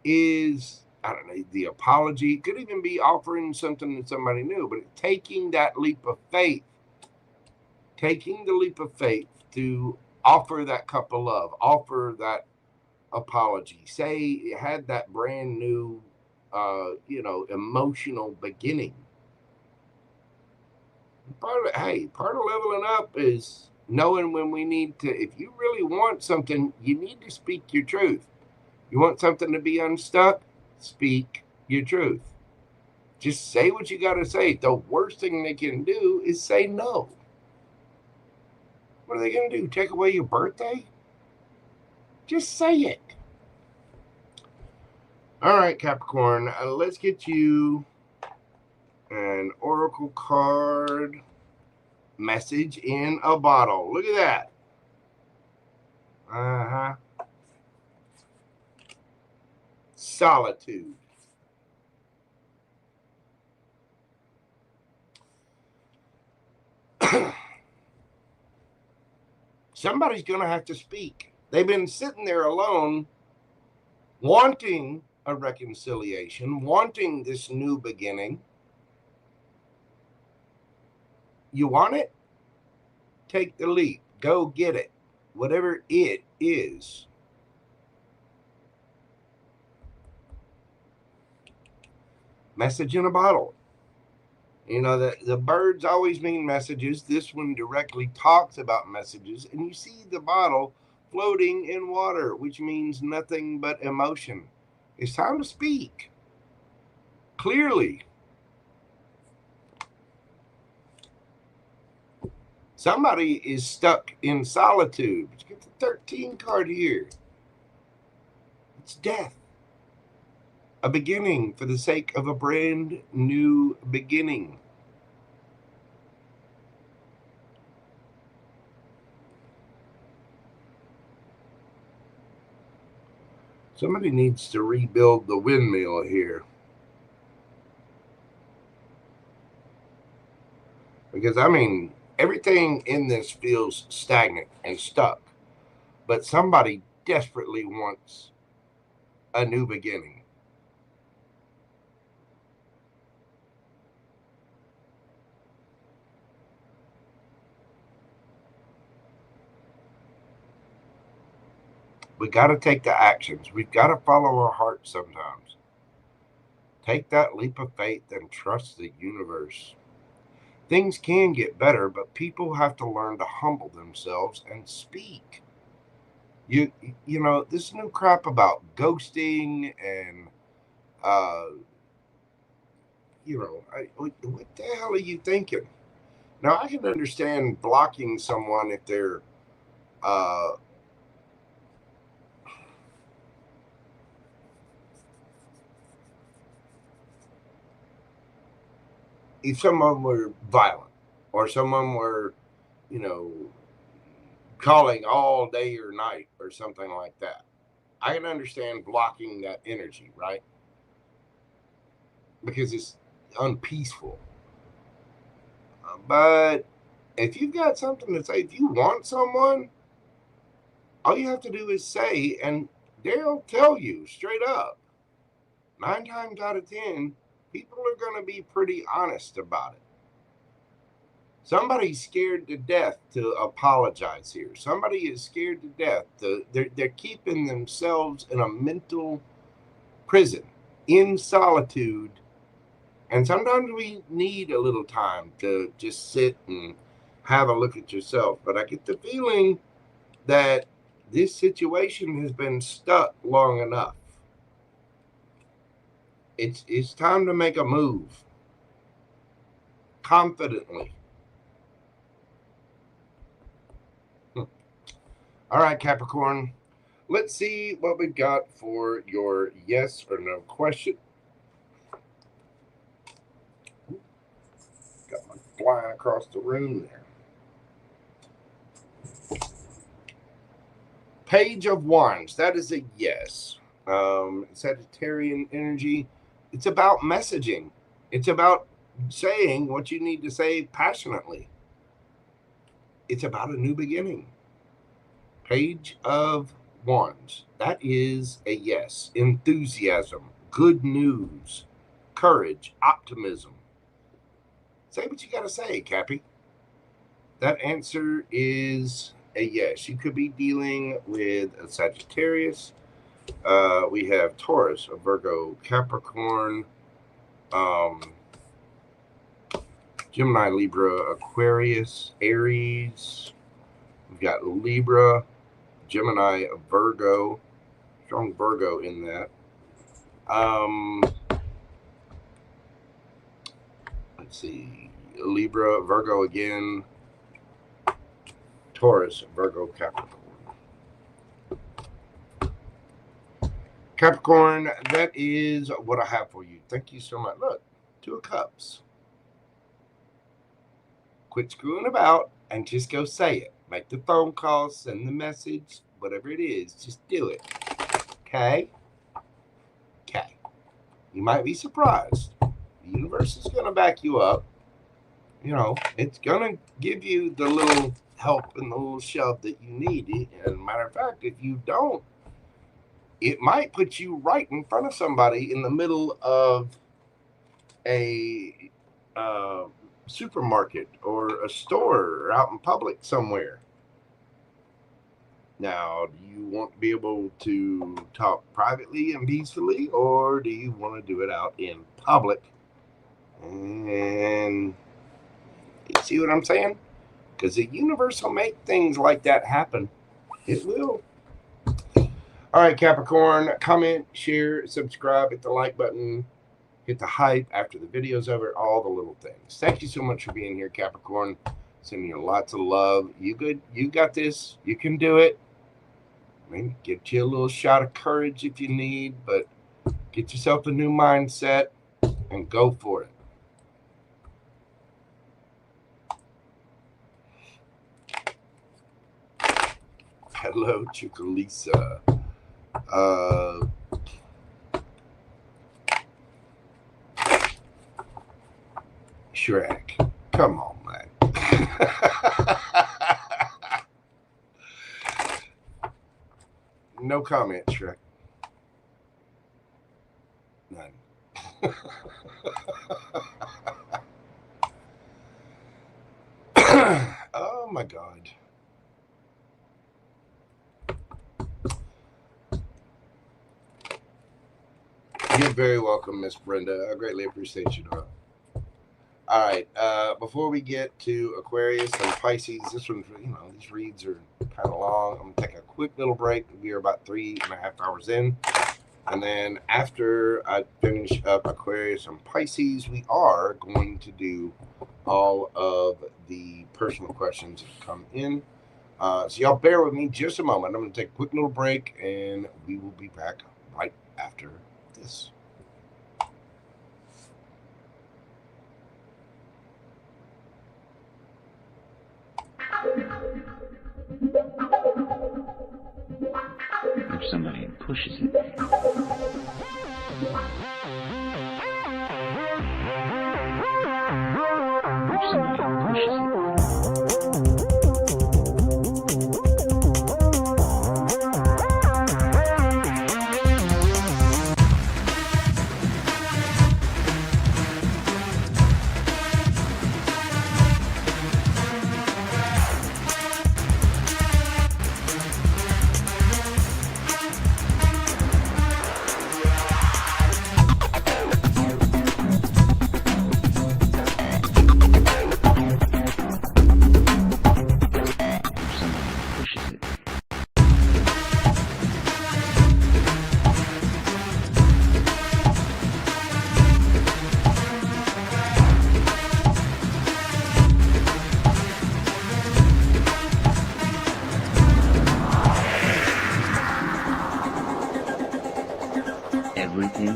is, I don't know, the apology. It could even be offering something to somebody new, but taking that leap of faith, taking the leap of faith to offer that cup of love, offer that apology, say it had that brand new, emotional beginning. Part of leveling up is knowing when we need to, if you really want something, you need to speak your truth. You want something to be unstuck? Speak your truth. Just say what you got to say. The worst thing they can do is say no. What are they going to do? Take away your birthday? Just say it. All right, Capricorn, let's get you an oracle card message in a bottle. Look at that. Solitude. Somebody's going to have to speak. They've been sitting there alone, wanting a reconciliation, wanting this new beginning. You want it? Take the leap. Go get it. Whatever it is. Message in a bottle. You know, the birds always mean messages. This one directly talks about messages. And you see the bottle floating in water, which means nothing but emotion. It's time to speak clearly. Somebody is stuck in solitude. Let's get the 13 card here. It's death. A beginning for the sake of a brand new beginning. Somebody needs to rebuild the windmill here. Because, I mean, everything in this feels stagnant and stuck. But somebody desperately wants a new beginning. We got to take the actions. We've got to follow our heart sometimes. Take that leap of faith and trust the universe. Things can get better, but people have to learn to humble themselves and speak. You know, this new crap about ghosting and, what the hell are you thinking? Now, I can understand blocking someone if they're, if someone were violent or someone were, calling all day or night or something like that, I can understand blocking that energy, right? Because it's unpeaceful. But if you've got something to say, if you want someone, all you have to do is say, and they'll tell you straight up. 9 times out of 10, people are going to be pretty honest about it. Somebody's scared to death to apologize here. Somebody is scared to death. They're keeping themselves in a mental prison, in solitude. And sometimes we need a little time to just sit and have a look at yourself. But I get the feeling that this situation has been stuck long enough. It's time to make a move confidently. All right, Capricorn. Let's see what we've got for your yes or no question. Got my fly across the room there. Page of Wands. That is a yes. Sagittarian energy. It's about messaging. It's about saying what you need to say passionately. It's about a new beginning. Page of Wands. That is a yes. Enthusiasm, good news, courage, optimism. Say what you got to say, Cappy. That answer is a yes. You could be dealing with a Sagittarius. We have Taurus, a Virgo, Capricorn, Gemini, Libra, Aquarius, Aries. We've got Libra, Gemini, Virgo, strong Virgo in that. Let's see, Libra, Virgo again, Taurus, Virgo, Capricorn. Capricorn, that is what I have for you. Thank you so much. Look, 2 of Cups. Quit screwing about and just go say it. Make the phone call, send the message, whatever it is, just do it. Okay? Okay. You might be surprised. The universe is going to back you up. You know, it's going to give you the little help and the little shove that you need. And matter of fact, if you don't, it might put you right in front of somebody in the middle of a supermarket or a store or out in public somewhere. Now, do you want to be able to talk privately and peacefully, or do you want to do it out in public? And you see what I'm saying? Because the universe will make things like that happen. It will. All right, Capricorn, comment, share, subscribe, hit the like button, hit the hype after the video's over, all the little things. Thank you so much for being here, Capricorn. Sending you lots of love. You good? You got this. You can do it. Maybe get you a little shot of courage if you need, but get yourself a new mindset and go for it. Hello, CHUCALISSA. Shrek. Come on, man. No comment, Shrek. None. Oh my God. You're very welcome, Miss Brenda. I greatly appreciate you, Dora. All right. Before we get to Aquarius and Pisces, this one, you know, these reads are kind of long. I'm going to take a quick little break. We are about 3.5 hours in. And then after I finish up Aquarius and Pisces, we are going to do all of the personal questions that come in. So y'all bear with me just a moment. I'm going to take a quick little break, and we will be back right after this. If somebody pushes it. If somebody pushes it.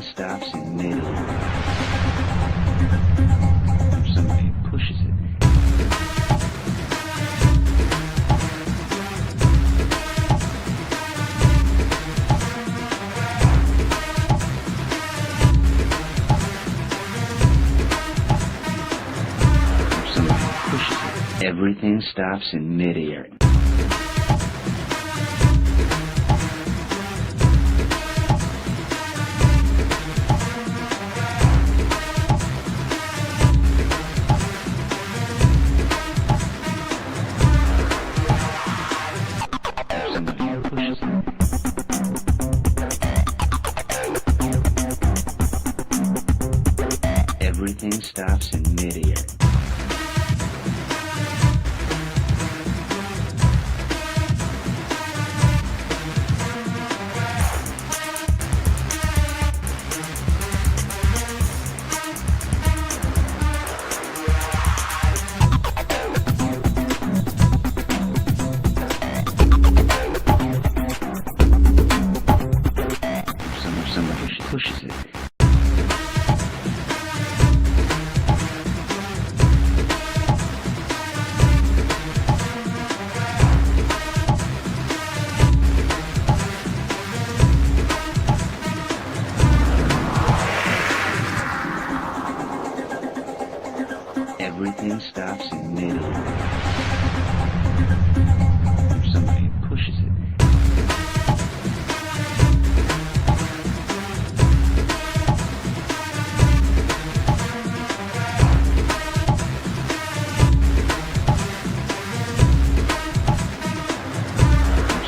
stops in midair. Somebody pushes it. Somebody pushes it. Everything stops in midair. Everything stops in midair. Somebody pushes it. Everything stops in midair. Somebody pushes it.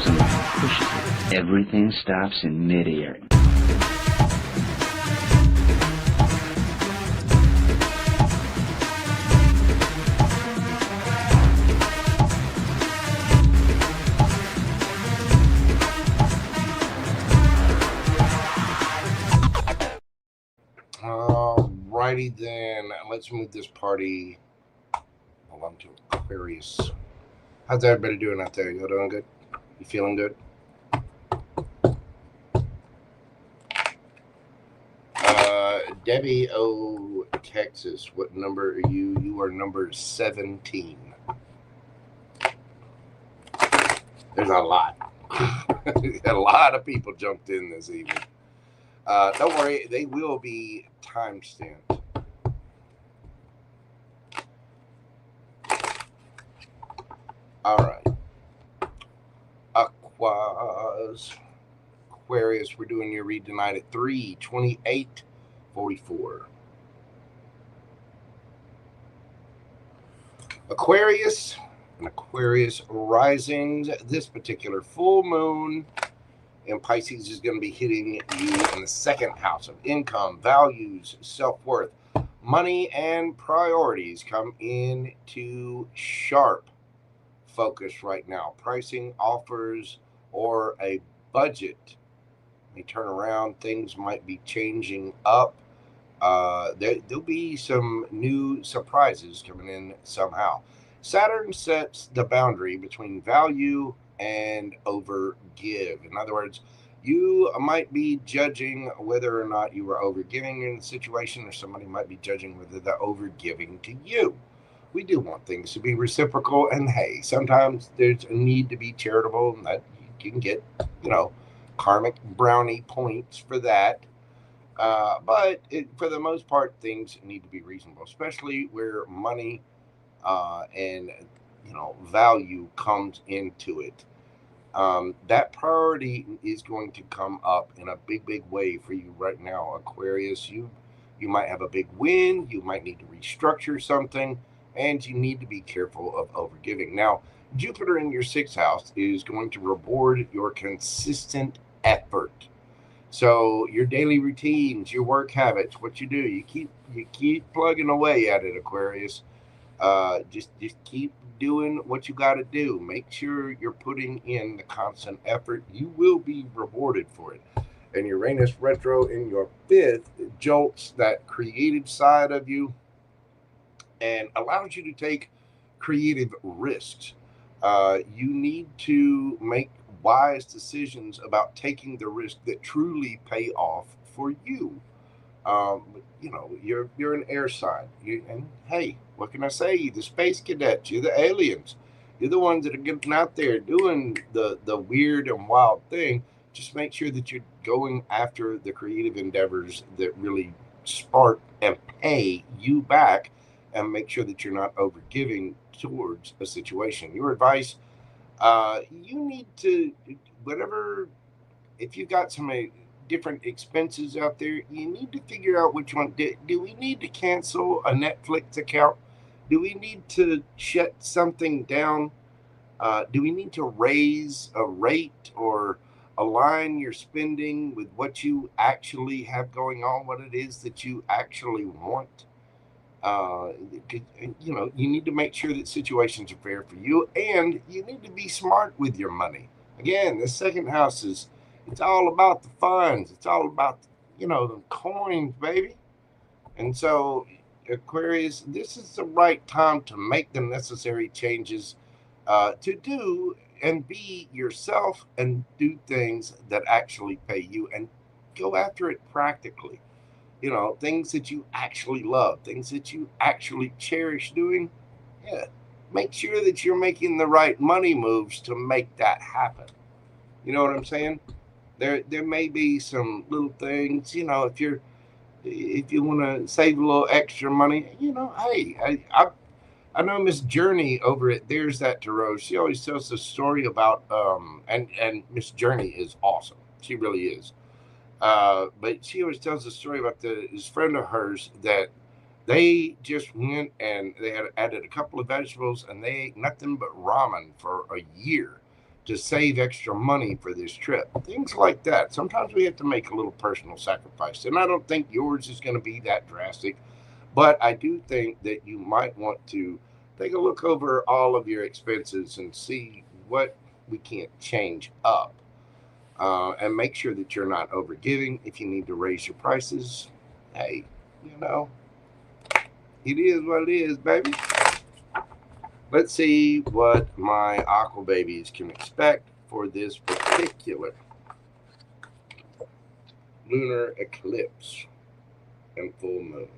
Somebody pushes it. Everything stops in midair. Alrighty then, let's move this party along to Aquarius. How's everybody doing out there? You doing good? You feeling good? Debbie O, Texas. What number are you? You are number 17. There's a lot. A lot of people jumped in this evening. Don't worry, they will be timestamped. All right. Aquarius, we're doing your read tonight at 3/28/44. Aquarius and Aquarius risings. This particular full moon in Pisces is going to be hitting you in the second house of income, values, self-worth. Money and priorities come into sharp focus right now. Pricing, offers, or a budget may turn around. Things might be changing up. There'll be some new surprises coming in somehow. Saturn sets the boundary between value and overgive. In other words, you might be judging whether or not you are overgiving in the situation, or somebody might be judging whether they're overgiving to you. We do want things to be reciprocal, and hey, sometimes there's a need to be charitable, and that you can get, karmic brownie points for that. But for the most part, things need to be reasonable, especially where money and value comes into it. That priority is going to come up in a big way for you right now, Aquarius. You might have a big win. You might need to restructure something, and you need to be careful of overgiving. Now, Jupiter in your 6th house is going to reward your consistent effort. So your daily routines, your work habits, what you do, you keep plugging away at it, Aquarius. Just keep doing what you got to do. Make sure you're putting in the constant effort. You will be rewarded for it. And Uranus retro in your 5th jolts that creative side of you and allows you to take creative risks. You need to make wise decisions about taking the risk that truly pay off for you. You know, you're an air sign. And hey, what can I say? You're the space cadets. You're the aliens. You're the ones that are getting out there doing the weird and wild thing. Just make sure that you're going after the creative endeavors that really spark and pay you back, and make sure that you're not overgiving towards a situation. Your advice, you need to, whatever, if you've got some different expenses out there, you need to figure out which one. Do we need to cancel a Netflix account? Do we need to shut something down? Do we need to raise a rate or align your spending with what you actually have going on, what it is that you actually want? You know, you need to make sure that situations are fair for you, and you need to be smart with your money. Again, the second house is, it's all about the funds. It's all about, you know, the coins, baby. And so, Aquarius, this is the right time to make the necessary changes, to do and be yourself and do things that actually pay you, and go after it practically. You know, things that you actually love, things that you actually cherish doing. Yeah, make sure that you're making the right money moves to make that happen. You know what I'm saying? There may be some little things, you know, if you want to save a little extra money, you know, hey, I know Miss Journey over at There's That Tarot. She always tells the story about and Miss Journey is awesome. She really is. But she always tells the story about this friend of hers that they just went and they had added a couple of vegetables, and they ate nothing but ramen for a year to save extra money for this trip. Things like that. Sometimes we have to make a little personal sacrifice. And I don't think yours is going to be that drastic, but I do think that you might want to take a look over all of your expenses and see what we can't change up. And make sure that you're not overgiving. If you need to raise your prices, hey, you know, it is what it is, baby. Let's see what my aqua babies can expect for this particular lunar eclipse and full moon.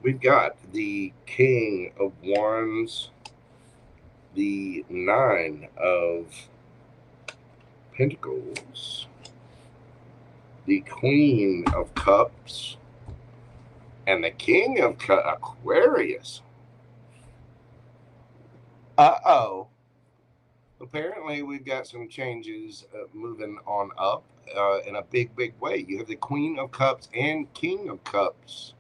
We've got the King of Wands, the Nine of Pentacles, the Queen of Cups, and the King of Aquarius. Uh-oh. Apparently, we've got some changes moving on up in a big, big way. You have the Queen of Cups and King of Cups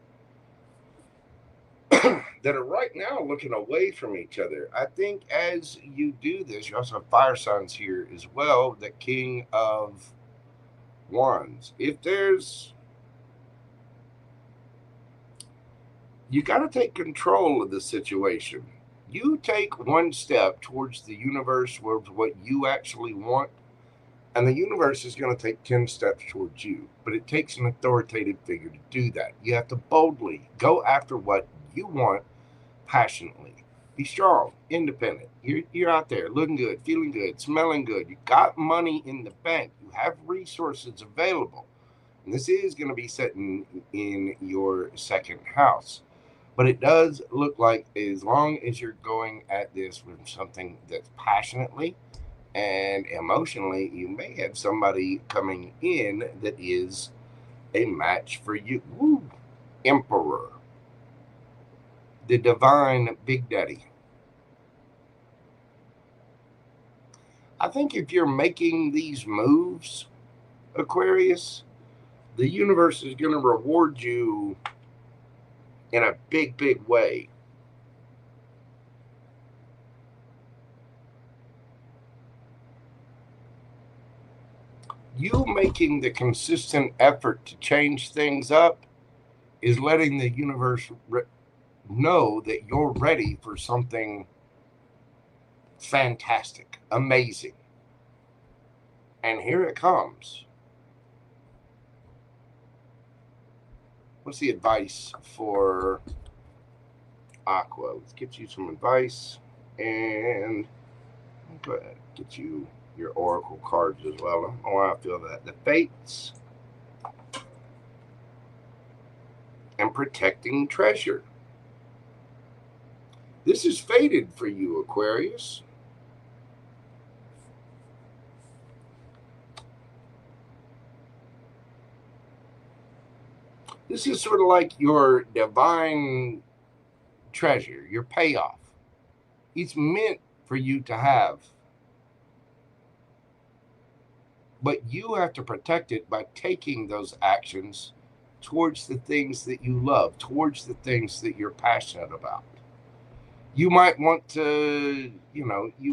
that are right now looking away from each other. I think as you do this, you also have fire signs here as well, the King of Wands. If there's, you got to take control of the situation. You take one step towards the universe, towards what you actually want, and the universe is going to take 10 steps towards you. But it takes an authoritative figure to do that. You have to boldly go after what you want passionately. Be strong, independent. You're out there looking good, feeling good, smelling good. You got money in the bank. You have resources available. And this is going to be sitting in your second house. But it does look like as long as you're going at this with something that's passionately and emotionally, you may have somebody coming in that is a match for you. Woo. Emperor. The divine Big Daddy. I think if you're making these moves, Aquarius, the universe is going to reward you in a big, big way. You making the consistent effort to change things up is letting the universe know that you're ready for something fantastic, amazing. And here it comes. What's the advice for Aqua? Let's get you some advice, and go ahead, get you your oracle cards as well. I don't know why I feel that. The Fates and protecting treasure. This is fated for you, Aquarius. This is sort of like your divine treasure, your payoff. It's meant for you to have. But you have to protect it by taking those actions towards the things that you love, towards the things that you're passionate about. You might want to, you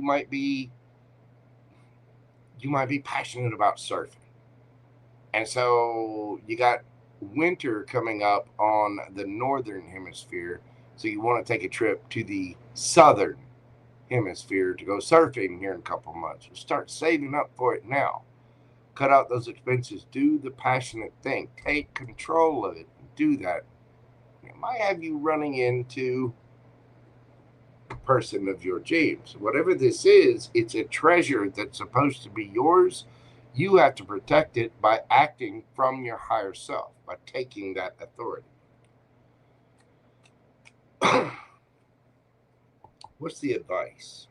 might be passionate about surfing. And so you got winter coming up on the northern hemisphere. So you want to take a trip to the southern hemisphere to go surfing here in a couple of months. Start saving up for it now. Cut out those expenses. Do the passionate thing. Take control of it. Do that. It might have you running into the person of your dreams. Whatever this is, it's a treasure that's supposed to be yours. You have to protect it by acting from your higher self, by taking that authority. What's the advice?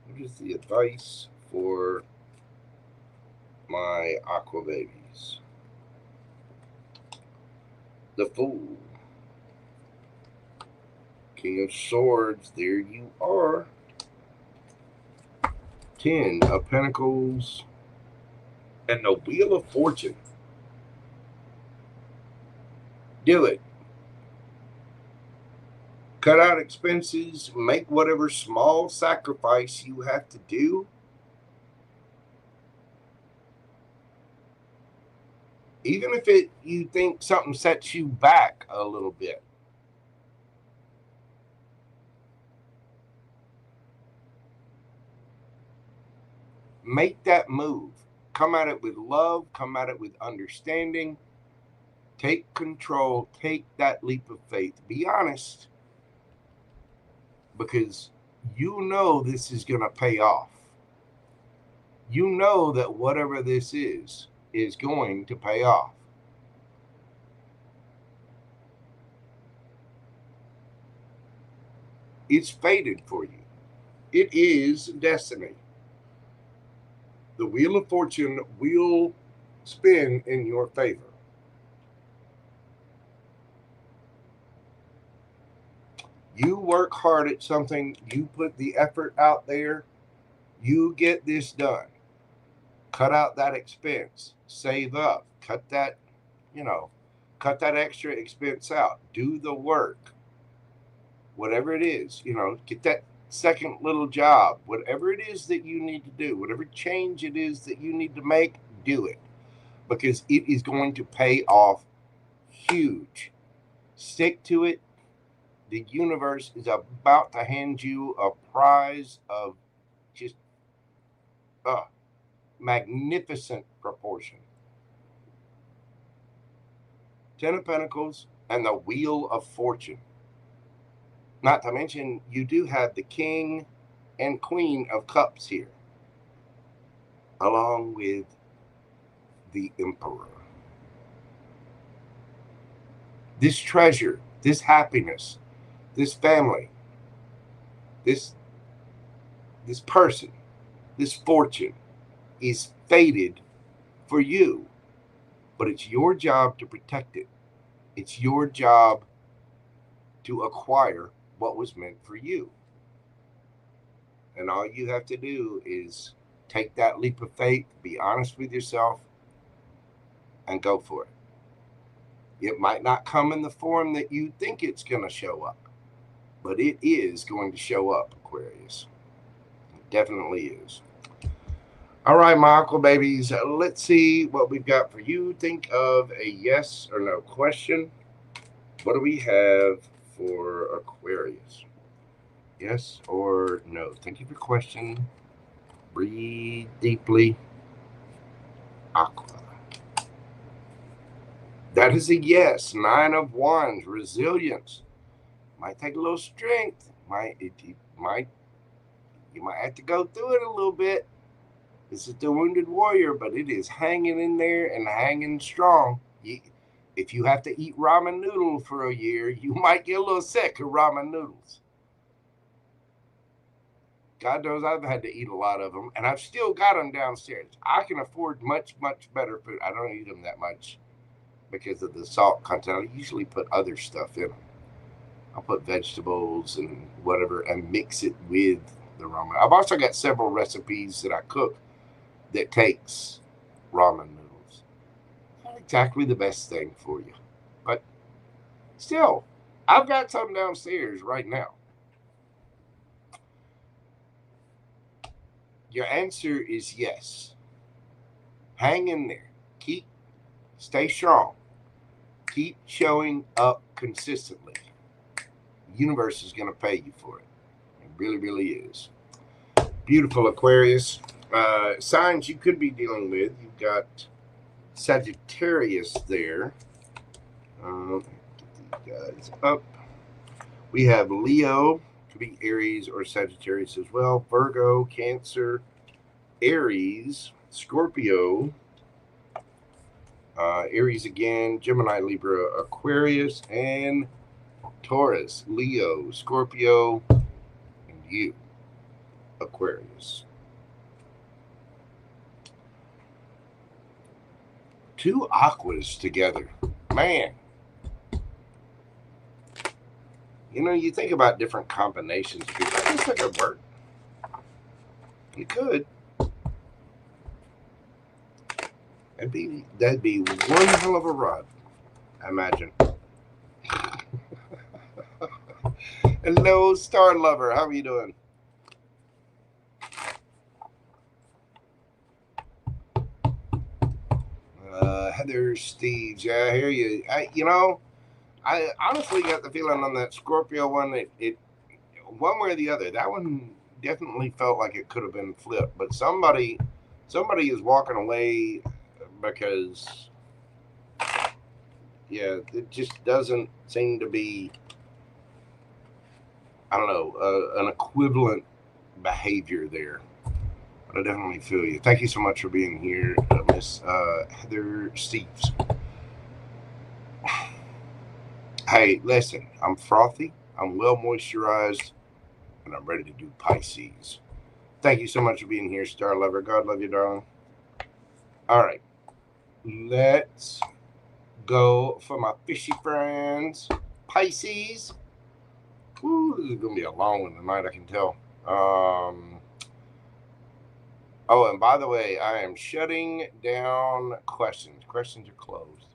What is the advice for my aqua babies? The Fool. King of Swords, there you are. 10 of Pentacles and the Wheel of Fortune. Do it. Cut out expenses, make whatever small sacrifice you have to do. Even if you think something sets you back a little bit. Make that move. Come at it with love. Come at it with understanding. Take control. Take that leap of faith. Be honest. Because you know this is going to pay off. You know that whatever this is going to pay off. It's fated for you. It is destiny. The Wheel of Fortune will spin in your favor. You work hard at something, you put the effort out there, you get this done. Cut out that expense, save up, cut that extra expense out, do the work. Whatever it is, get that second little job, whatever it is that you need to do, whatever change it is that you need to make, do it, because it is going to pay off huge. Stick to it. The universe is about to hand you a prize of just magnificent proportion. 10 of Pentacles and the Wheel of Fortune. Not to mention, you do have the King and Queen of Cups here, along with the Emperor. This treasure, this happiness, this family, this person, this fortune is fated for you, but it's your job to protect it. It's your job to acquire what was meant for you. And all you have to do is take that leap of faith, be honest with yourself, and go for it. It might not come in the form that you think it's going to show up, but it is going to show up, Aquarius. It definitely is. All right, my aqua babies, let's see what we've got for you. Think of a yes or no question. What do we have for Aquarius? Yes or no? Thank you for your question. Breathe deeply. Aqua. That is a yes. 9 of Wands. Resilience. Might take a little strength. You might have to go through it a little bit. This is the wounded warrior, but it is hanging in there and hanging strong. If you have to eat ramen noodles for a year, you might get a little sick of ramen noodles. God knows I've had to eat a lot of them, and I've still got them downstairs. I can afford much, much better food. I don't eat them that much because of the salt content. I usually put other stuff in them. I'll put vegetables and whatever and mix it with the ramen. I've also got several recipes that I cook that takes ramen noodles. Not exactly the best thing for you, but still, I've got some downstairs right now. Your answer is yes. Hang in there. Stay strong. Keep showing up consistently. The universe is going to pay you for it. It really, really is. Beautiful Aquarius. Signs you could be dealing with. You've got Sagittarius there. Get these guys up. We have Leo. Could be Aries or Sagittarius as well. Virgo, Cancer, Aries, Scorpio, Aries again, Gemini, Libra, Aquarius, and Taurus, Leo, Scorpio, and you, Aquarius. 2 aquas together. Man. You know, you think about different combinations. I guess that could work. You could. That'd be one hell of a rod, I imagine. Hello, Star Lover. How are you doing? Heather Steves. Yeah, I hear you. I honestly got the feeling on that Scorpio one, it one way or the other, that one definitely felt like it could have been flipped. But somebody is walking away because, yeah, it just doesn't seem to be, I don't know, an equivalent behavior there. But I definitely feel you. Thank you so much for being here, Miss Heather Steves. Hey, listen, I'm frothy, I'm well moisturized, and I'm ready to do Pisces. Thank you so much for being here, Star Lover. God love you, darling. All right, let's go for my fishy friends, Pisces. Woo, this is going to be a long one tonight, I can tell. Oh, and by the way, I am shutting down questions. Questions are closed.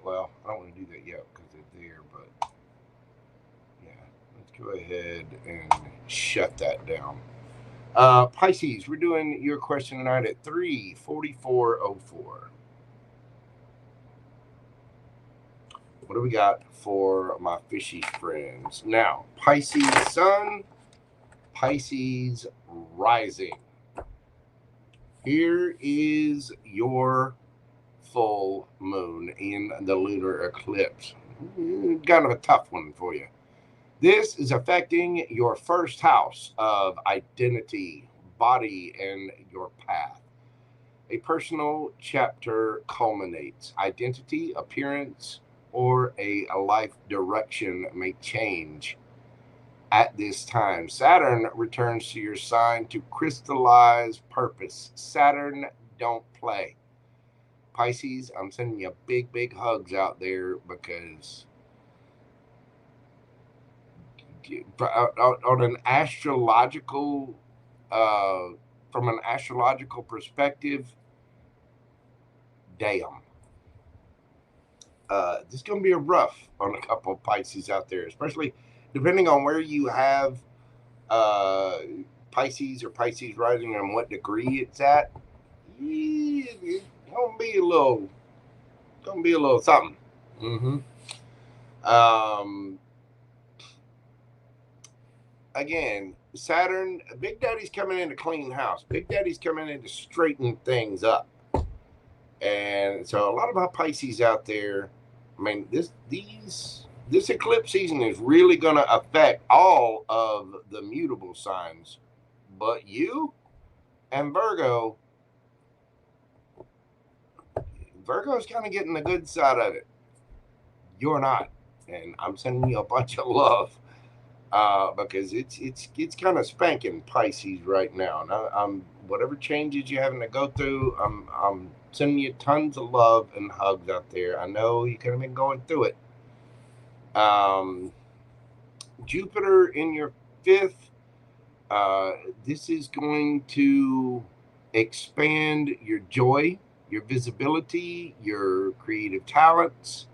Well, I don't want to do that yet because they're there, but yeah, let's go ahead and shut that down. Pisces, we're doing your question tonight at 3:44:04. What do we got for my fishy friends? Now, Pisces Sun, Pisces Rising. Here is your full moon in the lunar eclipse. Kind of a tough one for you. This is affecting your first house of identity, body, and your path. A personal chapter culminates. Identity, appearance, or a life direction may change at this time. Saturn returns to your sign to crystallize purpose. Saturn don't play. Pisces, I'm sending you big, big hugs out there because on an astrological, from an astrological perspective, damn. This is going to be a rough on a couple of Pisces out there, especially depending on where you have Pisces or Pisces rising and what degree it's at. It's gonna be a little something. Again, Saturn, Big Daddy's coming in to clean house. Big Daddy's coming in to straighten things up. And so a lot of our Pisces out there, I mean, this eclipse season is really going to affect all of the mutable signs, but you and Virgo. Virgo's kind of getting the good side of it. You're not, and I'm sending you a bunch of love because it's kind of spanking Pisces right now. And whatever changes you're having to go through, I'm sending you tons of love and hugs out there. I know you could have been going through it. Jupiter in your 5th. This is going to expand your joy, your visibility, your creative talents.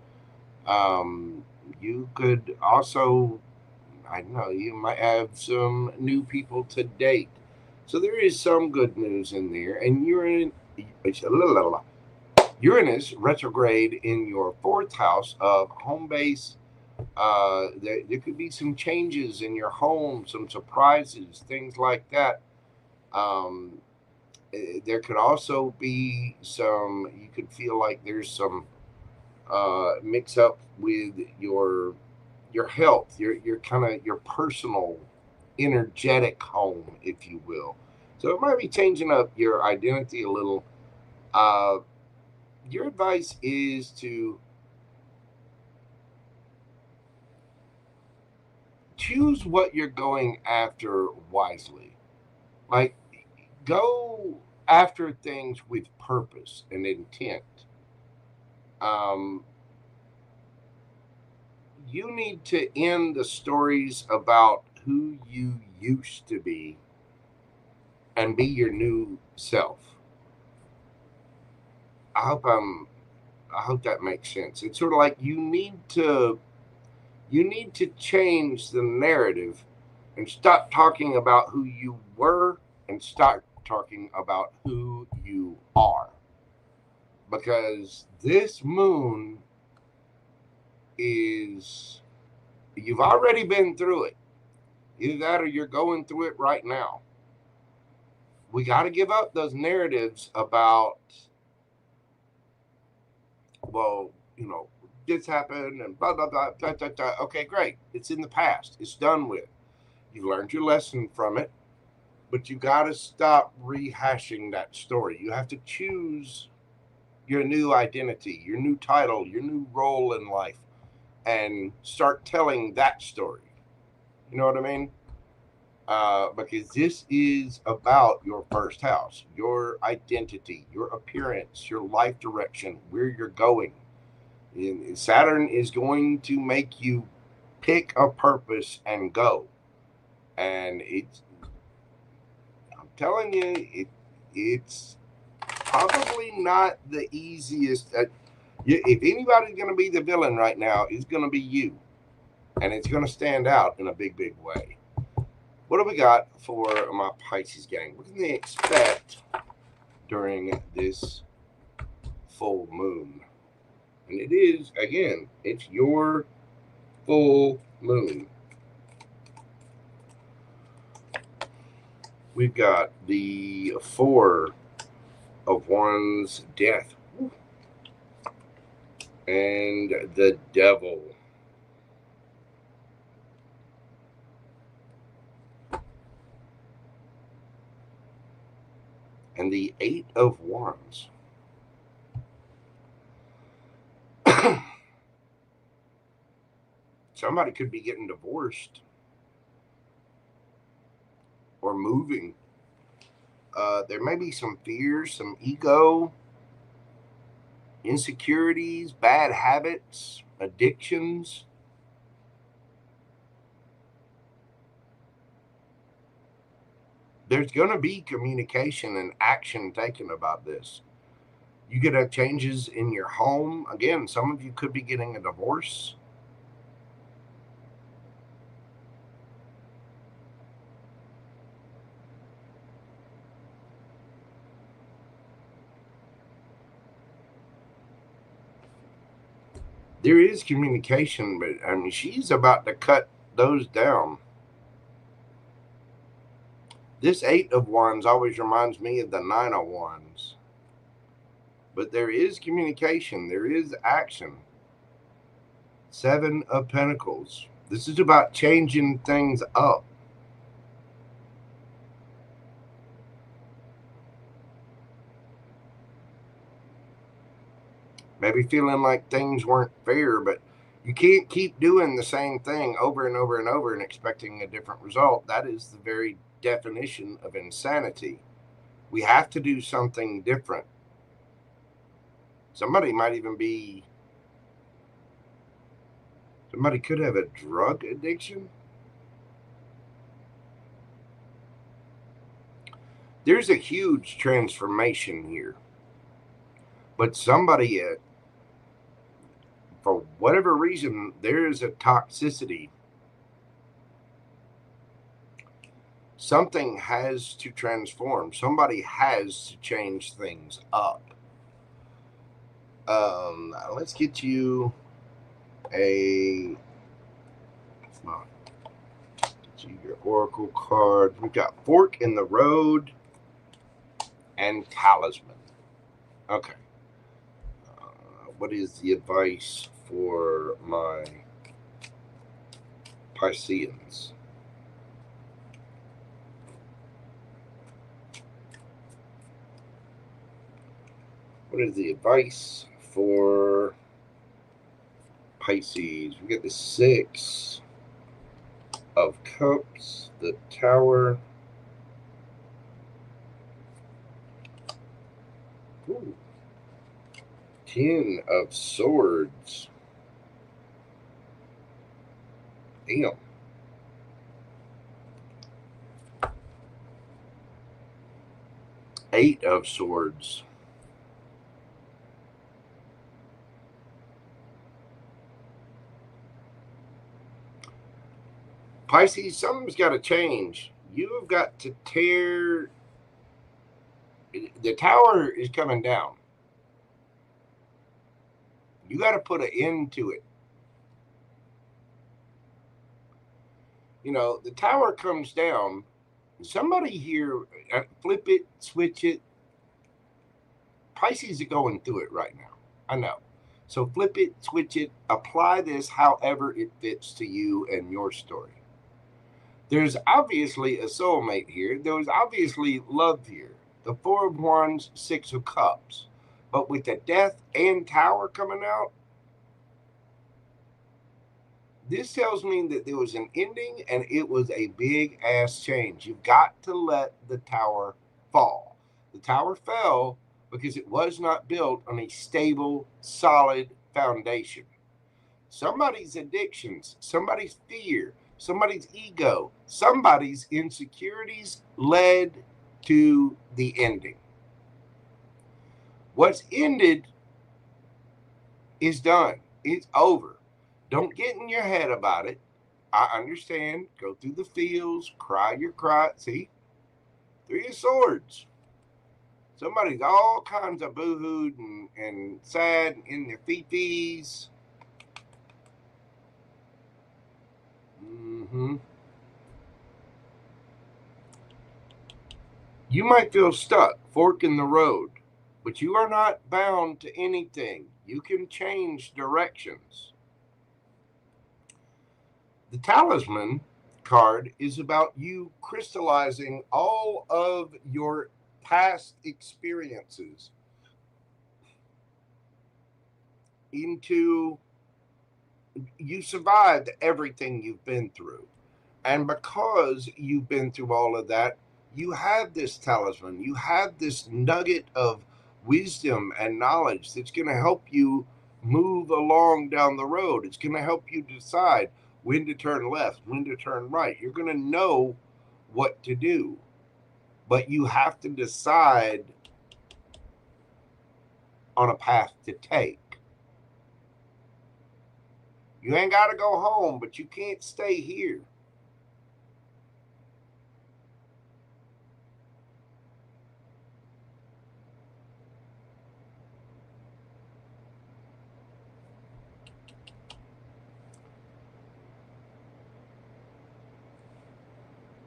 You could also, I don't know, you might have some new people to date. So there is some good news in there. And Uranus retrograde in your 4th house of home base. There could be some changes in your home, some surprises, things like that. There could also be you could feel like there's some mix up with your health, your kind of your personal energetic home, if you will. So it might be changing up your identity a little. Your advice is to choose what you're going after wisely. Like, go after things with purpose and intent. You need to end the stories about who you used to be and be your new self. I hope that makes sense. It's sort of like you need to change the narrative and stop talking about who you were and start talking about who you are. Because this moon you've already been through it. Either that or you're going through it right now. We got to give up those narratives about, well, this happened and blah, blah, blah, blah, blah, blah. Okay, great. It's in the past. It's done with. You learned your lesson from it, but you got to stop rehashing that story. You have to choose your new identity, your new title, your new role in life, and start telling that story. You know what I mean? Because this is about your 1st house, your identity, your appearance, your life direction, where you're going. And Saturn is going to make you pick a purpose and go. And I'm telling you, it's probably not the easiest. If anybody's going to be the villain right now, it's going to be you. And it's going to stand out in a big, big way. What do we got for my Pisces gang? What can they expect during this full moon? And it is, again, it's your full moon. We've got the 4 of Wands, death, and the devil. And the 8 of Wands. Somebody could be getting divorced or moving. There may be some fears, some ego, insecurities, bad habits, addictions. There's going to be communication and action taken about this. You could have changes in your home. Again, some of you could be getting a divorce. There is communication, but I mean, she's about to cut those down. This 8 of Wands always reminds me of the 9 of Wands. But there is communication. There is action. Seven of Pentacles. This is about changing things up. Maybe feeling like things weren't fair, but you can't keep doing the same thing over and over and over and expecting a different result. That is the very definition of insanity. We have to do something different. Somebody might even be, somebody could have a drug addiction. There's a huge transformation here. But somebody, for whatever reason, there is a toxicity. Something has to transform. Somebody has to change things up. Let's get you a, your oracle card. We've got Fork in the Road and Talisman. Okay. What is the advice for my Pisceans? What is the advice for Pisces? We get the Six of Cups, the Tower. Ooh. 10 of Swords. Damn. Eight of Swords. Pisces, something's got to change. You have got to tear. The Tower is coming down. You got to put an end to it. You know, the Tower comes down. Somebody here, flip it, switch it. Pisces are going through it right now. I know. So flip it, switch it, apply this however it fits to you and your story. There's obviously a soulmate here. There was obviously love here. The Four of Wands, Six of Cups. But with the Death and Tower coming out, this tells me that there was an ending and it was a big ass change. You've got to let the Tower fall. The Tower fell because it was not built on a stable, solid foundation. Somebody's addictions, somebody's fear, somebody's ego, somebody's insecurities led to the ending. What's ended is done. It's over. Don't get in your head about it. I understand. Go through the feels, cry your cry. See? Three of Swords. Somebody's all kinds of boo-hooed and sad in their fee-fees. You might feel stuck, fork in the road, but you are not bound to anything. You can change directions. The Talisman card is about you crystallizing all of your past experiences into, you survived everything you've been through. And because you've been through all of that, you have this talisman. You have this nugget of wisdom and knowledge that's going to help you move along down the road. It's going to help you decide when to turn left, when to turn right. You're going to know what to do. But you have to decide on a path to take. You ain't got to go home, but you can't stay here.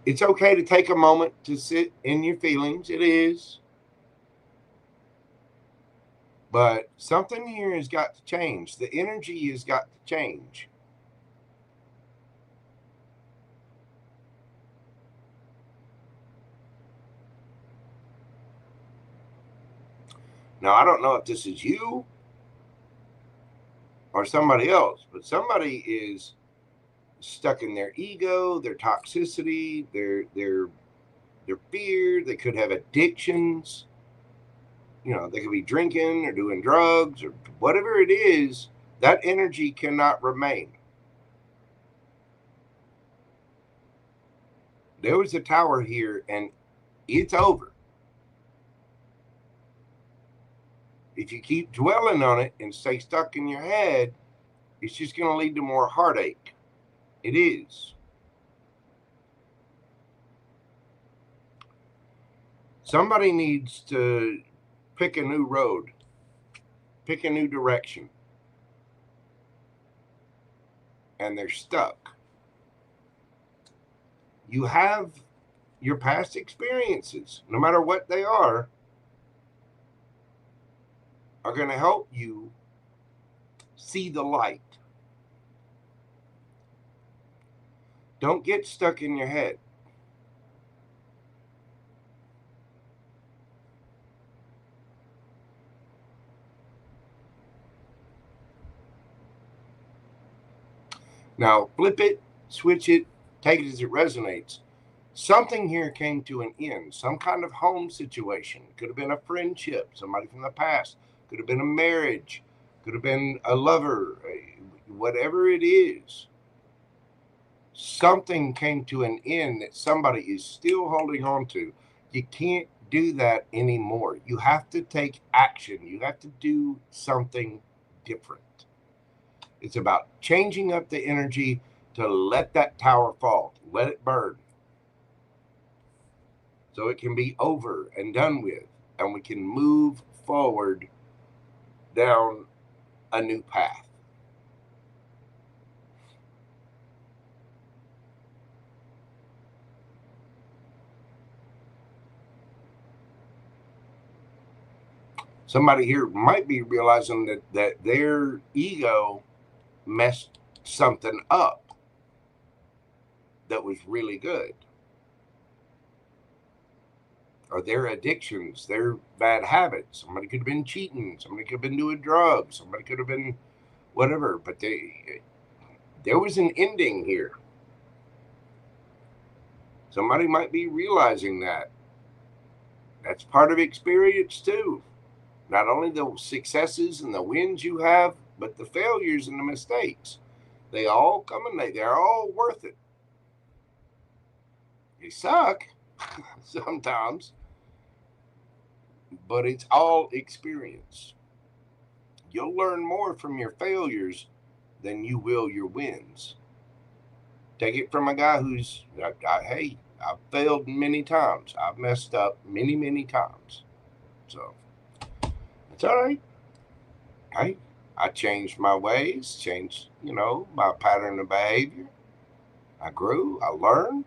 It's okay to take a moment to sit in your feelings. It is. But something here has got to change. The energy has got to change. Now, I don't know if this is you or somebody else, but somebody is stuck in their ego, their toxicity, their fear. They could have addictions. You know, they could be drinking or doing drugs or whatever it is. That energy cannot remain. There was a tower here and it's over. If you keep dwelling on it and stay stuck in your head, it's just going to lead to more heartache. It is. Somebody needs to pick a new road, pick a new direction, and they're stuck. You have your past experiences, no matter what they are going to help you see the light. Don't get stuck in your head. Now, flip it, switch it, take it as it resonates. Something here came to an end. Some kind of home situation. Could have been a friendship, somebody from the past. Could have been a marriage. Could have been a lover. Whatever it is. Something came to an end that somebody is still holding on to. You can't do that anymore. You have to take action. You have to do something different. It's about changing up the energy to let that tower fall. Let it burn. So it can be over and done with. And we can move forward down a new path. Somebody here might be realizing that their ego messed something up that was really good. Or their addictions, their bad habits. Somebody could have been cheating. Somebody could have been doing drugs. Somebody could have been whatever. But there was an ending here. Somebody might be realizing that. That's part of experience too. Not only the successes and the wins you have, but the failures and the mistakes. They all come and they're all worth it. They suck sometimes, but it's all experience. You'll learn more from your failures than you will your wins. Take it from a guy who's, hey, I've failed many times. I've messed up many, many times. So it's all right. Hey, I changed my ways, changed, my pattern of behavior. I grew, I learned.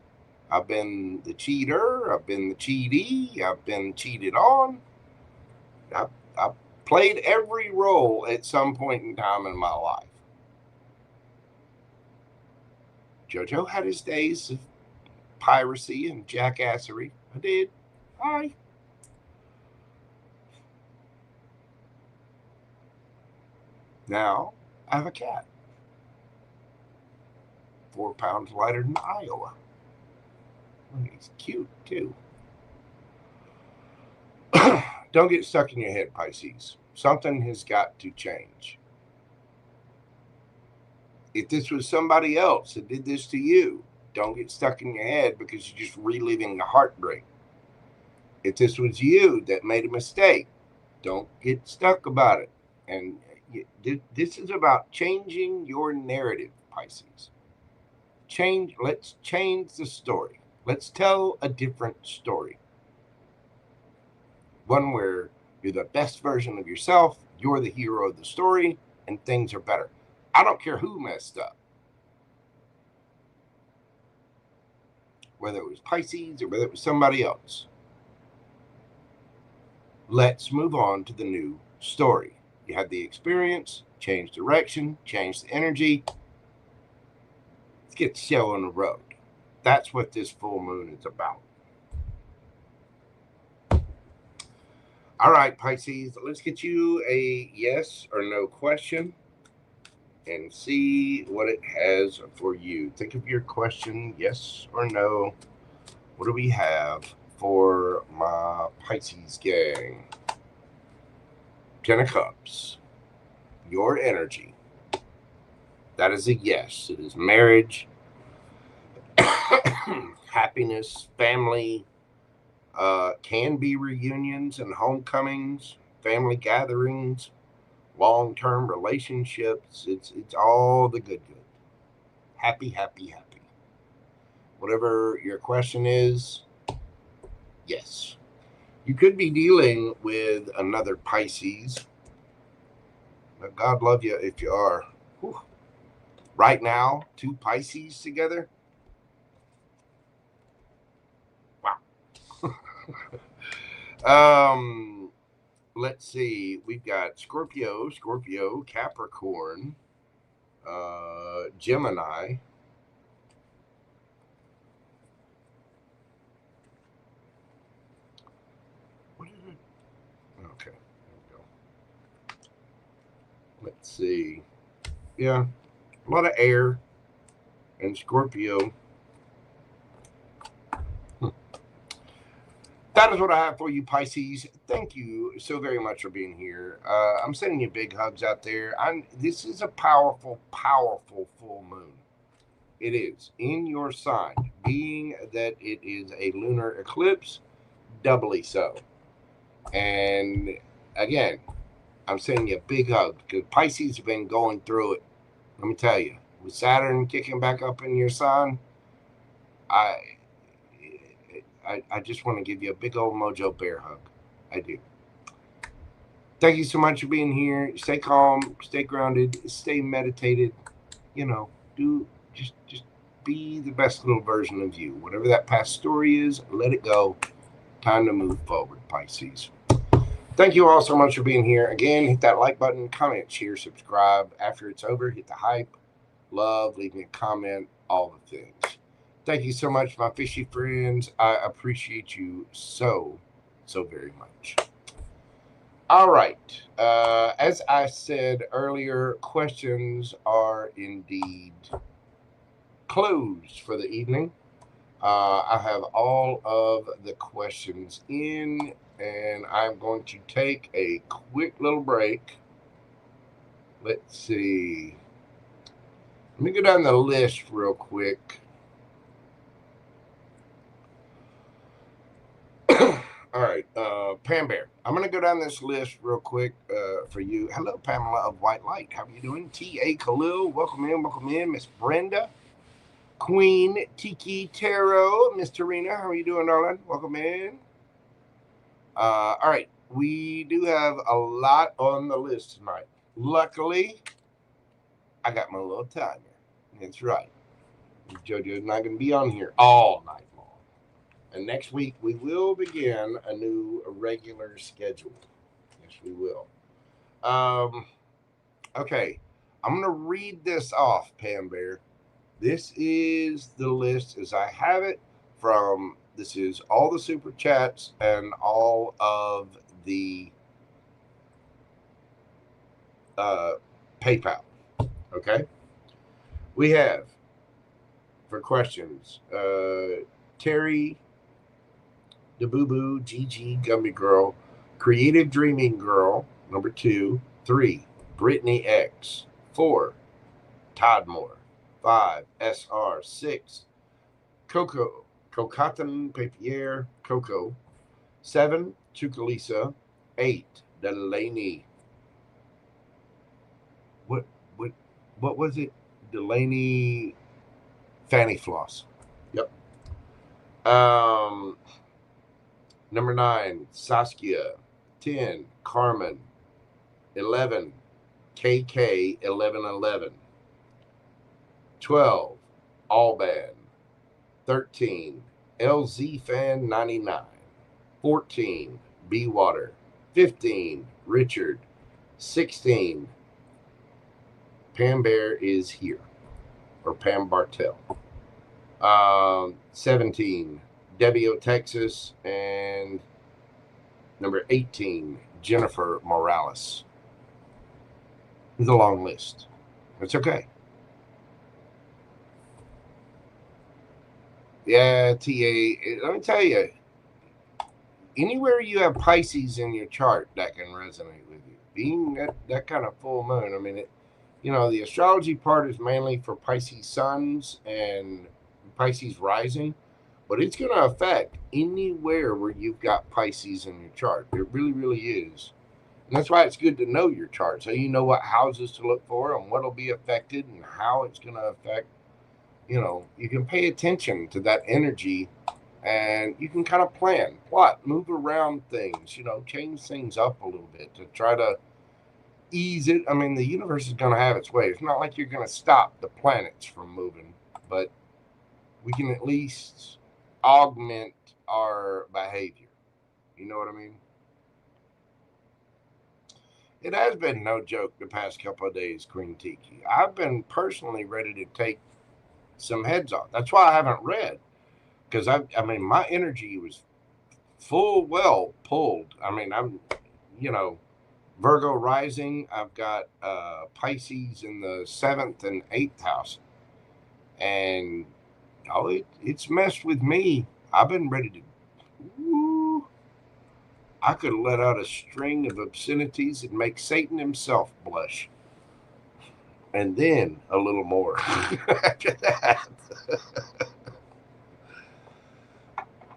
I've been the cheater. I've been the cheatee. I've been cheated on. I've played every role at some point in time in my life. JoJo had his days of piracy and jackassery. I did. Hi. Now I have a cat. 4 pounds lighter than Iowa. He's cute too. Don't get stuck in your head, Pisces. Something has got to change. If this was somebody else that did this to you, don't get stuck in your head because you're just reliving the heartbreak. If this was you that made a mistake, don't get stuck about it. And this is about changing your narrative, Pisces. Let's change the story. Let's tell a different story. One where you're the best version of yourself, you're the hero of the story, and things are better. I don't care who messed up. Whether it was Pisces or whether it was somebody else. Let's move on to the new story. You had the experience, change direction, change the energy. Let's get the show on the road. That's what this full moon is about. All right, Pisces, let's get you a yes or no question and see what it has for you. Think of your question, yes or no. What do we have for my Pisces gang? 10 of Cups. Your energy. That is a yes. It is marriage, happiness, family, can be reunions and homecomings, family gatherings, long-term relationships. It's all the good. Happy, happy, happy. Whatever your question is, yes. You could be dealing with another Pisces. But God love you if you are. Whew. Right now, 2 Pisces together. Wow. Let's see. We've got Scorpio, Capricorn, Gemini. What is it? Okay, there we go. Let's see. Yeah, a lot of air and Scorpio. That is what I have for you, Pisces. Thank you so very much for being here. I'm sending you big hugs out there. This is a powerful, powerful full moon. It is in your sign, being that it is a lunar eclipse, doubly so. And again, I'm sending you a big hug because Pisces have been going through it. Let me tell you, with Saturn kicking back up in your sign, I just want to give you a big old Mojo bear hug. I do. Thank you so much for being here. Stay calm, stay grounded, stay meditated. You know, just be the best little version of you. Whatever that past story is, let it go. Time to move forward, Pisces. Thank you all so much for being here. Again, hit that like button, comment, share, subscribe. After it's over, hit the hype, love, leave me a comment, all the things. Thank you so much, my fishy friends. I appreciate you so very much. All right. As I said earlier, questions are indeed closed for the evening. I have all of the questions in, and I'm going to take a quick little break. Let's see. Let me go down the list real quick. All right, Pam Bear. I'm going to go down this list real quick for you. Hello, Pamela of White Light. How are you doing? T.A. Khalil, welcome in. Miss Brenda. Queen Tiki Tarot. Miss Tarina, how are you doing, darling? Welcome in. All right, we do have a lot on the list tonight. Luckily, I got my little timer. That's right. JoJo's not going to be on here all night. And next week, we will begin a new regular schedule. Yes, we will. Okay. I'm going to read this off, Pam Bear. This is the list as I have it from, this is all the super chats and all of the PayPal. Okay. We have, for questions, Terry, the Boo Boo, Gigi, Gumby Girl, Creative Dreaming Girl, number 2, 3, Brittany X, 4, Todd Moore, 5, SR, 6, COCOTTENPAPIER, Coco, 7, CHUCALISSA, 8, Dalanie. What was it? Dalanie D-Fanny-Floss. Yep. Number 9, Saskia. 10, Carmen. 11, KK1111. 12, Allban. 13, LZFan99. 14, B Water. 15, Richard. 16, Pam Bear is here, or Pam Bartell. 17, Debbie O, Texas, and number 18, Jennifer Morales. It's a long list. It's okay. Yeah, TA, let me tell you, anywhere you have Pisces in your chart, that can resonate with you. Being that kind of full moon, I mean, the astrology part is mainly for Pisces suns and Pisces rising, but it's going to affect anywhere where you've got Pisces in your chart. It really, really is. And that's why it's good to know your chart, so you know what houses to look for and what will be affected and how it's going to affect. You can pay attention to that energy, and you can kind of plot, move around things, change things up a little bit to try to ease it. I mean, the universe is going to have its way. It's not like you're going to stop the planets from moving, but we can at least augment our behavior. You know what I mean? It has been no joke the past couple of days, Queen Tiki. I've been personally ready to take some heads off. That's why I haven't read, because my energy was full well pulled. I mean, I'm Virgo rising. I've got Pisces in the 7th and 8th house, and it's messed with me. I've been ready to I could let out a string of obscenities and make Satan himself blush. And then a little more after that.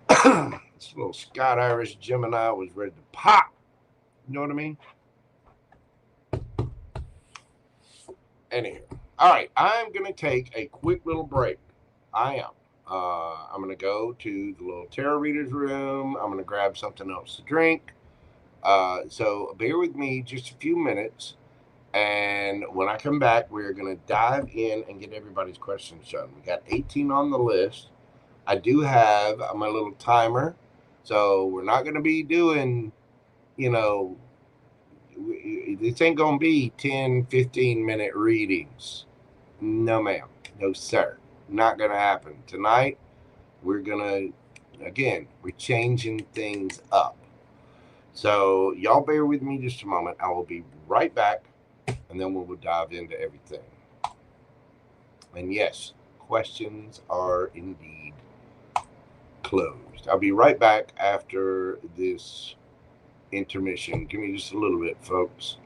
This little Scott Irish Gemini was ready to pop. You know what I mean? Anyhow. All right. I'm going to take a quick little break. I am. I'm going to go to the little tarot reader's room. I'm going to grab something else to drink. So bear with me just a few minutes. And when I come back, we're going to dive in and get everybody's questions done. We got 18 on the list. I do have my little timer. So we're not going to be doing, this ain't going to be 10, 15-minute readings. No, ma'am. No, sir. Not going to happen. Tonight, we're changing things up. So y'all bear with me just a moment. I will be right back. And then we will dive into everything. And yes, questions are indeed closed. I'll be right back after this intermission. Give me just a little bit, folks.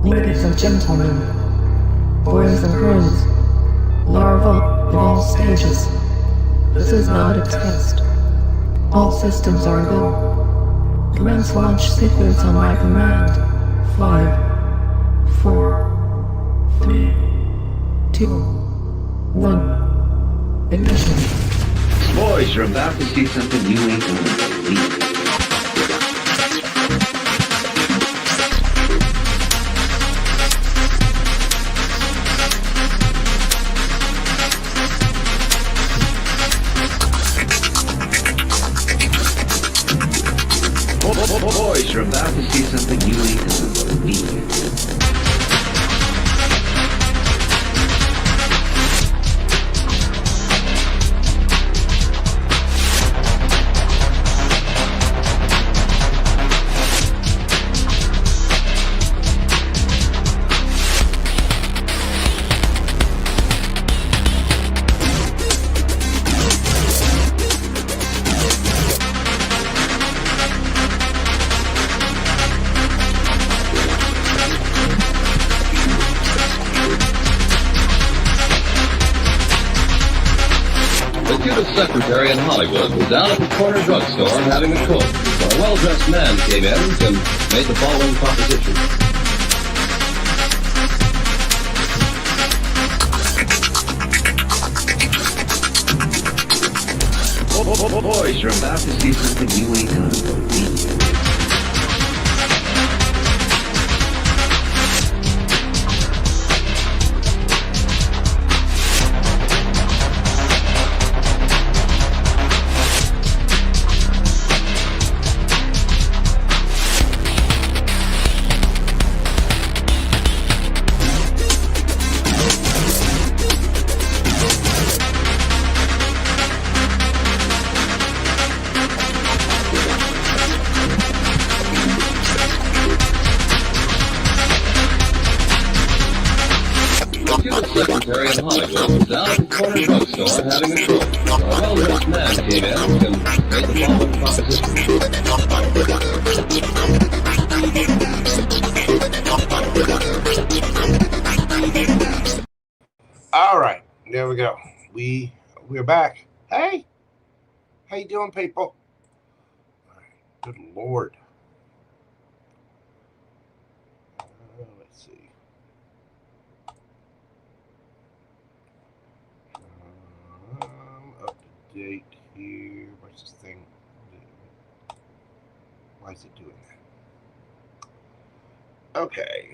Ladies and gentlemen, boys and girls, larvae in all stages. This is not a test. All systems are go. Commence launch sequence on my command. 5, 4, 3, 2, 1. Ignition. Boys, you're about to see something you ain't gonna believe. Boys, you're about to see something you ain't gonna believe. Secretary in Hollywood was down at the corner drugstore having a Coke when a well-dressed man came in and made the following proposition. Boys, you're about to see something you ain't gonna believe. Secretary in Hollywood was down at the corner drugstore having a Coke when a well-dressed man came in and made the following proposition. All right, there we go. We're back. Hey, how you doing, people? Good Lord. Let's see. Up to date here. What's this thing? Why is it doing that? Okay.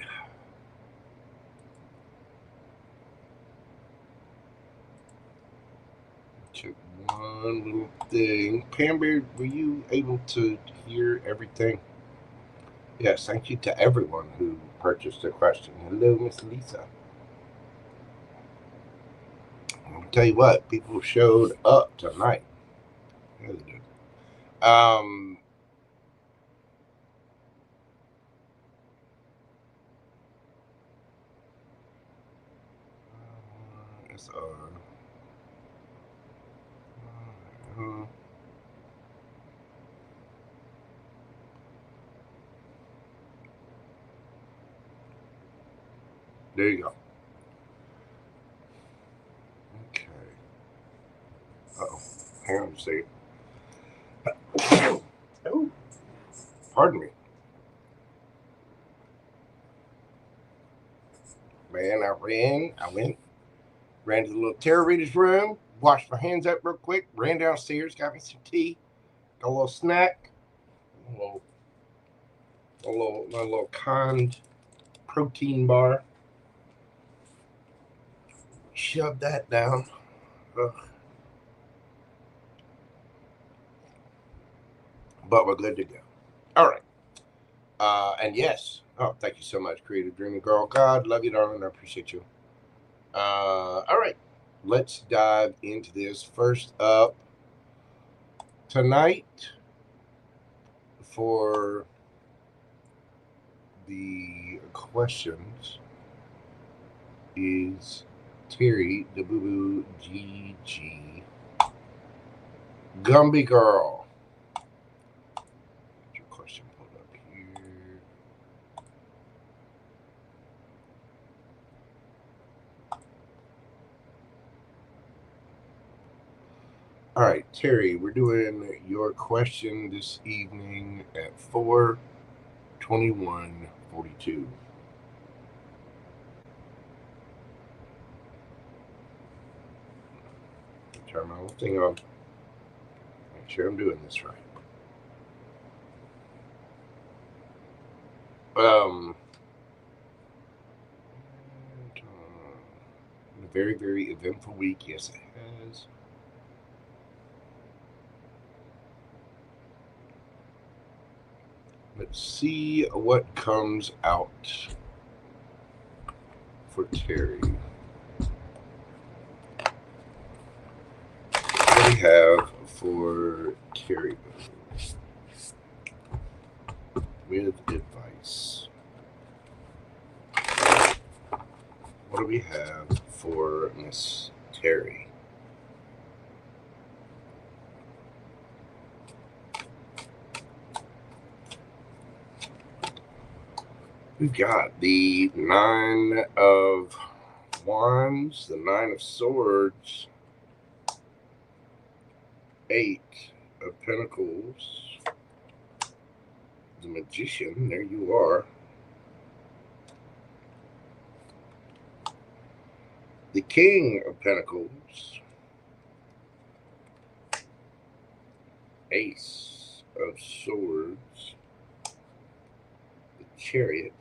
Check one little thing. Pamber, were you able to hear everything? Yes, thank you to everyone who purchased a question. Hello, Miss Lisa. I'll tell you what, people showed up tonight. Yeah, they did. There you go. Okay. Uh-oh. Hang on a second. Oh, pardon me. Man, I went, ran to the little tarot reader's room, washed my hands up real quick, ran downstairs, got me some tea, got a little snack, a little kind protein bar. Shove that down. Ugh. But we're good to go. All right. And yes. Oh, thank you so much, Creativedreaminggirl. God, love you, darling. I appreciate you. All right. Let's dive into this. First up, tonight for the questions is Terry, the Boo Boo GG. Gumby Girl. Get your question pulled up here. right, Terry, we're doing your question this evening at 4/21/42. Turn my whole thing on. Make sure I'm doing this right. A very, very eventful week. Yes, it has. Let's see what comes out for Terry. What do we have for Terry with advice? What do we have for Miss Terry? We've got the 9 of Wands, the 9 of Swords, 8 of Pentacles, the Magician, there you are, the King of Pentacles, Ace of Swords, the Chariot,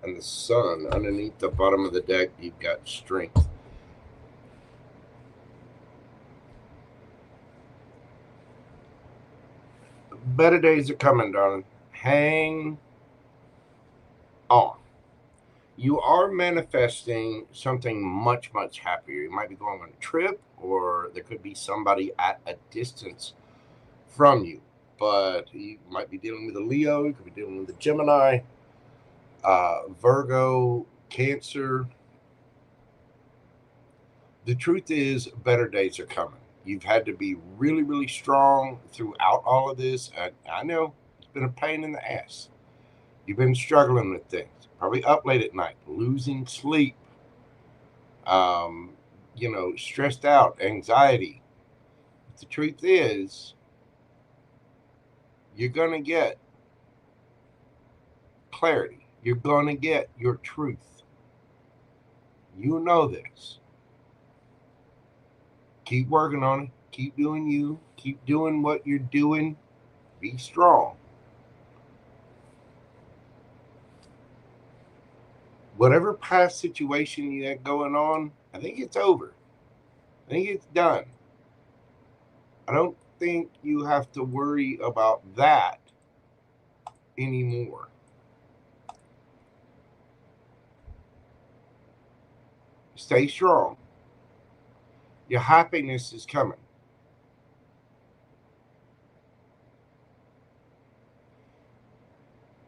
and the Sun. Underneath the bottom of the deck, you've got Strength. Better days are coming, darling. Hang on. You are manifesting something much, much happier. You might be going on a trip, or there could be somebody at a distance from you. But you might be dealing with a Leo, you could be dealing with a Gemini, Virgo, Cancer. The truth is, better days are coming. You've had to be really, really strong throughout all of this. I know it's been a pain in the ass. You've been struggling with things. Probably up late at night, losing sleep, stressed out, anxiety. But the truth is, you're going to get clarity. You're going to get your truth. You know this. Keep working on it. Keep doing you. Keep doing what you're doing. Be strong. Whatever past situation you had going on, I think it's over. I think it's done. I don't think you have to worry about that anymore. Stay strong. Your happiness is coming.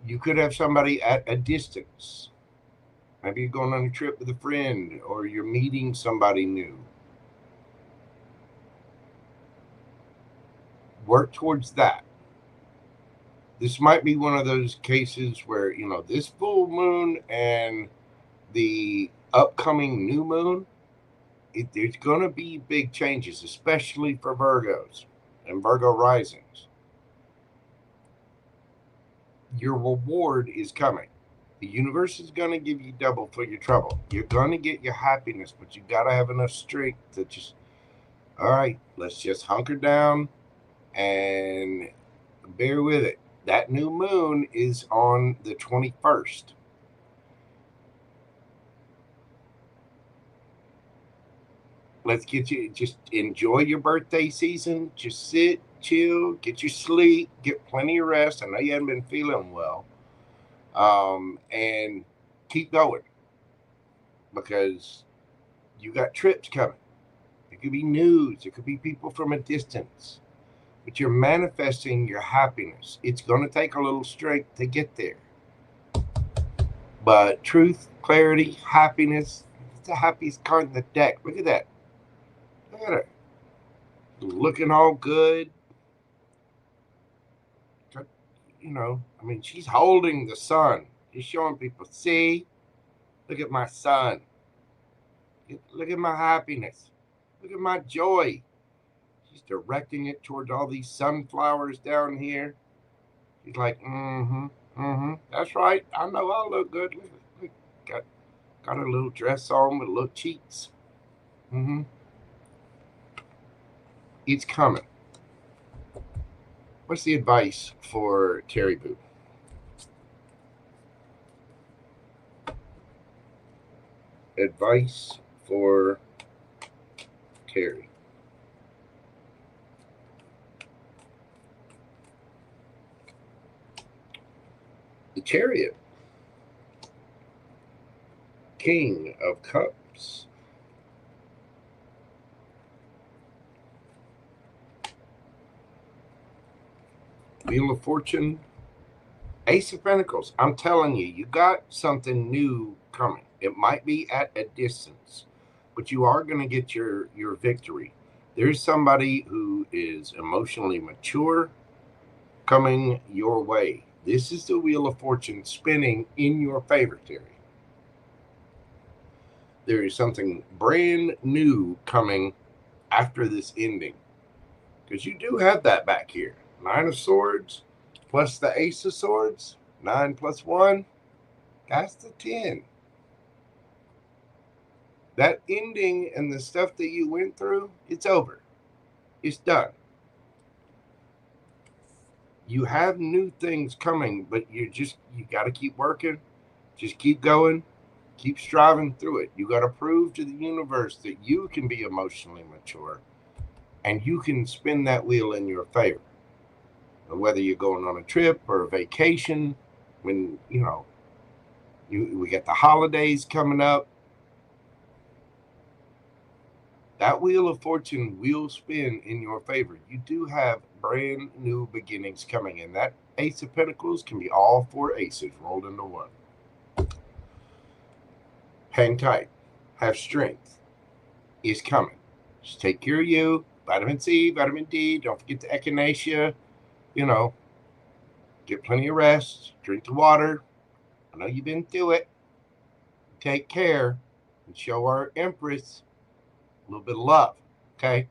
You could have somebody at a distance. Maybe you're going on a trip with a friend, or you're meeting somebody new. Work towards that. This might be one of those cases where, this full moon and the upcoming new moon, there's going to be big changes, especially for Virgos and Virgo risings. Your reward is coming. The universe is going to give you double for your trouble. You're going to get your happiness, but you got to have enough strength to just, all right, let's just hunker down and bear with it. That new moon is on the 21st. Let's get you, just enjoy your birthday season. Just sit, chill, get your sleep, get plenty of rest. I know you haven't been feeling well. And keep going, because you got trips coming. It could be news. It could be people from a distance. But you're manifesting your happiness. It's going to take a little strength to get there. But truth, clarity, happiness. It's the happiest card in the deck. Look at that. Look at her. Looking all good. She's holding the sun. She's showing people, see, look at my son. Look at my happiness. Look at my joy. She's directing it towards all these sunflowers down here. She's like, that's right. I know I look good. Look, got a little dress on with little cheeks. It's coming. What's the advice for Terry Boo? Advice for Terry. The Chariot. King of Cups. Wheel of Fortune. Ace of Pentacles. I'm telling you, you got something new coming. It might be at a distance, but you are going to get your victory. There's somebody who is emotionally mature coming your way. This is the Wheel of Fortune spinning in your favor, Terry. There is something brand new coming after this ending, because you do have that back here. 9 of Swords plus the Ace of Swords. 9 plus 1. That's the 10. That ending and the stuff that you went through, it's over. It's done. You have new things coming, but you got to keep working. Just keep going. Keep striving through it. You got to prove to the universe that you can be emotionally mature and you can spin that wheel in your favor. Whether you're going on a trip or a vacation, when, we got the holidays coming up, that Wheel of Fortune will spin in your favor. You do have brand new beginnings coming, and that Ace of Pentacles can be all 4 aces rolled into one. Hang tight. Have strength. It's coming. Just take care of you. Vitamin C, vitamin D. Don't forget the echinacea. Get plenty of rest. Drink the water. I know you've been through it. Take care and show our Empress a little bit of love, okay?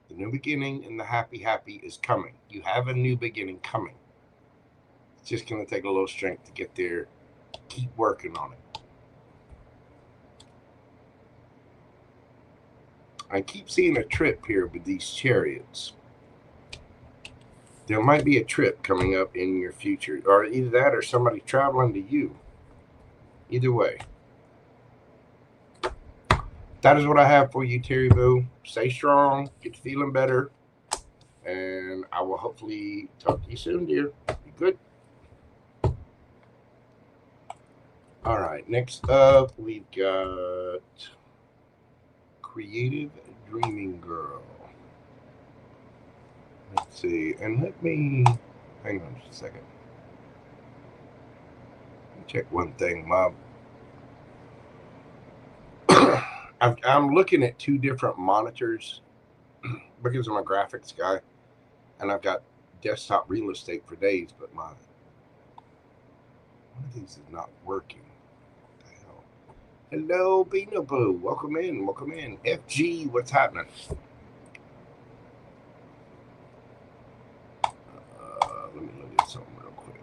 The new beginning and the happy is coming. You have a new beginning coming. It's just going to take a little strength to get there. Keep working on it. I keep seeing a trip here with these chariots. There might be a trip coming up in your future, or either that or somebody traveling to you. Either way. That is what I have for you, Terry Boo. Stay strong. Get feeling better. And I will hopefully talk to you soon, dear. Be good. All right. Next up, we've got Creativedreaminggirl. Let's see. And let me... Hang on just a second. Let me check one thing, Bob. I'm looking at 2 different monitors because I'm a graphics guy, and I've got desktop real estate for days, but one of these is not working. What the hell? Hello, Beano Boo. Welcome in. Welcome in. FG, what's happening? Let me look at something real quick.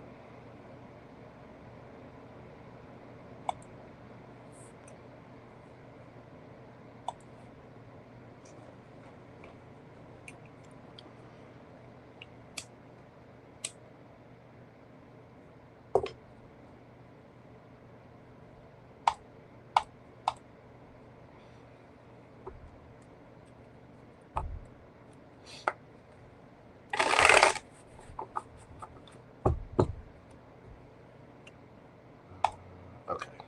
Okay,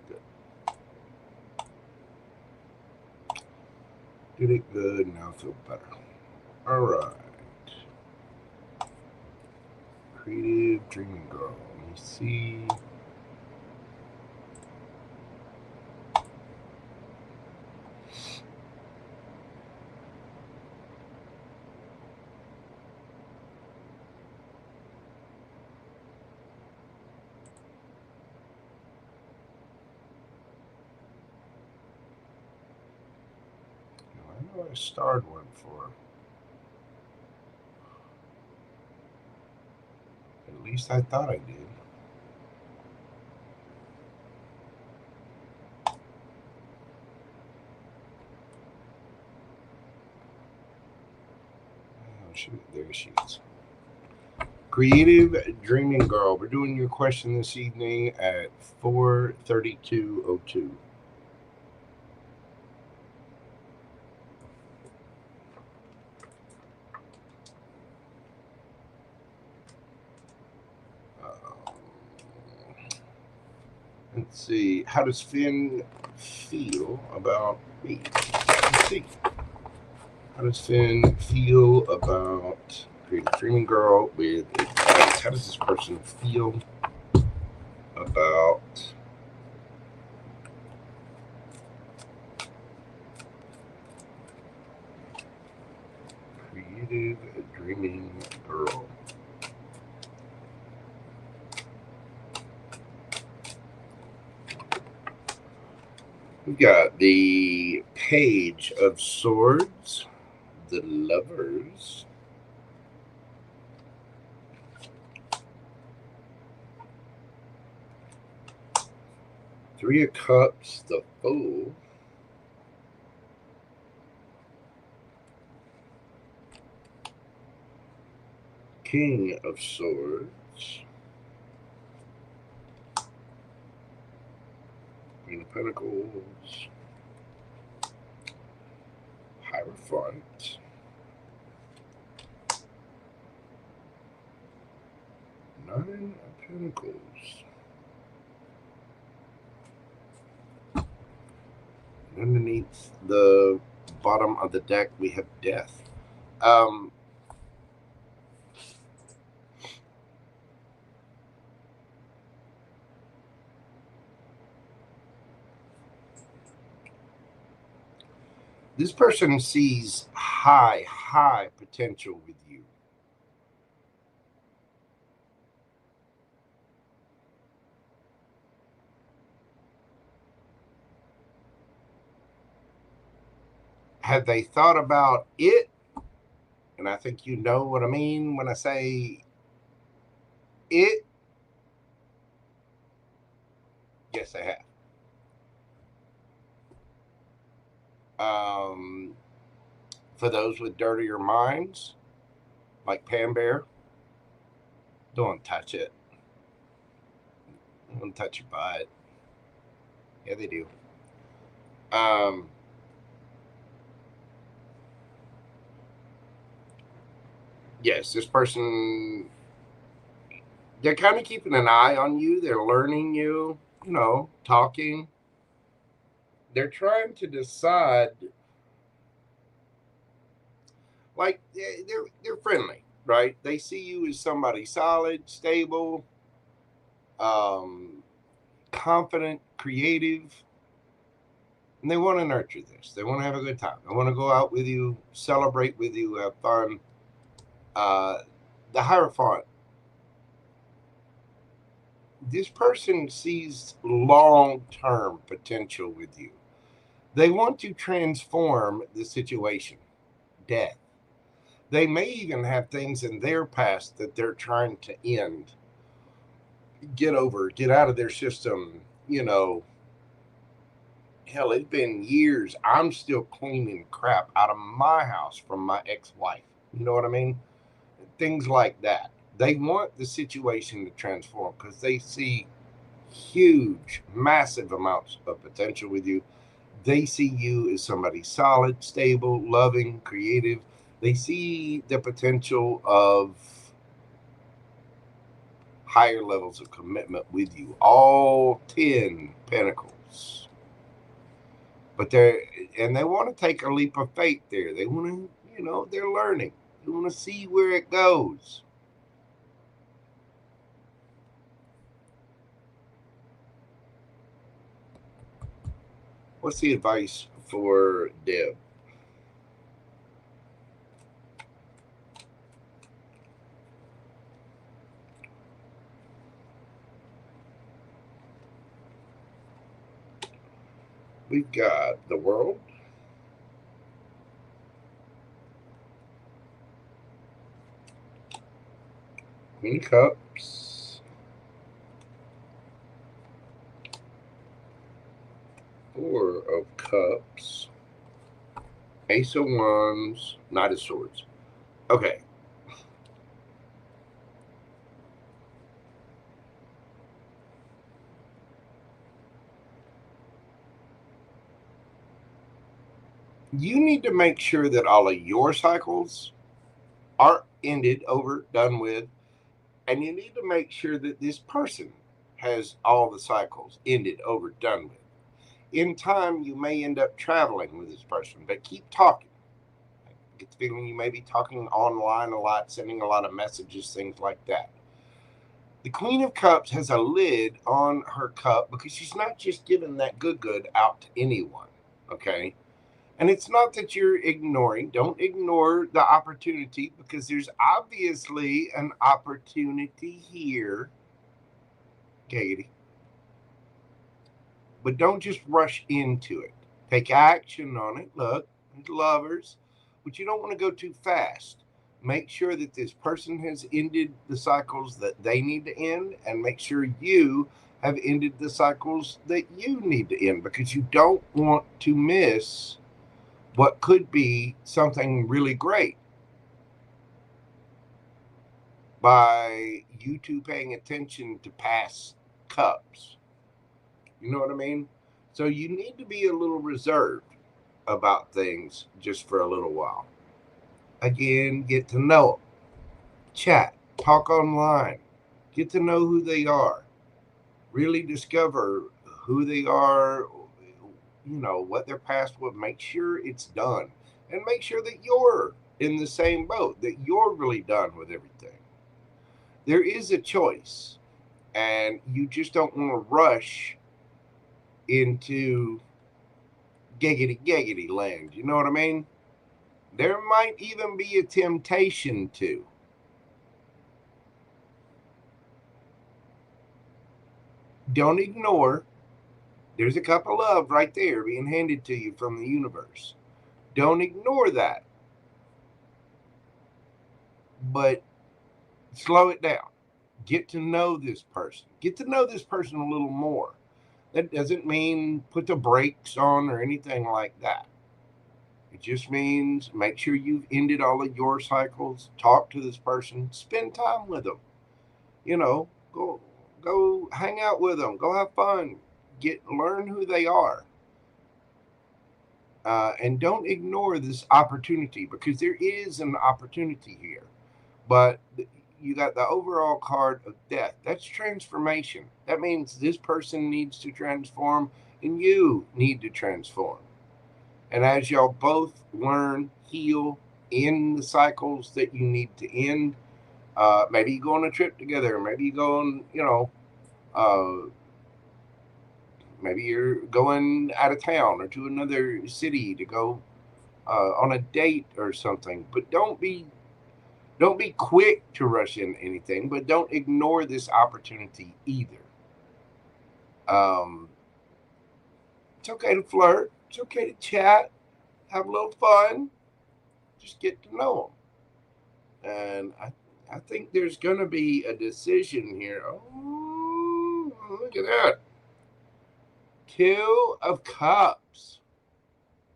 good. Did it good, now I feel better. All right. Creativedreaminggirl. Let me see. Oh, I starred one for. At least I thought I did. Oh, shoot, there she is. Creative Dreaming Girl. We're doing your question this evening at 4:32:02. Let's see. How does Finn feel about me? Let's see. How does Finn feel about Creative Dreaming Girl with advice? How does this person feel about Creative Dreaming Girl? We got the Page of Swords, the Lovers, Three of Cups, the Fool, King of Swords, Queen of Pentacles, Hierophant, Nine of Pentacles. And underneath the bottom of the deck, we have Death. This person sees high potential with you. Have they thought about it? And I think you know what I mean when I say it. Yes, I have. For those with dirtier minds, like Pam Bear, don't touch it. Don't touch your butt. Yeah, they do. Yes, this person, they're kind of keeping an eye on you. They're learning you, you know, talking. They're trying to decide, like, they're friendly, right? They see you as somebody solid, stable, confident, creative, and they want to nurture this. They want to have a good time. They want to go out with you, celebrate with you, have fun. The Hierophant, this person sees long-term potential with you. They want to transform the situation. Death. They may even have things in their past that they're trying to end, get over, get out of their system. You know, hell, it's been years. I'm still cleaning crap out of my house from my ex-wife. You know what I mean? Things like that. They want the situation to transform because they see huge, massive amounts of potential with you. They see you as somebody solid, stable, loving, creative. They see the potential of higher levels of commitment with you. All 10 pentacles. But they want to take a leap of faith there. They want to, you know, they're learning. They want to see where it goes. What's the advice for Deb? We've got the World, Queen of Cups. Four of Cups. Ace of Wands. Knight of Swords. Okay. You need to make sure that all of your cycles are ended, over, done with, and you need to make sure that this person has all the cycles ended, over, done with. In time, you may end up traveling with this person, but keep talking. I get the feeling you may be talking online a lot, sending a lot of messages, things like that. The Queen of Cups has a lid on her cup because she's not just giving that good out to anyone, okay? And it's not that you're ignoring. Don't ignore the opportunity, because there's obviously an opportunity here. Giggity. But don't just rush into it. Take action on it. Look, lovers. But you don't want to go too fast. Make sure that this person has ended the cycles that they need to end, and make sure you have ended the cycles that you need to end, because you don't want to miss what could be something really great by you two paying attention to past cups. You know what I mean? So you need to be a little reserved about things just for a little while. Again, get to know them. Chat, talk online, get to know who they are. Really discover who they are, you know, what their past was. Make sure it's done, and make sure that you're in the same boat, that you're really done with everything. There is a choice, and you just don't want to rush into giggity land. You know what I mean? There might even be a temptation to. Don't ignore. There's a cup of love right there being handed to you from the universe. Don't ignore that. But slow it down. Get to know this person. Get to know this person a little more. That doesn't mean put the brakes on or anything like that. It just means make sure you've ended all of your cycles. Talk to this person. Spend time with them. You know, go hang out with them. Go have fun. Learn who they are. And don't ignore this opportunity, because there is an opportunity here. But you got the overall card of death. That's transformation. That means this person needs to transform and you need to transform. And as y'all both learn, heal, end the cycles that you need to end, maybe you go on a trip together. Maybe you go on, you know, maybe you're going out of town or to another city to go on a date or something. But don't be quick to rush into anything, but don't ignore this opportunity either. It's okay to flirt. It's okay to chat, have a little fun, just get to know them. And I think there's going to be a decision here. Oh, look at that. Two of Cups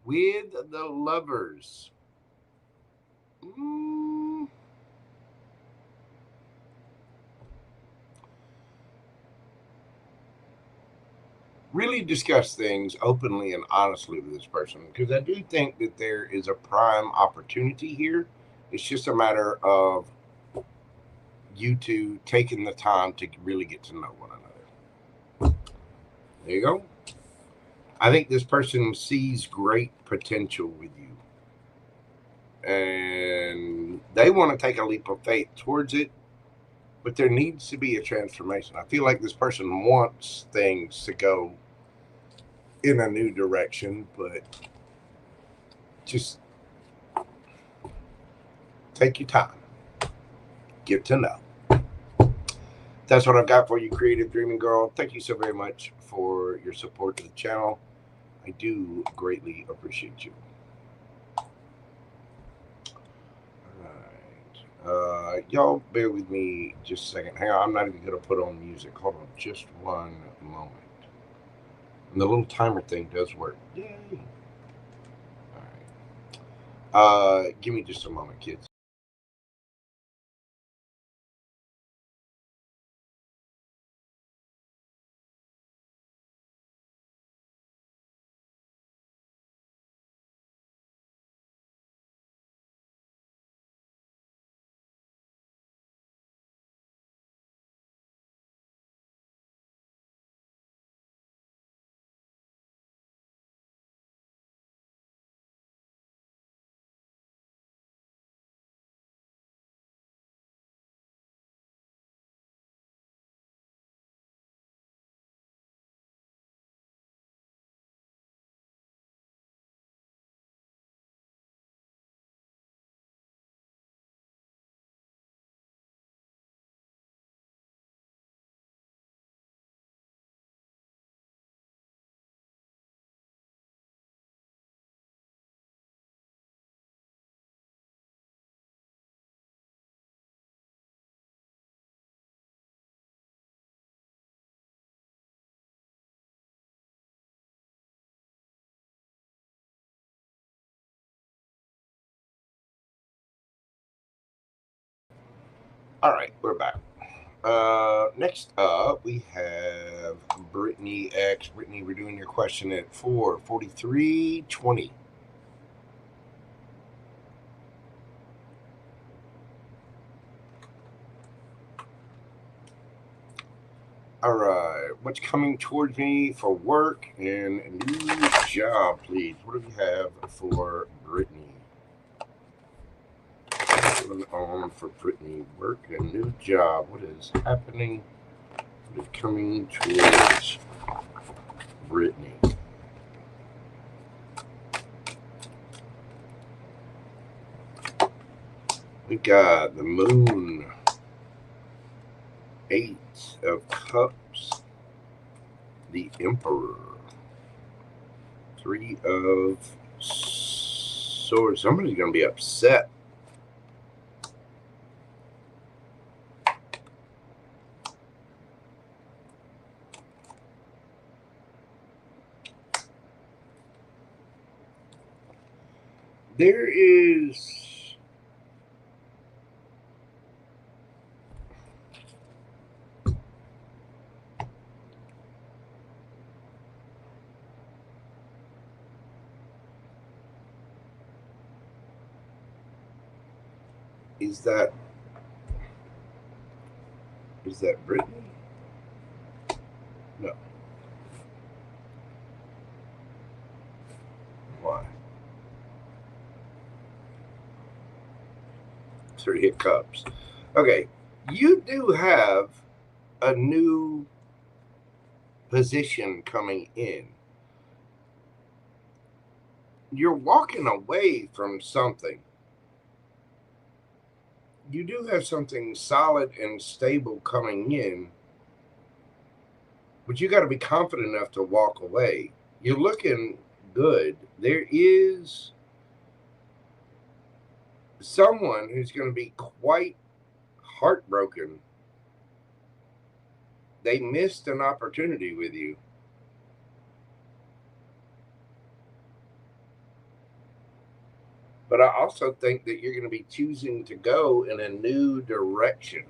with the Lovers. Really discuss things openly and honestly with this person, because I do think that there is a prime opportunity here. It's just a matter of you two taking the time to really get to know one another. There you go. I think this person sees great potential with you, and they want to take a leap of faith towards it, but there needs to be a transformation. I feel like this person wants things to go in a new direction, but just take your time. Get to know. That's what I've got for you, Creative Dreaming Girl. Thank you so very much for your support to the channel. I do greatly appreciate you. All right. Y'all bear with me just a second. Hang on, I'm not even going to put on music. Hold on just one moment. And the little timer thing does work. Yay. All right. Give me just a moment, kids. All right, we're back. Next up, we have Brittany X. Brittany, we're doing your question at 4:43:20. All right, what's coming towards me for work and a new job, please? What do we have for Brittany? Going on for Brittany, work and new job. What is happening? What is coming towards Brittany? We got the Moon, 8 of Cups, the Emperor, 3 of Swords. Somebody's going to be upset. There is Is that Brittany? No. Why? 3 of Cups. Okay, you do have a new position coming in. You're walking away from something. You do have something solid and stable coming in, but you got to be confident enough to walk away. You're looking good. There is someone who's going to be quite heartbroken. They missed an opportunity with you. But I also think that you're going to be choosing to go in a new direction.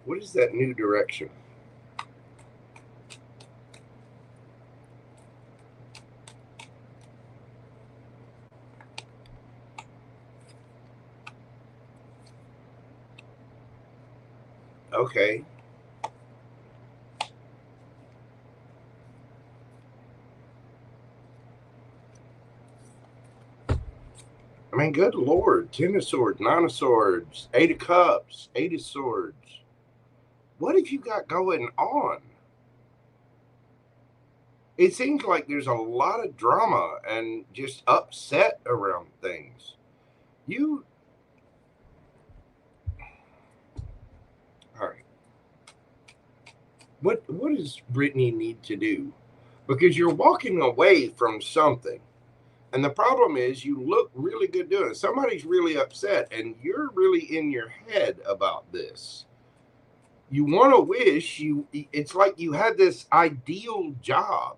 What is that new direction? Okay. I mean, good Lord. 10 of Swords, 9 of Swords, 8 of Cups, 8 of Swords. What have you got going on? It seems like there's a lot of drama and just upset around things. All right. What does Brittany need to do? Because you're walking away from something. And the problem is you look really good doing it. Somebody's really upset and you're really in your head about this. You want to wish it's like you had this ideal job,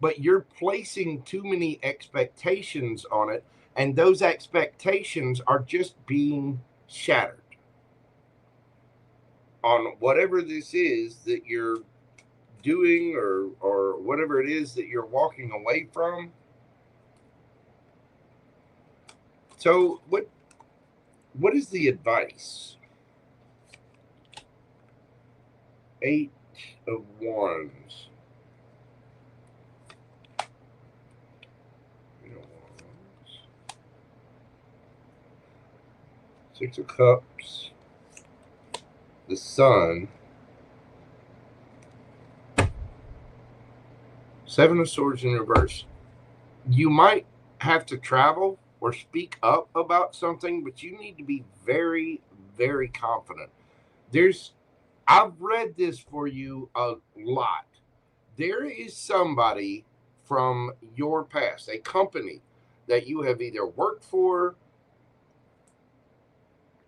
but you're placing too many expectations on it. And those expectations are just being shattered on whatever this is that you're doing or whatever it is that you're walking away from. So what is the advice? 8 of Wands. Six of Cups. The Sun. Seven of Swords in reverse. You might have to travel or speak up about something, but you need to be very, very confident. I've read this for you a lot. There is somebody from your past, a company that you have either worked for,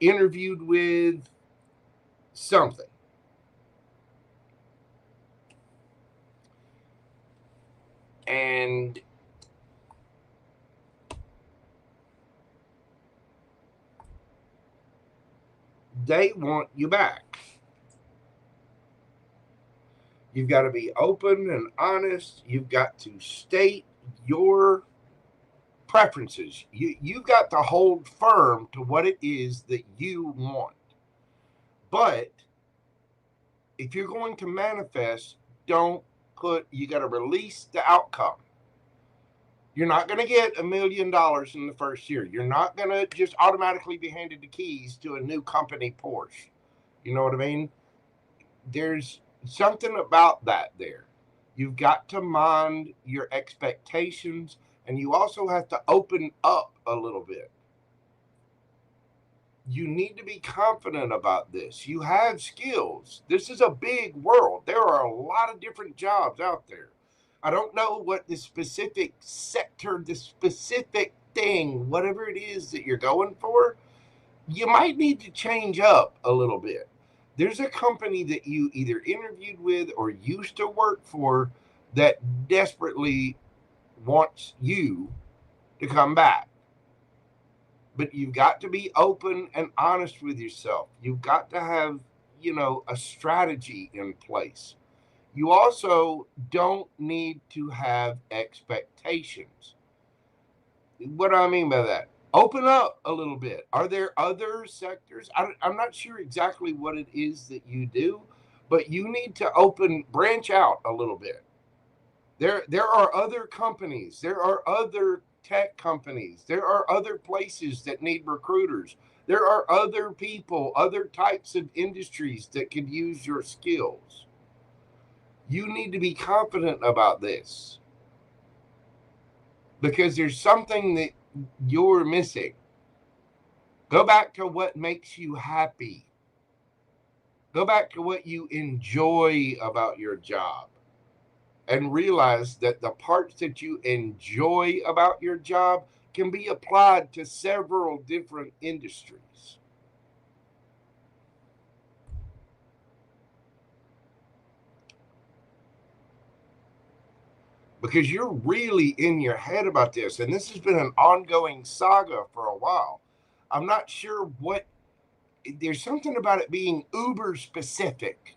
interviewed with, something. And they want you back. You've got to be open and honest. You've got to state your preferences. You've got to hold firm to what it is that you want. But if you're going to manifest, you got to release the outcome. You're not going to get $1 million in the first year. You're not going to just automatically be handed the keys to a new company Porsche. You know what I mean? There's something about that there. You've got to mind your expectations, and you also have to open up a little bit. You need to be confident about this. You have skills. This is a big world. There are a lot of different jobs out there. I don't know what the specific sector, the specific thing, whatever it is that you're going for, you might need to change up a little bit. There's a company that you either interviewed with or used to work for that desperately wants you to come back. But you've got to be open and honest with yourself. You've got to have, a strategy in place. You also don't need to have expectations. What do I mean by that? Open up a little bit. Are there other sectors? I'm not sure exactly what it is that you do, but you need to branch out a little bit. There are other companies. There are other tech companies. There are other places that need recruiters. There are other people, other types of industries that could use your skills. You need to be confident about this because there's something that you're missing. Go back to what makes you happy. Go back to what you enjoy about your job and realize that the parts that you enjoy about your job can be applied to several different industries. Because you're really in your head about this. And this has been an ongoing saga for a while. I'm not sure there's something about it being uber specific.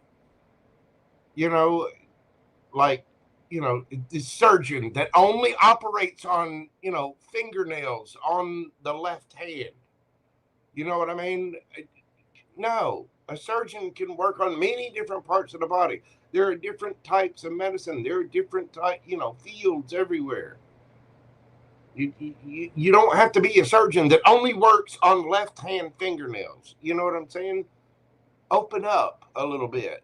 The surgeon that only operates on, fingernails on the left hand. You know what I mean? No, a surgeon can work on many different parts of the body. There are different types of medicine. There are different fields everywhere. You don't have to be a surgeon that only works on left-hand fingernails. You know what I'm saying? Open up a little bit.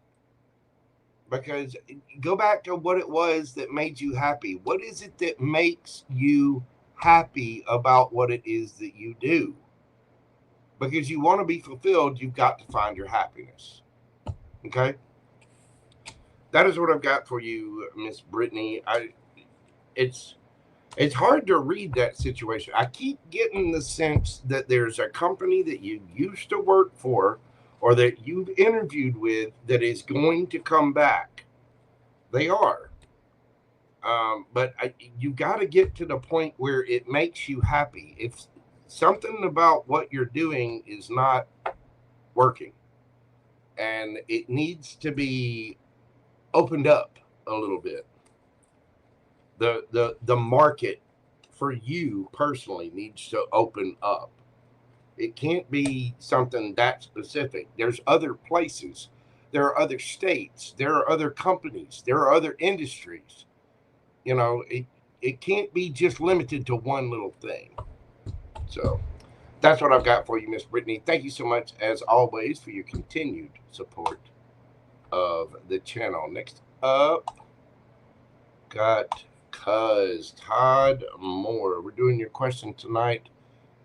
Because go back to what it was that made you happy. What is it that makes you happy about what it is that you do? Because you want to be fulfilled, you've got to find your happiness. Okay? That is what I've got for you, Miss Brittany. It's It's hard to read that situation. I keep getting the sense that there's a company that you used to work for or that you've interviewed with that is going to come back. They are. But you got to get to the point where it makes you happy. If something about what you're doing is not working and it needs to be opened up a little bit, the market for you personally needs to open up. It can't be something that specific. There's other places, there are other states, there are other companies, there are other industries. You know, it can't be just limited to one little thing. So that's what I've got for you, Miss Brittany. Thank you so much, as always, for your continued support of the channel. Next up, got Todd Moore. We're doing your question tonight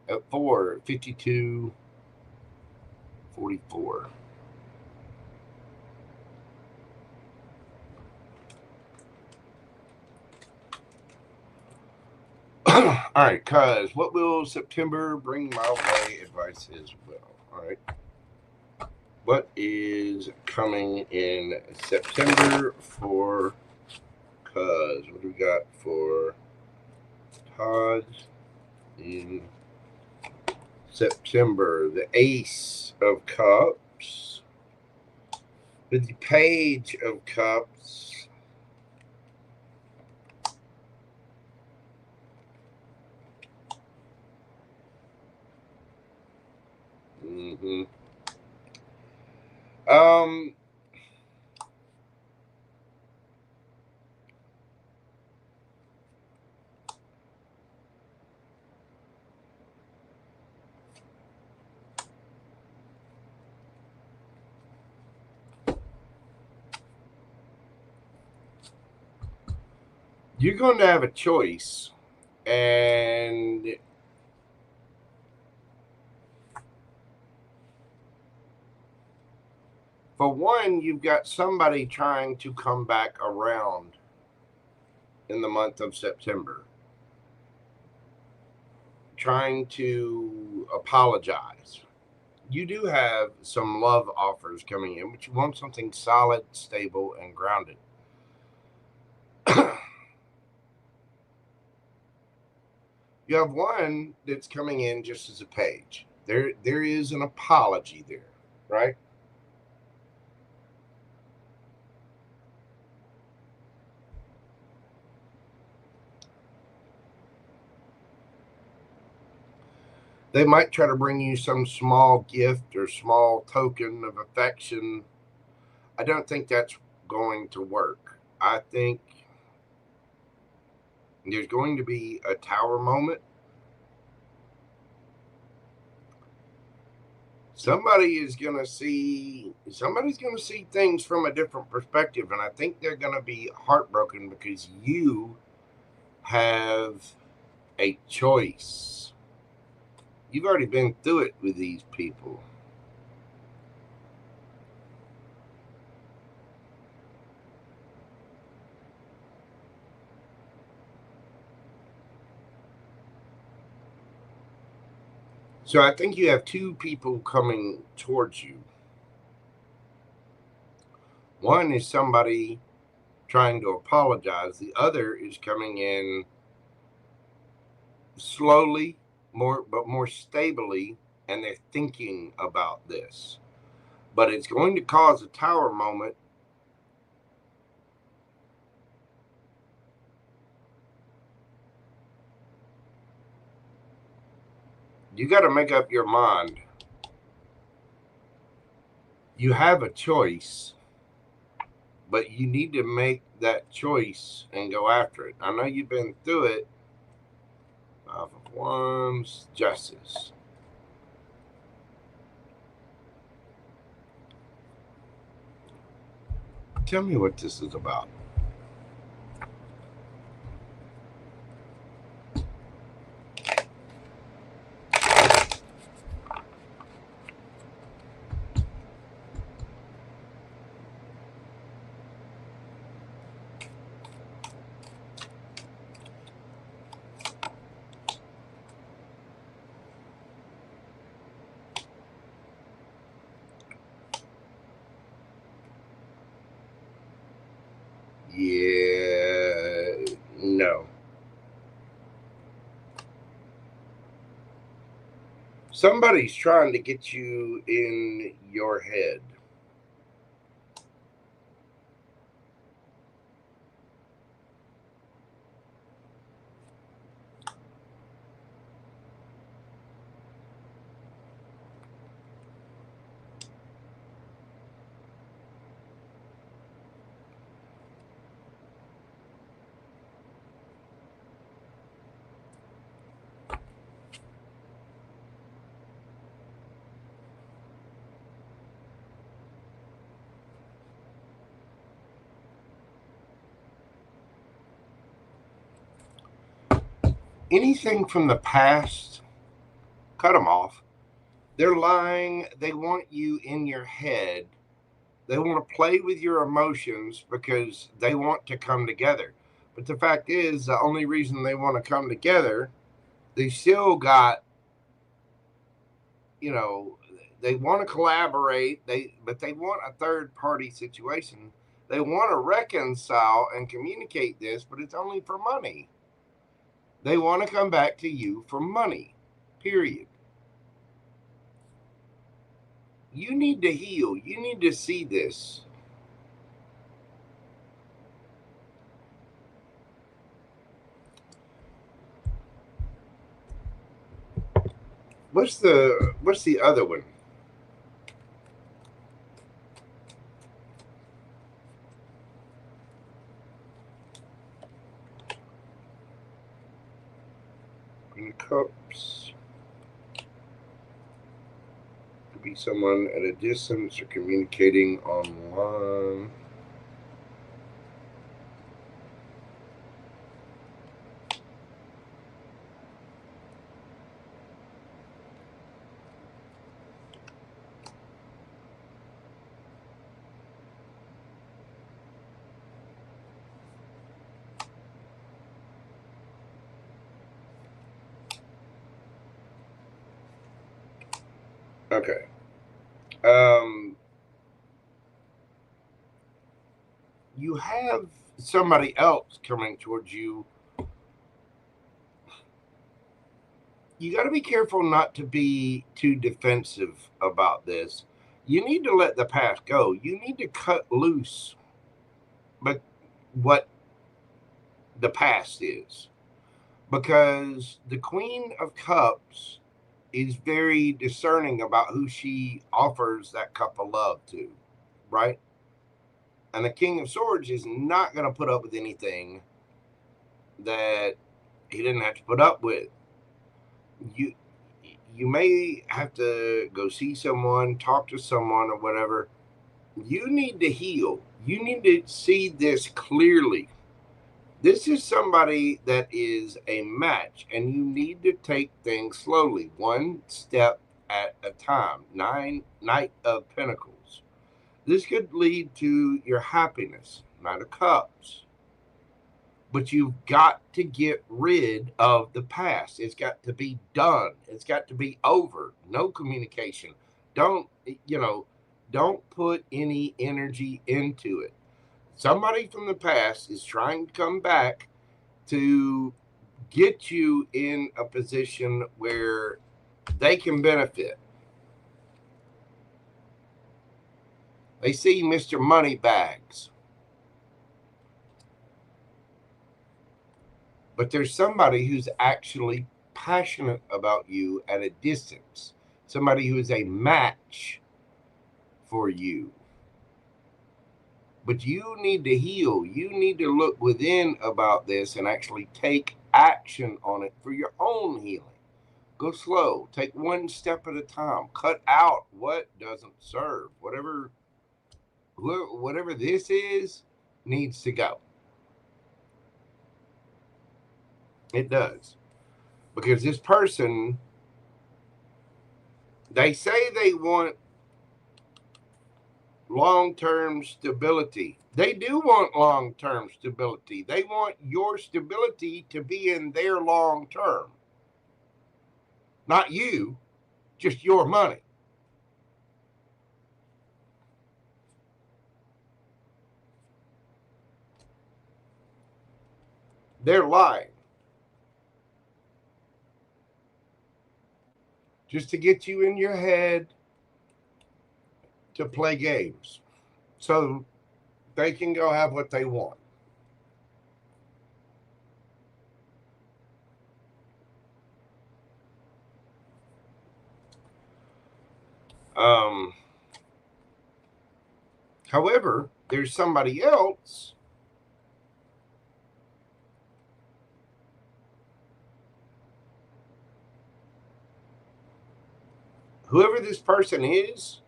at 4:52:44. All right, cuz what will September bring my way? Advice as well. All right. What is coming in September for cuz? What do we got for Todd in September? The Ace of Cups, with the Page of Cups, you're going to have a choice, and for one, you've got somebody trying to come back around in the month of September, trying to apologize. You do have some love offers coming in, but you want something solid, stable, and grounded. You have one that's coming in just as a page. There is an apology there, right? They might try to bring you some small gift or small token of affection. I don't think that's going to work. I think there's going to be a tower moment. Somebody's going to see things from a different perspective, and I think they're going to be heartbroken because you have a choice. You've already been through it with these people. So I think you have two people coming towards you. One is somebody trying to apologize. The other is coming in slowly, but more stably, and they're thinking about this. But it's going to cause a tower moment. You got to make up your mind. You have a choice, but you need to make that choice and go after it. I know you've been through it. Five of Wands, Justice. Tell me what this is about. Yeah, no. Somebody's trying to get you in your head. Anything from the past, cut them off. They're lying. They want you in your head. They want to play with your emotions because they want to come together. But the fact is, the only reason they want to come together, they still got, you know, they want to collaborate, but they want a third party situation. They want to reconcile and communicate this, but it's only for money. They want to come back to you for money, period. You need to heal. You need to see this. What's the other one? Queen of Cups. Could be someone at a distance or communicating online. Okay. You have somebody else coming towards you. You got to be careful not to be too defensive about this. You need to let the past go. You need to cut loose but what the past is. Because the Queen of Cups is very discerning about who she offers that cup of love to, right? And the King of Swords is not going to put up with anything that he didn't have to put up with. You may have to go see someone, talk to someone or whatever. You need to heal. You need to see this clearly. This is somebody that is a match, and you need to take things slowly, one step at a time. Knight of Pentacles. This could lead to your happiness, Knight of Cups. But you've got to get rid of the past. It's got to be done. It's got to be over. No communication. Don't put any energy into it. Somebody from the past is trying to come back to get you in a position where they can benefit. They see Mr. Moneybags. But there's somebody who's actually passionate about you at a distance. Somebody who is a match for you. But you need to heal. You need to look within about this and actually take action on it for your own healing. Go slow. Take one step at a time. Cut out what doesn't serve. Whatever this is needs to go. It does. Because this person, they say they want long-term stability. They do want long-term stability. They want your stability to be in their long-term. Not you, just your money. They're lying. Just to get you in your head to play games. So they can go have what they want. However, there's somebody else whoever this person is,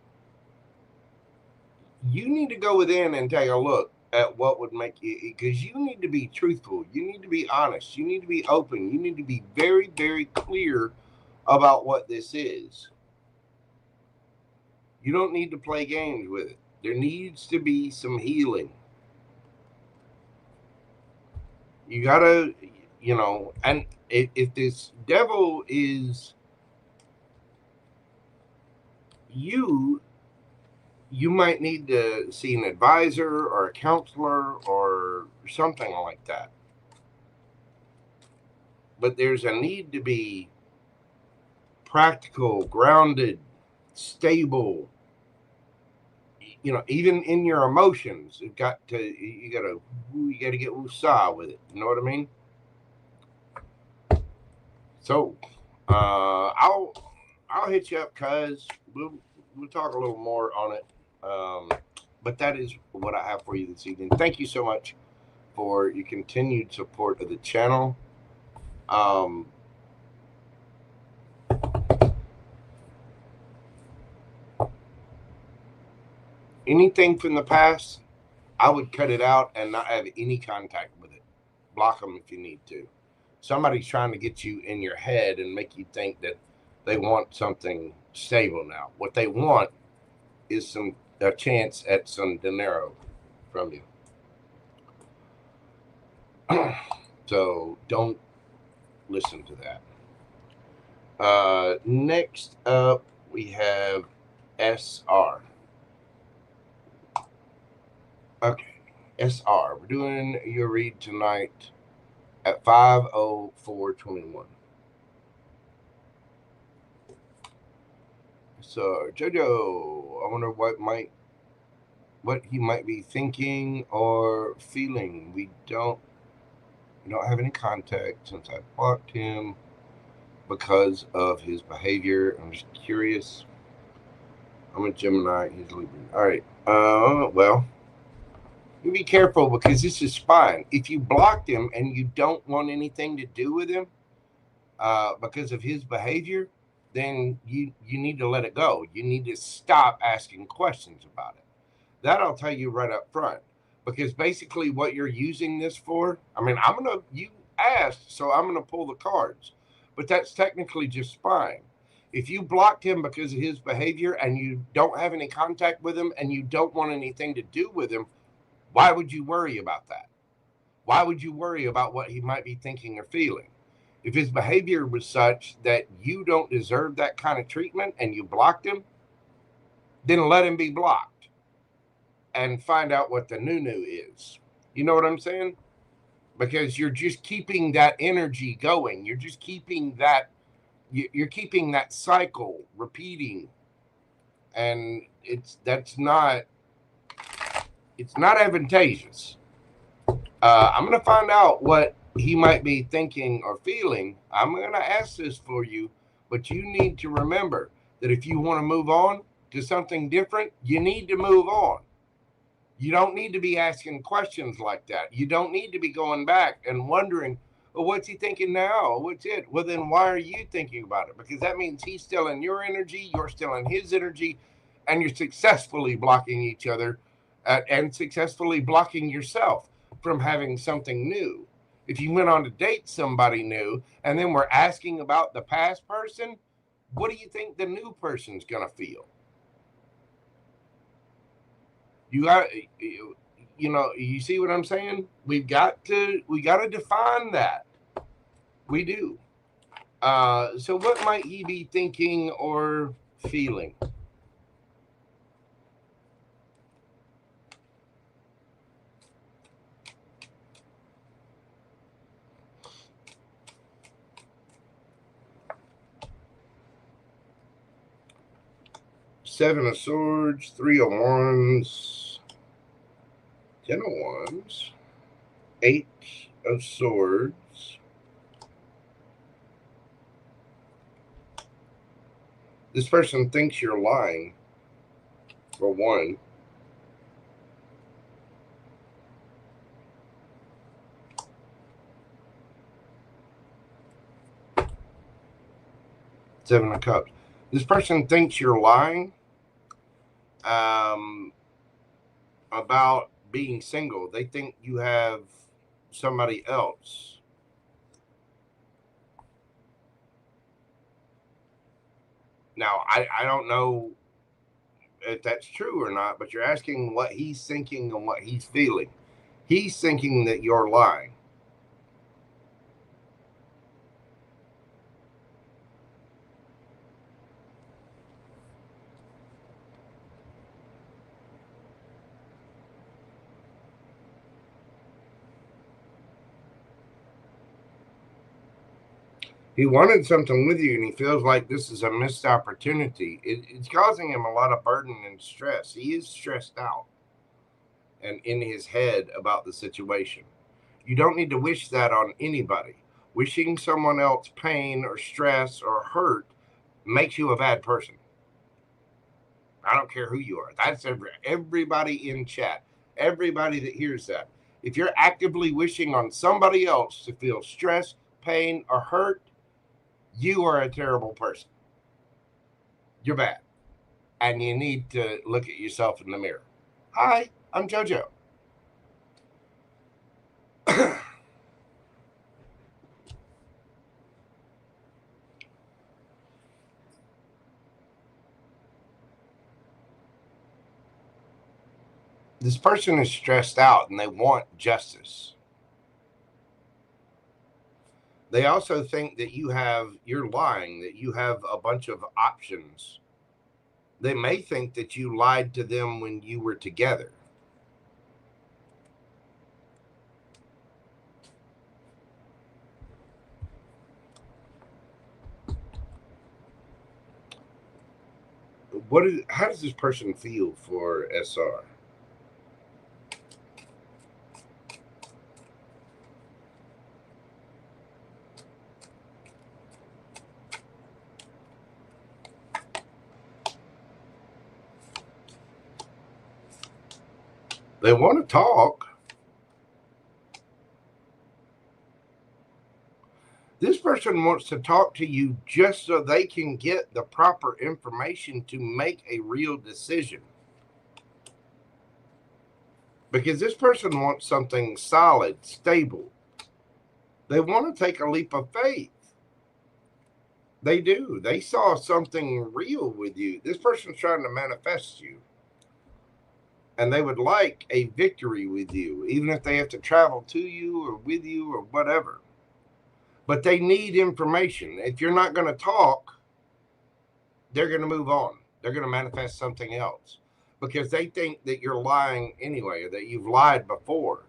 you need to go within and take a look at what would make you, because you need to be truthful. You need to be honest. You need to be open. You need to be very, very clear about what this is. You don't need to play games with it. There needs to be some healing. You gotta, you know, and if this devil is you might need to see an advisor or a counselor or something like that. But there's a need to be practical, grounded, stable. You know, even in your emotions, you gotta get woosah with it. You know what I mean? So, I'll hit you up, cuz we'll talk a little more on it. But that is what I have for you this evening. Thank you so much for your continued support of the channel. Anything from the past, I would cut it out and not have any contact with it. Block them if you need to. Somebody's trying to get you in your head and make you think that they want something stable now. What they want is a chance at some dinero from you. So don't listen to that. Next up, we have SR. Okay, SR. We're doing your read tonight at 5:04:21. So Jojo, I wonder what he might be thinking or feeling. We don't have any contact since I blocked him because of his behavior. I'm just curious. I'm a Gemini. He's a Libra. All right. Well, you be careful, because this is spying. If you blocked him and you don't want anything to do with him because of his behavior, then you need to let it go. You need to stop asking questions about it. That I'll tell you right up front, because basically what you're using this for, I mean, you asked, so I'm going to pull the cards, but that's technically just spying. If you blocked him because of his behavior and you don't have any contact with him and you don't want anything to do with him, why would you worry about that? Why would you worry about what he might be thinking or feeling? If his behavior was such that you don't deserve that kind of treatment and you blocked him, then let him be blocked and find out what the new is. You know what I'm saying? Because you're just keeping that energy going. You're just keeping you're keeping that cycle repeating. And it's not advantageous. I'm going to find out what he might be thinking or feeling. I'm going to ask this for you, but you need to remember that if you want to move on to something different, you need to move on. You don't need to be asking questions like that. You don't need to be going back and wondering, well, what's he thinking now? What's it? Well, then why are you thinking about it? Because that means he's still in your energy, you're still in his energy, and you're successfully blocking each other and successfully blocking yourself from having something new. If you went on to date somebody new and then we're asking about the past person, what do you think the new person's going to feel? You see what I'm saying? We got to define that. We do. So what might he be thinking or feeling? 7 of Swords, 3 of Wands, 10 of Wands, 8 of Swords. This person thinks you're lying, for one. Seven of Cups. This person thinks you're lying about being single. They think you have somebody else. Now, I don't know if that's true or not, but you're asking what he's thinking and what he's feeling. He's thinking that you're lying. He wanted something with you, and he feels like this is a missed opportunity. It's causing him a lot of burden and stress. He is stressed out and in his head about the situation. You don't need to wish that on anybody. Wishing someone else pain or stress or hurt makes you a bad person. I don't care who you are. That's everybody in chat, everybody that hears that. If you're actively wishing on somebody else to feel stress, pain, or hurt, you are a terrible person. You're bad. And you need to look at yourself in the mirror. Hi, I'm JoJo. This person is stressed out and they want justice. They also think that you're lying, that you have a bunch of options. They may think that you lied to them when you were together. How does this person feel for SR? They want to talk. This person wants to talk to you just so they can get the proper information to make a real decision. Because this person wants something solid, stable. They want to take a leap of faith. They do. They saw something real with you. This person's trying to manifest you. And they would like a victory with you, even if they have to travel to you or with you or whatever. But they need information. If you're not going to talk, they're going to move on. They're going to manifest something else because they think that you're lying anyway, or that you've lied before.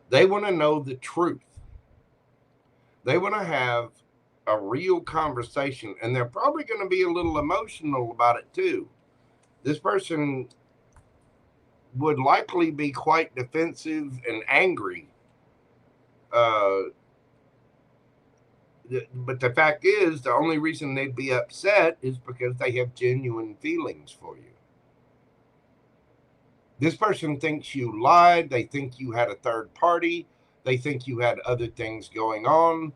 They want to know the truth. They want to have a real conversation, and they're probably going to be a little emotional about it too. This person would likely be quite defensive and angry. But the fact is, the only reason they'd be upset is because they have genuine feelings for you. This person thinks you lied. They think you had a third party. They think you had other things going on.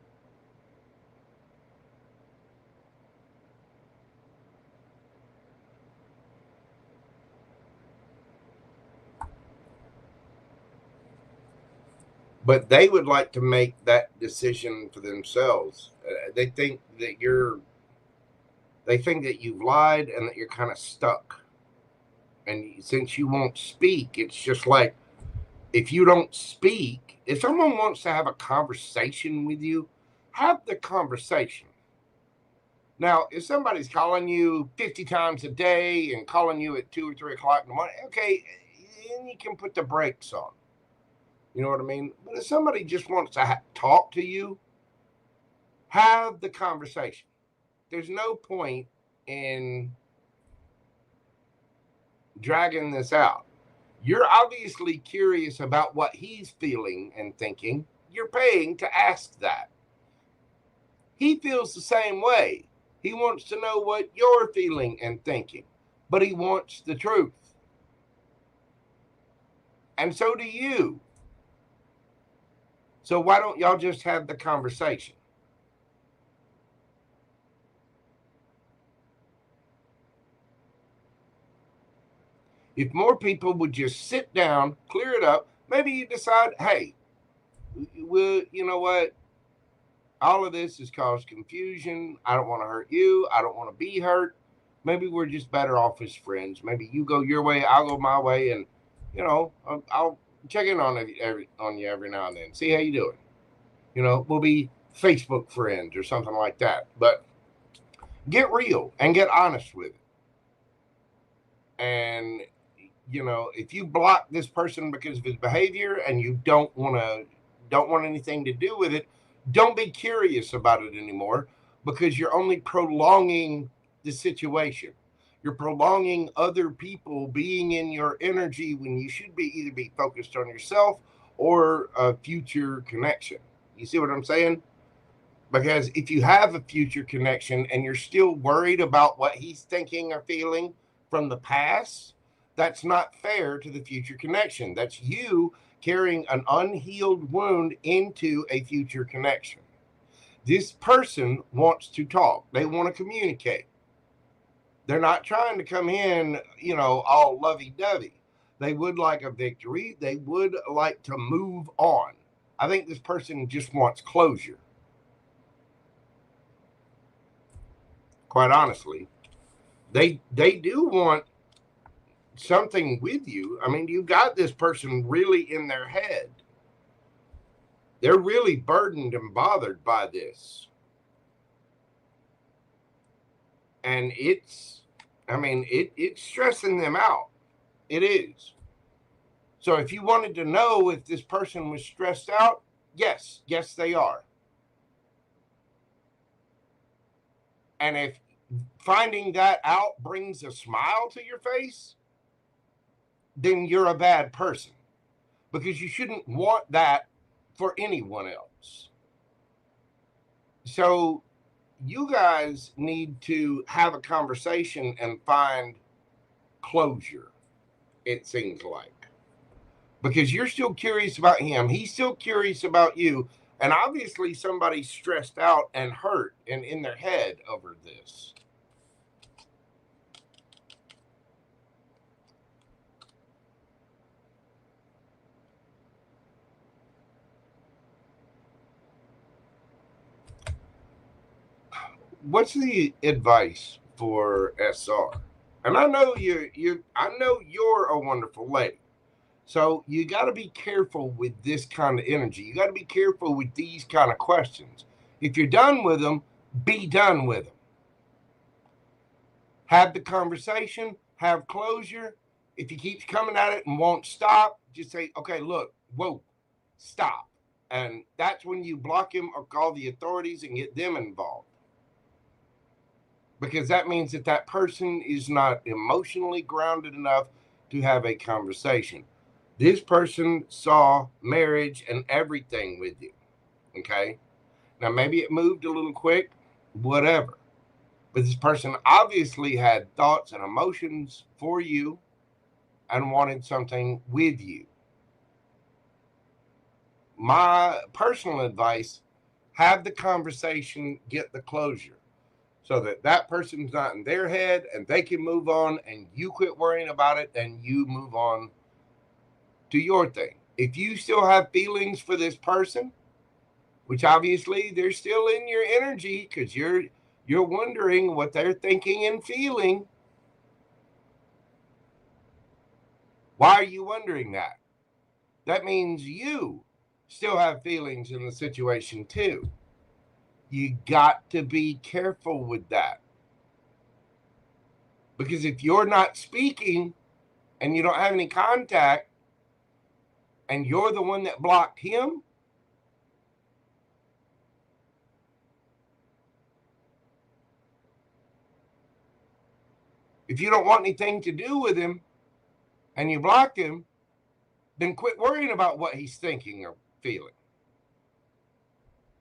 But they would like to make that decision for themselves. They think that you've lied and that you're kind of stuck. And since you won't speak, it's just like, if you don't speak, if someone wants to have a conversation with you, have the conversation. Now, if somebody's calling you 50 times a day and calling you at 2 or 3 o'clock in the morning, okay, then you can put the brakes on. You know what I mean? But if somebody just wants to talk to you, have the conversation. There's no point in dragging this out. You're obviously curious about what he's feeling and thinking. You're paying to ask that. He feels the same way. He wants to know what you're feeling and thinking, but he wants the truth. And so do you. So why don't y'all just have the conversation? If more people would just sit down, clear it up, maybe you decide, hey, you know what? All of this has caused confusion. I don't want to hurt you. I don't want to be hurt. Maybe we're just better off as friends. Maybe you go your way, I'll go my way, and I'll check in on you every now and then. See how you doing. We'll be Facebook friends or something like that. But get real and get honest with it. And if you block this person because of his behavior and you don't want anything to do with it, don't be curious about it anymore, because you're only prolonging the situation. You're prolonging other people being in your energy when you should either be focused on yourself or a future connection. You see what I'm saying? Because if you have a future connection and you're still worried about what he's thinking or feeling from the past, that's not fair to the future connection. That's you carrying an unhealed wound into a future connection. This person wants to talk. They want to communicate. They're not trying to come in, all lovey-dovey. They would like a victory. They would like to move on. I think this person just wants closure. Quite honestly, they do want something with you. I mean, you got this person really in their head. They're really burdened and bothered by this. And it's stressing them out. It is. So if you wanted to know if this person was stressed out, yes, they are. And if finding that out brings a smile to your face, then you're a bad person, because you shouldn't want that for anyone else. So you guys need to have a conversation and find closure, it seems like, because you're still curious about him. He's still curious about you. And obviously somebody's stressed out and hurt and in their head over this. What's the advice for SR? And I know you're a wonderful lady. So you got to be careful with this kind of energy. You got to be careful with these kind of questions. If you're done with them, be done with them. Have the conversation, have closure. If he keeps coming at it and won't stop, just say, okay, look, whoa, stop. And that's when you block him or call the authorities and get them involved. Because that means that person is not emotionally grounded enough to have a conversation. This person saw marriage and everything with you, okay? Now, maybe it moved a little quick, whatever. But this person obviously had thoughts and emotions for you and wanted something with you. My personal advice, have the conversation, get the closure, so that person's not in their head and they can move on and you quit worrying about it and you move on to your thing. If you still have feelings for this person, which obviously they're still in your energy because you're wondering what they're thinking and feeling. Why are you wondering that? That means you still have feelings in the situation too. You got to be careful with that. Because if you're not speaking and you don't have any contact and you're the one that blocked him, if you don't want anything to do with him, and you blocked him, then quit worrying about what he's thinking or feeling.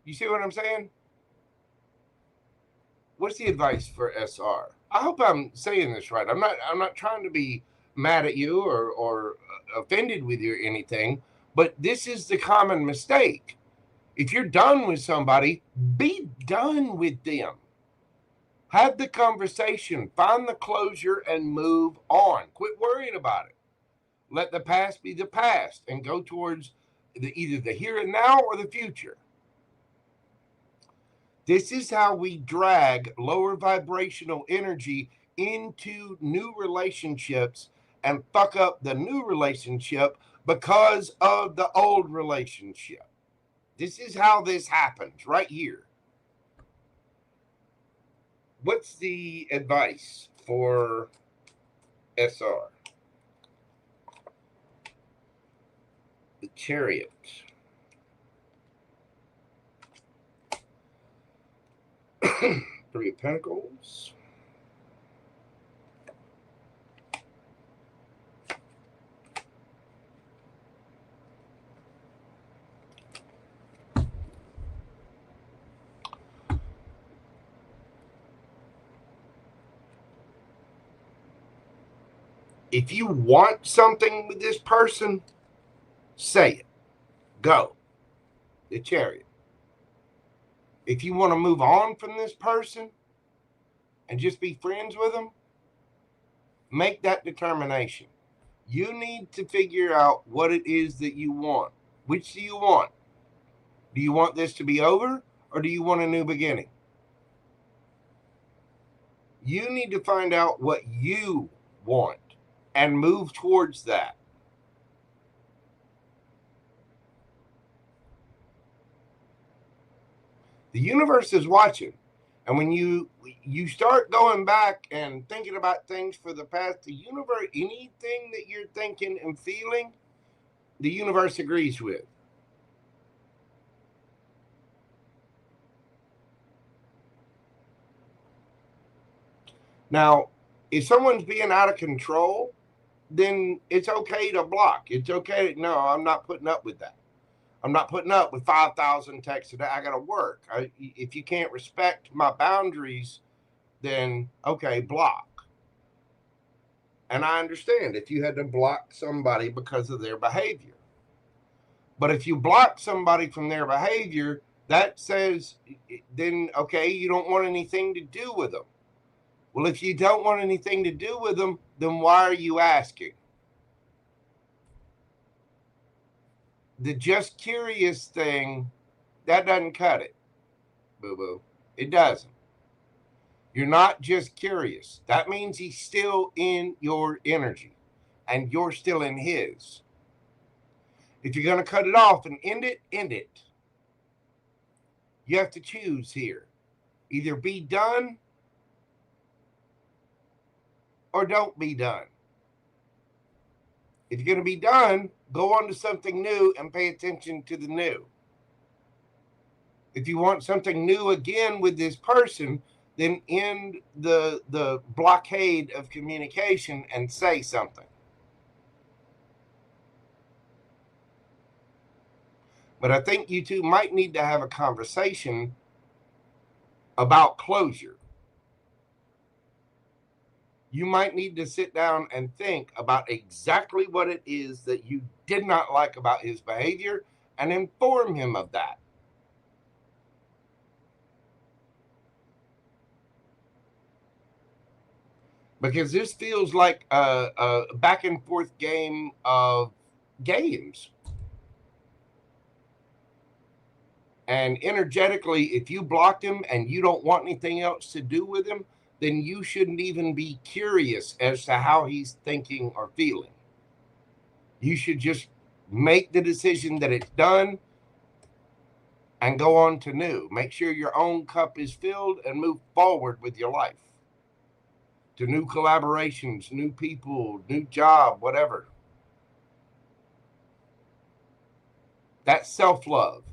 You see what I'm saying? What's the advice for SR? I hope I'm saying this right. I'm not trying to be mad at you or offended with you or anything, but this is the common mistake. If you're done with somebody, be done with them. Have the conversation, find the closure, and move on. Quit worrying about it. Let the past be the past and go towards either the here and now or the future. This is how we drag lower vibrational energy into new relationships and fuck up the new relationship because of the old relationship. This is how this happens right here. What's the advice for SR? The Chariot. Three of Pentacles. If you want something with this person, say it. Go. The Chariot. If you want to move on from this person and just be friends with them, make that determination. You need to figure out what it is that you want. Which do you want? Do you want this to be over, or do you want a new beginning? You need to find out what you want and move towards that. The universe is watching. And when you start going back and thinking about things for the past, the universe, anything that you're thinking and feeling, the universe agrees with. Now, if someone's being out of control, then it's okay to block. It's okay. No, I'm not putting up with that. I'm not putting up with 5,000 texts a day. I got to work. If you can't respect my boundaries, then okay, block. And I understand if you had to block somebody because of their behavior. But if you block somebody from their behavior, that says, then, okay, you don't want anything to do with them. Well, if you don't want anything to do with them, then why are you asking? The just curious thing, that doesn't cut it, boo-boo. It doesn't. You're not just curious. That means he's still in your energy, and you're still in his. If you're going to cut it off and end it, end it. You have to choose here. Either be done or don't be done. If you're going to be done, go on to something new and pay attention to the new. If you want something new again with this person, then end the blockade of communication and say something. But I think you two might need to have a conversation about closure. You might need to sit down and think about exactly what it is that you did not like about his behavior and inform him of that. Because this feels like a back and forth game of games. And energetically, if you blocked him and you don't want anything else to do with him, then you shouldn't even be curious as to how he's thinking or feeling. You should just make the decision that it's done and go on to new. Make sure your own cup is filled and move forward with your life. To new collaborations, new people, new job, whatever. That's self-love.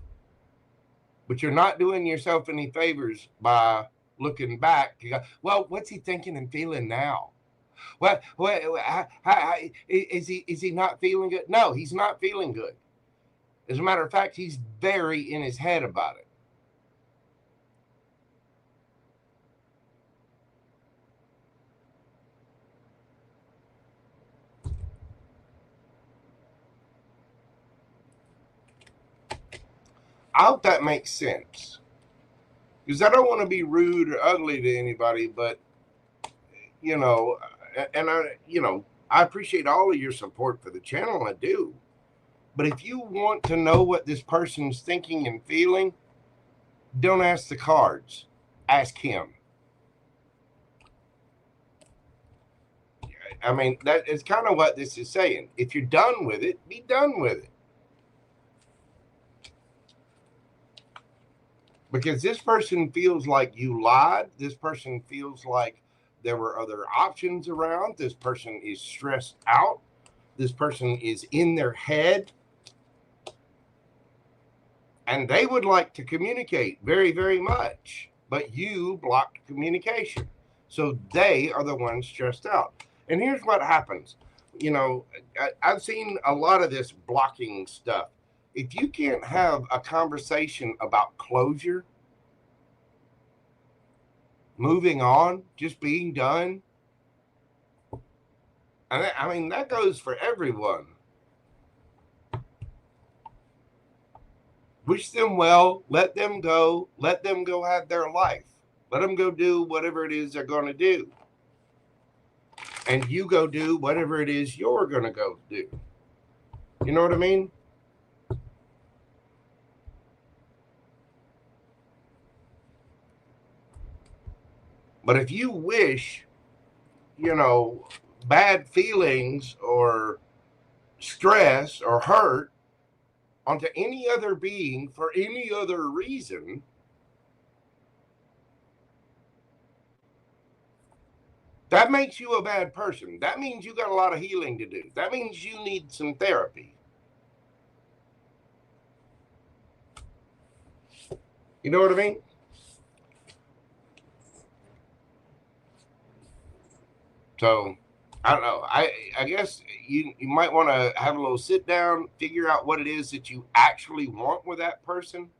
But you're not doing yourself any favors by looking back. You go, well, what's he thinking and feeling now? Is he not feeling good? No, he's not feeling good. As a matter of fact, he's very in his head about it. I hope that makes sense. Because I don't want to be rude or ugly to anybody, but, you know, and I appreciate all of your support for the channel. I do. But if you want to know what this person's thinking and feeling, don't ask the cards. Ask him. I mean, that is kind of what this is saying. If you're done with it, be done with it. Because this person feels like you lied. This person feels like there were other options around. This person is stressed out. This person is in their head. And they would like to communicate very, very much. But you blocked communication. So they are the ones stressed out. And here's what happens. You know, I've seen a lot of this blocking stuff. If you can't have a conversation about closure, moving on, just being done, and I mean, that goes for everyone. Wish them well, let them go have their life. Let them go do whatever it is they're going to do. And you go do whatever it is you're going to go do. You know what I mean? But if you wish, you know, bad feelings or stress or hurt onto any other being for any other reason, that makes you a bad person. That means you got a lot of healing to do. That means you need some therapy. You know what I mean? So, I don't know. I guess you might want to have a little sit down, figure out what it is that you actually want with that person,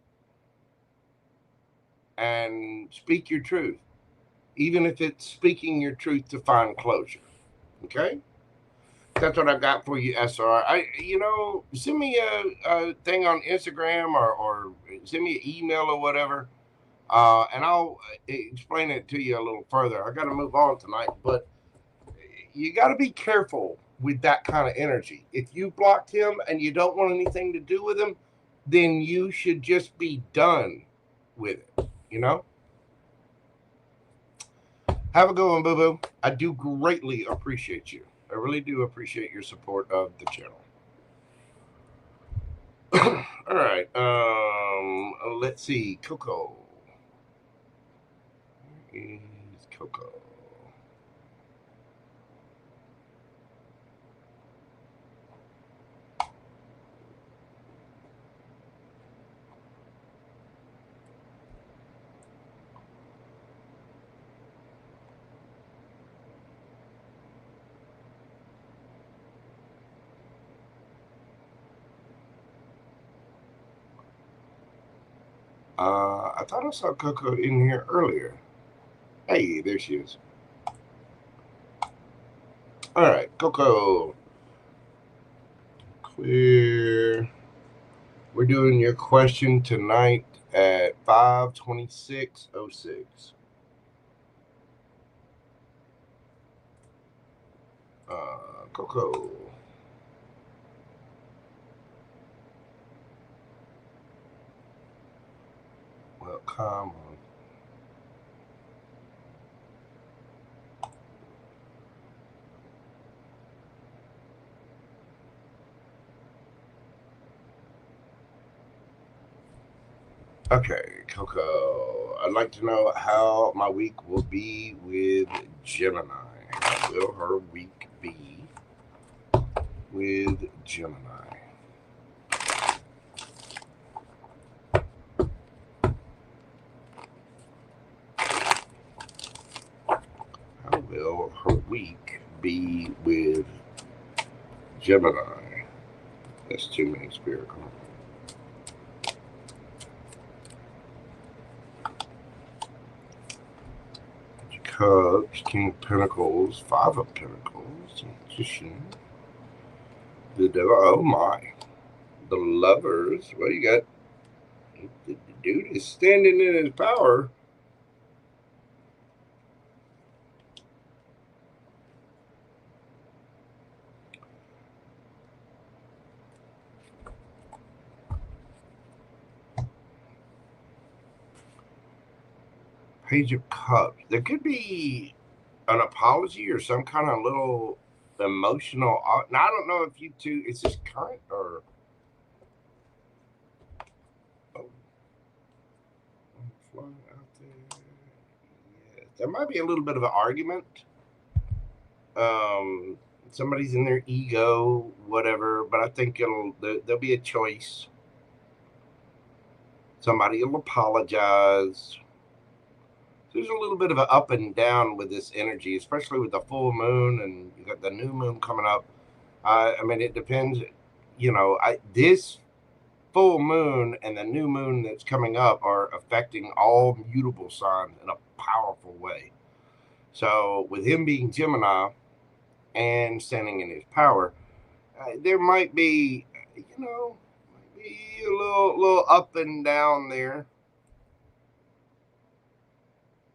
and speak your truth. Even if it's speaking your truth to find closure. Okay? That's what I've got for you, SR. Send me a thing on Instagram or send me an email or whatever, and I'll explain it to you a little further. I got to move on tonight, but you got to be careful with that kind of energy. If you blocked him and you don't want anything to do with him, then you should just be done with it, you know? Have a good one, boo-boo. I do greatly appreciate you. I really do appreciate your support of the channel. All right. Let's see. Coco. Where is Coco? I thought I saw Coco in here earlier. Hey, there she is. All right, Coco. Clear. We're doing your question tonight at 5:26:06. Coco. Well, come on. Okay, Coco. I'd like to know how my week will be with Gemini. How will her week be with Gemini? How will her week be with Gemini. That's too many spirit cards. Cups, King of Pentacles, Five of Pentacles, Magician, the Devil. Oh my, the Lovers. Well, you got the dude is standing in his power. Page of Cups. There could be an apology or some kind of little emotional. Now, I don't know if you two, is this current or. Oh. I'm flying out there. Yeah. There might be a little bit of an argument. Somebody's in their ego, whatever, but I think there'll be a choice. Somebody will apologize. There's a little bit of an up and down with this energy, especially with the full moon, and you got the new moon coming up. I mean, it depends. You know, this full moon and the new moon that's coming up are affecting all mutable signs in a powerful way. So with him being Gemini and standing in his power, there might be, you know, a little up and down there.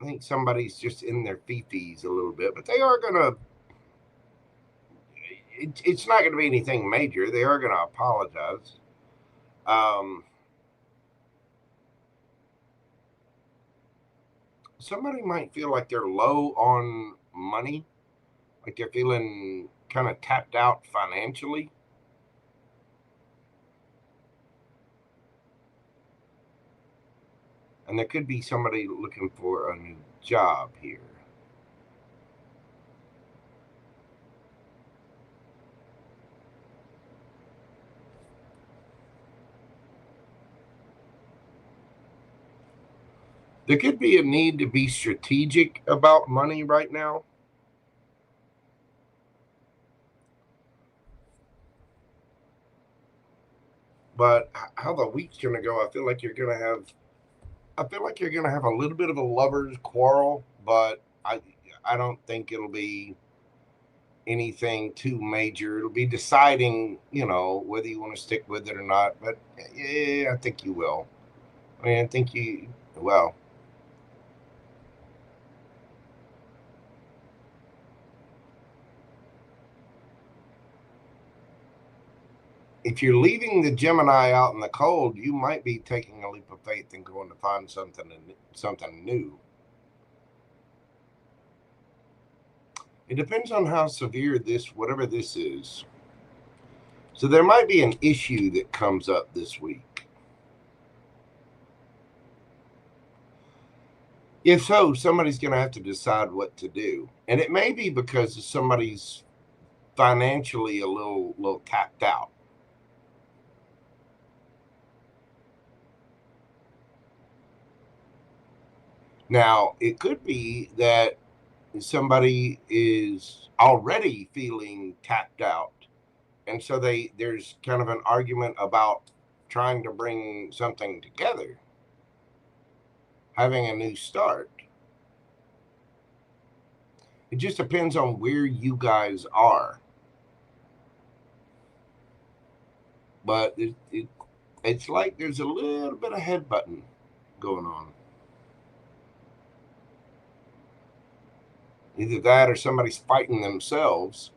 I think somebody's just in their fifis a little bit, but they are gonna. It's not gonna be anything major. They are gonna apologize. Somebody might feel like they're low on money, like they're feeling kind of tapped out financially. And there could be somebody looking for a new job here. There could be a need to be strategic about money right now. But how the week's going to go, I feel like you're going to have a little bit of a lover's quarrel, but I don't think it'll be anything too major. It'll be deciding, you know, whether you want to stick with it or not. But yeah, I think you will. I mean, I think you, well. If you're leaving the Gemini out in the cold, you might be taking a leap of faith and going to find something new. It depends on how severe whatever this is. So there might be an issue that comes up this week. If so, somebody's going to have to decide what to do. And it may be because somebody's financially a little tapped out. Now, it could be that somebody is already feeling tapped out. And so there's kind of an argument about trying to bring something together, having a new start. It just depends on where you guys are. But it's like there's a little bit of headbutting going on. Either that or somebody's fighting themselves.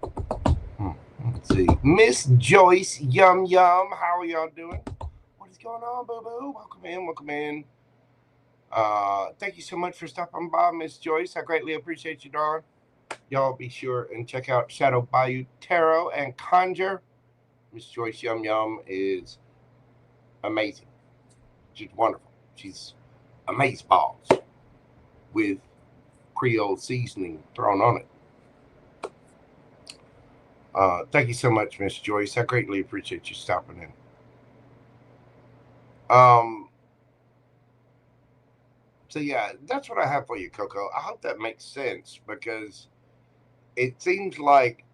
Let's see. Miss Joyce, Yum Yum, how are y'all doing? What is going on, boo-boo? Welcome in, welcome in. Thank you so much for stopping by, Miss Joyce. I greatly appreciate you, darling. Y'all be sure and check out Shadow Bayou Tarot and Conjure. Miss Joyce Yum Yum is amazing. She's wonderful. She's amazeballs with Creole seasoning thrown on it. Thank you so much, Miss Joyce. I greatly appreciate you stopping in. So yeah, that's what I have for you, Coco. I hope that makes sense, because it seems like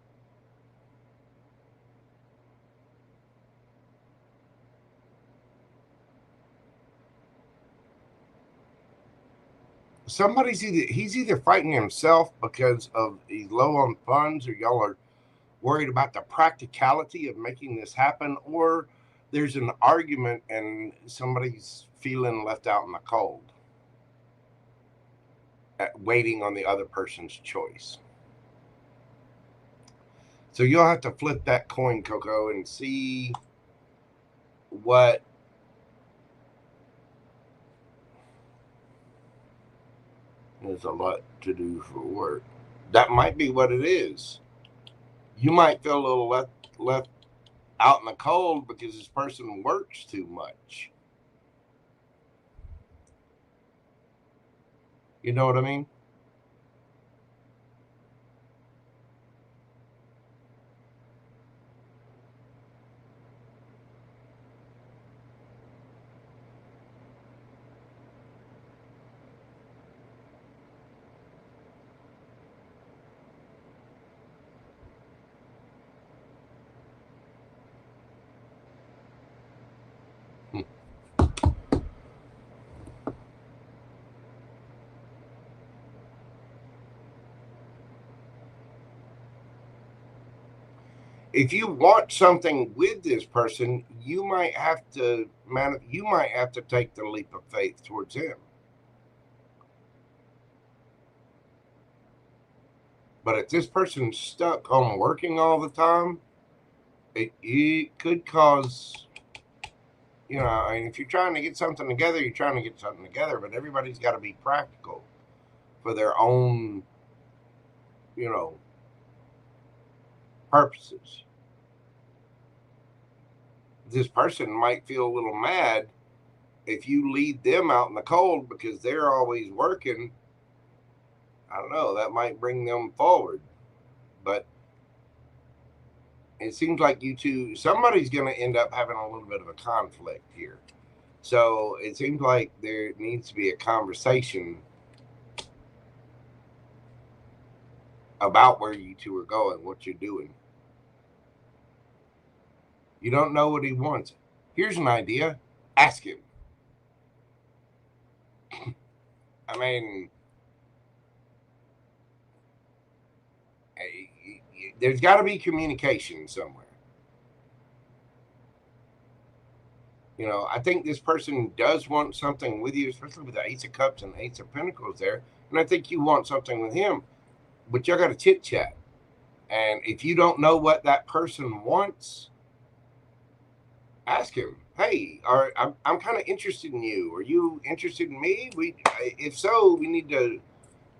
he's either fighting himself because of he's low on funds, or y'all are worried about the practicality of making this happen, or there's an argument and somebody's feeling left out in the cold, waiting on the other person's choice. So you'll have to flip that coin, Coco, and see what there's a lot to do for work. That might be what it is. You might feel a little left out in the cold because this person works too much. You know what I mean? If you want something with this person, you might have to take the leap of faith towards him. But if this person's stuck on working all the time, it could cause, you know, I mean, if you're trying to get something together, you're trying to get something together, but everybody's got to be practical for their own, you know, purposes. This person might feel a little mad if you lead them out in the cold because they're always working. I don't know, that might bring them forward. But it seems like you two, somebody's going to end up having a little bit of a conflict here. So it seems like there needs to be a conversation about where you two are going, what you're doing. You don't know what he wants. Here's an idea. Ask him. I mean, there's got to be communication somewhere. You know, I think this person does want something with you, especially with the Ace of Cups and Ace of Pentacles there. And I think you want something with him, but y'all got to chit chat. And if you don't know what that person wants, ask him, hey, I'm kind of interested in you. Are you interested in me? If so, we need to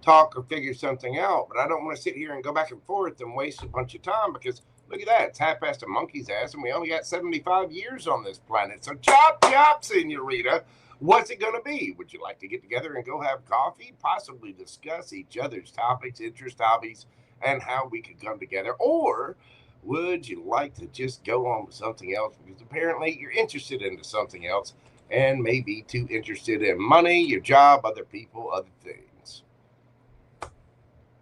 talk or figure something out. But I don't want to sit here and go back and forth and waste a bunch of time, because look at that. It's half past a monkey's ass, and we only got 75 years on this planet. So chop, senorita. What's it going to be? Would you like to get together and go have coffee? Possibly discuss each other's topics, interest, hobbies, and how we could come together? Or would you like to just go on with something else? Because apparently you're interested into something else and maybe too interested in money, your job, other people, other things.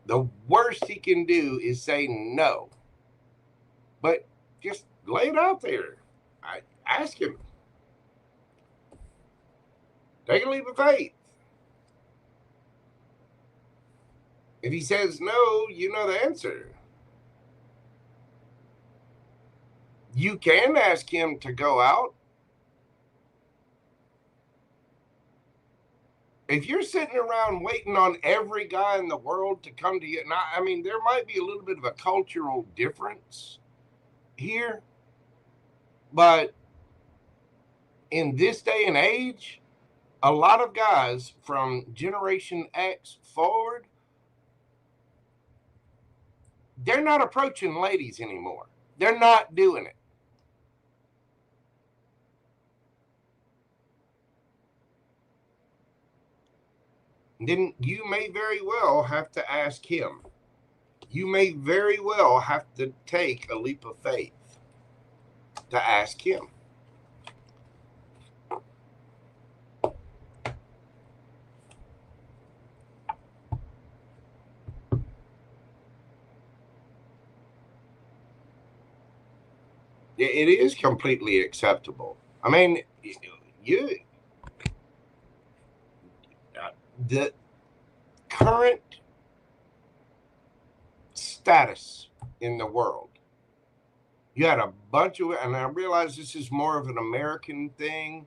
The worst he can do is say no. But just lay it out there. Ask him. Take a leap of faith. If he says no, you know the answer. You can ask him to go out. If you're sitting around waiting on every guy in the world to come to you, now, I mean, there might be a little bit of a cultural difference here, but in this day and age, a lot of guys from Generation X forward, they're not approaching ladies anymore. They're not doing it. Then you may very well have to ask him. You may very well have to take a leap of faith to ask him. It is completely acceptable. I mean, the current status in the world, you had a bunch of, and I realize this is more of an American thing,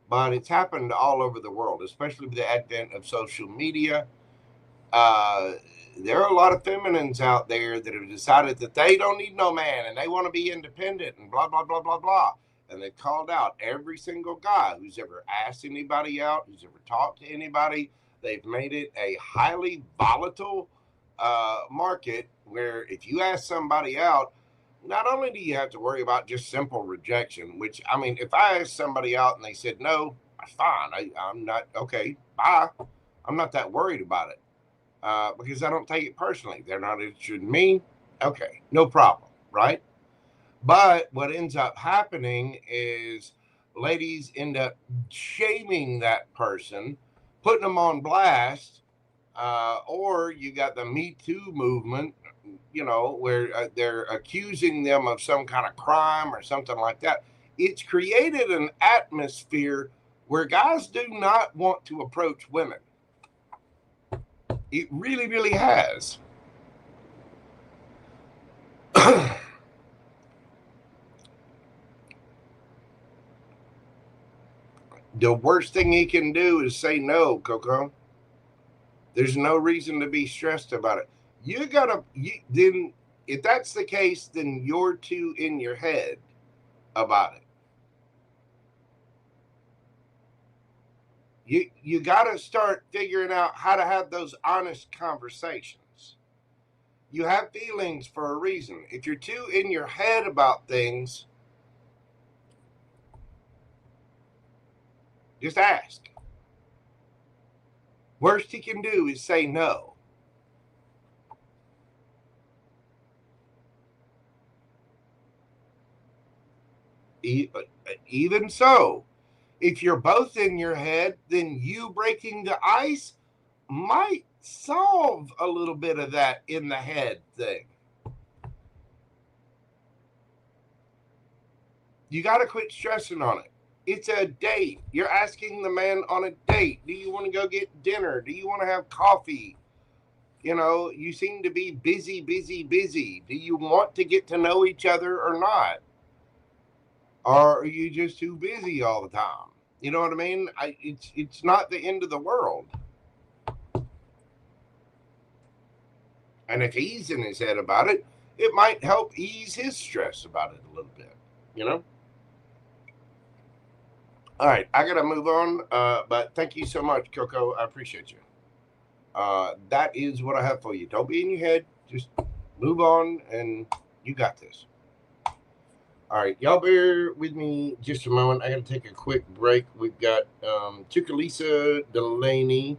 but it's happened all over the world, especially with the advent of social media. There are a lot of feminines out there that have decided that they don't need no man and they want to be independent and blah, blah, blah, blah, blah. And they called out every single guy who's ever asked anybody out, who's ever talked to anybody. They've made it a highly volatile market where if you ask somebody out, not only do you have to worry about just simple rejection, which, I mean, if I asked somebody out and they said no, fine, I'm not, okay, bye. I'm not that worried about it because I don't take it personally. They're not interested in me. Okay, no problem, right? But what ends up happening is ladies end up shaming that person, putting them on blast, or you got the Me Too movement, you know, where they're accusing them of some kind of crime or something like that. It's created an atmosphere where guys do not want to approach women. It really, really has. The worst thing he can do is say no, Coco. There's no reason to be stressed about it. Then if that's the case, then you're too in your head about it. You got to start figuring out how to have those honest conversations. You have feelings for a reason. If you're too in your head about things, just ask. Worst he can do is say no. Even so, if you're both in your head, then you breaking the ice might solve a little bit of that in the head thing. You got to quit stressing on it. It's a date. You're asking the man on a date. Do you want to go get dinner? Do you want to have coffee? You know, you seem to be busy, busy, busy. Do you want to get to know each other or not? Or are you just too busy all the time? You know what I mean? It's not the end of the world. And if he's in his head about it, it might help ease his stress about it a little bit, you know? All right, I got to move on, but thank you so much, Coco. I appreciate you. That is what I have for you. Don't be in your head. Just move on, and you got this. All right, y'all bear with me just a moment. I got to take a quick break. We've got CHUCALISSA, Dalanie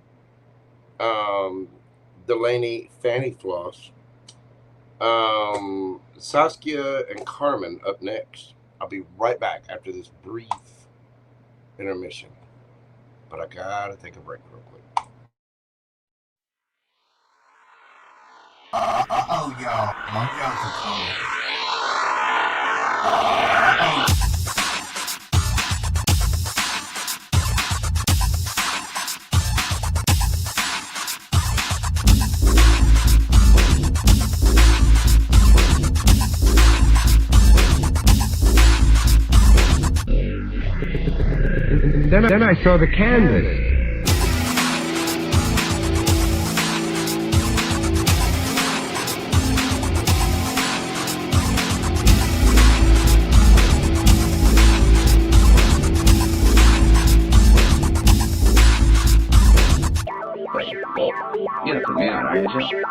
Fanny-Floss, Saskia, and Carmen up next. I'll be right back after this brief intermission. But I got to take a break real quick. Oh, y'all. Mojo's a color. Then I saw the canvas. You're the man, aren't you?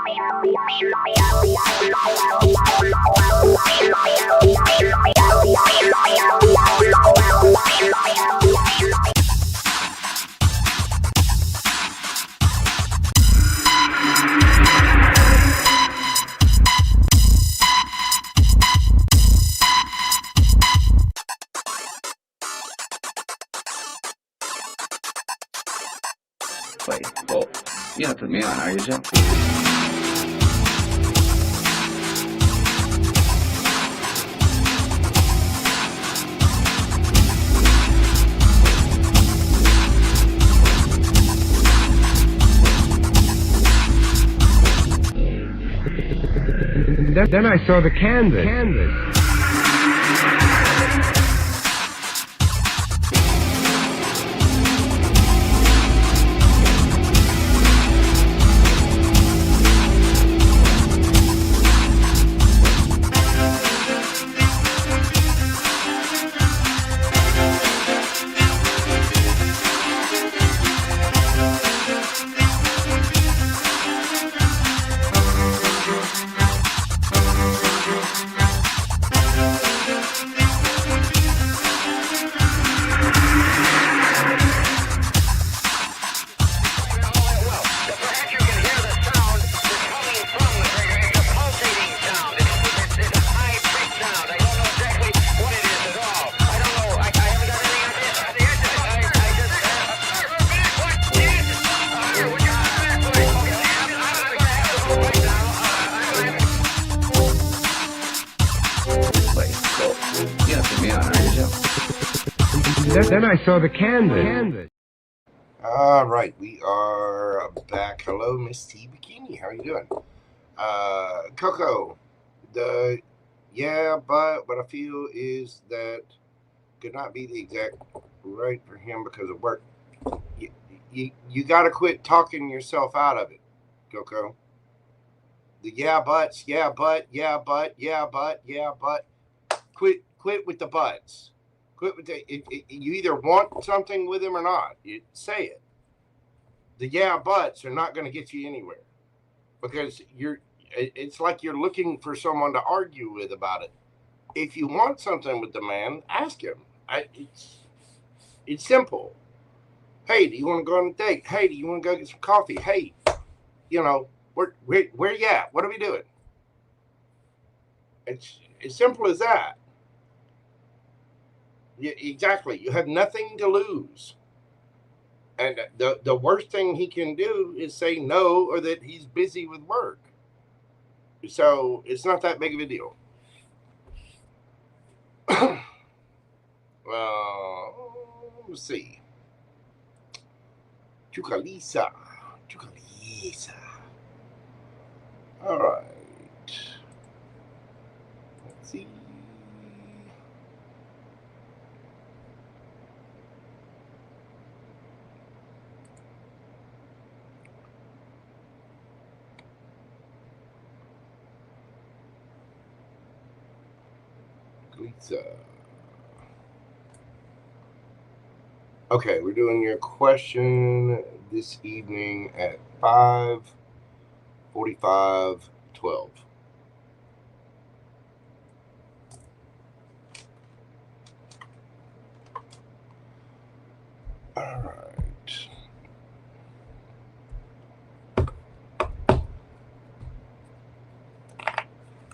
Wait, well, you're not the man, are you, Jim? Then I saw the canvas. Then I saw the canvas. All right, we are back. Hello, Miss T Bikini. How are you doing? Coco, but what I feel is that could not be the exact right for him because of work. You got to quit talking yourself out of it, Coco. The but. Quit with the buts. Quit with you either want something with him or not. You say it. The buts are not going to get you anywhere because it's like you're looking for someone to argue with about it. If you want something with the man, ask him. It's simple. Hey, do you want to go on a date? Hey, do you want to go get some coffee? Hey, where you at? What are we doing? It's as simple as that. Yeah, exactly. You have nothing to lose. And the worst thing he can do is say no or that he's busy with work. So it's not that big of a deal. Let's see. CHUCALISSA. All right. Let's see. Okay, we're doing your question this evening at 5:45:12. All right.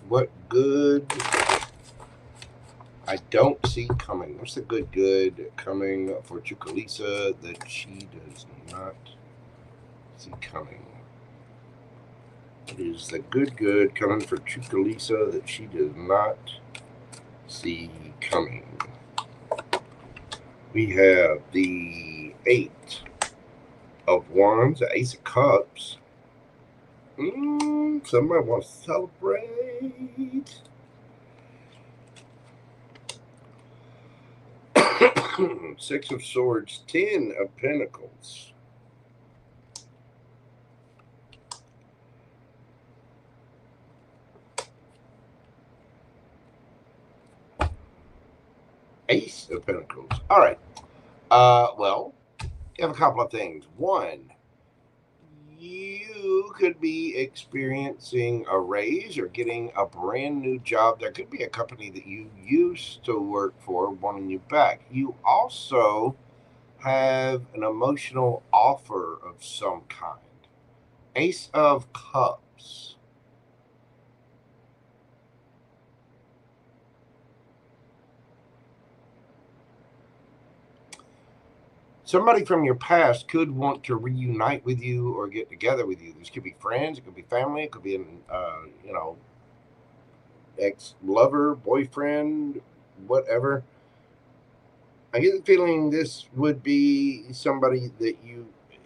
What good? I don't see coming. What's the good coming for CHUCALISSA that she does not see coming? What is the good coming for CHUCALISSA that she does not see coming? We have the 8 of Wands, the Ace of Cups. Somebody wants to celebrate. 6 of Swords, 10 of Pentacles. Ace of Pentacles. All right. Well, you have a couple of things. One, you could be experiencing a raise or getting a brand new job. There could be a company that you used to work for wanting you back. You also have an emotional offer of some kind. Ace of Cups. Somebody from your past could want to reunite with you or get together with you. This could be friends, it could be family, it could be an, ex-lover, boyfriend, whatever. I get the feeling this would be somebody that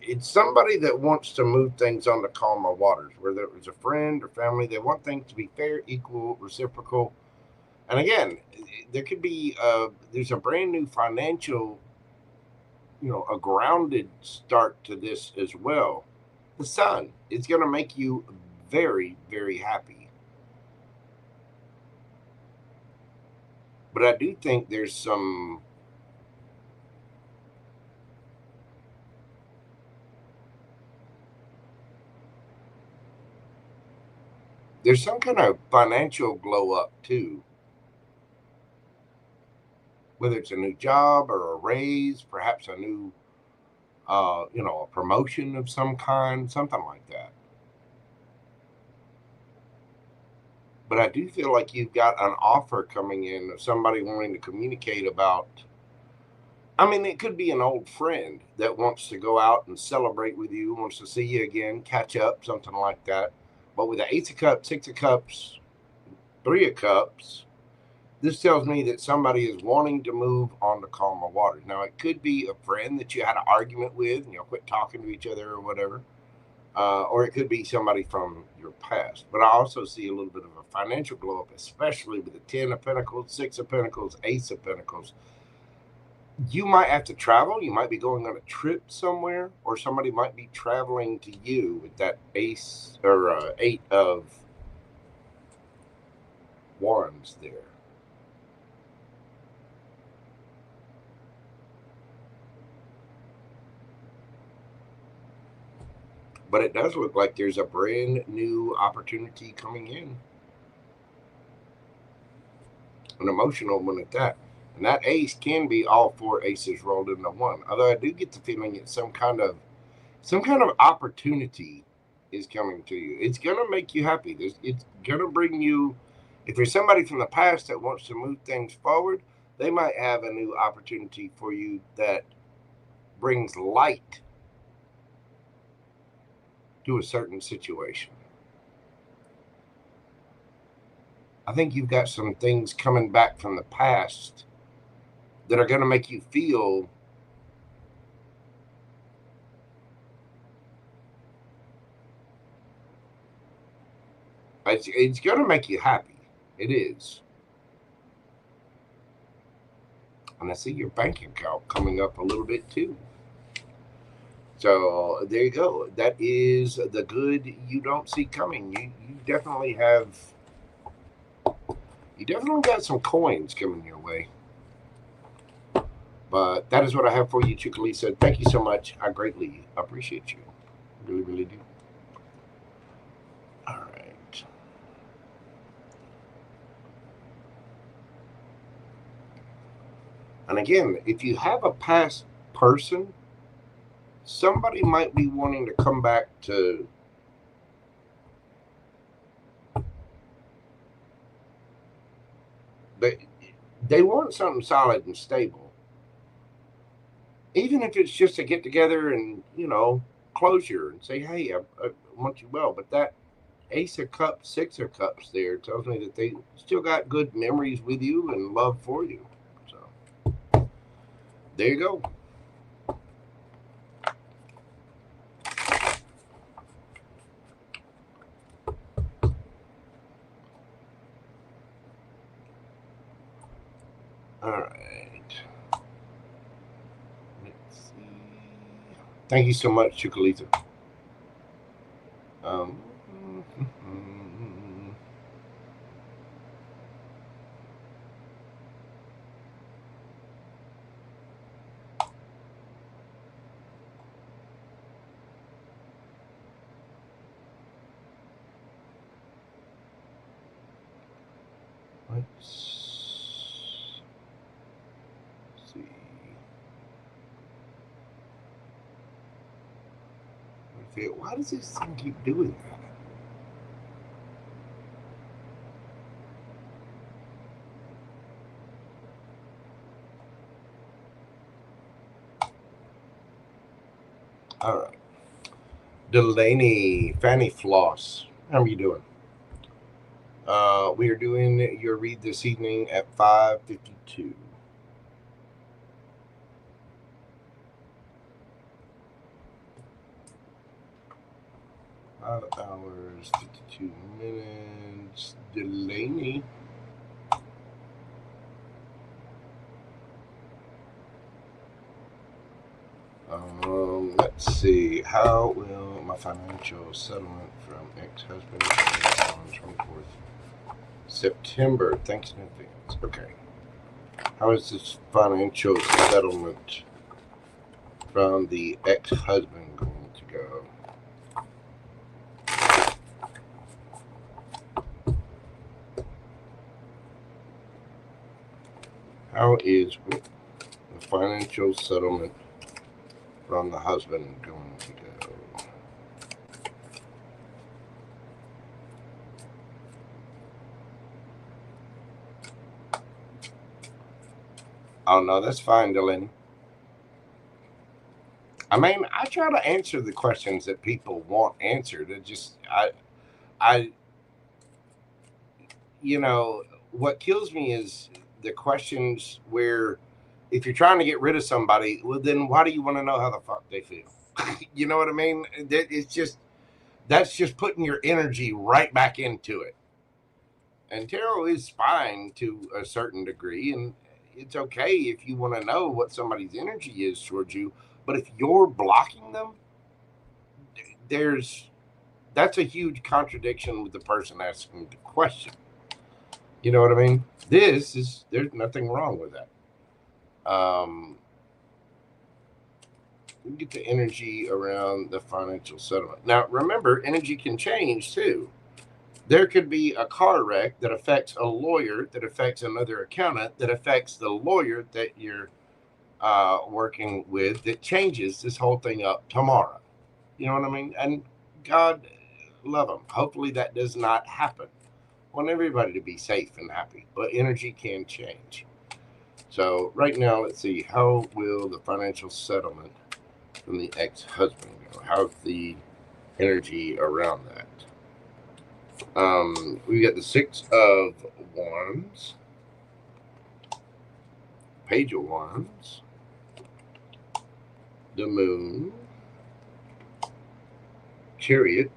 it's somebody that wants to move things on the calmer waters, whether it was a friend or family. They want things to be fair, equal, reciprocal. And again, there could be there's a brand new financial, a grounded start to this as well. The sun is going to make you very, very happy. But I do think there's some kind of financial glow up too. Whether it's a new job or a raise, perhaps a new, a promotion of some kind, something like that. But I do feel like you've got an offer coming in of somebody wanting to communicate about, it could be an old friend that wants to go out and celebrate with you, wants to see you again, catch up, something like that. But with the Ace of Cups, Six of Cups, Three of Cups, this tells me that somebody is wanting to move on to calmer waters. Now, it could be a friend that you had an argument with and you'll quit talking to each other or whatever. Or it could be somebody from your past. But I also see a little bit of a financial glow up, especially with the 10 of Pentacles, 6 of Pentacles, Ace of Pentacles. You might have to travel. You might be going on a trip somewhere, or somebody might be traveling to you with that Ace or 8 of Wands there. But it does look like there's a brand new opportunity coming in. An emotional one at that. And that ace can be all 4 aces rolled into one. Although I do get the feeling it's some kind of opportunity is coming to you. It's going to make you happy. It's going to bring you, if there's somebody from the past that wants to move things forward, they might have a new opportunity for you that brings light to a certain situation. I think you've got some things coming back from the past that are going to make you feel it's going to make you happy. It is. And I see your bank account coming up a little bit too. So there you go. That is the good you don't see coming. You definitely got some coins coming your way. But that is what I have for you, CHUCALISSA. Thank you so much. I greatly appreciate you. Really, really do. All right. And again, if you have a past person, somebody might be wanting to come back to they want something solid and stable. Even if it's just to get together and, closure and say, hey, I want you well. But that Ace of Cups, 6 of Cups there tells me that they still got good memories with you and love for you. So there you go. All right. Let's see. Thank you so much, CHUCALISSA. Let's see. Why does this thing keep doing that? All right. Dalanie D-Fanny-Floss. How are you doing? We are doing your read this evening at 5:52. 5 hours, 52 minutes. Dalanie. Let's see. How will my financial settlement from ex-husband on 24th September? Thanks in advance. Okay. How is this financial settlement from the ex-husband going to go? How is the financial settlement from the husband going to go? Oh no, that's fine, Dalanie. I mean, I try to answer the questions that people want answered. It just, you know, what kills me is the questions where, if you're trying to get rid of somebody, well, then why do you want to know how the fuck they feel? You know what I mean? It's just, that's just putting your energy right back into it. And tarot is fine to a certain degree, and it's okay if you want to know what somebody's energy is towards you. But if you're blocking them, that's a huge contradiction with the person asking the question. You know what I mean? There's nothing wrong with that. We get the energy around the financial settlement. Now, remember, energy can change too. There could be a car wreck that affects a lawyer, that affects another accountant, that affects the lawyer that you're working with, that changes this whole thing up tomorrow. You know what I mean? And God love them. Hopefully that does not happen. I want everybody to be safe and happy, but energy can change. So right now, let's see, how will the financial settlement from the ex-husband go? How's the energy around that? We got the 6 of Wands, Page of Wands, the Moon, Chariot,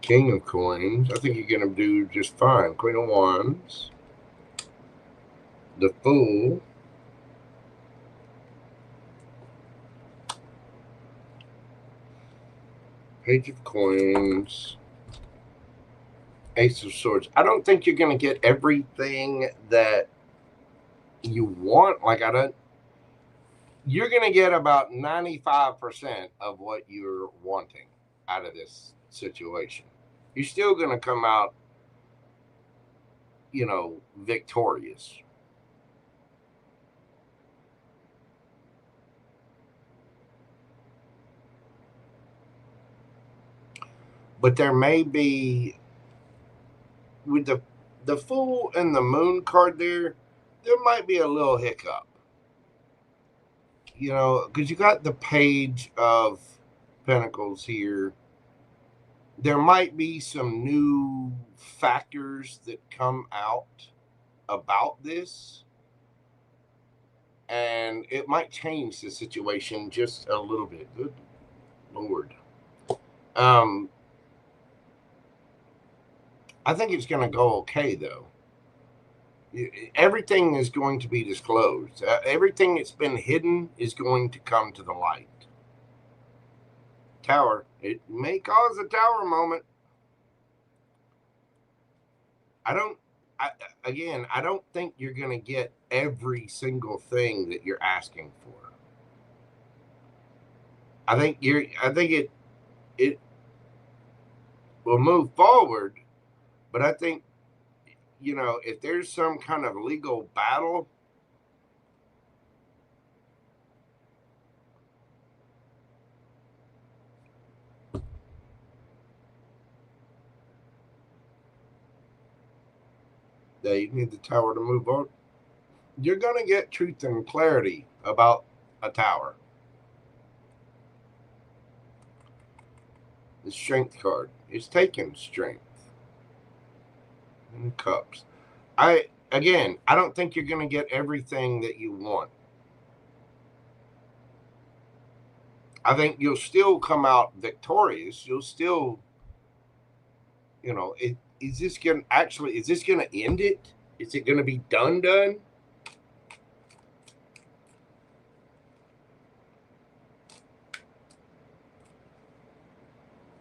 King of Coins. I think you're going to do just fine. Queen of Wands, the Fool, Page of Coins, Ace of Swords. I don't think you're going to get everything that you want. You're going to get about 95% of what you're wanting out of this situation. You're still going to come out, you know, victorious. But there may be, with the Fool and the Moon card there might be a little hiccup. You know, because you got the Page of Pentacles here. There might be some new factors that come out about this, and it might change the situation just a little bit. Good Lord. I think it's going to go okay, though. Everything is going to be disclosed. Everything that's been hidden is going to come to the light. Tower. It may cause a tower moment. I don't think you're going to get every single thing that you're asking for. I think it will move forward, but I think, you know, if there's some kind of legal battle, they need the tower to move on, you're going to get truth and clarity about a tower. The Strength card is taking strength. And Cups. I don't think you're going to get everything that you want. I think you'll still come out victorious. You'll still, you know, is this going to end it? Is it going to be done?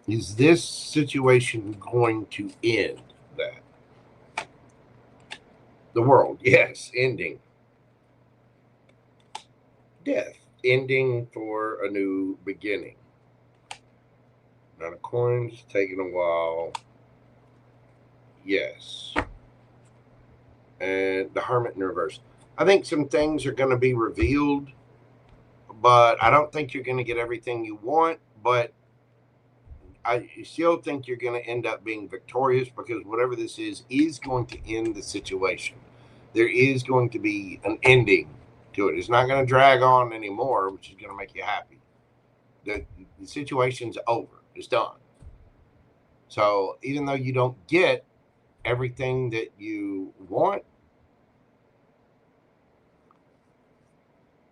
Is this situation going to end that? The world, yes, ending. Death, ending for a new beginning. Nine of Coins, taking a while. Yes. And the Hermit in reverse. I think some things are going to be revealed, but I don't think you're going to get everything you want, but I still think you're going to end up being victorious, because whatever this is going to end the situation. There is going to be an ending to it. It's not going to drag on anymore, which is going to make you happy. The situation's over. It's done. So even though you don't get everything that you want,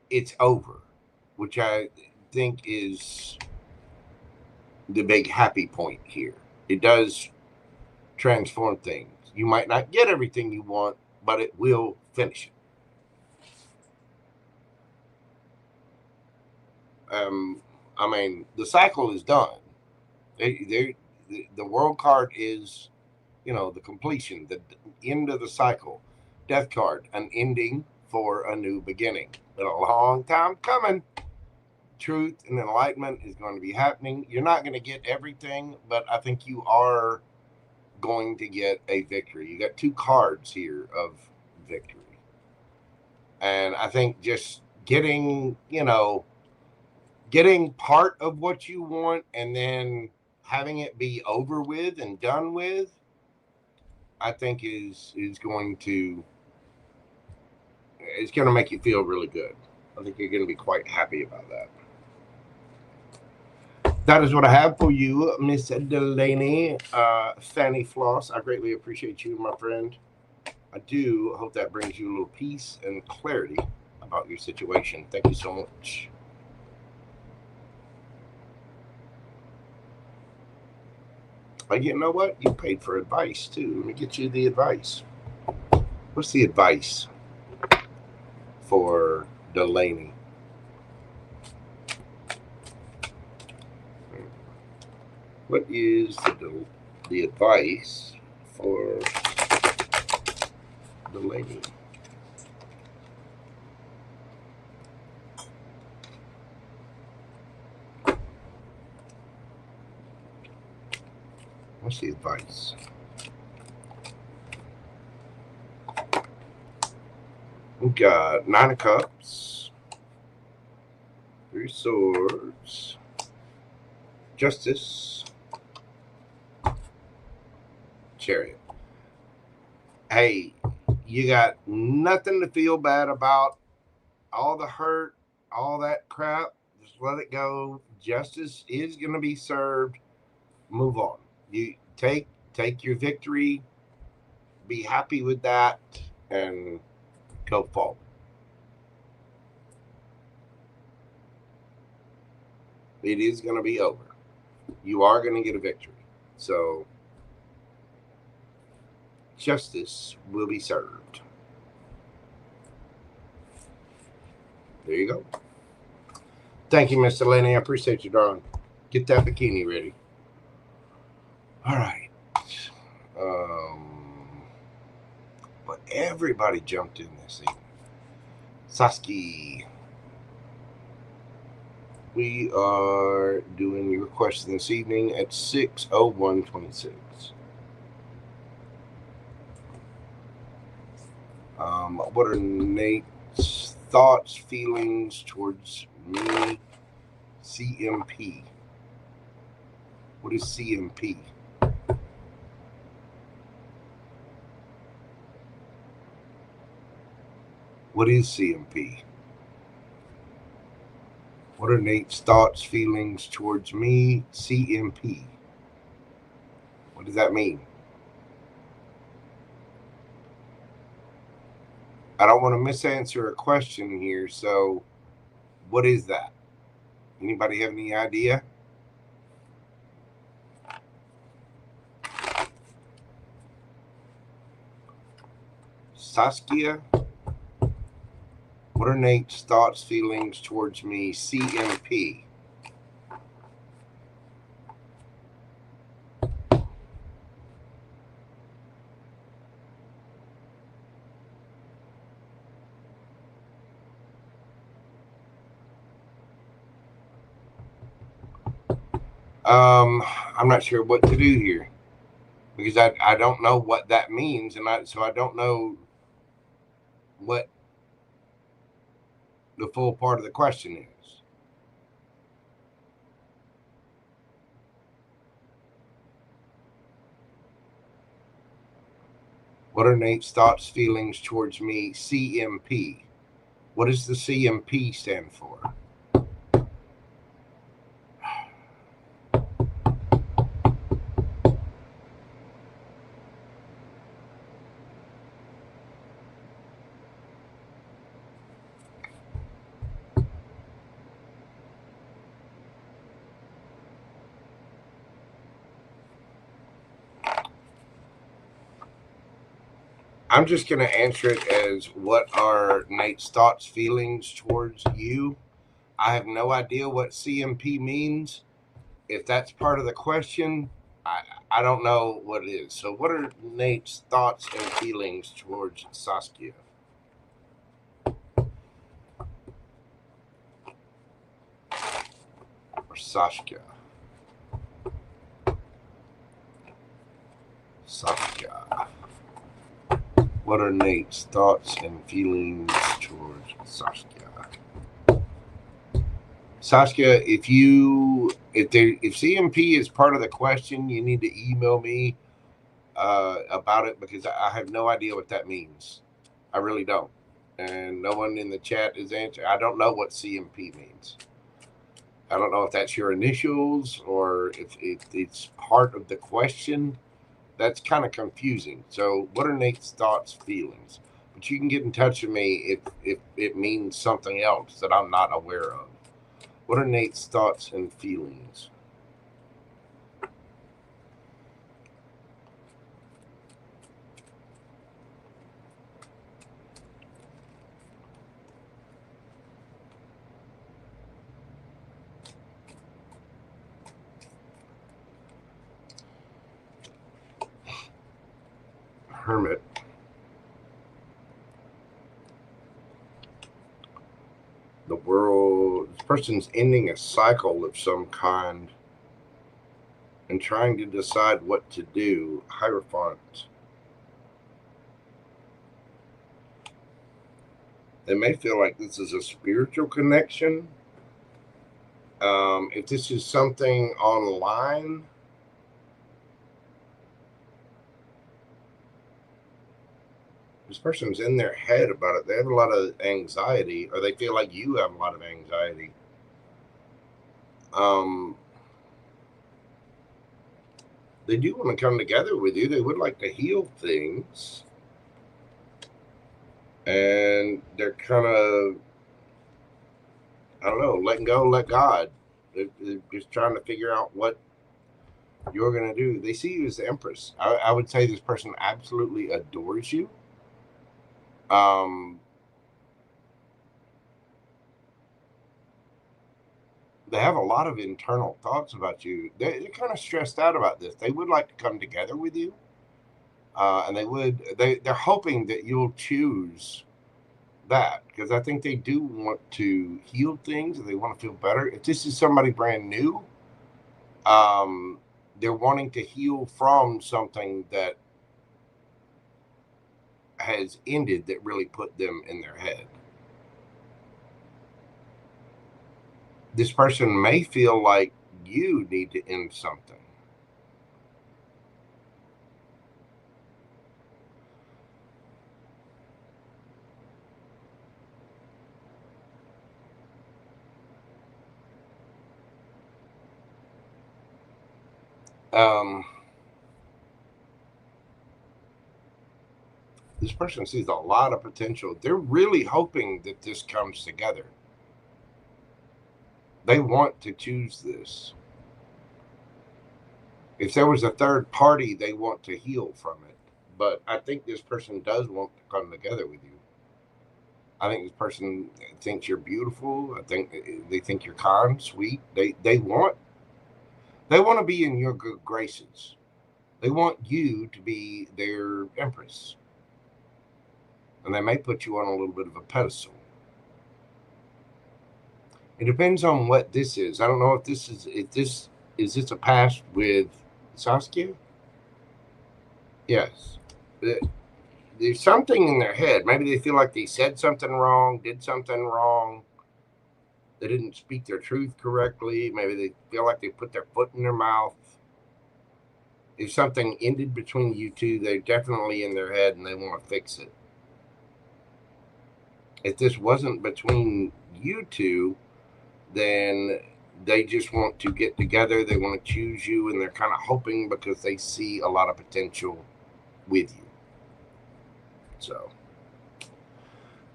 it's over, which I think is the big happy point here. It does transform things. You might not get everything you want, but it will finish it. I mean, the cycle is done. The world card is, you know, the completion, the end of the cycle. Death card, an ending for a new beginning. Been a long time coming. Truth and enlightenment is going to be happening. You're not going to get everything, but I think you are going to get a victory. You got two cards here of victory. And I think just getting, you know, getting part of what you want and then having it be over with and done with, I think is going to, it's going to make you feel really good. I think you're going to be quite happy about that. That is what I have for you, Miss Dalanie D-Fanny-Floss. I greatly appreciate you, my friend. I do hope that brings you a little peace and clarity about your situation. Thank you so much. But you know what? You paid for advice, too. Let me get you the advice. What's the advice for Dalanie? What is the advice for Dalanie? What's the advice? We got Nine of Cups, Three Swords, Justice, Chariot. Hey, you got nothing to feel bad about. All the hurt, all that crap, just let it go. Justice is going to be served. Move on. You take your victory, be happy with that, and go forward. It is going to be over. You are going to get a victory. So justice will be served. There you go. Thank you, Miss Dalanie. I appreciate you, darling. Get that bikini ready. All right. But everybody jumped in this evening. Saskia. We are doing your question this evening at 6:01:26. What are Nate's thoughts, feelings towards me? CMP. What is CMP? What is CMP? What are Nate's thoughts, feelings towards me? CMP. What does that mean? I don't want to misanswer a question here, so what is that? Anybody have any idea? Saskia, what are Nate's thoughts, feelings towards me? CMP. I'm not sure what to do here because I don't know what that means, and so I don't know what the full part of the question is. What are Nate's thoughts, feelings towards me? CMP. What does the CMP stand for? I'm just going to answer it as what are Nate's thoughts, feelings towards you. I have no idea what CMP means. If that's part of the question, I don't know what it is. So what are Nate's thoughts and feelings towards Saskia? Or Saskia? Saskia. What are Nate's thoughts and feelings towards Saskia? Saskia, if CMP is part of the question, you need to email me about it because I have no idea what that means. I really don't. And no one in the chat is answering. I don't know what CMP means. I don't know if that's your initials or if it's part of the question. That's kind of confusing. So what are Nate's thoughts, feelings? But you can get in touch with me if it means something else that I'm not aware of. What are Nate's thoughts and feelings? Hermit. The world, this person's ending a cycle of some kind and trying to decide what to do. Hierophant. They may feel like this is a spiritual connection. If this is something online, this person's in their head about it. They have a lot of anxiety, or they feel like you have a lot of anxiety. They do want to come together with you. They would like to heal things. And they're kind of, I don't know, letting go, let God. They're just trying to figure out what you're going to do. They see you as the Empress. I would say this person absolutely adores you. They have a lot of internal thoughts about you. They're kind of stressed out about this. They would like to come together with you. And they're hoping that you'll choose that, because I think they do want to heal things and they want to feel better. If this is somebody brand new, they're wanting to heal from something that has ended that really put them in their head. This person may feel like you need to end something. This person sees a lot of potential. They're really hoping that this comes together. They want to choose this. If there was a third party, they want to heal from it. But I think this person does want to come together with you. I think this person thinks you're beautiful. I think they think you're kind, sweet. They want to be in your good graces. They want you to be their empress. And they may put you on a little bit of a pedestal. It depends on what this is. I don't know if this is a past with Saskia? Yes. There's something in their head. Maybe they feel like they said something wrong, did something wrong. They didn't speak their truth correctly. Maybe they feel like they put their foot in their mouth. If something ended between you two, they're definitely in their head and they want to fix it. If this wasn't between you two, then they just want to get together. They want to choose you, and they're kind of hoping because they see a lot of potential with you. So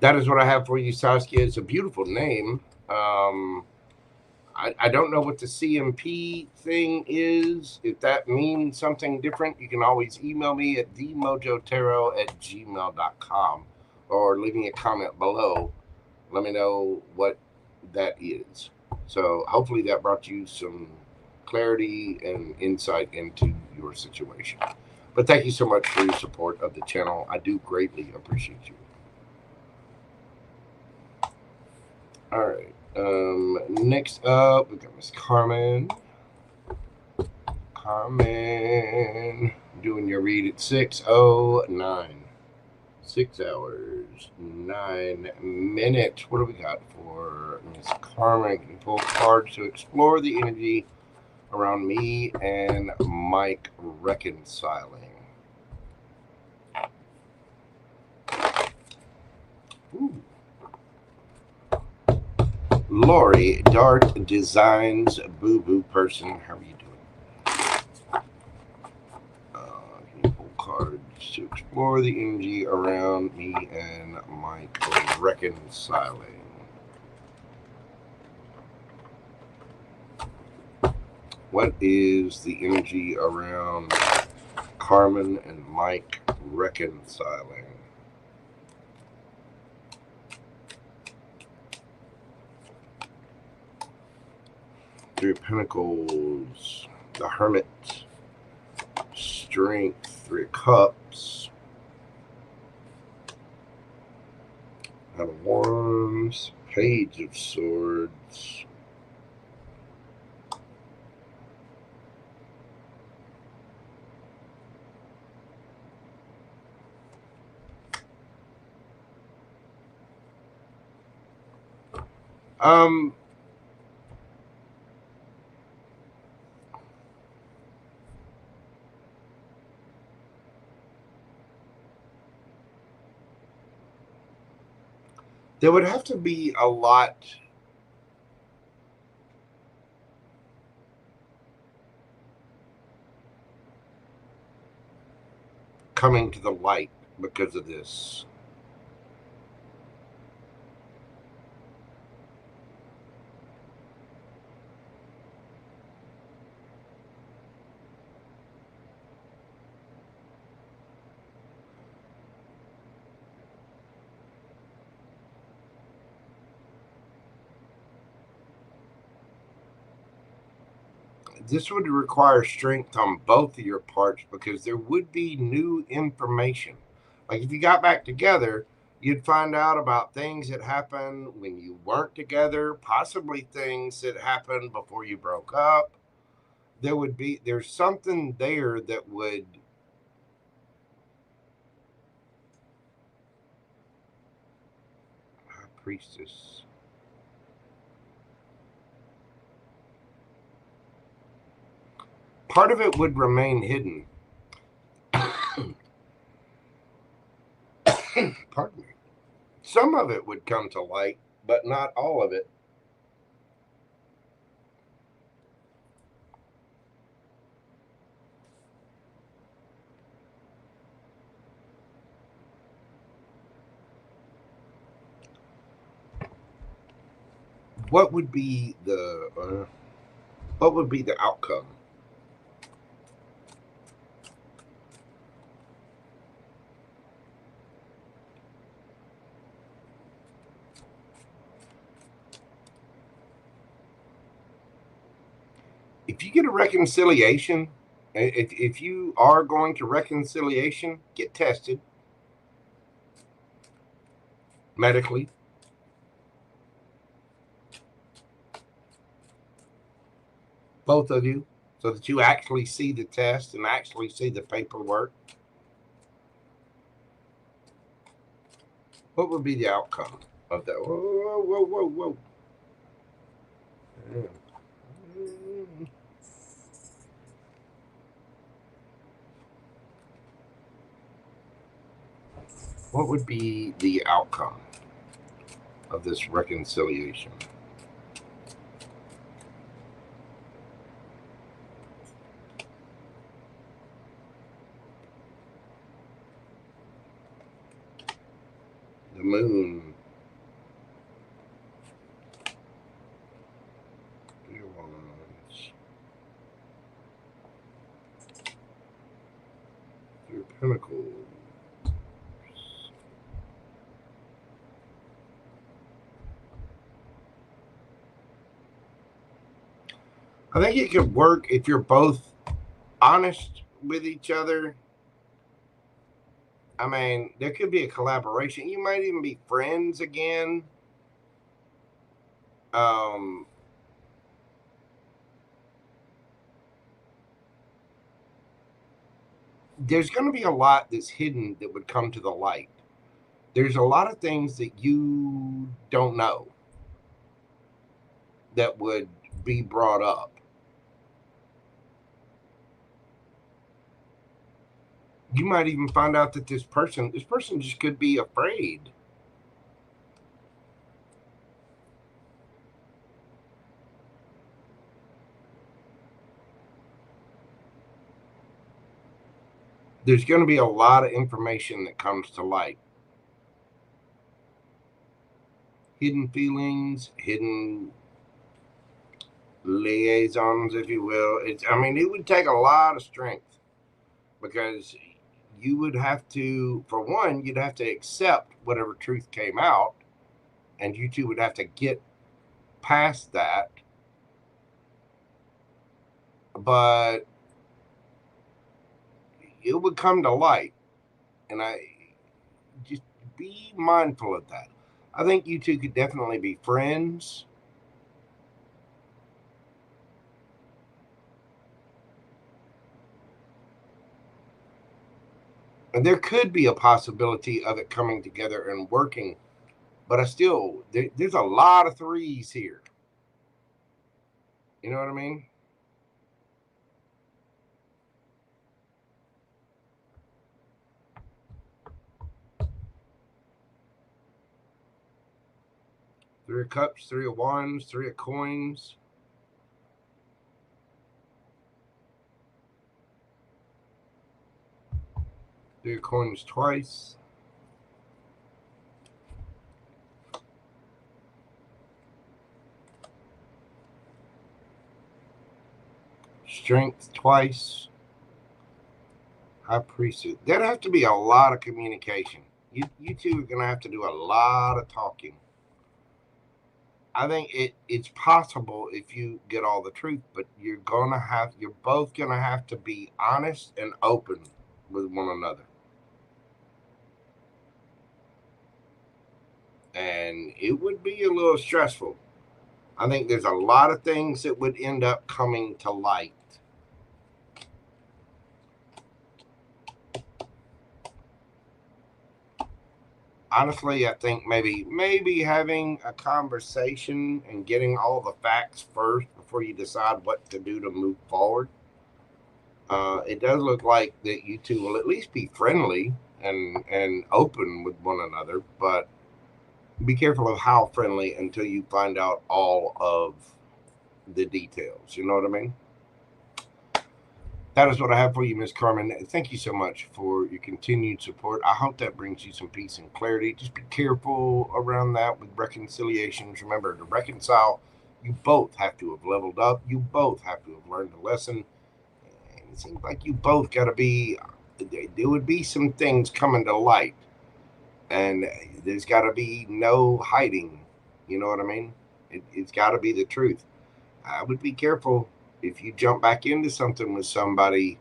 that is what I have for you, Saskia. It's a beautiful name. I don't know what the CMP thing is. If that means something different, you can always email me at themojotarot@gmail.com or leave me a comment below. Let me know what that is. So hopefully that brought you some clarity and insight into your situation. But thank you so much for your support of the channel. I do greatly appreciate you. All right. Next up, we got Miss Carmen. Carmen, doing your read at 6:09. 6 hours, 9 minutes. What do we got for Miss Carmen? Can you pull cards to explore the energy around me and Mike reconciling? Ooh. Lori, Dark Designs, Boo Boo Person. How are you doing? Can you pull cards to explore the energy around me and Mike reconciling? What is the energy around Carmen and Mike reconciling? Three of Pentacles, the Hermit, Strength, Three of Cups, Knight of Wands, Page of Swords, there would have to be a lot coming to the light because of this. This would require strength on both of your parts because there would be new information. Like if you got back together, you'd find out about things that happened when you weren't together, possibly things that happened before you broke up. There's something there that would Priestess. Part of it would remain hidden. Pardon me. Some of it would come to light, but not all of it. what would be the outcome? If you get a reconciliation, if you are going to reconciliation, get tested medically. Both of you, so that you actually see the test and actually see the paperwork. What would be the outcome of that? Whoa, whoa, whoa, whoa. What would be the outcome of this reconciliation? The moon. Your Pentacles. I think it could work if you're both honest with each other. I mean, there could be a collaboration. You might even be friends again. There's going to be a lot that's hidden that would come to the light. There's a lot of things that you don't know that would be brought up. You might even find out that this person just could be afraid. There's going to be a lot of information that comes to light. Hidden feelings, hidden liaisons, if you will. I mean, it would take a lot of strength, because you would have to, for one, you'd have to accept whatever truth came out, and you two would have to get past that. But it would come to light, and I just be mindful of that. I think you two could definitely be friends. And there could be a possibility of it coming together and working, but there's a lot of threes here. You know what I mean? Three of Cups, Three of Wands, Three of Coins. Three of Coins twice. Strength twice. High Priestess. There'd have to be a lot of communication. You two are going to have to do a lot of talking. I think it's possible if you get all the truth, but you're both going to have to be honest and open with one another. And it would be a little stressful. I think there's a lot of things that would end up coming to light. Honestly, I think maybe having a conversation and getting all the facts first before you decide what to do to move forward. It does look like that you two will at least be friendly and open with one another, but be careful of how friendly until you find out all of the details. You know what I mean? that is what I have for you, Miss Carmen. Thank you so much for your continued support. I hope that brings you some peace and clarity. Just be careful around that with reconciliations. Remember, to reconcile, you both have to have leveled up. You both have to have learned a lesson. And it seems like you both got to be, there would be some things coming to light. And there's got to be no hiding. You know what I mean? It's got to be the truth. I would be careful. If you jump back into something with somebody,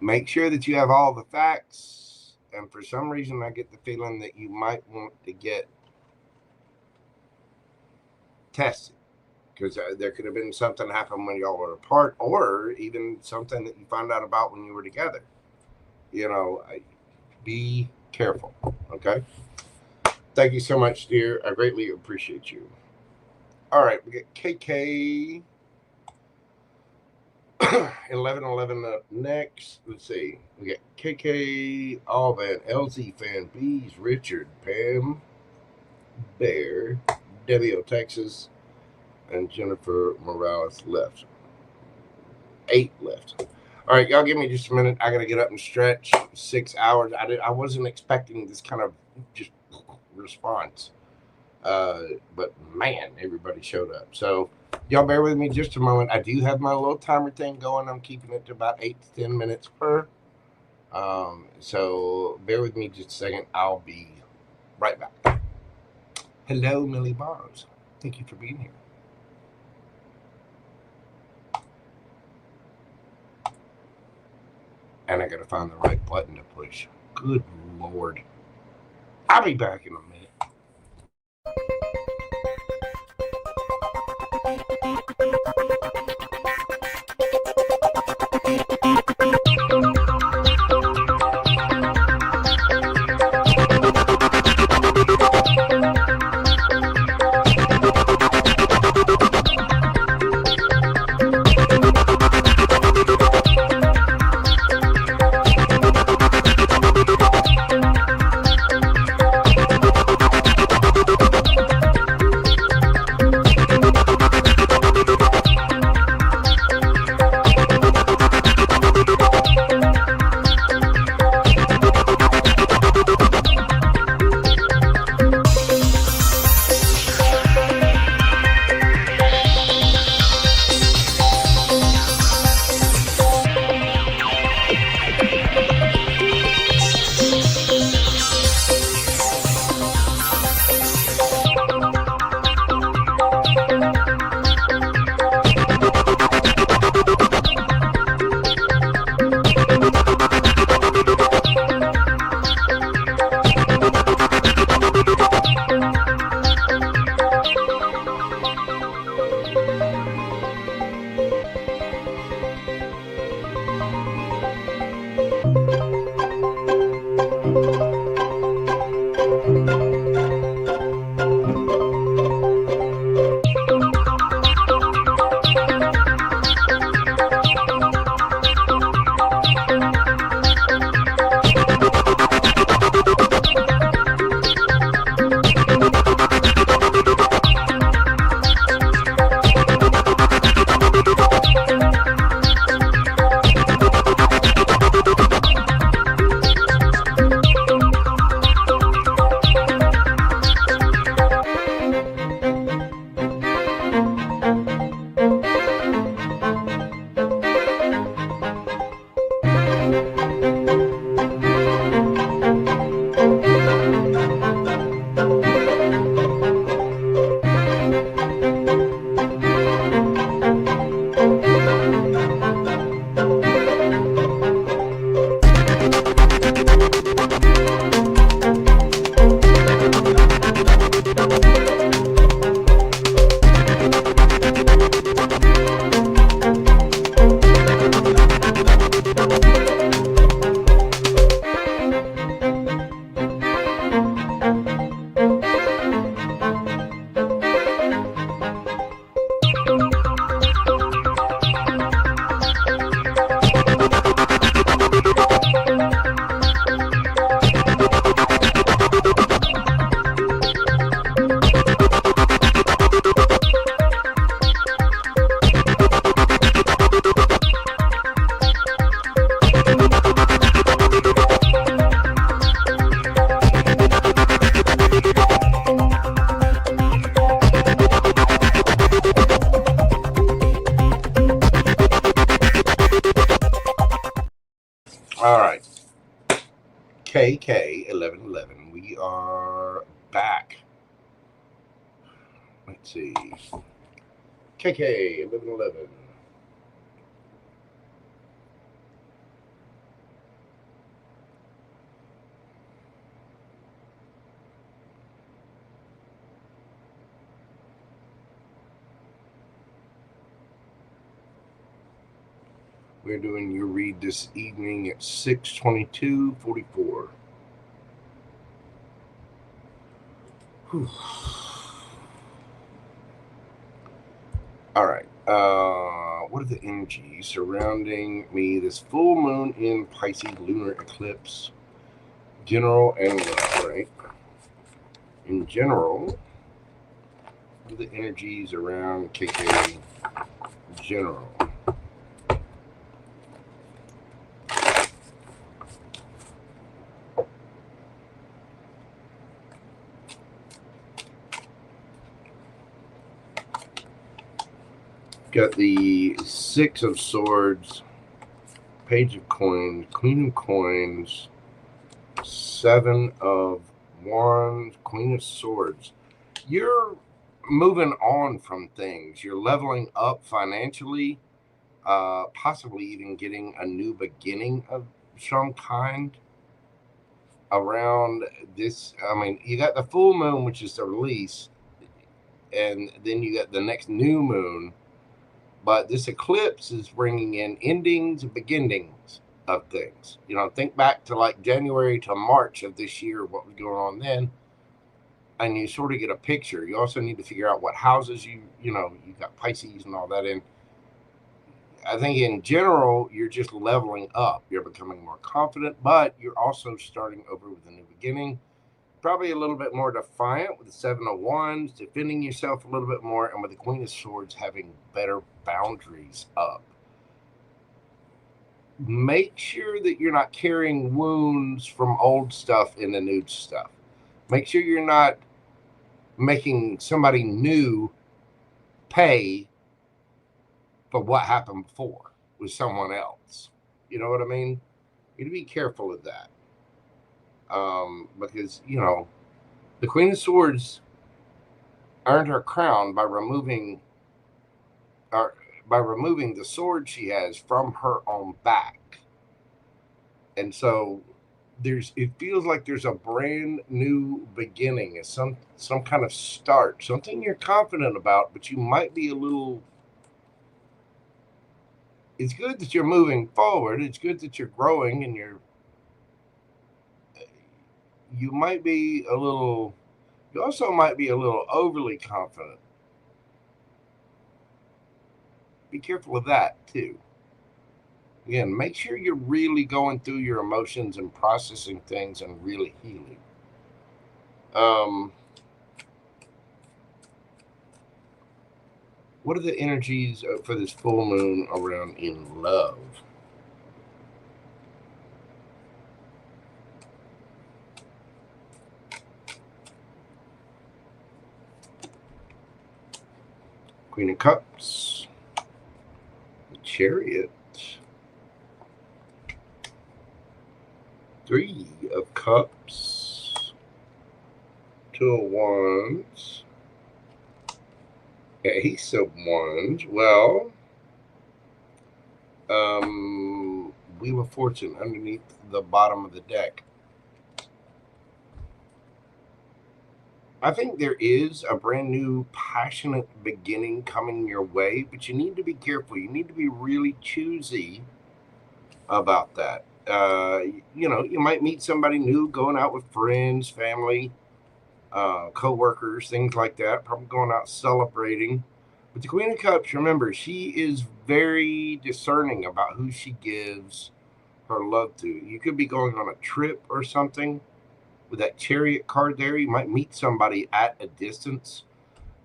make sure that you have all the facts. And for some reason, I get the feeling that you might want to get tested. Because there could have been something happen when y'all were apart, or even something that you found out about when you were together. You know, be careful, okay? Thank you so much, dear. I greatly appreciate you. All right, we get KK. 1111 up next. Let's see. We got KK, Alvan, LZ Fan, Bees, Richard, Pam, Bear, Devio, Texas, and Jennifer Morales left. 8 left. All right, y'all give me just a minute. I got to get up and stretch. 6 hours. I wasn't expecting this kind of just response. But man, everybody showed up. So y'all bear with me just a moment. I do have my little timer thing going. I'm keeping it to about 8 to 10 minutes per. So bear with me just a second. I'll be right back. Hello, Millie Bars. Thank you for being here. And I gotta find the right button to push. Good Lord. I'll be back in a minute. All right. KK1111. We are back. Let's see. KK1111. We're doing your read this evening at 6/22/44. All right. What are the energies surrounding me this full moon in Pisces lunar eclipse? General and love, right? In general, what are the energies around KK general? Got the Six of Swords, Page of Coins, Queen of Coins, Seven of Wands, Queen of Swords. You're moving on from things. You're leveling up financially, possibly even getting a new beginning of some kind around this. I mean, you got the full moon, which is the release, and then you got the next new moon. But this eclipse is bringing in endings and beginnings of things. You know, think back to like January to March of this year, what was going on then, and you sort of get a picture. You also need to figure out what houses you got Pisces and all that in. I think in general, you're just leveling up. You're becoming more confident, but you're also starting over with a new beginning. Probably a little bit more defiant with the Seven of Wands, defending yourself a little bit more, and with the Queen of Swords having better boundaries up. Make sure that you're not carrying wounds from old stuff into new stuff. Make sure you're not making somebody new pay for what happened before with someone else. You know what I mean? You need to be careful of that. Because, you know, the Queen of Swords earned her crown by removing the sword she has from her own back. And so it feels like there's a brand new beginning, some kind of start, something you're confident about, but you might be a little. It's good that you're moving forward. It's good that you're growing, and you might be a little. You also might be a little overly confident. Be careful of that too. Again, make sure you're really going through your emotions and processing things and really healing. What are the energies for this full moon around in love? Queen of Cups, the Chariot, Three of Cups, Two of Wands, Ace of Wands. Well, Wheel of Fortune underneath the bottom of the deck. I think there is a brand new passionate beginning coming your way, but you need to be careful. You need to be really choosy about that. You know, you might meet somebody new, going out with friends, family, co-workers, things like that, probably going out celebrating. But the Queen of Cups, remember, she is very discerning about who she gives her love to. You could be going on a trip or something. With that Chariot card there, you might meet somebody at a distance.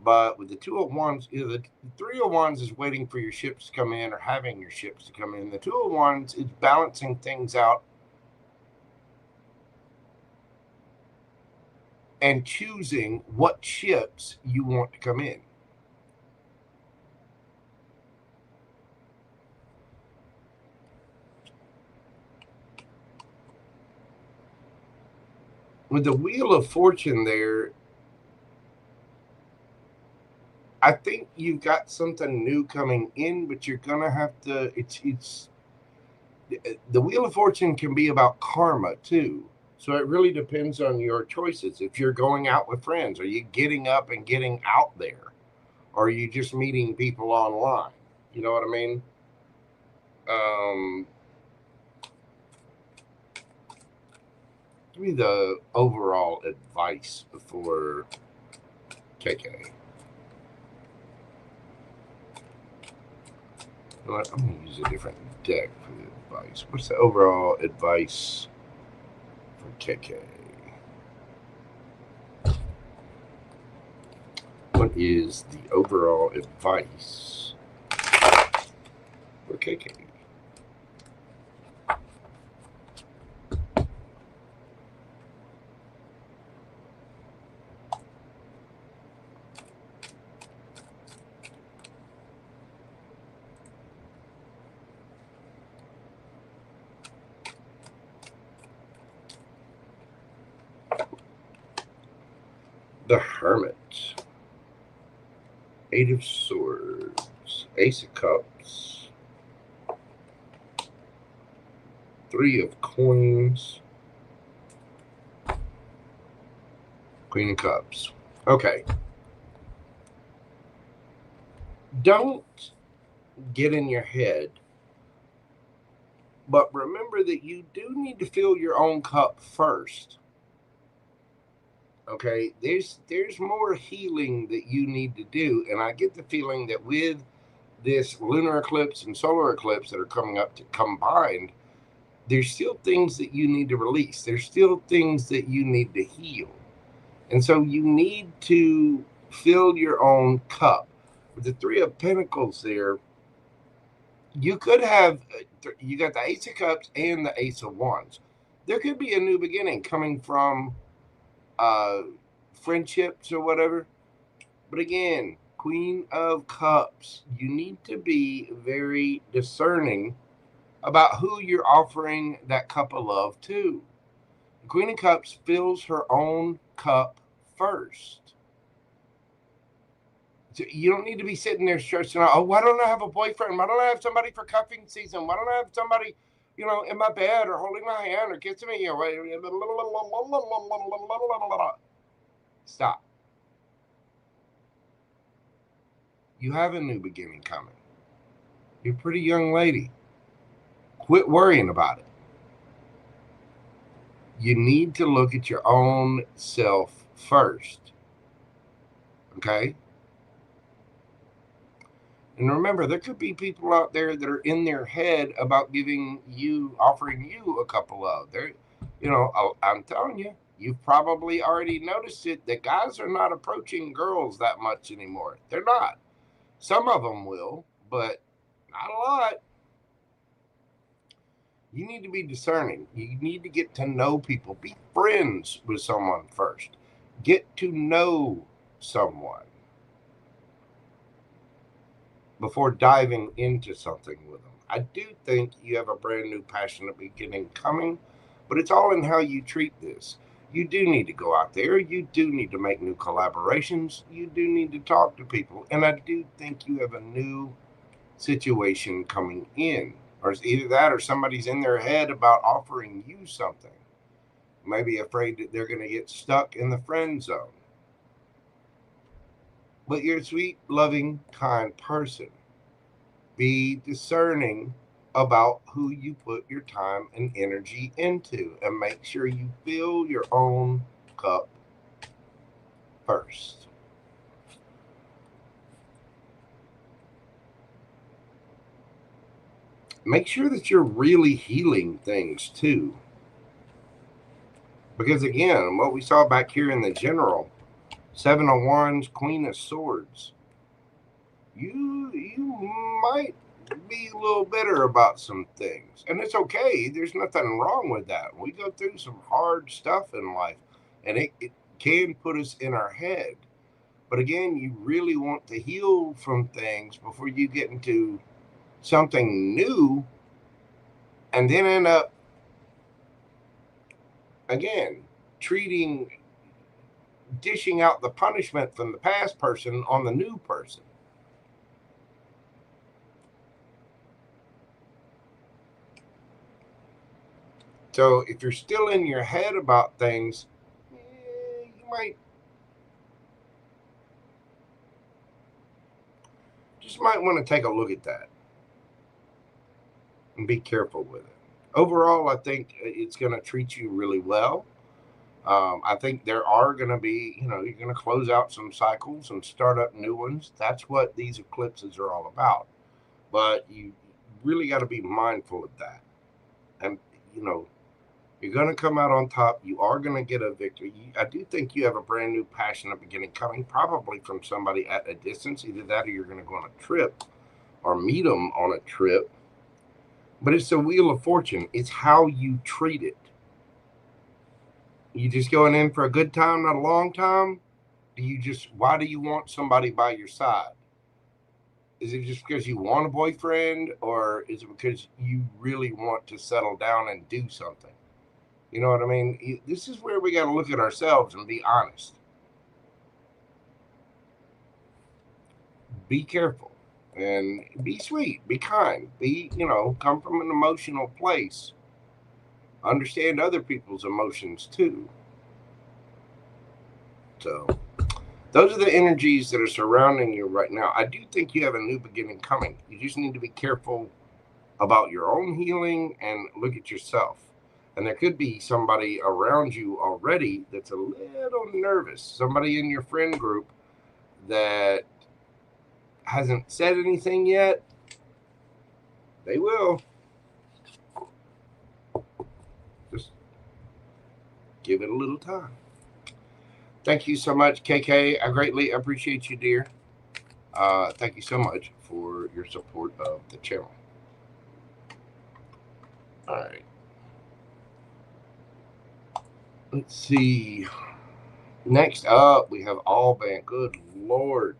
But with the Two of Wands, the Three of Wands is waiting for your ships to come in or having your ships to come in. The Two of Wands is balancing things out and choosing what ships you want to come in. with the Wheel of Fortune there, I think you've got something new coming in, but you're gonna have to. It's the Wheel of Fortune can be about karma too. So it really depends on your choices. If you're going out with friends, are you getting up and getting out there, or are you just meeting people online? You know what I mean? Give me the overall advice before KK. You know what? I'm going to use a different deck for the advice. What's the overall advice for KK? What is the overall advice for KK? The Hermit, Eight of Swords, Ace of Cups, Three of Coins, Queen of Cups. Okay. Don't get in your head, but remember that you do need to fill your own cup first. Okay, there's more healing that you need to do, and I get the feeling that with this lunar eclipse and solar eclipse that are coming up to combined, there's still things that you need to release. There's still things that you need to heal, and so you need to fill your own cup. With the Three of Pentacles there, you could have, you got the Ace of Cups and the Ace of Wands. There could be a new beginning coming from friendships or whatever. But again, Queen of Cups, you need to be very discerning about who you're offering that cup of love to. The Queen of Cups fills her own cup first. So you don't need to be sitting there stressing out, oh, why don't I have a boyfriend? Why don't I have somebody for cuffing season? Why don't I have somebody, you know, in my bed or holding my hand or kissing me? Stop. You have a new beginning coming. You're a pretty young lady. Quit worrying about it. You need to look at your own self first. Okay? And remember, there could be people out there that are in their head about offering you a cup of love. You know, I'm telling you, you've probably already noticed it, that guys are not approaching girls that much anymore. They're not. Some of them will, but not a lot. You need to be discerning. You need to get to know people. Be friends with someone first. Get to know someone before diving into something with them. I do think you have a brand new passionate beginning coming, but it's all in how you treat this. You do need to go out there. You do need to make new collaborations. You do need to talk to people. And I do think you have a new situation coming in. Or it's either that or somebody's in their head about offering you something. Maybe afraid that they're going to get stuck in the friend zone. But you're a sweet, loving, kind person. Be discerning about who you put your time and energy into, and make sure you fill your own cup first. Make sure that you're really healing things too. Because again, what we saw back here in the general, Seven of Wands, Queen of Swords, you might be a little bitter about some things. And it's okay. There's nothing wrong with that. We go through some hard stuff in life, and it can put us in our head. But again, you really want to heal from things before you get into something new and then end up, again, dishing out the punishment from the past person on the new person. So if you're still in your head about things, you might want to take a look at that and be careful with it. Overall, I think it's going to treat you really well. I think there are going to be, you're going to close out some cycles and start up new ones. That's what these eclipses are all about. But you really got to be mindful of that. And, you're going to come out on top. You are going to get a victory. I do think you have a brand new passionate beginning coming, probably from somebody at a distance. Either that or you're going to go on a trip or meet them on a trip. But it's the wheel of fortune. It's how you treat it. You just going in for a good time, not a long time? Why do you want somebody by your side? Is it just because you want a boyfriend, or is it because you really want to settle down and do something? You know what I mean? This is where we got to look at ourselves and be honest. Be careful and be sweet, be kind, come from an emotional place. Understand other people's emotions too. So those are the energies that are surrounding you right now. I do think you have a new beginning coming. You just need to be careful about your own healing and look at yourself. And there could be somebody around you already that's a little nervous. Somebody in your friend group that hasn't said anything yet. They will. Just give it a little time. Thank you so much, KK. I greatly appreciate you, dear. Thank you so much for your support of the channel. All right. Let's see. Next up, we have all band. Good Lord.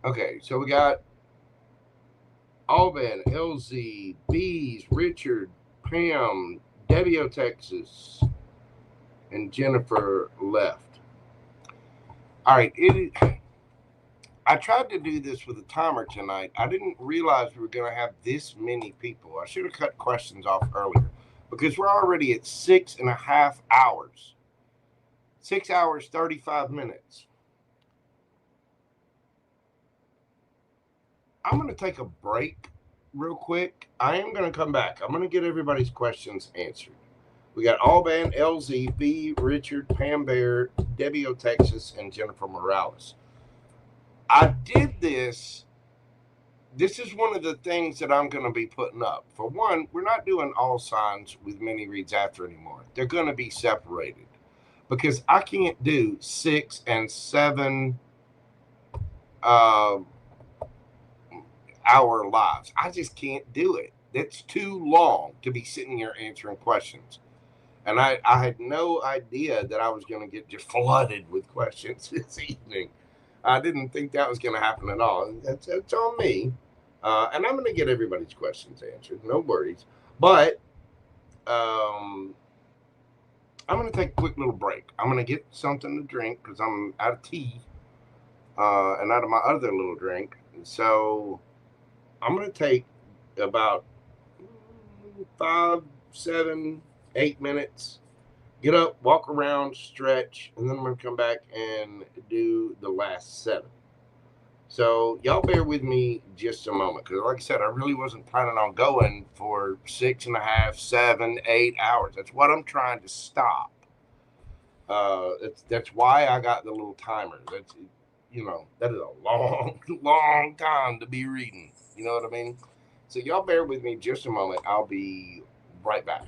Okay, so we got Alban, LZ, Bees, Richard, Pam, Debbie O, Texas, and Jennifer left. All right, I tried to do this with a timer tonight. I didn't realize we were going to have this many people. I should have cut questions off earlier because we're already at 6.5 hours. 6 hours, 35 minutes. I'm going to take a break real quick. I am going to come back. I'm going to get everybody's questions answered. We got Alban, LZ, B, Richard, Pam Bear, Debbie O, Texas, and Jennifer Morales. I did this. This is one of the things that I'm going to be putting up. For one, we're not doing all signs with mini reads after anymore. They're going to be separated because I can't do 6 and 7 hour lives. I just can't do it. It's too long to be sitting here answering questions. And I had no idea that I was going to get just flooded with questions this evening. I didn't think that was going to happen at all. That's on me. And I'm going to get everybody's questions answered. No worries. But I'm going to take a quick little break. I'm going to get something to drink because I'm out of tea and out of my other little drink. So I'm going to take about 5, 7, 8 minutes, get up, walk around, stretch, and then I'm going to come back and do the last 7. So y'all bear with me just a moment because, like I said, I really wasn't planning on going for 6.5, 7, 8 hours. That's what I'm trying to stop. That's why I got the little timer. That's, that is a long, long time to be reading. You know what I mean? So y'all bear with me just a moment. I'll be right back.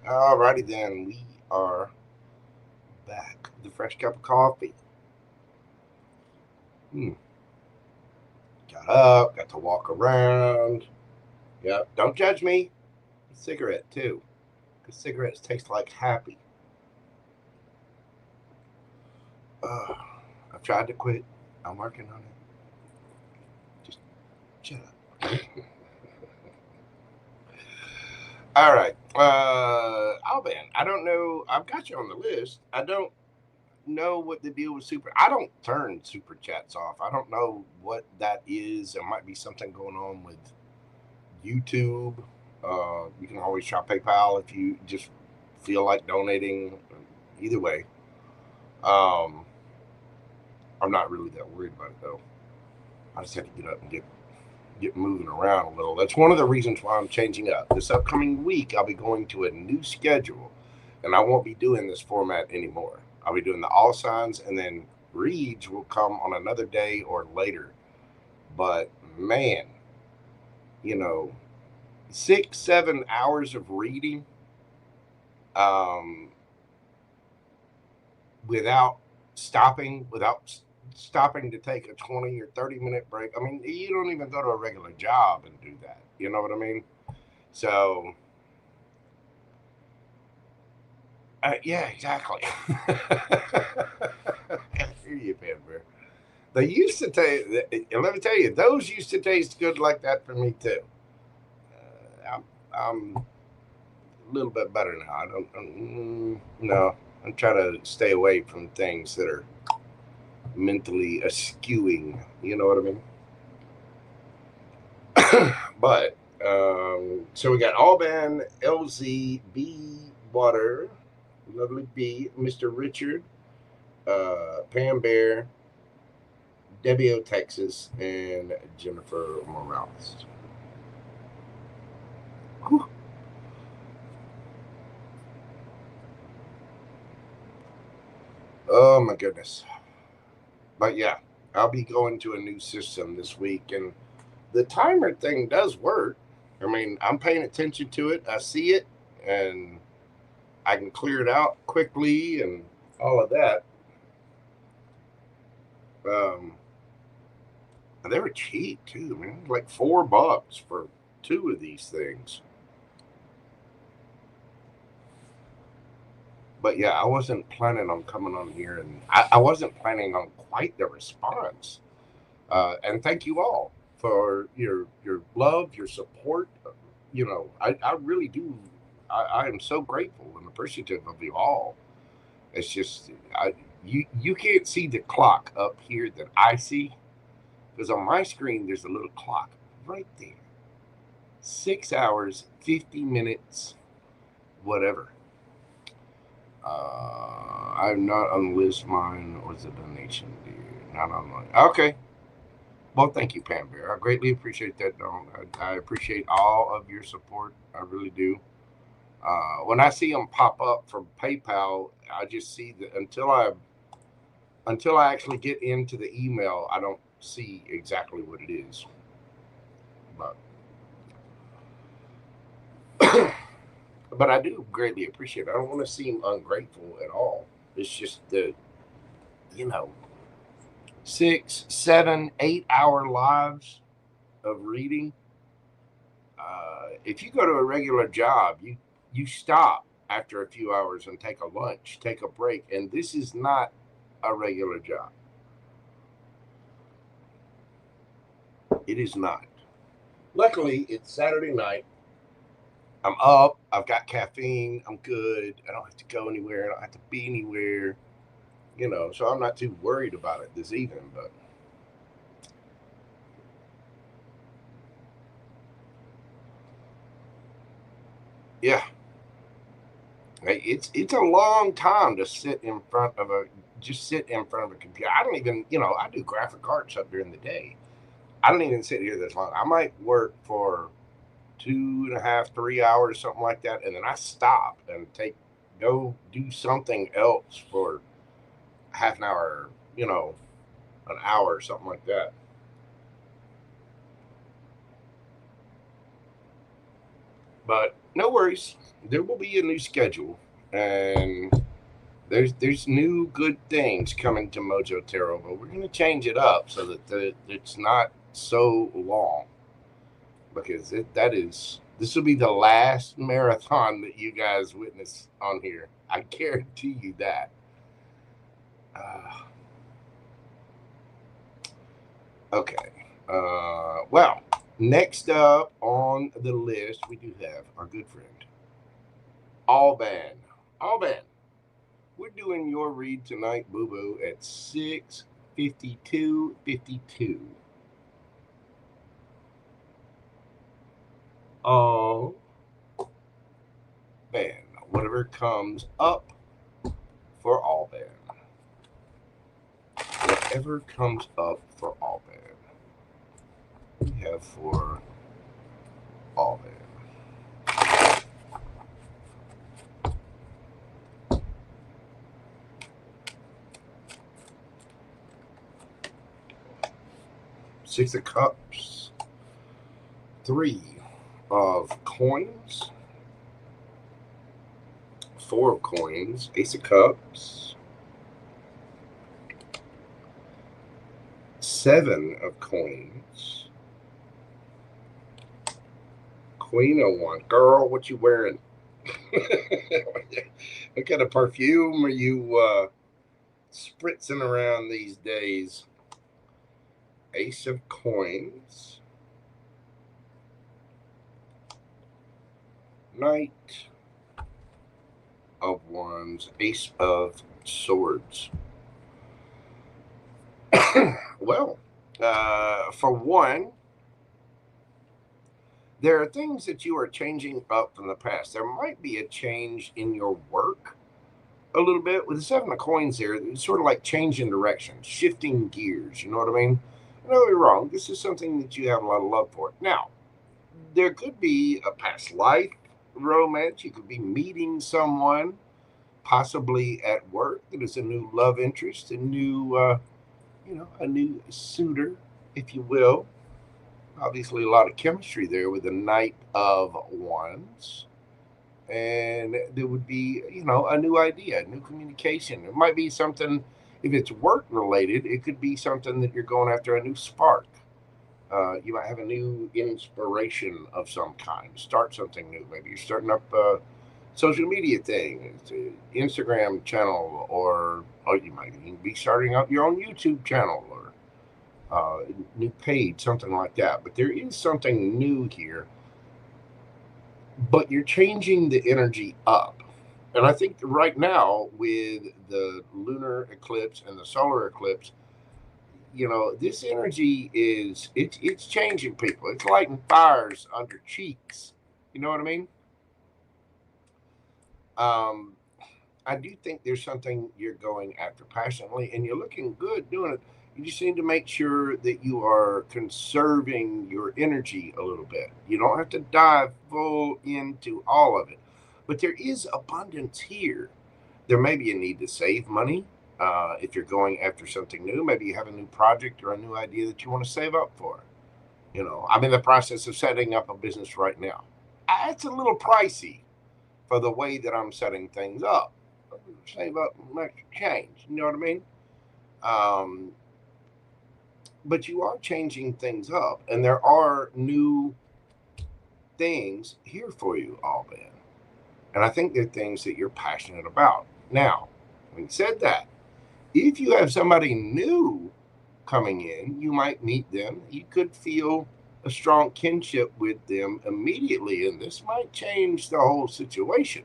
Alrighty then, we are back with a fresh cup of coffee. Got up, got to walk around. Yep, don't judge me. A cigarette too, because cigarettes taste like happy. I've tried to quit. I'm working on it. Just shut up. All right. Alban, I don't know. I've got you on the list. I don't know what the deal with I don't turn super chats off. I don't know what that is. There might be something going on with YouTube. You can always try PayPal if you just feel like donating. Either way. I'm not really that worried about it though. I just have to get up and get moving around a little. That's one of the reasons why I'm changing up. This upcoming week, I'll be going to a new schedule, and I won't be doing this format anymore. I'll be doing the all signs, and then reads will come on another day or later. But man, 6-7 hours of reading, without stopping to take a 20 or 30-minute break. I mean, you don't even go to a regular job and do that. You know what I mean? So, yeah, exactly. I hear you, Pan Bear. They used to taste, let me tell you, those used to taste good like that for me too. I'm a little bit better now. I don't, no, I'm trying to stay away from things that are mentally eschewing, you know what I mean? But so we got Alban, LZ, B Water, lovely B, Mr. Richard, Pam Bear, Debbie O Texas, and Jennifer Morales. Whew. Oh my goodness. But yeah, I'll be going to a new system this week, and the timer thing does work. I mean, I'm paying attention to it. I see it, and I can clear it out quickly and all of that. They were cheap too, man. Like $4 for 2 of these things. But yeah, I wasn't planning on coming on here, and I wasn't planning on quite the response. And thank you all for your love, your support. I really do. I am so grateful and appreciative of you all. It's just you can't see the clock up here that I see, because on my screen there's a little clock right there. 6 hours, 50 minutes, whatever. I'm not on list. Mine was a donation, dude. Not online. Okay. Well, thank you, Pam Bear. I greatly appreciate that, Dawn. I appreciate all of your support. I really do. When I see them pop up from PayPal, I just see that until I actually get into the email, I don't see exactly what it is. But I do greatly appreciate it. I don't want to seem ungrateful at all. It's just the, 6, 7, 8 hour lives of reading. If you go to a regular job, you stop after a few hours and take a lunch, take a break. And this is not a regular job. It is not. Luckily, it's Saturday night. I'm up. I've got caffeine. I'm good. I don't have to go anywhere. I don't have to be anywhere. So I'm not too worried about it this evening. But yeah, it's a long time to sit in front of a computer. I don't even, I do graphic arts up during the day. I don't even sit here this long. I might work for 2.5, 3 hours, something like that, and then I stop and go do something else for half an hour, an hour, something like that. But no worries. there will be a new schedule, and there's new good things coming to Mojo Tarot, but we're going to change it up so that it's not so long, because this will be the last marathon that you guys witness on here. I guarantee you that. Okay. Well, next up on the list, we do have our good friend, Alban. Alban, we're doing your read tonight, boo-boo, at 6:52:52. Oh, man, whatever comes up for Alban. Whatever comes up for Alban. We have for Alban. Six of Cups, 3 of Coins, 4 of Coins, Ace of Cups, 7 of Coins, Queen of Wands. Girl, what you wearing? What kind of perfume are you spritzing around these days? Ace of Coins, Knight of Wands, Ace of Swords. Well, for one, there are things that you are changing up from the past. There might be a change in your work a little bit. With the 7 of Coins there, it's sort of like changing direction, shifting gears, you know what I mean? Don't get me wrong, this is something that you have a lot of love for. Now, there could be a past life romance. You could be meeting someone, possibly at work, that is a new love interest, a new, a new suitor, if you will. Obviously, a lot of chemistry there with the Knight of Wands. And there would be, a new idea, a new communication. It might be something. If it's work related, it could be something that you're going after, a new spark. You might have a new inspiration of some kind, start something new. Maybe you're starting up a social media thing, it's an Instagram channel, or you might even be starting up your own YouTube channel or new page, something like that. But there is something new here, but you're changing the energy up. And I think right now with the lunar eclipse and the solar eclipse, this energy it's changing people. It's lighting fires under cheeks. You know what I mean? I do think there's something you're going after passionately, and you're looking good doing it. You just need to make sure that you are conserving your energy a little bit. You don't have to dive full into all of it. But there is abundance here. There may be a need to save money if you're going after something new. Maybe you have a new project or a new idea that you want to save up for. I'm in the process of setting up a business right now. It's a little pricey for the way that I'm setting things up. Save up extra change. You know what I mean? But you are changing things up, and there are new things here for you, Alban. And I think they're things that you're passionate about. Now, having said that, if you have somebody new coming in, you might meet them. You could feel a strong kinship with them immediately, and this might change the whole situation.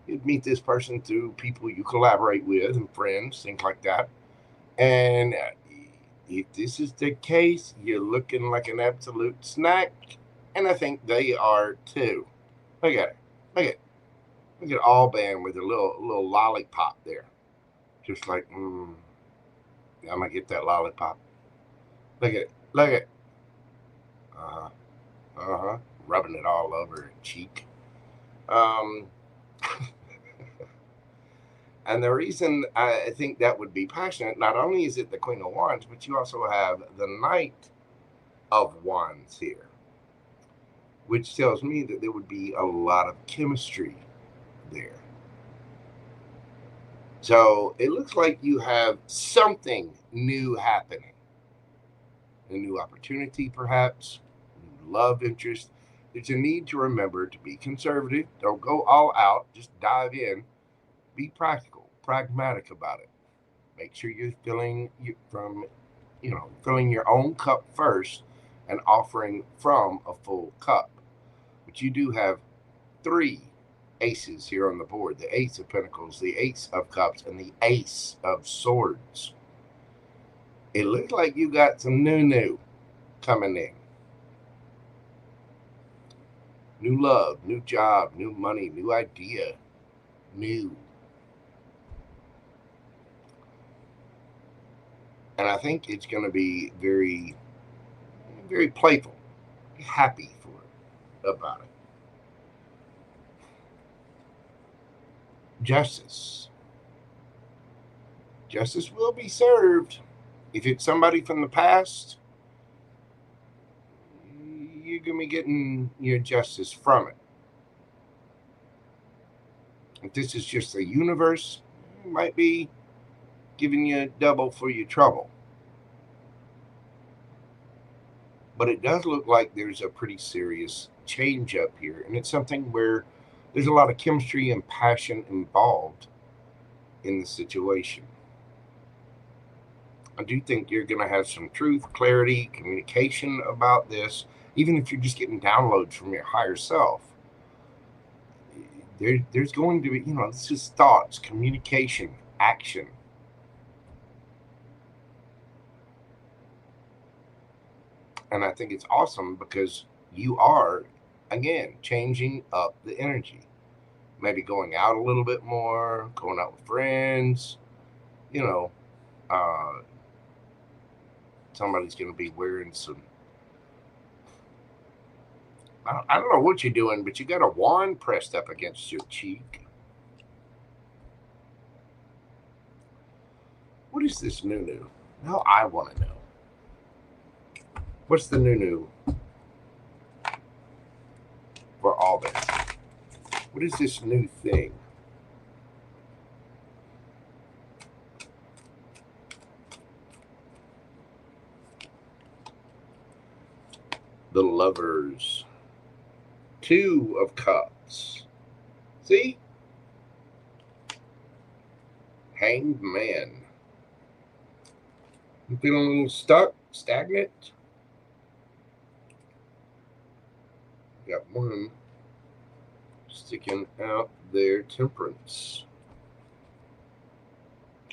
You'd meet this person through people you collaborate with and friends, things like that. And if this is the case, you're looking like an absolute snack, and I think they are too. Look at it. Look at Alban with a little lollipop there. Just like, I'm going to get that lollipop. Look at it. Rubbing it all over her cheek. And the reason I think that would be passionate, not only is it the Queen of Wands, but you also have the Knight of Wands here, which tells me that there would be a lot of chemistry there. So it looks like you have something new happening. A new opportunity, perhaps, new love interest. There's a need to remember to be conservative. Don't go all out. Just dive in. Be practical, pragmatic about it. Make sure you're filling your own cup first and offering from a full cup. But you do have 3 aces here on the board: the Ace of Pentacles, the Ace of Cups, and the Ace of Swords. It looks like you got some new coming in. New love, new job, new money, new idea, new. And I think it's going to be very, very playful. Be happy about it. Justice. Justice will be served. If it's somebody from the past, you're going to be getting your justice from it. If this is just the universe, it might be giving you double for your trouble. But it does look like there's a pretty serious change up here. And it's something where there's a lot of chemistry and passion involved in the situation. I do think you're going to have some truth, clarity, communication about this, even if you're just getting downloads from your higher self. There's going to be, this is thoughts, communication, action. And I think it's awesome because you are, again, changing up the energy. Maybe going out a little bit more, going out with friends, somebody's going to be wearing some, I don't know what you're doing, but you got a wand pressed up against your cheek. What is this new? Now I want to know. What's the new for all this? What is this new thing? The Lovers. 2 of Cups. See? Hanged Man. You feeling a little stuck, stagnant? Got one sticking out there, Temperance.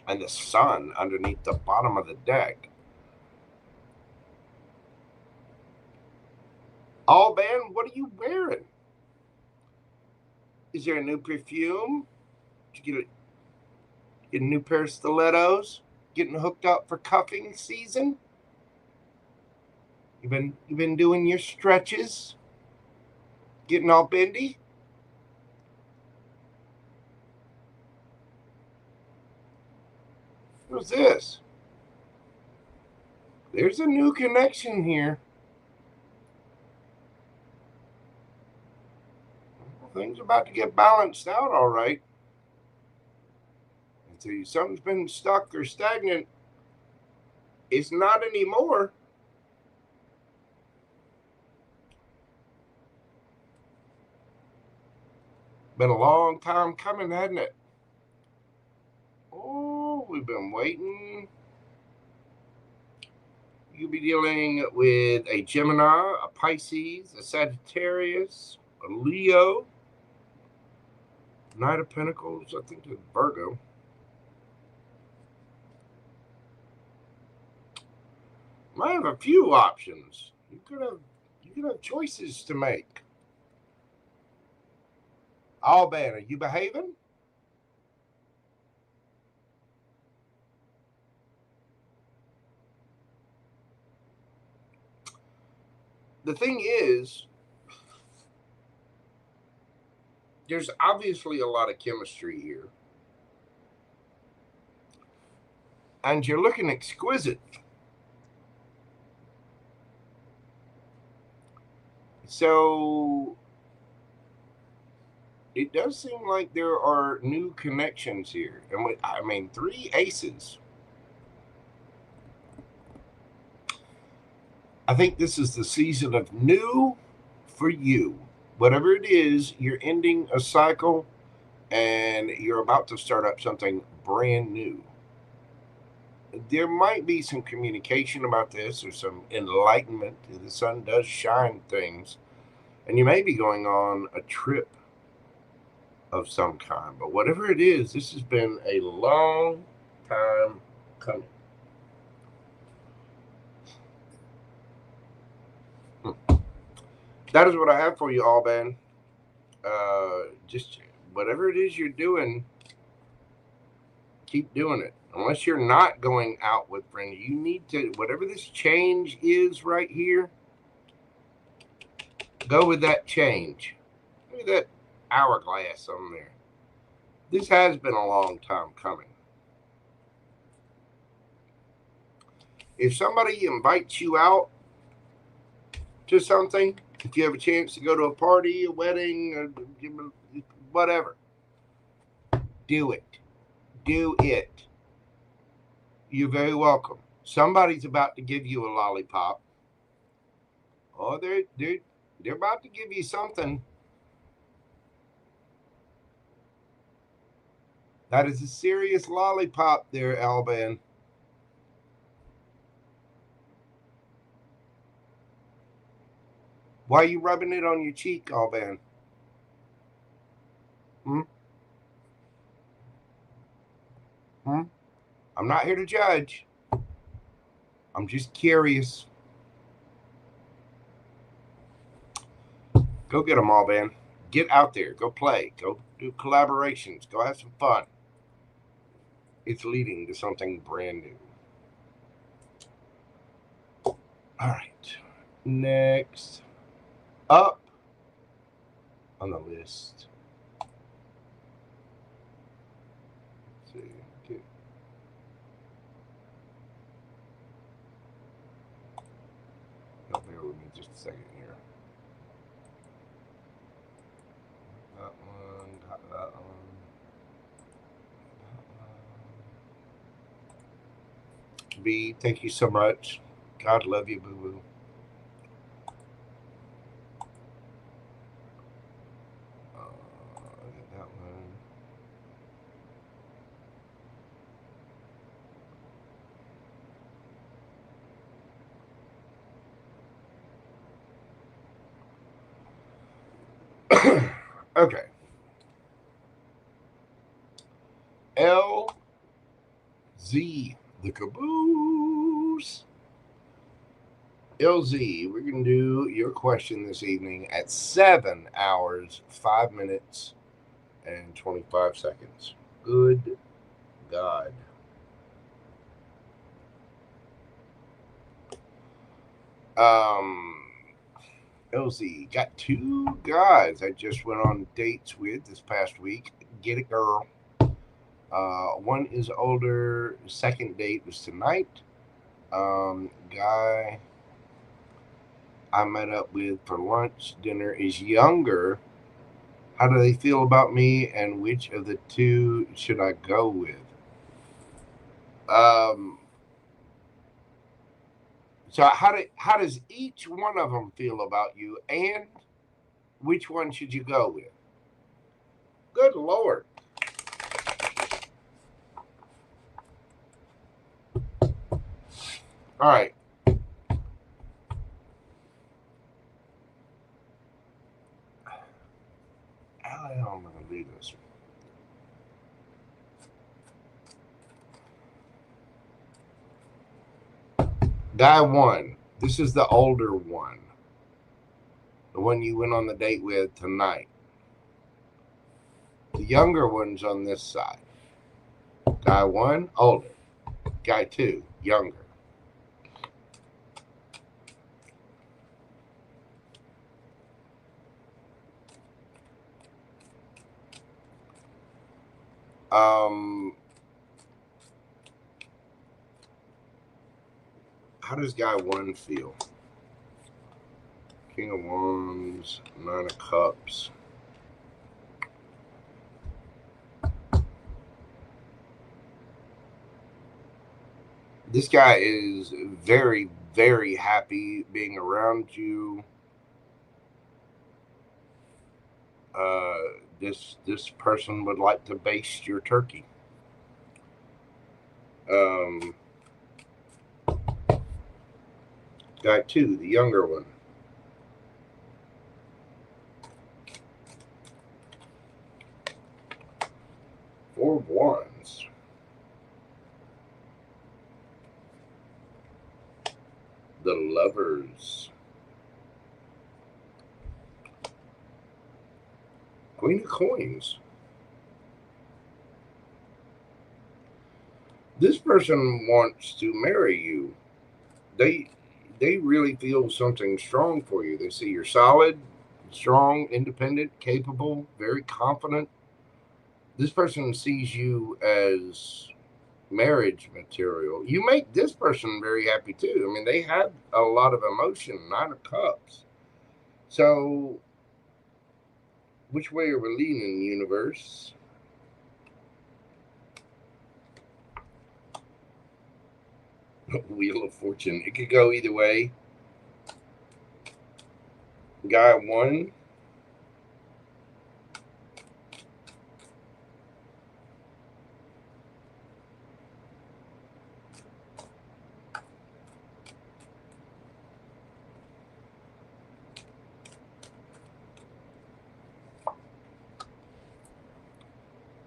And the Sun underneath the bottom of the deck. Oh, man, what are you wearing? Is there a new perfume? Did you get a new pair of stilettos? Getting hooked up for cuffing season? You've been doing your stretches? Getting all bendy? What's this? There's a new connection here. Things about to get balanced out all right. And so something's been stuck or stagnant. It's not anymore. Been a long time coming, hasn't it? Oh, we've been waiting. You'll be dealing with a Gemini, a Pisces, a Sagittarius, a Leo, Knight of Pentacles, I think it's Virgo. Might have a few options. You could have choices to make. Alban, are you behaving? The thing is, there's obviously a lot of chemistry here. And you're looking exquisite. So it does seem like there are new connections here. And I mean, 3 aces. I think this is the season of new for you. Whatever it is, you're ending a cycle and you're about to start up something brand new. There might be some communication about this or some enlightenment. The sun does shine things. And you may be going on a trip of some kind. But whatever it is, this has been a long time coming. That is what I have for you all, man. Just whatever it is you're doing, keep doing it. Unless you're not going out with friends, you need to, whatever this change is right here, go with that change. Look at that hourglass on there. This has been a long time coming. If somebody invites you out to something, if you have a chance to go to a party, a wedding, or whatever, do it. Do it. You're very welcome. Somebody's about to give you a lollipop. Oh, they're about to give you something. That is a serious lollipop there, Alban. Why are you rubbing it on your cheek, Alban? I'm not here to judge. I'm just curious. Go get them, Alban. Get out there. Go play. Go do collaborations. Go have some fun. It's leading to something brand new. All right. Next up on the list. Let's see. Okay. Oh, bear with me just a second here. That one, that one. B, thank you so much. God love you, boo-boo. That one. Okay. LZ, the caboose. LZ, we're going to do your question this evening at 7 hours, 5 minutes, and 25 seconds. Good God. LZ, got 2 guys I just went on dates with this past week. Get it, girl. One is older. Second date was tonight. Guy I met up with for lunch, dinner is younger. How do they feel about me, and which of the 2 should I go with? So how does each one of them feel about you, and which one should you go with? Good Lord. All right. How the hell am I going to do this? Guy 1. This is the older one. The one you went on the date with tonight. The younger one's on this side. Guy 1, older. Guy 2, younger. How does guy 1 feel? King of Wands, 9 of Cups. This guy is very, very happy being around you. This person would like to baste your turkey. Guy 2, the younger one. Four of Wands. The Lovers. Queen of Coins. This person wants to marry you. They really feel something strong for you. They see you're solid, strong, independent, capable, very confident. This person sees you as marriage material. You make this person very happy too. I mean, they have a lot of emotion, 9 of Cups. So, which way are we leaning, universe? Wheel of Fortune. It could go either way. Guy 1.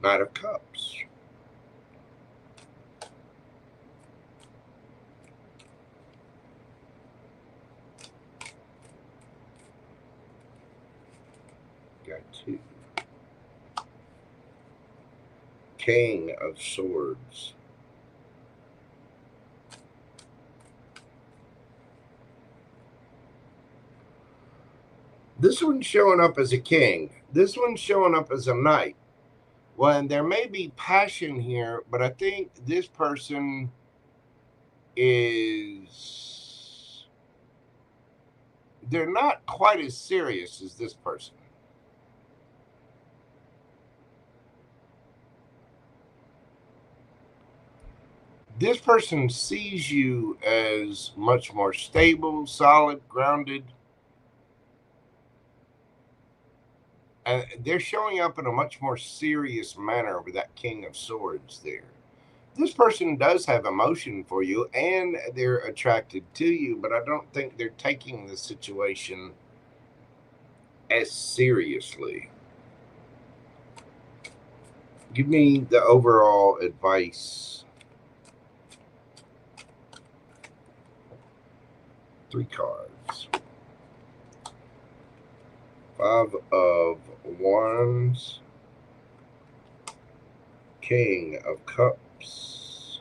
Knight of Cups. Got 2. King of Swords. This one's showing up as a king. This one's showing up as a knight. Well, and there may be passion here, but I think this person is... they're not quite as serious as this person. This person sees you as much more stable, solid, grounded. And they're showing up in a much more serious manner with that King of Swords there. This person does have emotion for you, and they're attracted to you, but I don't think they're taking the situation as seriously. Give me the overall advice. 3 cards. 5 of Wands. King of Cups.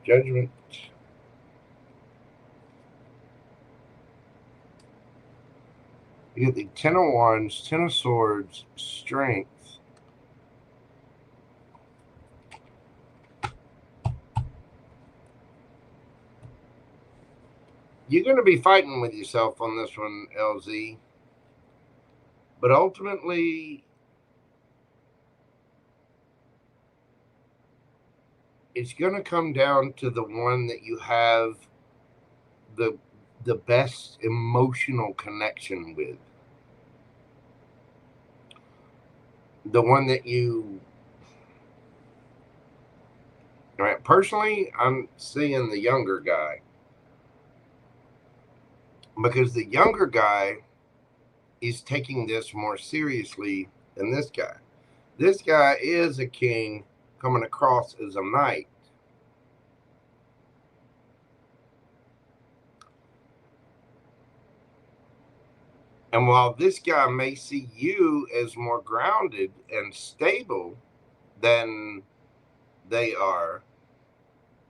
Judgment. You get the 10 of Wands, 10 of Swords, Strength. You're going to be fighting with yourself on this one, LZ. But ultimately, it's going to come down to the one that you have the best emotional connection with. The one that you... All right, personally, I'm seeing the younger guy. Because the younger guy is taking this more seriously than this guy. This guy is a king coming across as a knight. And while this guy may see you as more grounded and stable than they are,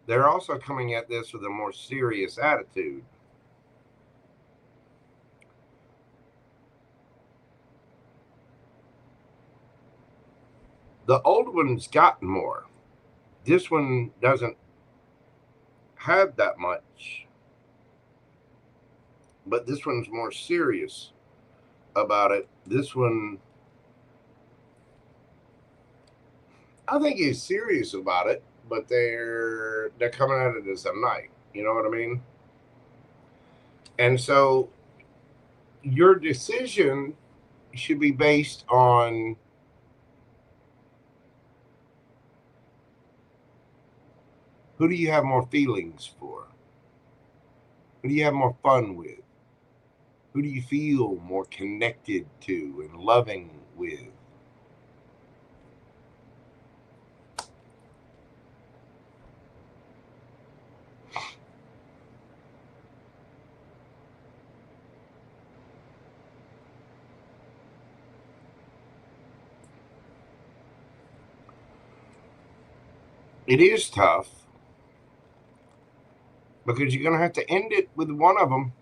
they're also coming at this with a more serious attitude. The old one's got more. This one doesn't have that much. but this one's more serious about it. This one, I think he's serious about it, but they're coming at it as a knight. You know what I mean? And so your decision should be based on who do you have more feelings for? Who do you have more fun with? Who do you feel more connected to and loving with? It is tough because you're going to have to end it with one of them.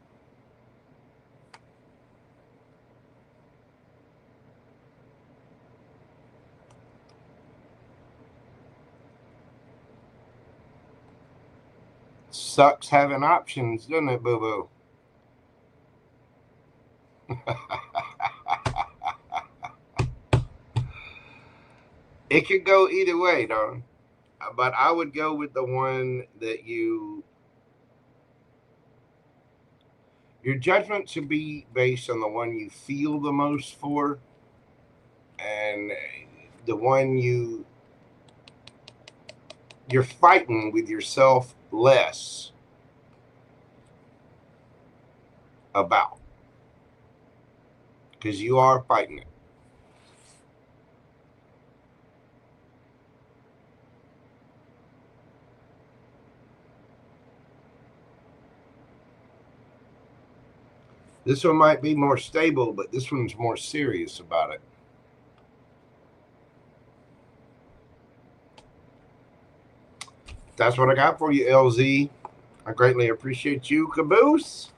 Sucks having options, doesn't it, boo-boo? It could go either way, darling. But I would go with the one that your judgment should be based on the one you feel the most for, and the one you're fighting with yourself less about, because you are fighting it. This one might be more stable, but this one's more serious about it. That's what I got for you, LZ. I greatly appreciate you, Caboose.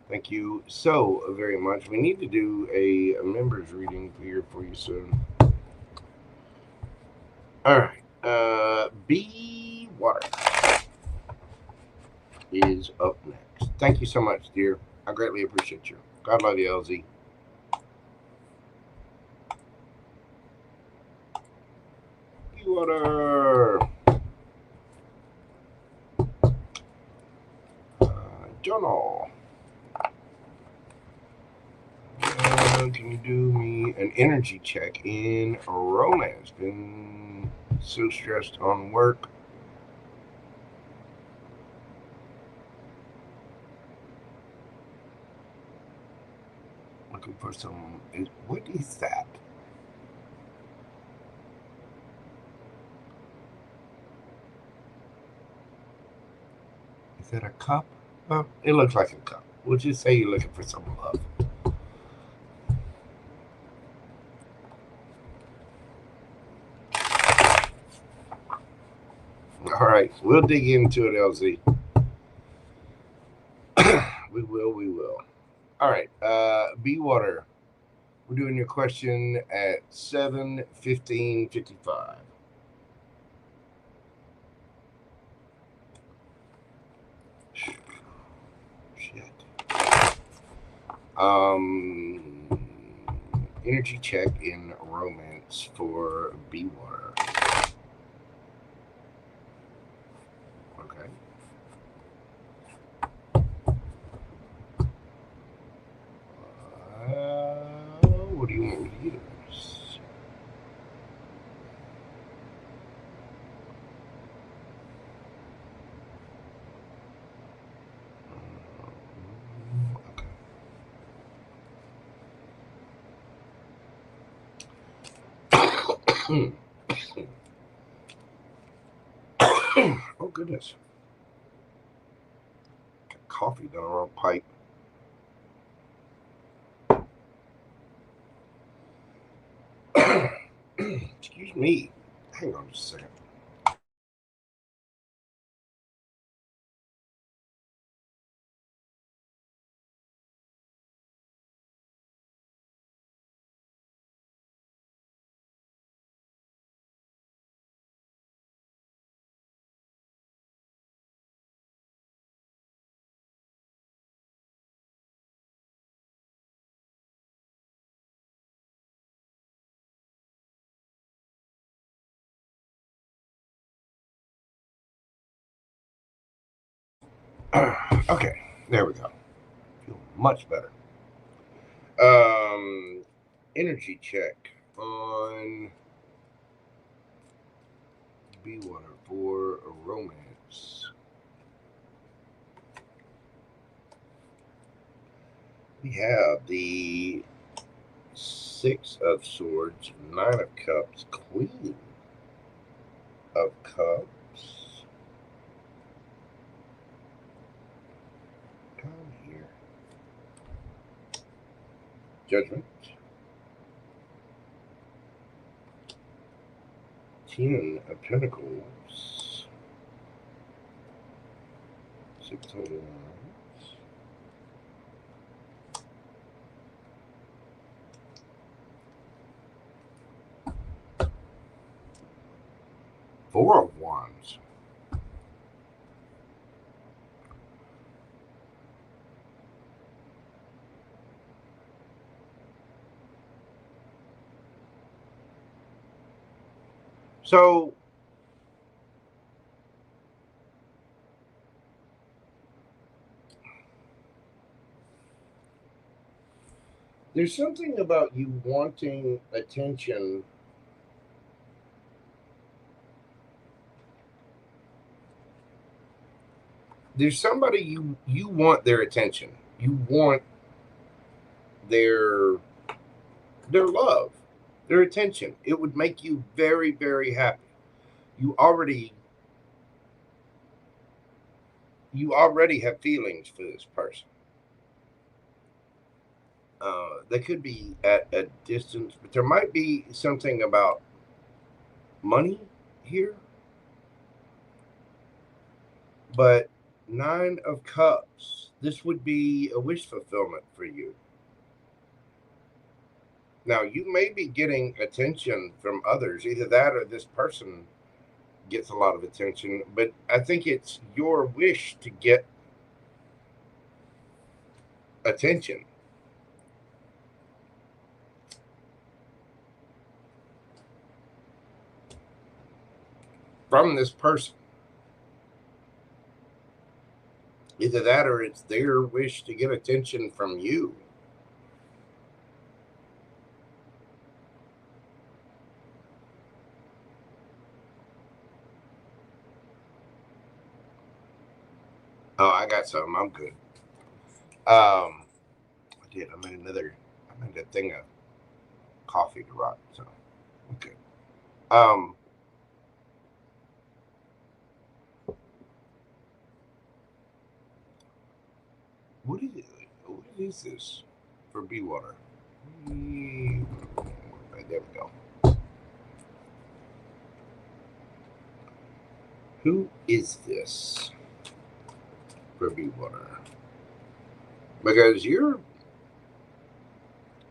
Thank you so very much. We need to do a members reading here for you soon. All right. B Water is up next. Thank you so much, dear. I greatly appreciate you. God love you, LZ. B Water. Journal. Can you do me an energy check in romance? Been so stressed on work. Looking for some. What is that? Is that a cup? Oh, it looks like a cup. We'll just say you're looking for some love. All right, we'll dig into it, LZ. We will. All right, B Water. We're doing your question at 7:15:55. Shit. Energy check in romance for B Water. Okay. What do you want me to use? Okay. Oh, goodness. Got coffee down the wrong pipe. Excuse me. Hang on just a second. Okay, there we go. Feel much better. Energy check on B water for a romance. We have the Six of Swords, Nine of Cups, Queen of Cups. Come here. Judgment. 10 of Pentacles. Six of Wands. Four of Wands. So there's something about you wanting attention. There's somebody you want their attention. You want their love, their attention. It would make you very, very happy. You already have feelings for this person. They could be at a distance, but there might be something about money here. But Nine of Cups, this would be a wish fulfillment for you. Now, you may be getting attention from others, either that or this person gets a lot of attention, but I think it's your wish to get attention. From this person. Either that or it's their wish to get attention from you. Oh, I got some. I'm good. I did. I made a thing of coffee to rock. So, okay. What is this for B water? Right, there we go. Who is this for B water? Because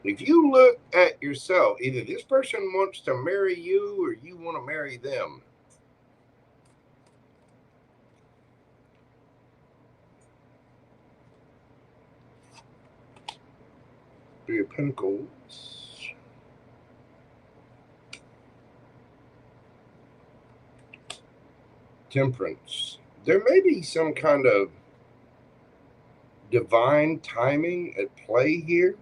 if you look at yourself, either this person wants to marry you or you want to marry them. Three of Pentacles. Temperance. There may be some kind of divine timing at play here.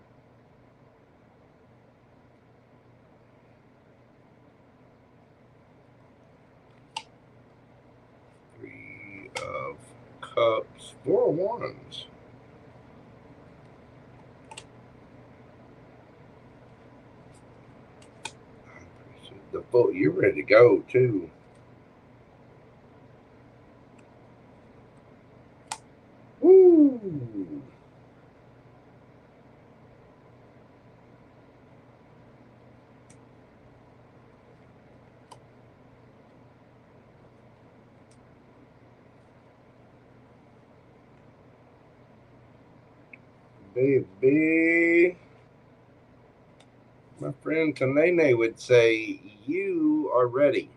Three of Cups. Four of Wands. The boat, you're ready to go too. Woo! Baby. My friend Tanene would say, you are ready.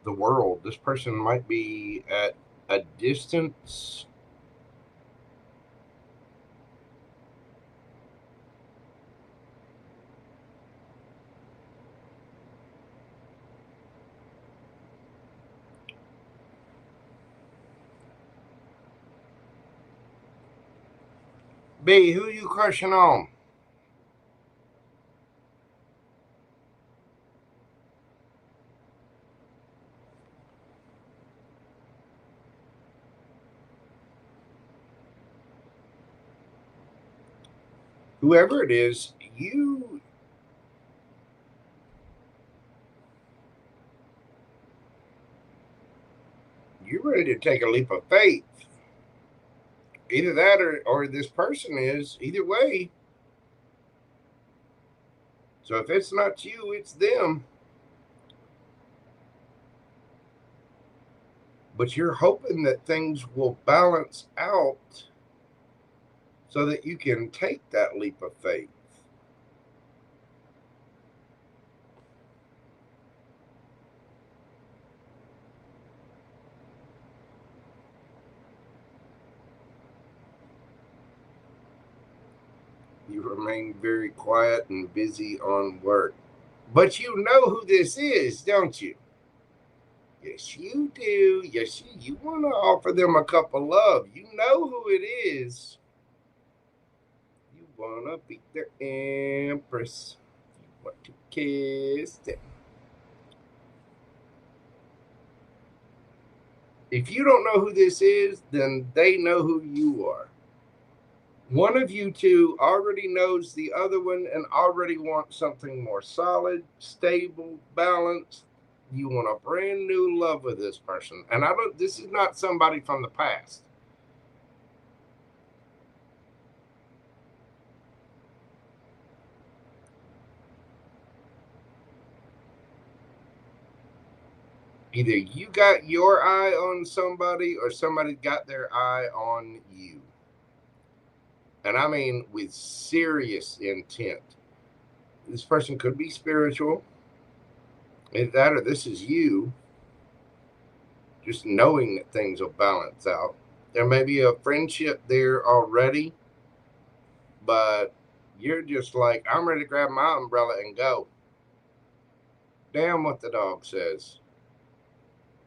The world. This person might be at a distance. B, who you crushing on? Whoever it is, you're ready to take a leap of faith. Either that or this person is. Either way. So if it's not you, it's them. But you're hoping that things will balance out so that you can take that leap of faith. You remain very quiet and busy on work. But you know who this is, don't you? Yes, you do. Yes, you want to offer them a cup of love. You know who it is. You want to be their empress. You want to kiss them. If you don't know who this is, then they know who you are. One of you two already knows the other one and already wants something more solid, stable, balanced. You want a brand new love with this person. And this is not somebody from the past. Either you got your eye on somebody or somebody got their eye on you. And I mean with serious intent. This person could be spiritual. Either that or this is you. Just knowing that things will balance out. There may be a friendship there already, but you're just like, I'm ready to grab my umbrella and go. Damn what the dog says.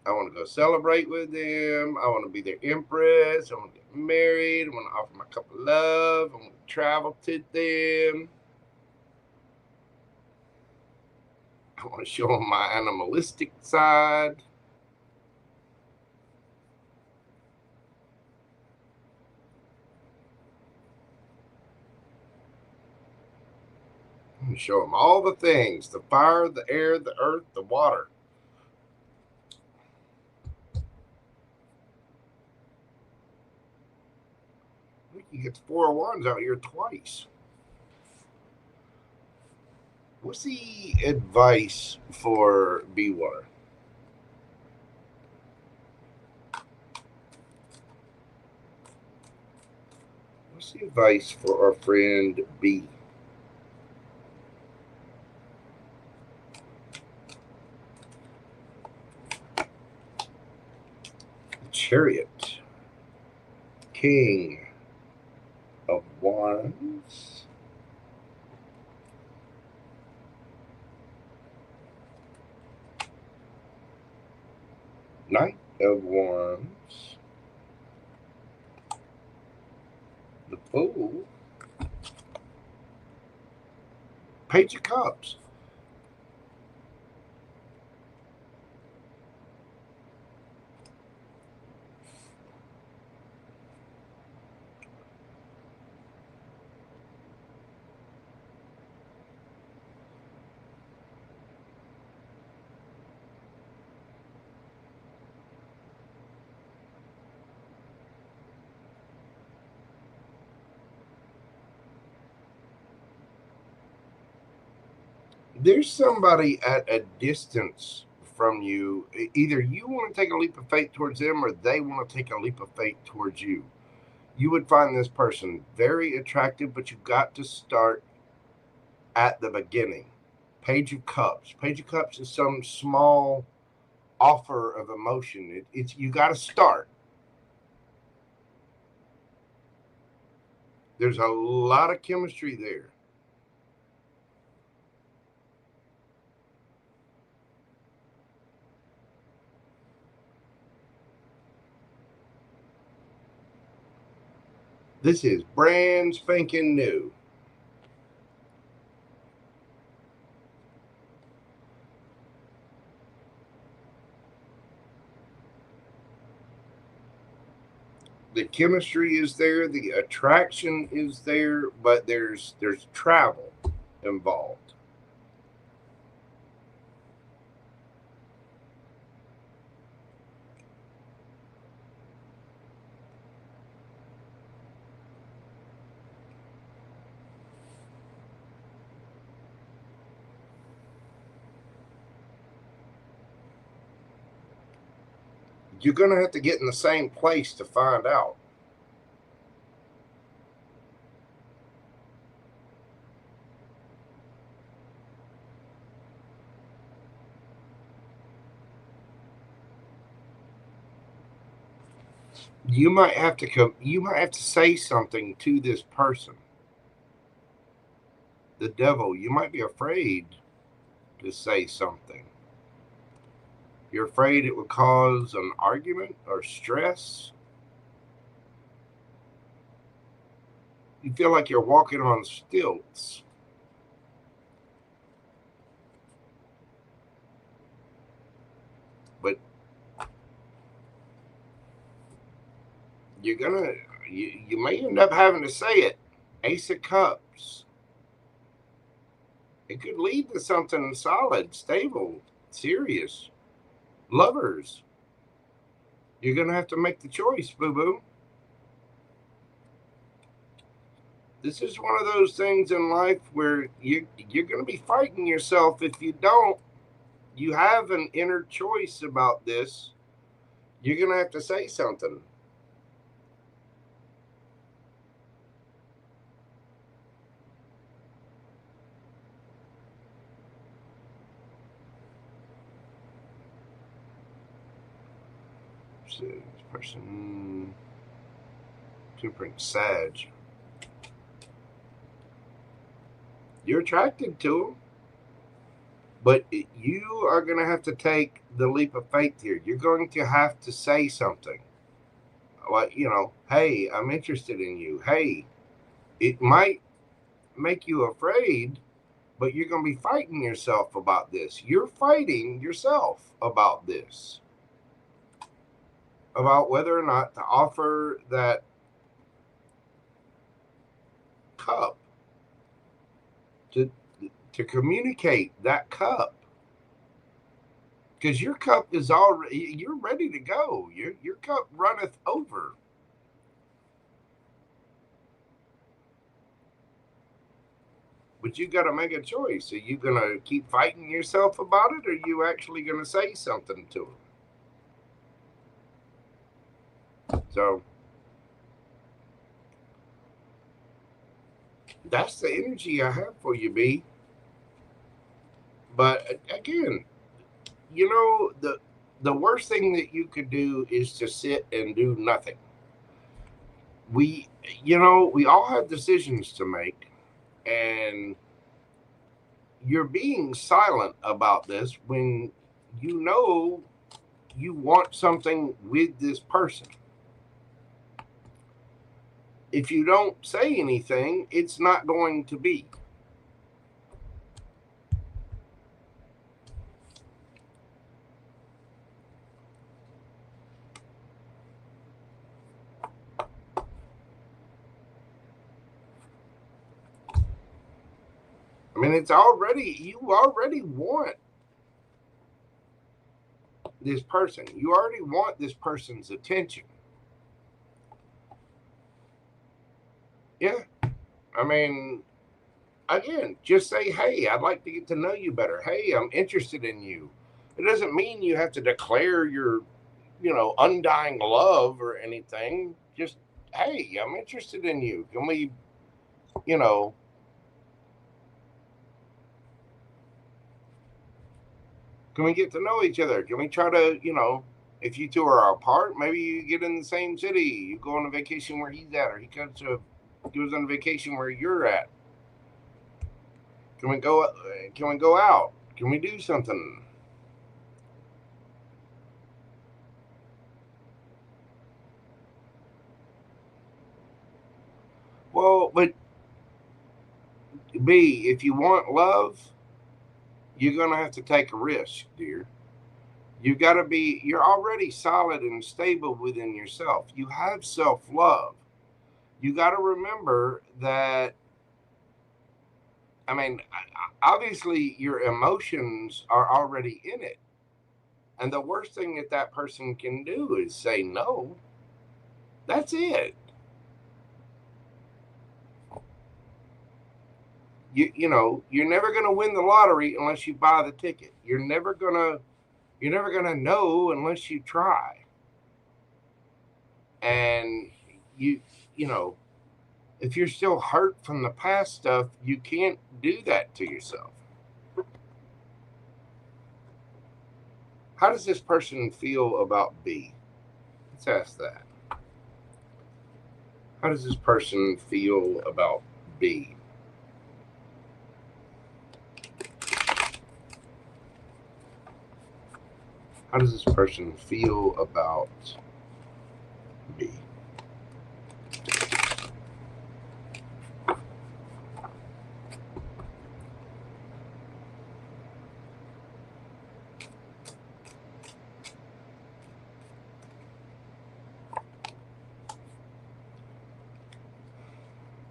I want to go celebrate with them. I want to be their empress. I want to get married. I want to offer my cup of love. I want to travel to them. I want to show them my animalistic side. I want to show them all the things: the fire, the air, the earth, the water. You get the 4 of Wands out here twice. What's the advice for B1? What's the advice for our friend B? The Chariot. King of Wands. Knight of Wands. The Fool. Page of Cups. There's somebody at a distance from you. Either you want to take a leap of faith towards them or they want to take a leap of faith towards you. You would find this person very attractive, but you've got to start at the beginning. Page of Cups. Page of Cups is some small offer of emotion. It's you got to start. There's a lot of chemistry there. This is brand spanking new. The chemistry is there, the attraction is there, but there's travel involved. You're going to have to get in the same place to find out. You might have to say something to this person. The devil, you might be afraid to say something. You're afraid it would cause an argument or stress. You feel like you're walking on stilts. But you may end up having to say it. Ace of Cups. It could lead to something solid, stable, serious. Lovers. You're going to have to make the choice, boo-boo. This is one of those things in life where you're going to be fighting yourself if you don't. You have an inner choice about this. You're going to have to say something. This person, Superchats, Sag. You're attracted to them, but you are going to have to take the leap of faith here. You're going to have to say something. Like, you know, hey, I'm interested in you. Hey, it might make you afraid, but you're going to be fighting yourself about this. You're fighting yourself about this. About whether or not to offer that cup, to communicate that cup. Because your cup is already, you're ready to go. Your cup runneth over. But you got to make a choice. Are you going to keep fighting yourself about it, or are you actually going to say something to them? So that's the energy I have for you, B. But again, you know, the worst thing that you could do is to sit and do nothing. We all have decisions to make, and you're being silent about this when you know you want something with this person. If you don't say anything, it's not going to be. I mean, you already want this person. You already want this person's attention. Yeah. I mean, again, just say, hey, I'd like to get to know you better. Hey, I'm interested in you. It doesn't mean you have to declare your, undying love or anything. Just, hey, I'm interested in you. Can we, can we get to know each other? Can we try to, if you two are apart, maybe you get in the same city. You go on a vacation where he's at, or he goes on vacation where you're at. Can we go out? Can we do something? Well, but B, if you want love, you're going to have to take a risk, dear. You got to be, you're already solid and stable within yourself. You have self-love. You got to remember that, I mean, obviously your emotions are already in it. And the worst thing that that person can do is say no. That's it. You know, you're never going to win the lottery unless you buy the ticket. You're never going to know unless you try. And you know, if you're still hurt from the past stuff, you can't do that to yourself. How does this person feel about B? Let's ask that. How does this person feel about B? How does this person feel about B?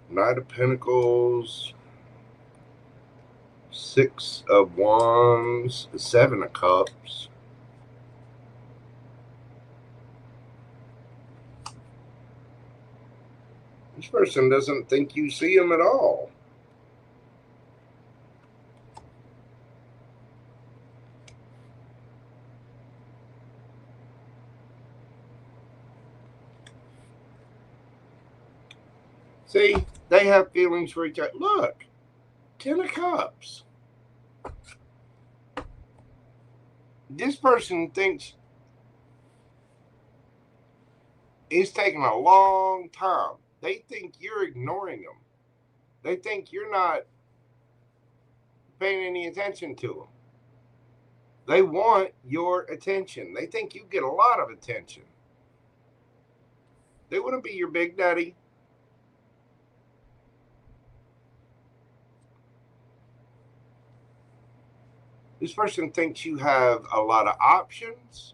Knight of Pentacles, Six of Wands, Seven of Cups. This person doesn't think you see him at all. See, they have feelings for each other. Look, 10 of Cups. This person thinks it's taking a long time. They think you're ignoring them. They think you're not paying any attention to them. They want your attention. They think you get a lot of attention. They want to be your big daddy. This person thinks you have a lot of options.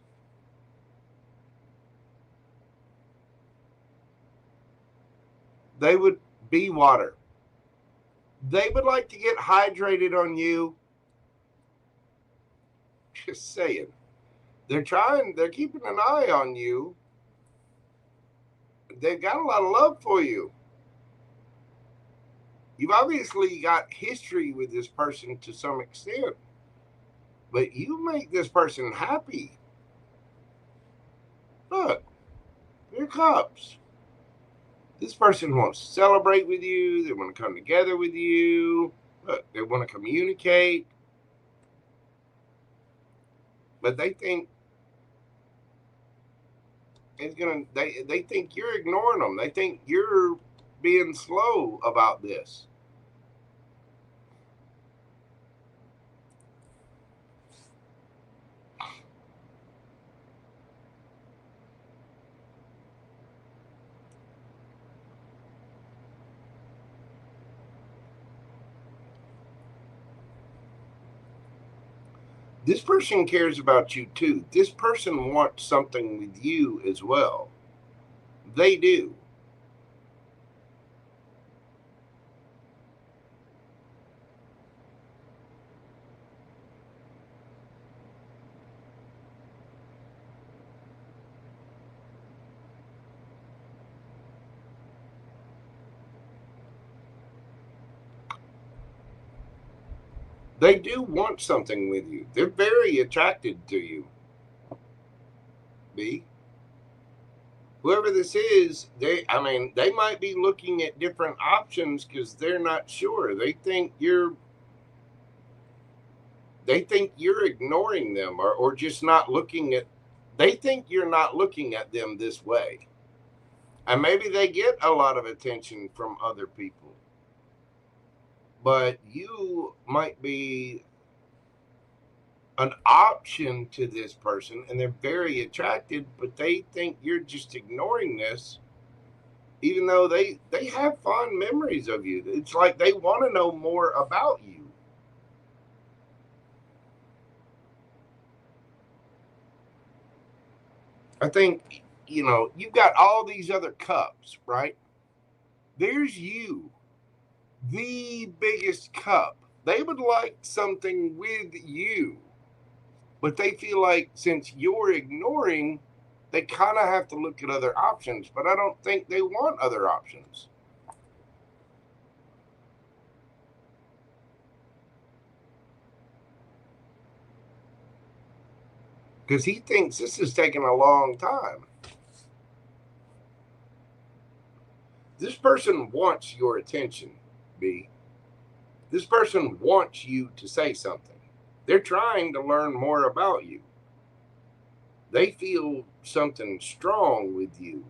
They would be water. They would like to get hydrated on you. Just saying. They're keeping an eye on you. They've got a lot of love for you. You've obviously got history with this person to some extent. But you make this person happy. Look, your cups. This person wants to celebrate with you. They want to come together with you. Look, they want to communicate. But they think it's gonna. They think you're ignoring them. They think you're being slow about this. This person cares about you too. This person wants something with you as well. They do. They do want something with you. They're very attracted to you. B. Whoever this is, they might be looking at different options because they're not sure. They think you're ignoring them or just not looking at, they think you're not looking at them this way. And maybe they get a lot of attention from other people. But you might be an option to this person and they're very attracted, but they think you're just ignoring this even though they have fond memories of you. It's like they want to know more about you. I think, you know, you've got all these other cups, right? There's you, the biggest cup. They would like something with you, but they feel like since you're ignoring, they kind of have to look at other options, but I don't think they want other options. Because he thinks this is taking a long time. This person wants your attention, B. This person wants you to say something. They're trying to learn more about you. They feel something strong with you.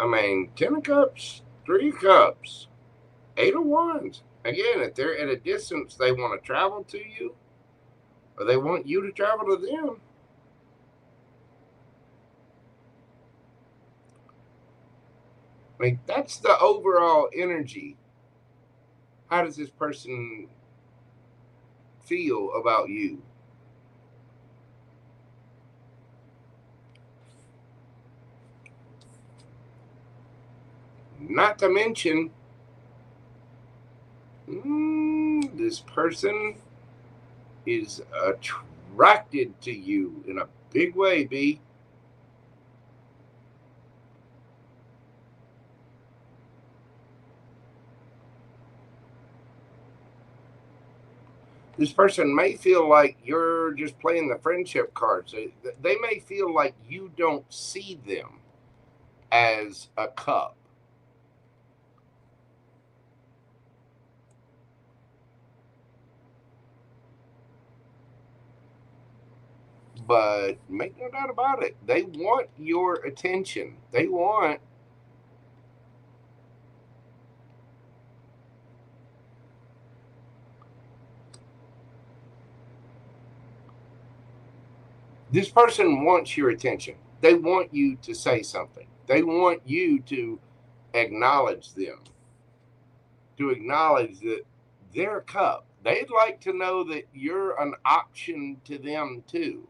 I mean, 10 of Cups, 3 of Cups, 8 of Wands. Again, if they're at a distance, they want to travel to you, or they want you to travel to them. I mean, that's the overall energy. How does this person feel about you? Not to mention, this person is attracted to you in a big way, B. This person may feel like you're just playing the friendship card. So they may feel like you don't see them as a cup. But make no doubt about it, they want your attention. They want this person wants your attention. They want you to say something. They want you to acknowledge them, to acknowledge that they're a cup. They'd like to know that you're an option to them too.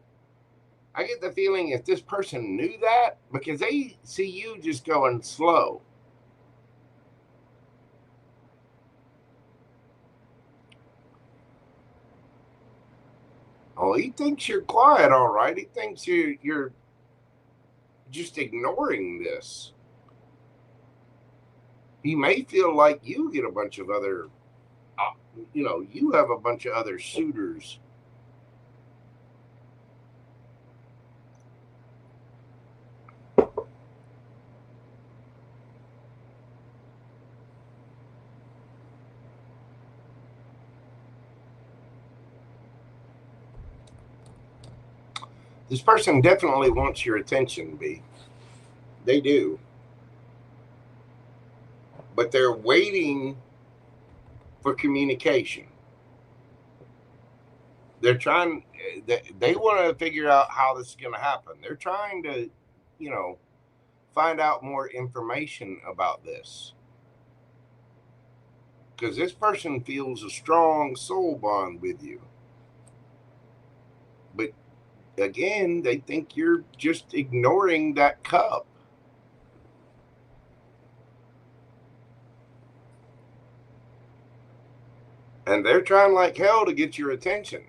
I get the feeling if this person knew that, because they see you just going slow. Oh, he thinks you're quiet, all right. He thinks you're just ignoring this. He may feel like you get a bunch of other, you have a bunch of other suitors. This person definitely wants your attention, B. They do. But they're waiting for communication. They're trying, they want to figure out how this is going to happen. They're trying to, find out more information about this. Because this person feels a strong soul bond with you. But again, they think you're just ignoring that cup. And they're trying like hell to get your attention.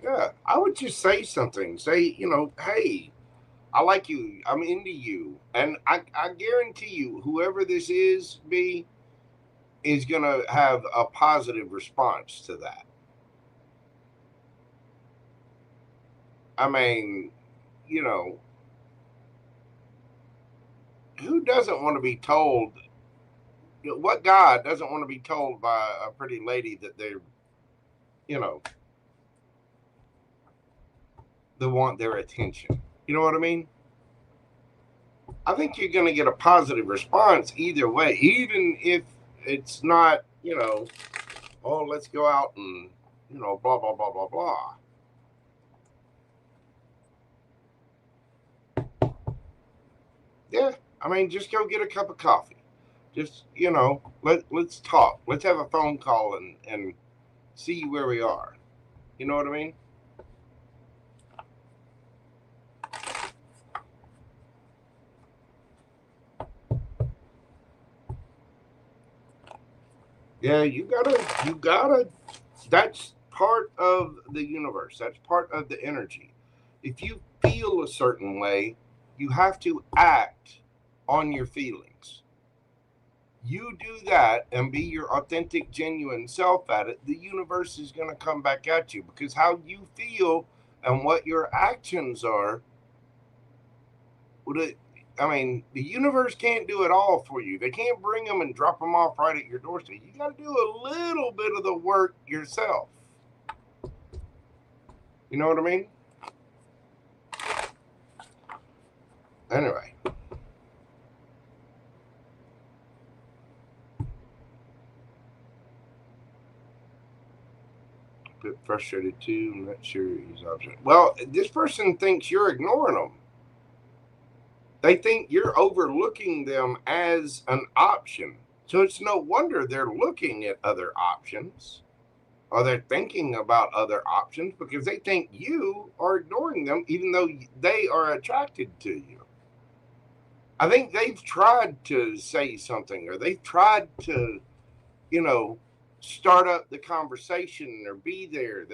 Yeah, I would just say something. Say, hey, I like you. I'm into you. And I guarantee you, whoever this is, B, is going to have a positive response to that. I mean, who doesn't want to be told, what God doesn't want to be told by a pretty lady that they're, they want their attention? You know what I mean? I think you're going to get a positive response either way, even if it's not, you know, oh, let's go out and, you know, blah, blah, blah, blah, blah. Yeah, I mean, just go get a cup of coffee. Just, you know, let's talk. Let's have a phone call and see where we are. You know what I mean? Yeah, you gotta, that's part of the universe. That's part of the energy. If you feel a certain way, you have to act on your feelings. You do that and be your authentic, genuine self at it, the universe is going to come back at you, because how you feel and what your actions are, I mean, the universe can't do it all for you. They can't bring them and drop them off right at your doorstep. You got to do a little bit of the work yourself. You know what I mean? Anyway. A bit frustrated too. I'm not sure he's option. Well, this person thinks you're ignoring them. They think you're overlooking them as an option. So it's no wonder they're looking at other options, or they're thinking about other options, because they think you are ignoring them, even though they are attracted to you. I think they've tried to say something, or they've tried to, you know, start up the conversation or be there.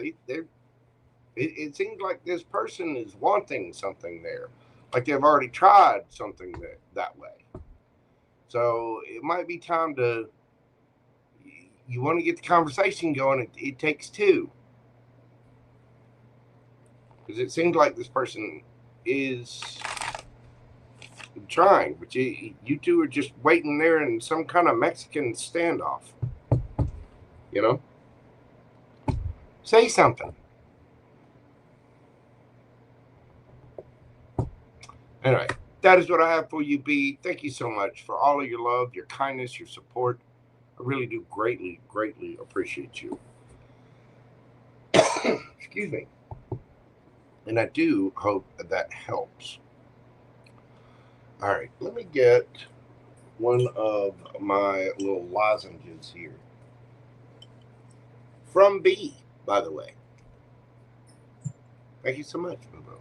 It seems like this person is wanting something there. Like they've already tried something that way. So it might be time to, you want to get the conversation going, it takes two. Because it seems like this person is trying, but you two are just waiting there in some kind of Mexican standoff. You know? Say something. Anyway, that is what I have for you, B. Thank you so much for all of your love, your kindness, your support. I really do greatly, greatly appreciate you. Excuse me. And I do hope that helps. All right, let me get one of my little lozenges here. From B, by the way. Thank you so much, Mojo.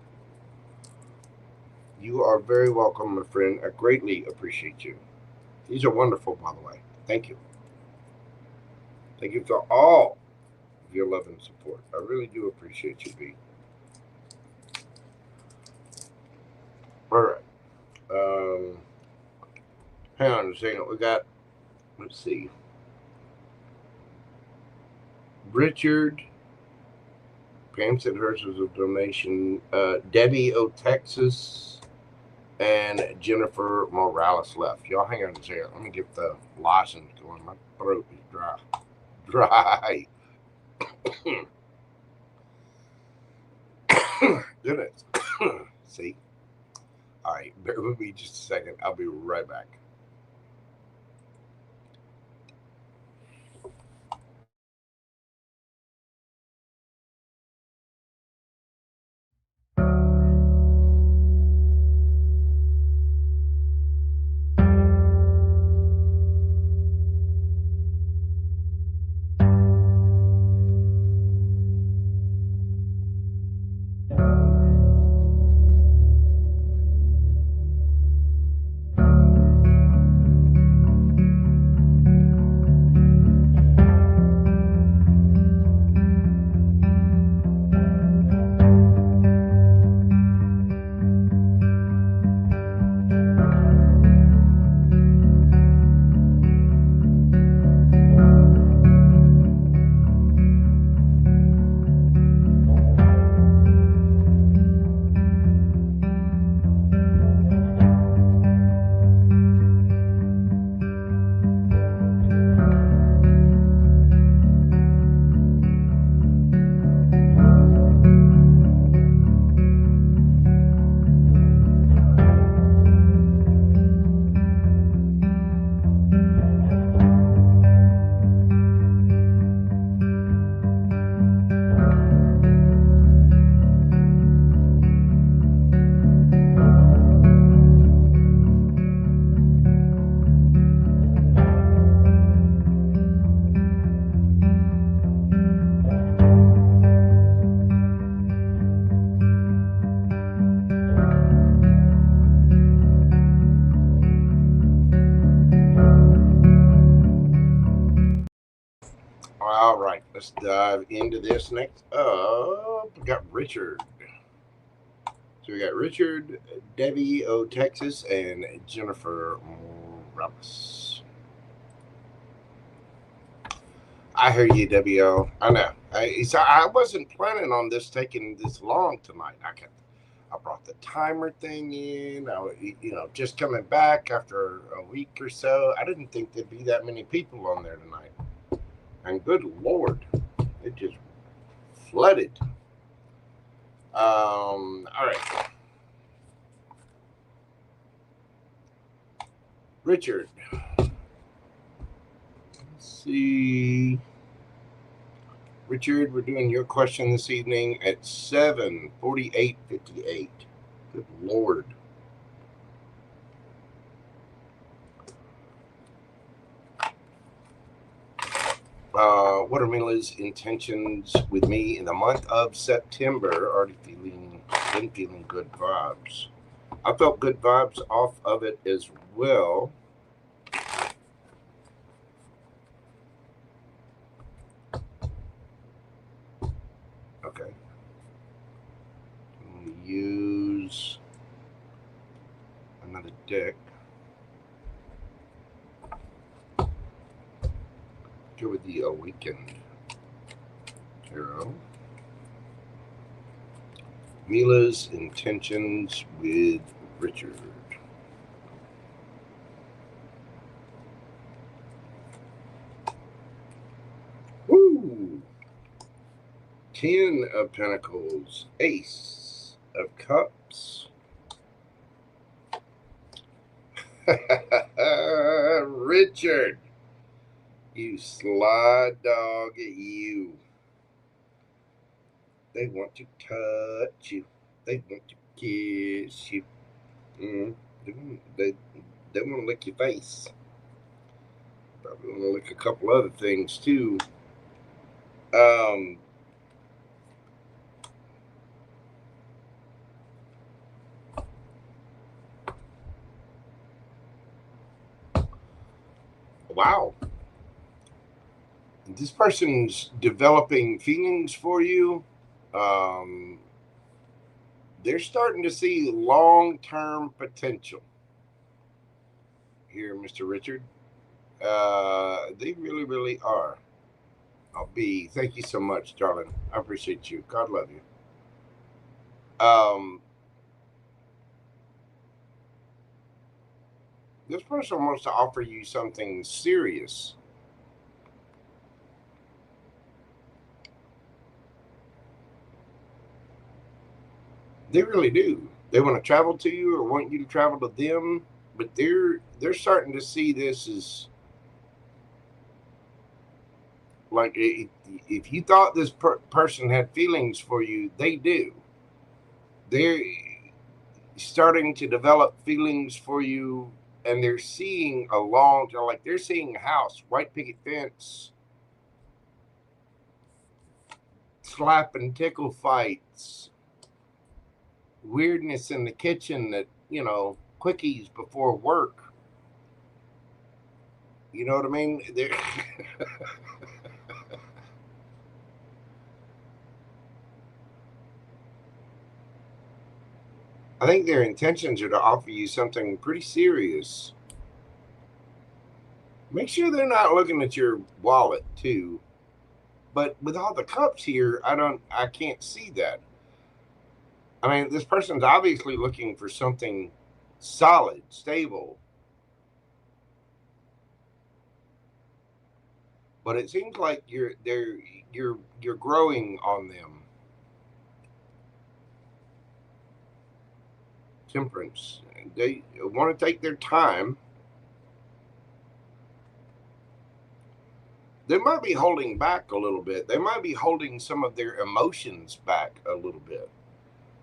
You are very welcome, my friend. I greatly appreciate you. These are wonderful, by the way. Thank you. Thank you for all of your love and support. I really do appreciate you, B. All right. Hang on a second. We got, let's see. Richard. Pam said hers was a donation. Debbie O. Texas. And Jennifer Morales left. Y'all hang on a second. Let me get the license going. My throat is dry. Goodness. See? All right. Bear with me just a second. I'll be right back. Let's dive into this next up. We got Richard. So we got Richard, Debbie O, Texas, and Jennifer Ramos. I hear you, W.O. I know. I wasn't planning on this taking this long tonight. I brought the timer thing in. Just coming back after a week or so. I didn't think there'd be that many people on there tonight. And good Lord, it just flooded. All right. Richard. Let's see. Richard, we're doing your question this evening at 7:48:58. Good Lord. What are Mila's intentions with me in the month of September? Already been feeling good vibes. I felt good vibes off of it as well. Okay. I'm going to use another deck. Go with the Awakened Tarot. Mila's intentions with Richard. Woo! 10 of Pentacles, Ace of Cups. Richard, you sly dog, you. They want to touch you. They want to kiss you. They want to lick your face. Probably want to lick a couple other things too. Wow. This person's developing feelings for you. They're starting to see long-term potential here, Mr. Richard. They really, really are. Thank you so much, darling. I appreciate you. God love you. This person wants to offer you something serious. They really do. They want to travel to you or want you to travel to them, but they're starting to see this as like if you thought this person had feelings for you, they do. They're starting to develop feelings for you, and they're seeing they're seeing a house, white picket fence, slap and tickle fights, weirdness in the kitchen that, quickies before work. You know what I mean? I think their intentions are to offer you something pretty serious. Make sure they're not looking at your wallet too. But with all the cups here, I can't see that. I mean, this person's obviously looking for something solid, stable. But it seems like you're growing on them. Temperance. They want to take their time. They might be holding back a little bit. They might be holding some of their emotions back a little bit.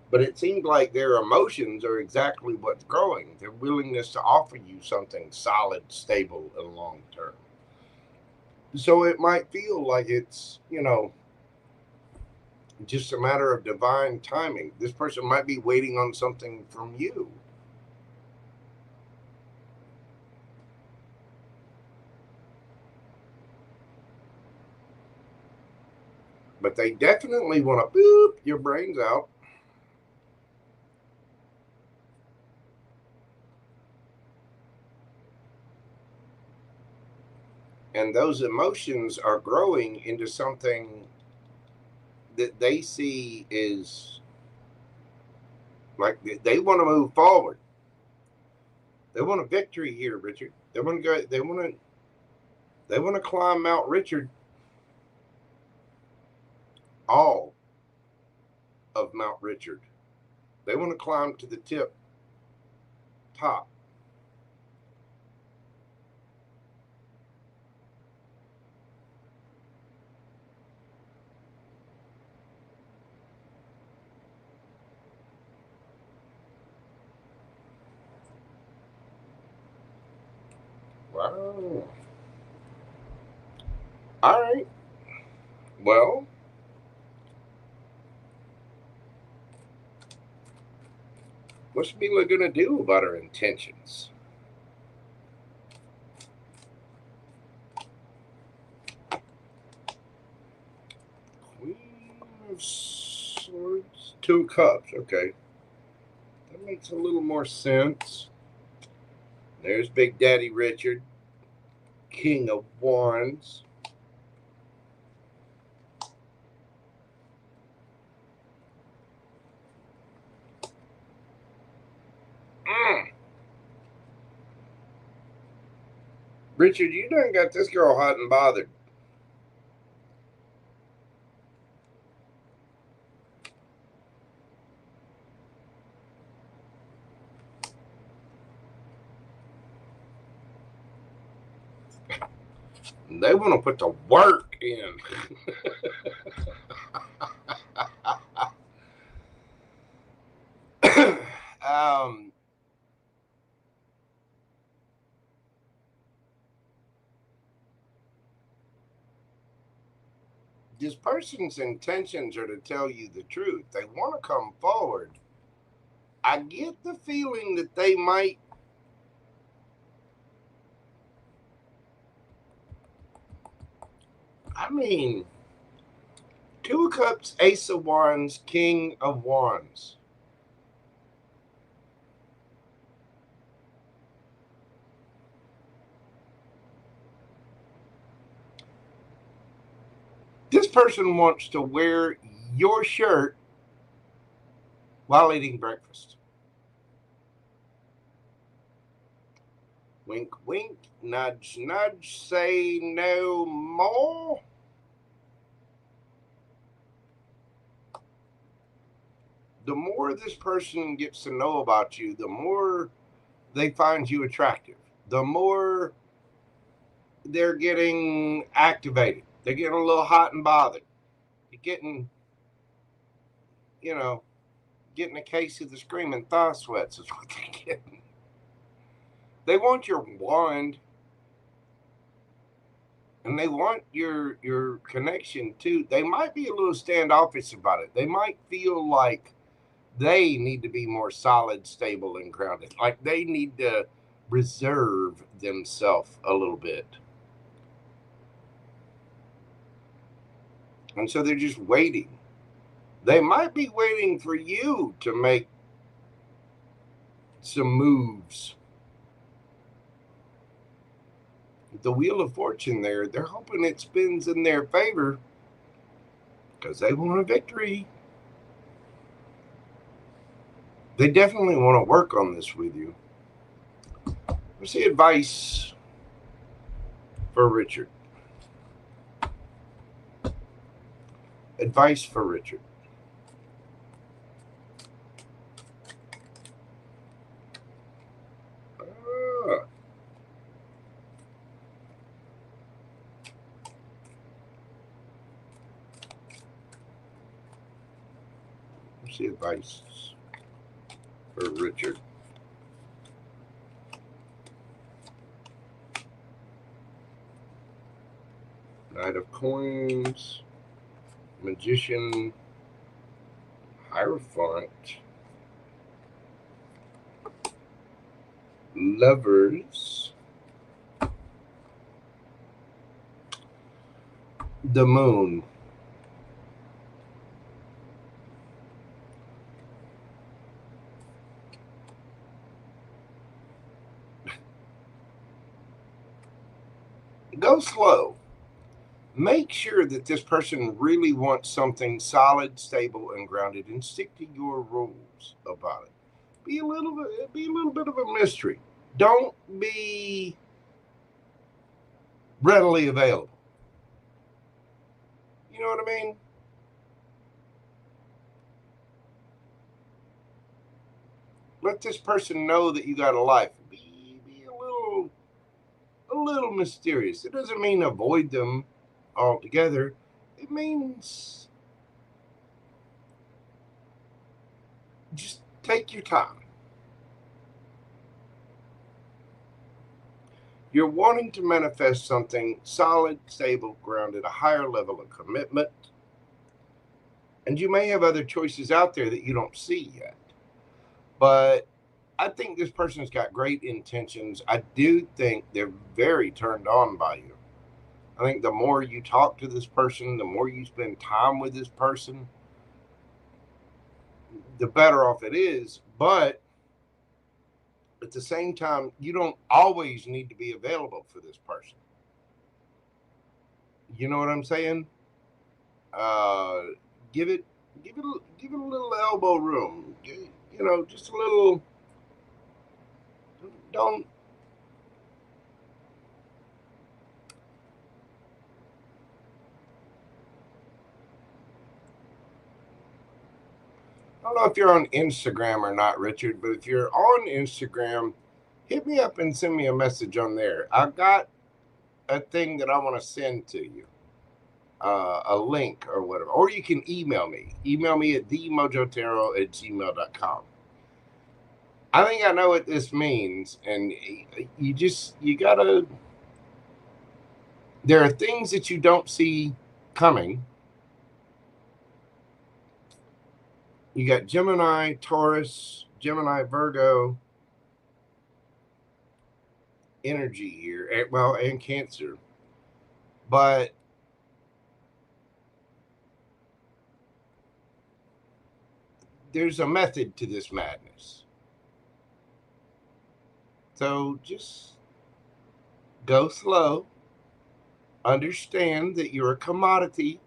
But it seems like their emotions are exactly what's growing. Their willingness to offer you something solid, stable, and long term. So it might feel like it's, just a matter of divine timing. This person might be waiting on something from you. But they definitely want to boop your brains out. And those emotions are growing into something that they see is like they want to move forward. They want a victory here, Richard. They want to go. They want to climb Mount Richard. All of Mount Richard. They want to climb to the top. Wow. All right. Well, what's Mila going to do about her intentions? Queen of Swords, 2 of Cups. Okay. That makes a little more sense. There's Big Daddy Richard, King of Wands. Richard, you done got this girl hot and bothered. They want to put the work in. This person's intentions are to tell you the truth. They want to come forward. I get the feeling that they might I mean, 2 of Cups, Ace of Wands, King of Wands. This person wants to wear your shirt while eating breakfast. Wink, wink, nudge, nudge, say no more. The more this person gets to know about you, the more they find you attractive. The more they're getting activated. They're getting a little hot and bothered. You're getting, getting a case of the screaming thigh sweats is what they're getting. They want your wand. And they want your connection too. They might be a little standoffish about it. They might feel like they need to be more solid, stable, and grounded. Like they need to reserve themselves a little bit. And so they're just waiting. They might be waiting for you to make some moves. The Wheel of Fortune there, they're hoping it spins in their favor because they want a victory. They definitely want to work on this with you. What's the advice for Richard? Advice for Richard. What's the advice for Richard? Knight of Coins, Magician, Hierophant, Lovers, the Moon. go slow. Make sure that this person really wants something solid, stable, and grounded, and stick to your rules about it. Be a little bit of a mystery. Don't be readily available. You know what I mean? Let this person know that you got a life. Be a little mysterious. It doesn't mean avoid them altogether. It means just take your time. You're wanting to manifest something solid, stable, grounded, a higher level of commitment. And you may have other choices out there that you don't see yet. But I think this person's got great intentions. I do think they're very turned on by you. I think the more you talk to this person, the more you spend time with this person, the better off it is. But at the same time, you don't always need to be available for this person. You know what I'm saying? Give it a little elbow room. You know, just a little. Don't. I don't know if you're on Instagram or not, Richard, but if you're on Instagram, hit me up and send me a message on there. I've got a thing that I want to send to you, a link or whatever. Or you can email me. Email me at themojotarot@gmail.com. I think I know what this means, and you gotta. There are things that you don't see coming. You got Gemini, Taurus, Gemini, Virgo energy here, well, and Cancer. But there's a method to this madness. So just go slow. Understand that you're a commodity,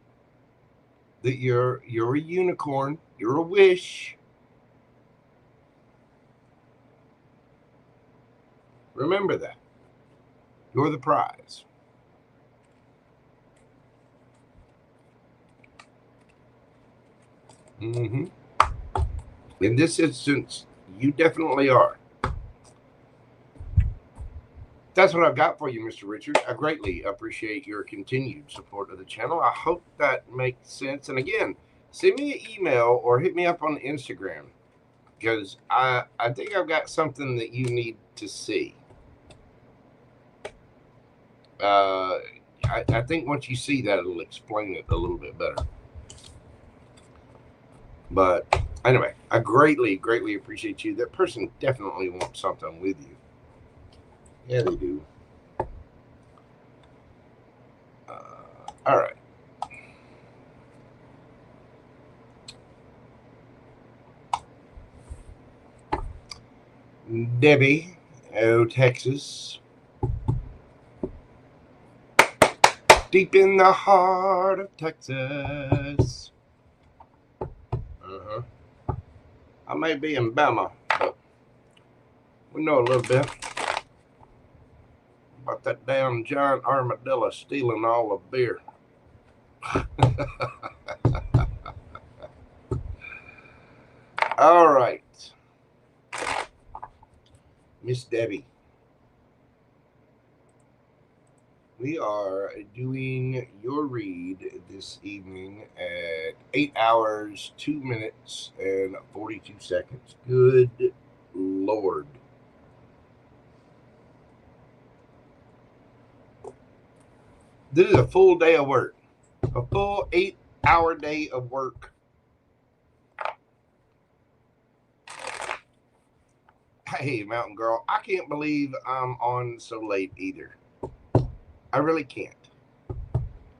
that you're a unicorn, you're a wish. Remember that. You're the prize. In this instance, you definitely are. That's what I've got for you, Mr. Richard. I greatly appreciate your continued support of the channel. I hope that makes sense. And again, send me an email or hit me up on Instagram, because I think I've got something that you need to see. I think once you see that, it'll explain it a little bit better. But anyway, I greatly appreciate you. That person definitely wants something with you. Yeah, they do. All right. Debbie, Texas. Deep in the heart of Texas. I may be in Bama, but we know a little bit about that damn giant armadillo stealing all the beer. All right. Miss Debbie. We are doing your read this evening at 8 hours, 2 minutes, and 42 seconds. Good Lord. This is a full day of work. A full 8-hour day of work. Hey, Mountain Girl, I can't believe I'm on so late either. I really can't.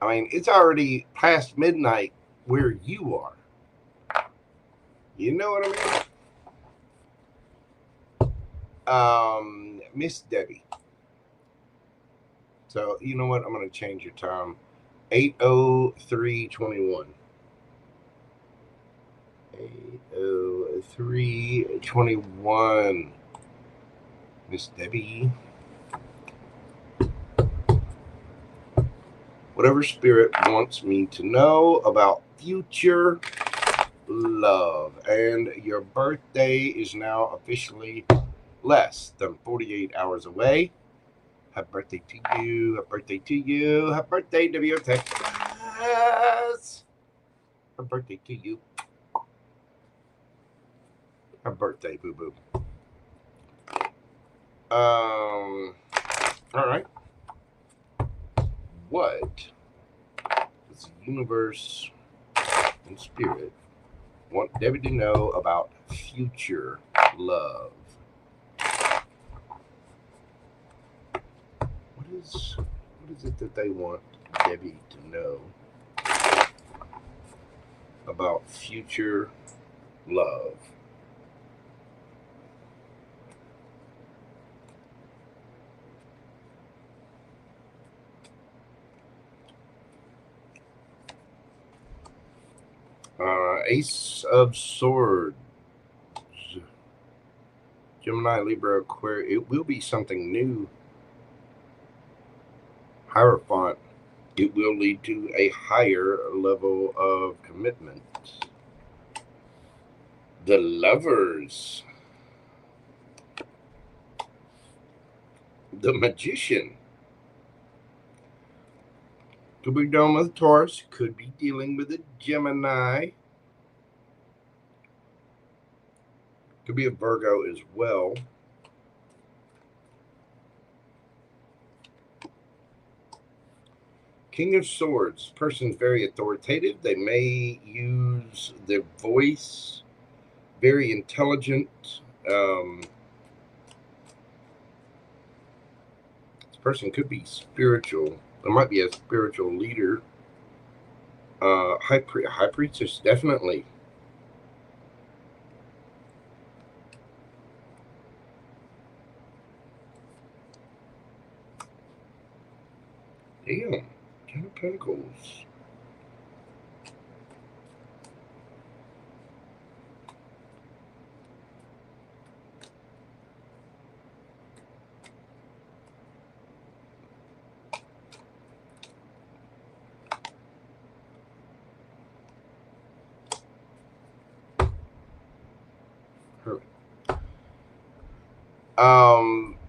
I mean, it's already past midnight where you are. You know what I mean? Miss Debbie. So, you know what? I'm going to change your time. 8:03:21. 8:03:21. Miss Debbie. Whatever spirit wants me to know about future love. And your birthday is now officially less than 48 hours away. Happy birthday to you. Happy birthday to you. Happy birthday, WTech. Happy birthday to you. Happy birthday, boo-boo. All right. What does the universe and spirit want Debbie to know about future love? What is it that they want Debbie to know about future love? Ace of Swords, Gemini, Libra, Aquarius. It will be something new. Hierophant. It will lead to a higher level of commitment. The Lovers. The Magician. Could be dealing with Taurus. Could be dealing with a Gemini. Could be a Virgo as well. King of Swords. Person's very authoritative. They may use their voice. Very intelligent. This person could be spiritual. There might be a spiritual leader. High priestess, definitely. Damn. 10 of Pentacles.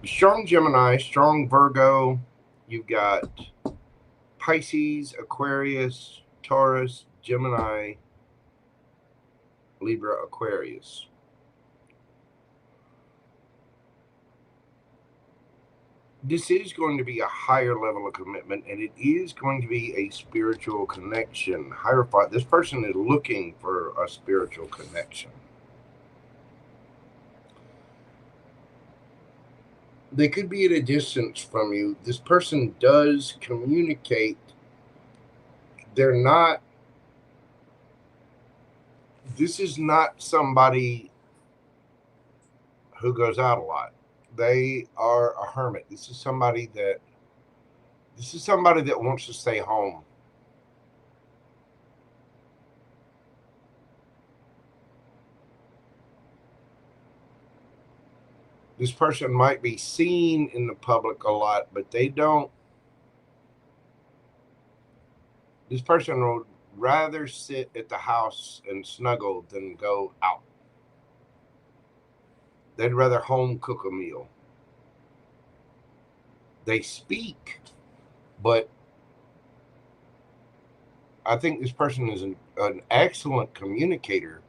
Strong Gemini, strong Virgo. You've got Pisces, Aquarius, Taurus, Gemini, Libra, Aquarius. This is going to be a higher level of commitment, and it is going to be a spiritual connection. Hierophant. This person is looking for a spiritual connection. They could be at a distance from you. This person does communicate. They're not, this is not somebody who goes out a lot. They are a hermit. This is somebody that wants to stay home. This person might be seen in the public a lot, but they don't. This person would rather sit at the house and snuggle than go out. They'd rather home cook a meal. They speak, but I think this person is an excellent communicator.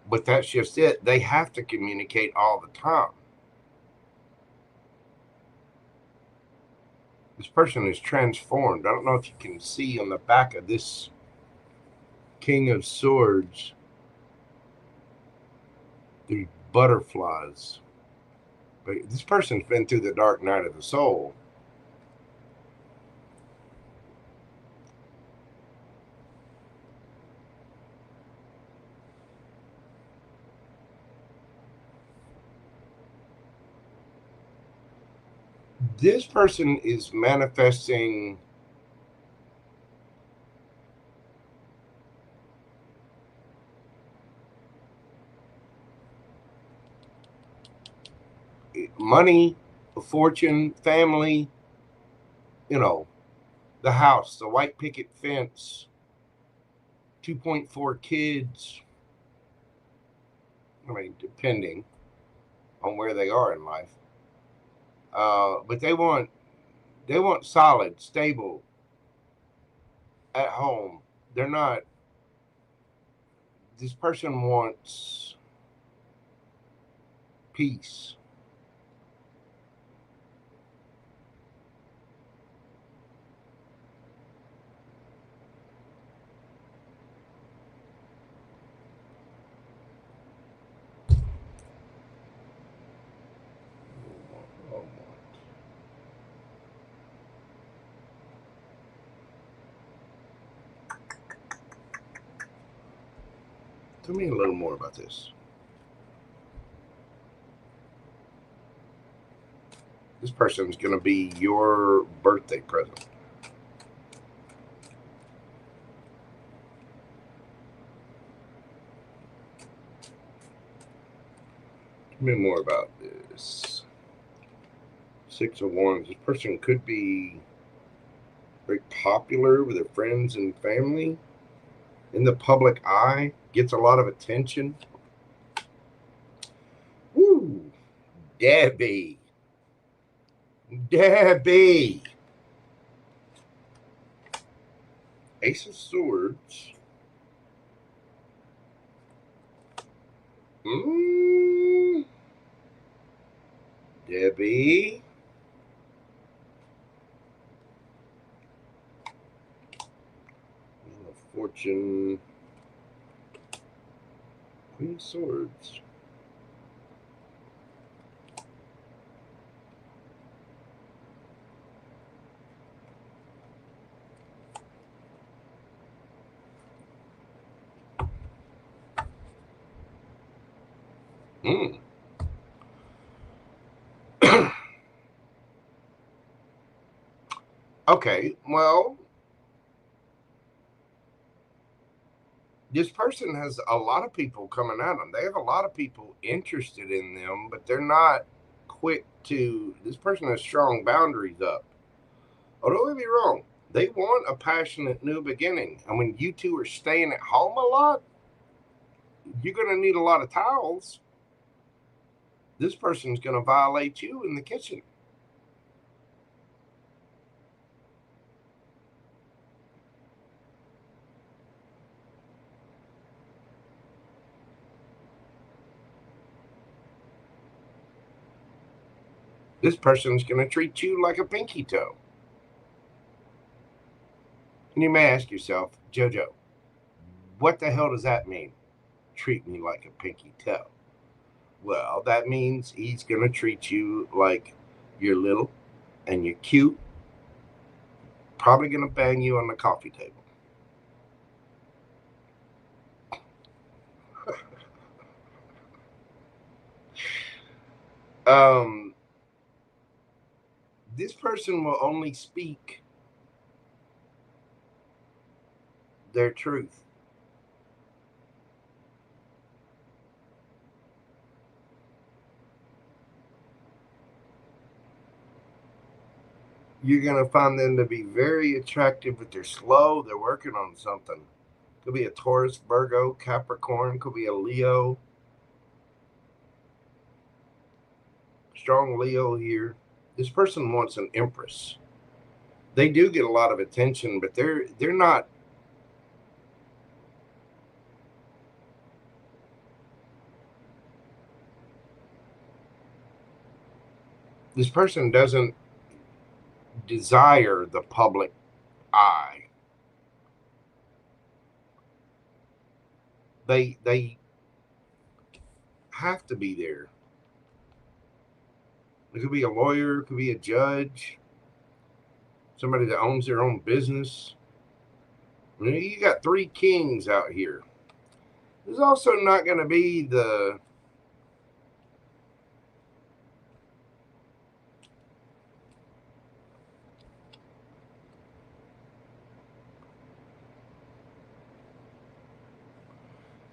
But that's just it. They have to communicate all the time. This person is transformed. I don't know if you can see on the back of this King of Swords, the butterflies. But this person's been through the dark night of the soul. This person is manifesting money, a fortune, family, you know, the house, the white picket fence, 2.4 kids. I mean, depending on where they are in life. But they want solid, stable, at home. They're not, this person wants peace. Tell me a little more about this. This person's going to be your birthday present. Tell me more about this. 6 of Wands. This person could be very popular with their friends and family. In the public eye, gets a lot of attention. Woo! Debbie. Debbie. Ace of Swords. Debbie. Fortune. Queen of Swords. Okay, well, this person has a lot of people coming at them. They have a lot of people interested in them, but they're not quick to, this person has strong boundaries up. Oh, don't get me wrong. They want a passionate new beginning. And when you two are staying at home a lot, you're going to need a lot of towels. This person's going to violate you in the kitchen. This person's going to treat you like a pinky toe. And you may ask yourself, Jojo, what the hell does that mean? Treat me like a pinky toe. Well, that means he's going to treat you like you're little and you're cute. Probably going to bang you on the coffee table. This person will only speak their truth. You're going to find them to be very attractive, but they're slow. They're working on something. Could be a Taurus, Virgo, Capricorn. Could be a Leo. Strong Leo here. This person wants an empress. They do get a lot of attention, but they're not. This person doesn't desire the public eye. They have to be there. It could be a lawyer, it could be a judge, somebody that owns their own business. I mean, you got 3 kings out here. There's also not going to be the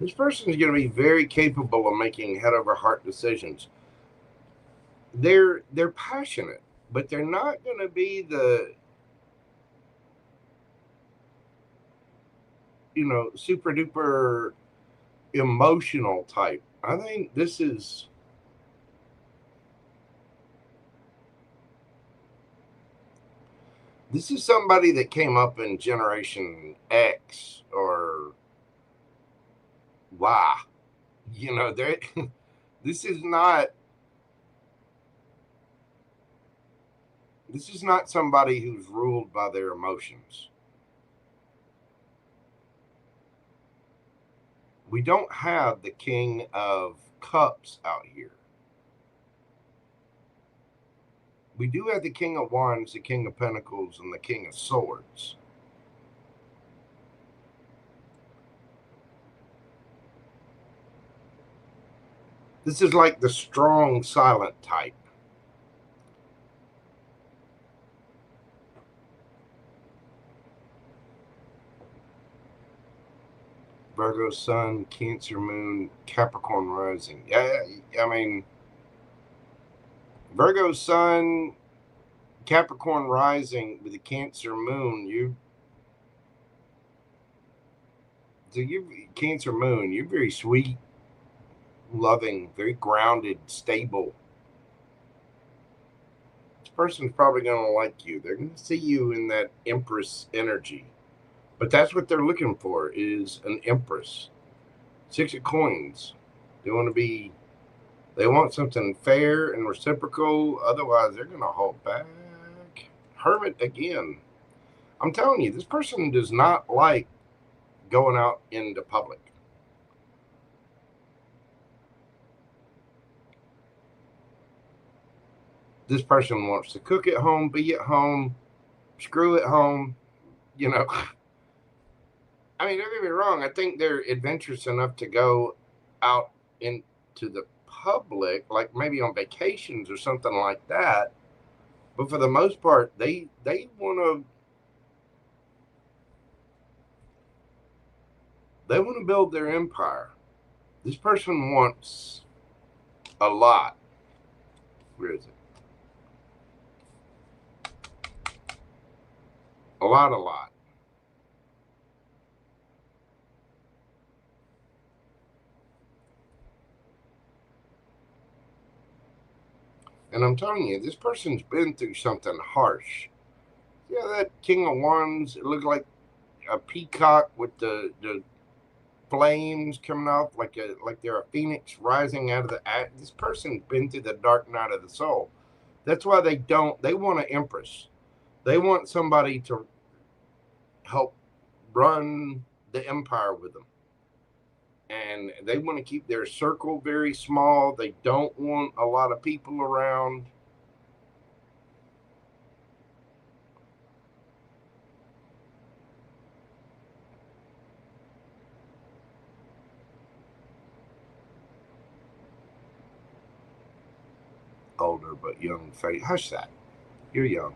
This person is going to be very capable of making head over heart decisions. They're passionate, but they're not going to be the, you know, super duper emotional type. I think this is somebody that came up in Generation X or Y. You know, this is not somebody who's ruled by their emotions. We don't have the King of Cups out here. We do have the King of Wands, the King of Pentacles, and the King of Swords. This is like the strong, silent type. Virgo Sun, Cancer Moon, Capricorn Rising. Yeah, I mean, Virgo Sun, Capricorn Rising with the Cancer Moon. You Cancer Moon, you're very sweet, loving, very grounded, stable. This person's probably going to like you. They're going to see you in that Empress energy. But that's what they're looking for, is an Empress. 6 of Coins. They want something fair and reciprocal. Otherwise, they're going to hold back. Hermit again. I'm telling you, this person does not like going out into public. This person wants to cook at home, be at home, screw at home, you know. I mean, don't get me wrong. I think they're adventurous enough to go out into the public, like maybe on vacations or something like that. But for the most part, they want to build their empire. This person wants a lot. Where is it? A lot. And I'm telling you, this person's been through something harsh. Yeah, that King of Wands, it looked like a peacock with the flames coming off like they're a phoenix rising out of the act. This person's been through the dark night of the soul. That's why they want an Empress. They want somebody to help run the empire with them. And they want to keep their circle very small. They don't want a lot of people around. Older but young face. Hush that. You're young.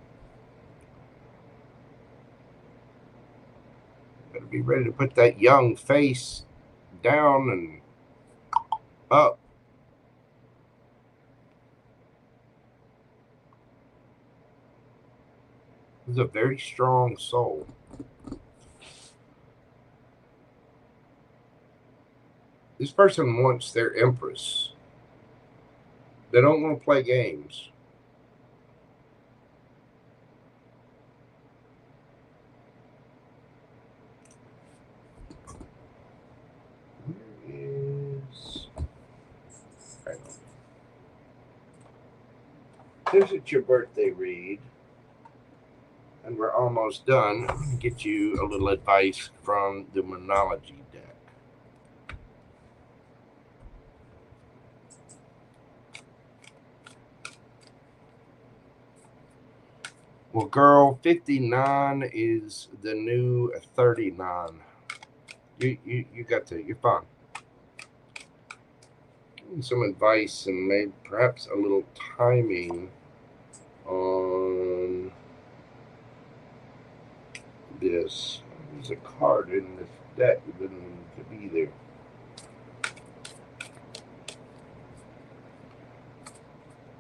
Better be ready to put that young face down and up. This is a very strong soul. This person wants their Empress. They don't want to play games. This is your birthday read, and we're almost done. I'm going to get you a little advice from the Monology deck. Well, girl, 59 is the new 39. You got to, you're fine. Give me some advice and maybe perhaps a little timing on this. There's a card in this deck that doesn't need to be there.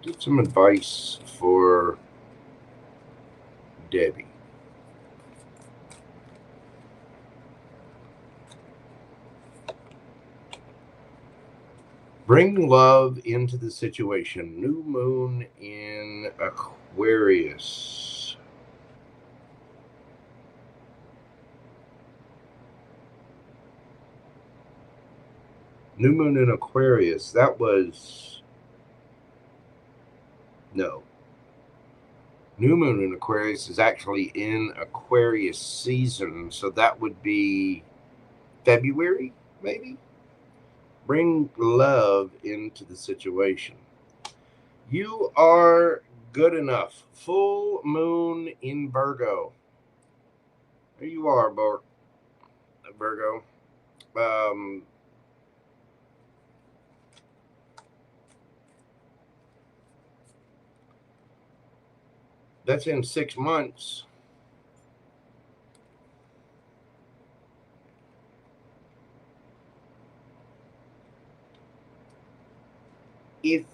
Get some advice for Debbie. Bring love into the situation. New moon in Aquarius. New moon in Aquarius. That was... No. New moon in Aquarius is actually in Aquarius season. So that would be February, maybe? Bring love into the situation. You are good enough. Full moon in Virgo. There you are, Virgo. That's in 6 months. If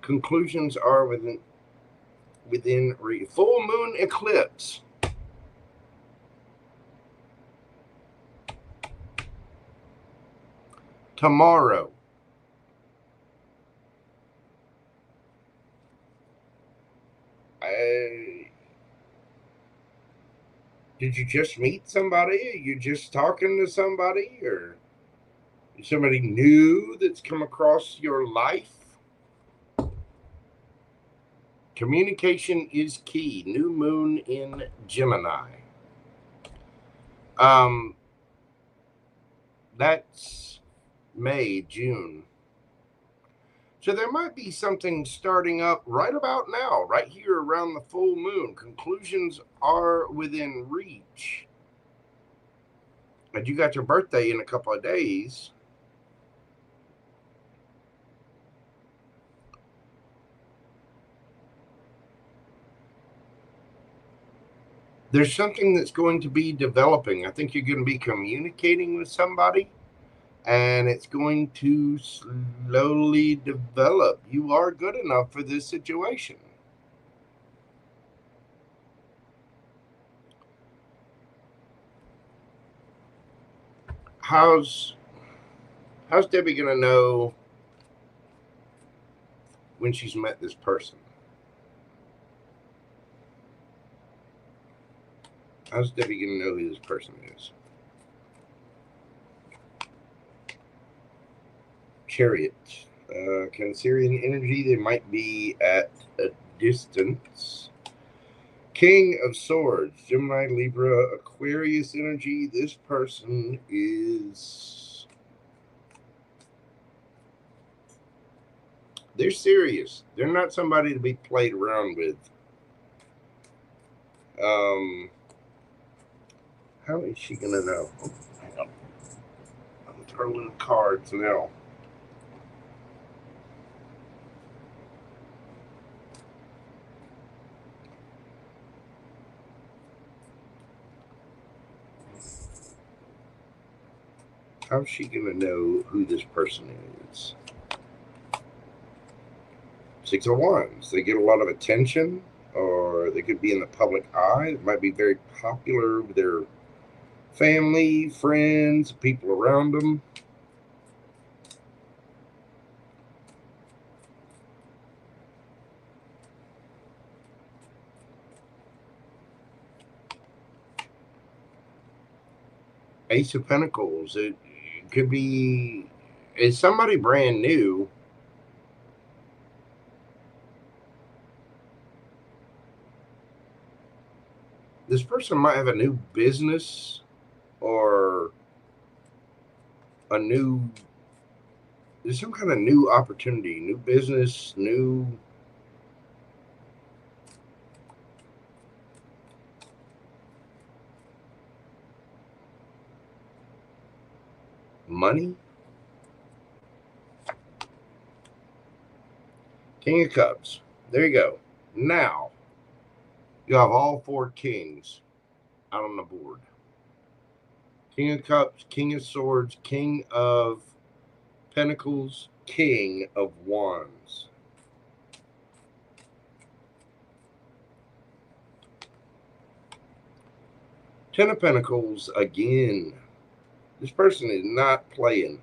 conclusions are within full moon eclipse. Tomorrow. Did you just meet somebody? Are you just talking to somebody? Or somebody new that's come across your life? Communication is key. New moon in Gemini. That's May, June. So there might be something starting up right about now, right here around the full moon. Conclusions are within reach. And you got your birthday in a couple of days. There's something that's going to be developing. I think you're going to be communicating with somebody, and it's going to slowly develop. You are good enough for this situation. How's Debbie going to know when she's met this person? How's Debbie going to know who this person is? Chariot. Cancerian energy. They might be at a distance. King of Swords. Gemini, Libra, Aquarius energy. This person is... They're serious. They're not somebody to be played around with. How is she going to know? Oh, hang on. I'm throwing cards now. How's she going to know who this person is? Six of Wands. They get a lot of attention, or they could be in the public eye. It might be very popular with their family, friends, people around them. Ace of Pentacles. It could be, is somebody brand new. This person might have a new business or there's some kind of new opportunity, new business, new money. King of Cups. There you go. Now, you have all four kings out on the board. King of Cups, King of Swords, King of Pentacles, King of Wands. Ten of Pentacles again. This person is not playing.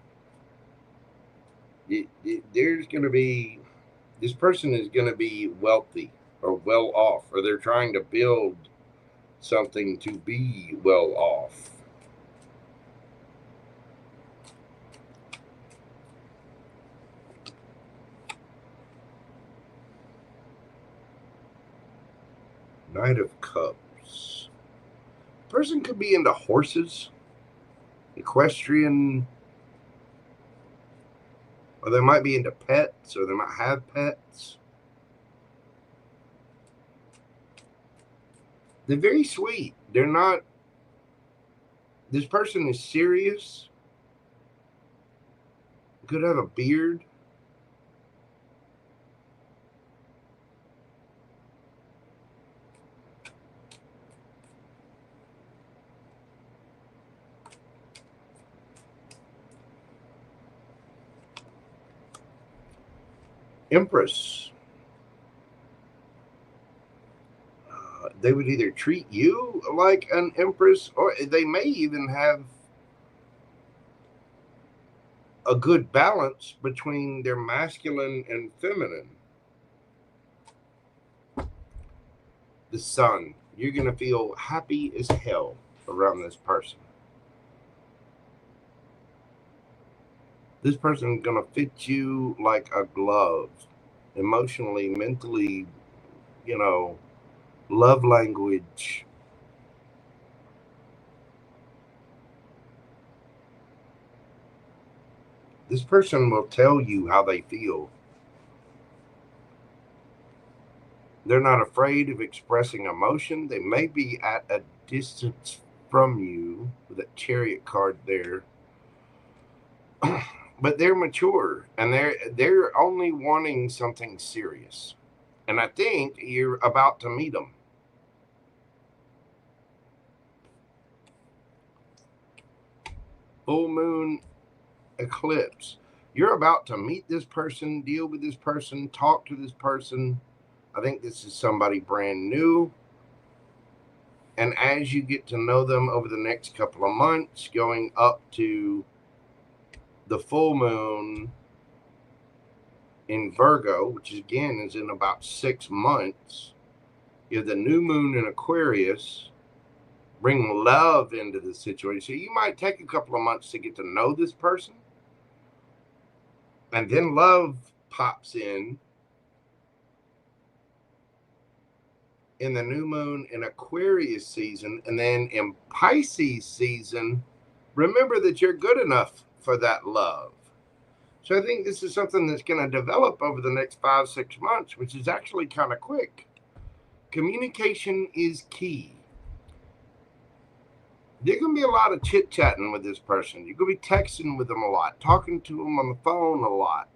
There's going to be, this person is going to be wealthy or well off, or they're trying to build something to be well off. Knight of Cups. Person could be into horses, equestrian, or they might be into pets, or they might have pets. They're very sweet. They're not, this person is serious. Could have a beard. Empress. They would either treat you like an empress, or they may even have a good balance between their masculine and feminine. The Sun. You're going to feel happy as hell around this person. This person is going to fit you like a glove, emotionally, mentally, you know, love language. This person will tell you how they feel. They're not afraid of expressing emotion. They may be at a distance from you with that Chariot card there. But they're mature, and they're only wanting something serious. And I think you're about to meet them. Full moon, eclipse. You're about to meet this person, deal with this person, talk to this person. I think this is somebody brand new. And as you get to know them over the next couple of months, going up to the full moon in Virgo, which again is in about 6 months, you have the new moon in Aquarius, bring love into the situation. So you might take a couple of months to get to know this person, and then love pops in the new moon in Aquarius season. And then in Pisces season, remember that you're good enough for that love. So I think this is something that's going to develop over the next 5-6 months, which is actually kind of quick. Communication is key. There's going to be a lot of chit-chatting with this person. You're going to be texting with them a lot, talking to them on the phone a lot,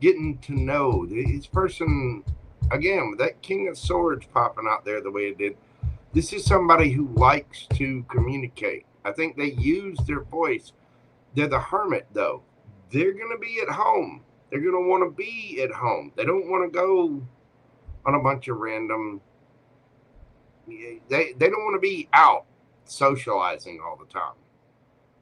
getting to know this person. Again, with that King of Swords popping out there the way it did, this is somebody who likes to communicate. I think they use their voice. They're the hermit, though. They're going to be at home. They're going to want to be at home. They don't want to go on a bunch of random... They don't want to be out socializing all the time.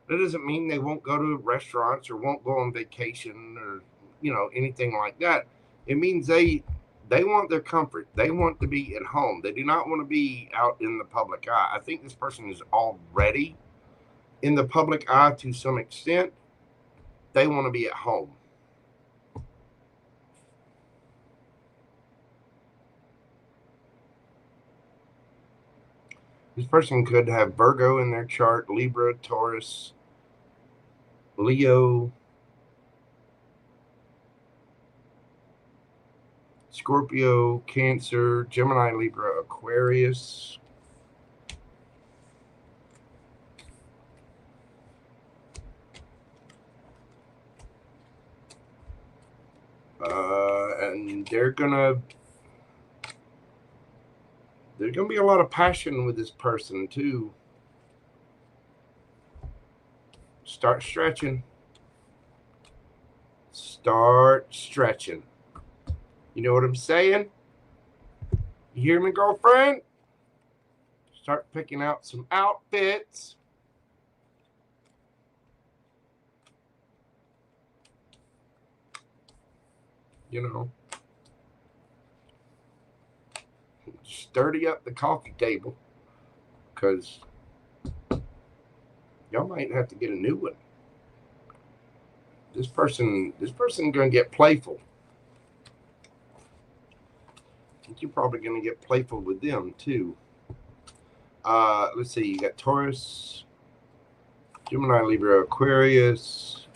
That doesn't mean they won't go to restaurants or won't go on vacation or, you know, anything like that. It means they want their comfort. They want to be at home. They do not want to be out in the public eye. I think this person is already in the public eye to some extent. They want to be at home. This person could have Virgo in their chart, Libra, Taurus, Leo, Scorpio, Cancer, Gemini, Libra, Aquarius. And there's gonna be a lot of passion with this person too. Start stretching. start stretching. You know what I'm saying? You hear me, girlfriend? Start picking out some outfits. You know, sturdy up the coffee table, because y'all might have to get a new one. This person gonna get playful. I think you're probably gonna get playful with them too. Let's see, you got Taurus, Gemini, Libra, Aquarius,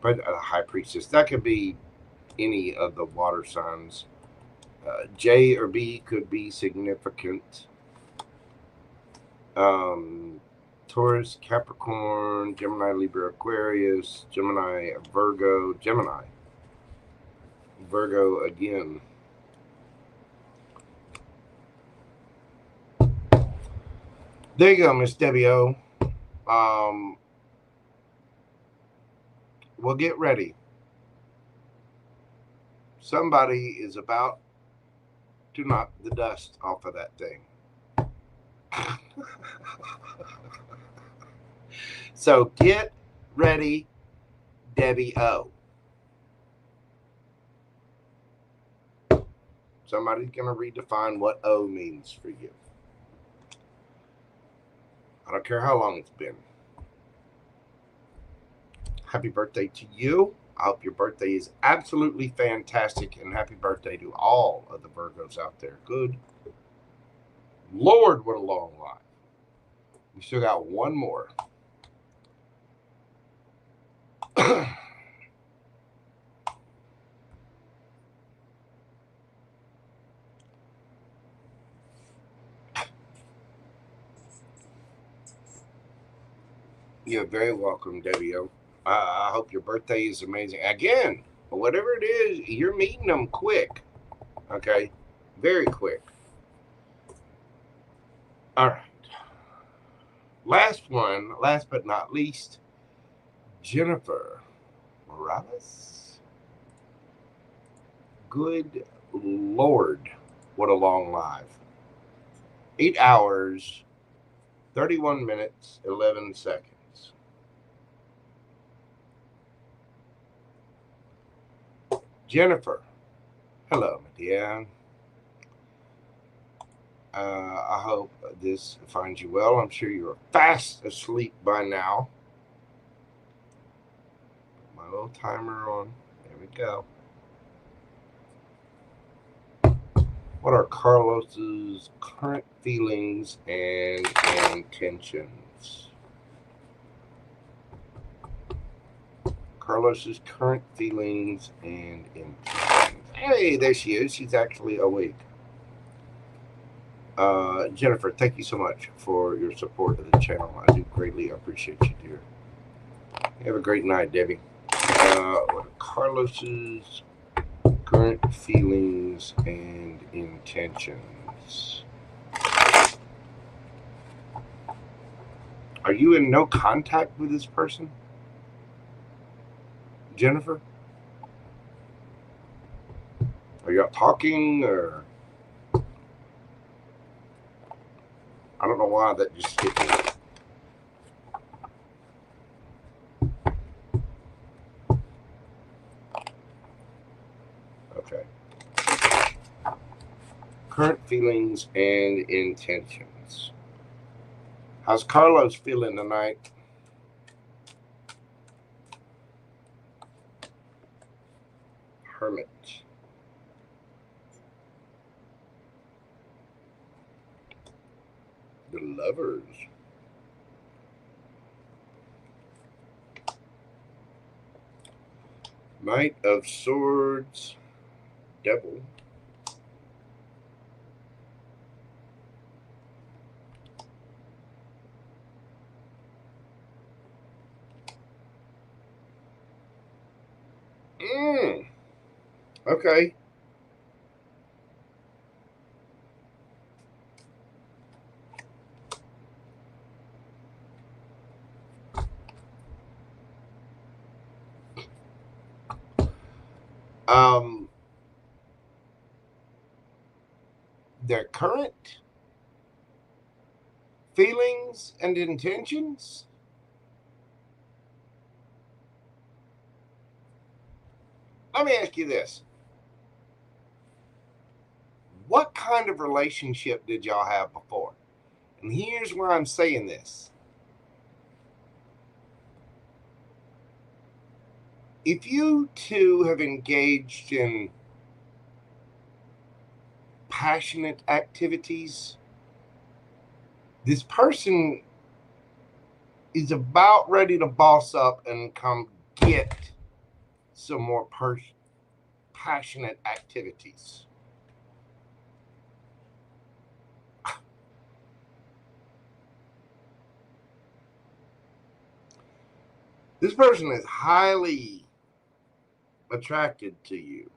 but High Priestess. That could be any of the water signs. J or B could be significant. Taurus, Capricorn, Gemini, Libra, Aquarius, Gemini, Virgo, Gemini, Virgo again. There you go, Miss Debbie O. Well, get ready. Somebody is about to knock the dust off of that thing. So get ready, Debbie O. Somebody's going to redefine what O means for you. I don't care how long it's been. Happy birthday to you. I hope your birthday is absolutely fantastic, and happy birthday to all of the Virgos out there. Good Lord, what a long life. We still got one more. You're very welcome, Debbie O. I hope your birthday is amazing. Again, whatever it is, you're meeting them quick. Okay? Very quick. All right. Last one, last but not least, Jennifer Morales. Good Lord, what a long life. 8 hours, 31 minutes, 11 seconds. Jennifer, hello, my dear. I hope this finds you well. I'm sure you're fast asleep by now. Put my little timer on. There we go. What are Carlos's current feelings and intentions? Carlos's current feelings and intentions. Hey, there she is. She's actually awake. Jennifer, thank you so much for your support of the channel. I do greatly appreciate you, dear. Have a great night, Debbie. What are Carlos's current feelings and intentions? Are you in no contact with this person, Jennifer? Are y'all talking, or I don't know why that just hit me. Okay. Current feelings and intentions. How's Carlos feeling tonight? Hermit. The Lovers. Knight of Swords. Devil. Okay. Their current feelings and intentions. Let me ask you this. What kind of relationship did y'all have before? And here's where I'm saying this. If you two have engaged in passionate activities, this person is about ready to boss up and come get some more passionate activities. This person is highly attracted to you.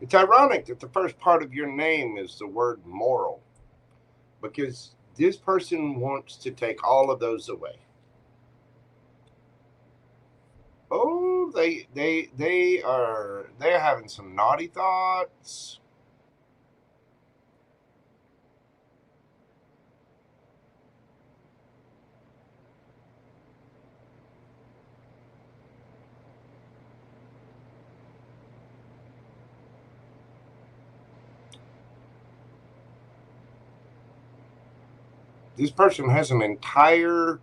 It's ironic that the first part of your name is the word moral, because this person wants to take all of those away. Oh, they're having some naughty thoughts. This person has an entire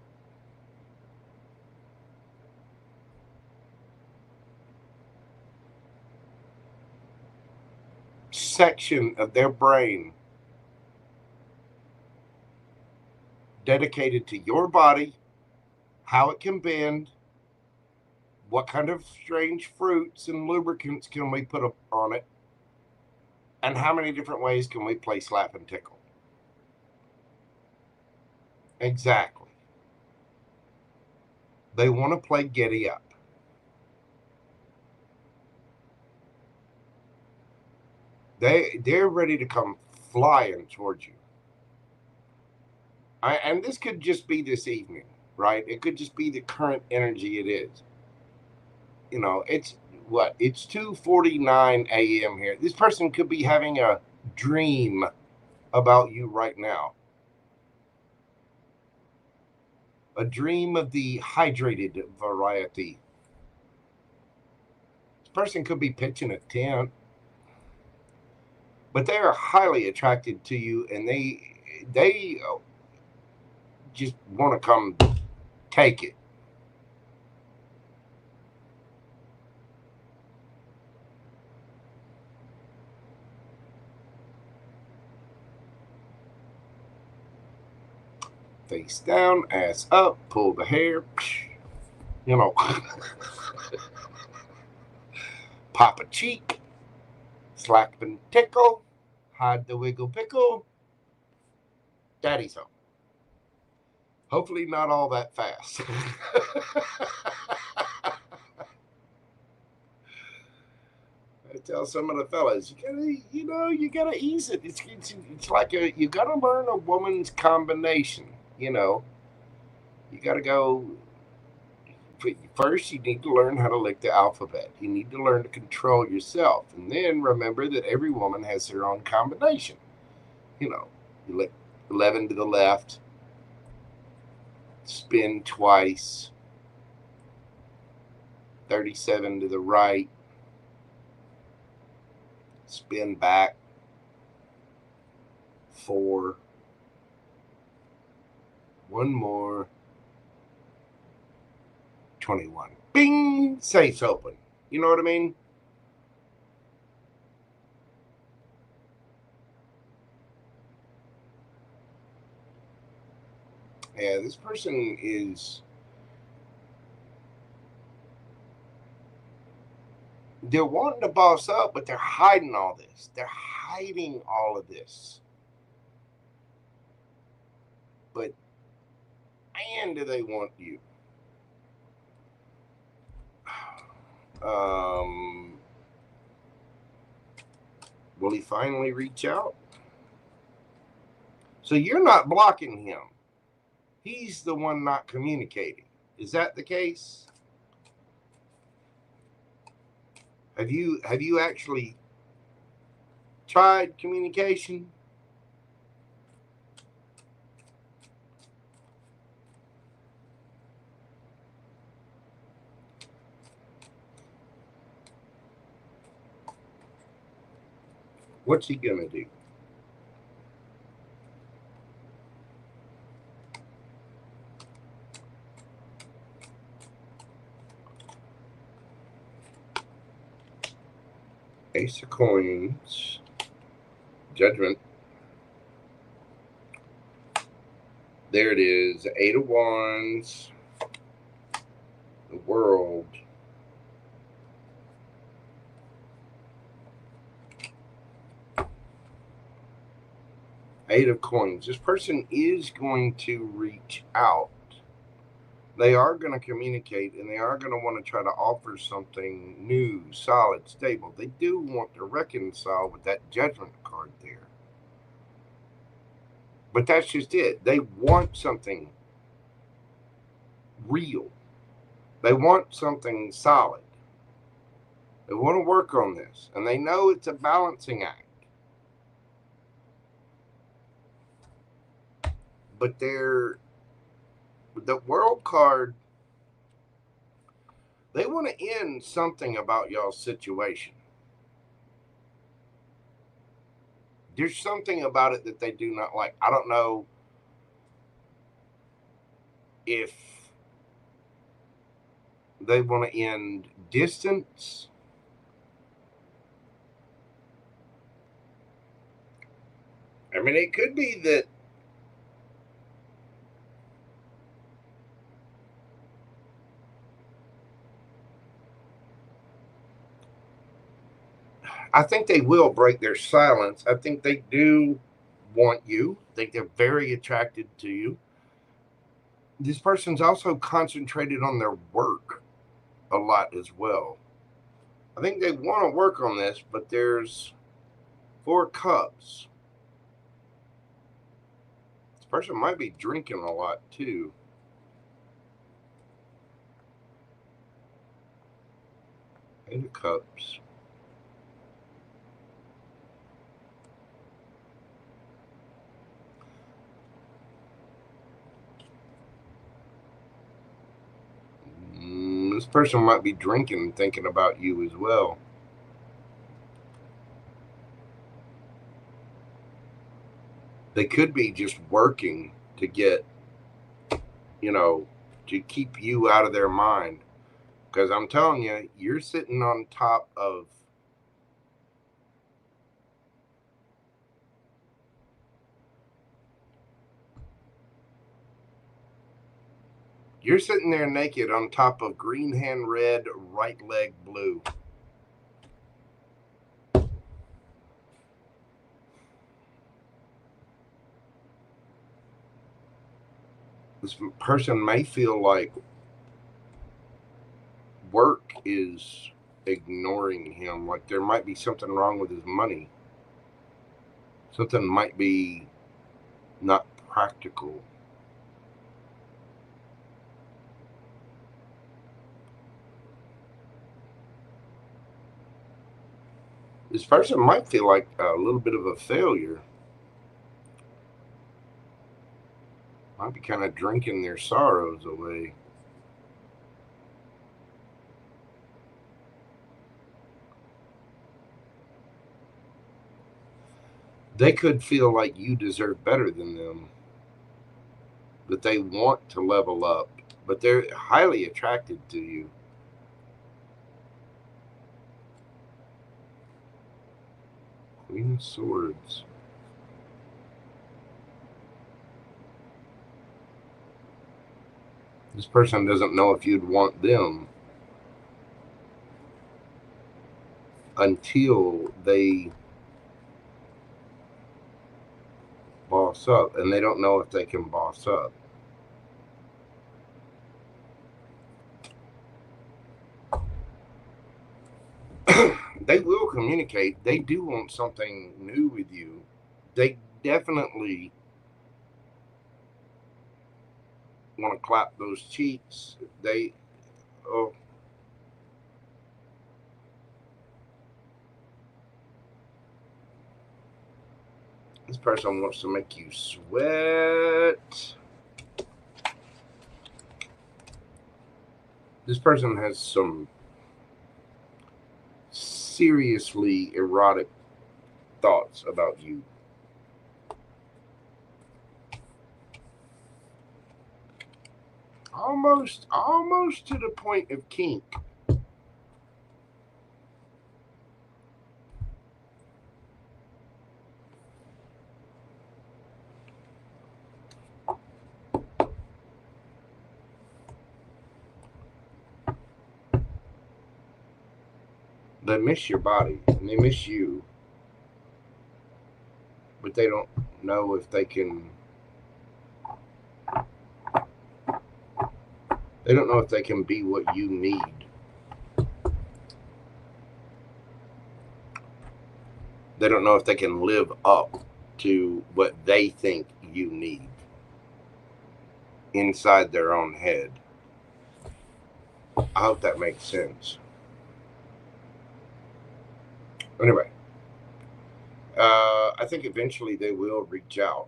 section of their brain dedicated to your body, how it can bend, what kind of strange fruits and lubricants can we put on it, and how many different ways can we play slap and tickle. Exactly. They want to play giddy up. They're ready to come flying towards you. And this could just be this evening, right? It could just be the current energy it is. You know, it's what? It's 2:49 a.m. here. This person could be having a dream about you right now. A dream of the hydrated variety. This person could be pitching a tent, but they are highly attracted to you, and they just want to come take it. Face down, ass up, pull the hair, you know, pop a cheek, slap and tickle, hide the wiggle pickle, daddy's home. Hopefully not all that fast. I tell some of the fellas, you gotta ease it. It's like you gotta learn a woman's combination. You gotta go. First, you need to learn how to lick the alphabet. You need to learn to control yourself, and then remember that every woman has her own combination. You lick 11 to the left, spin twice, 37 to the right, spin back, 4, one more, 21. Bing! Safe's open. You know what I mean? Yeah, this person is... They're wanting to boss up, but they're hiding all this. They're hiding all of this. But, man, do they want you. Will he finally reach out? So you're not blocking him. He's the one not communicating. Is that the case? Have you actually tried communication? What's he gonna do? Ace of Coins, Judgment. There it is, Eight of Wands, the World. Eight of Coins. This person is going to reach out. They are going to communicate, and they are going to want to try to offer something new, solid, stable. They do want to reconcile with that Judgment card there. But that's just it. They want something real. They want something solid. They want to work on this, and they know it's a balancing act. But the World card, they want to end something about y'all's situation. There's something about it that they do not like. I don't know if they want to end distance. I mean, it could be that I think they will break their silence. I think they do want you. I think they're very attracted to you. This person's also concentrated on their work a lot as well. I think they want to work on this, but there's 4 cups. This person might be drinking a lot too. Eight of Cups. This person might be drinking and thinking about you as well. They could be just working to get, to keep you out of their mind. Because I'm telling you, you're sitting on top of You're sitting there naked on top of green hand red, right leg blue. This person may feel like work is ignoring him, like there might be something wrong with his money. Something might be not practical. This person might feel like a little bit of a failure. Might be kind of drinking their sorrows away. They could feel like you deserve better than them. That they want to level up. But they're highly attracted to you. Queen of Swords. This person doesn't know if you'd want them until they boss up, and they don't know if they can boss up. They will communicate. They do want something new with you. They definitely want to clap those cheeks. They, oh. This person wants to make you sweat. This person has some seriously erotic thoughts about you. Almost to the point of kink. They miss your body and they miss you, but they don't know if they can. They don't know if they can be what you need. They don't know if they can live up to what they think you need inside their own head. I hope that makes sense. Anyway, I think eventually they will reach out.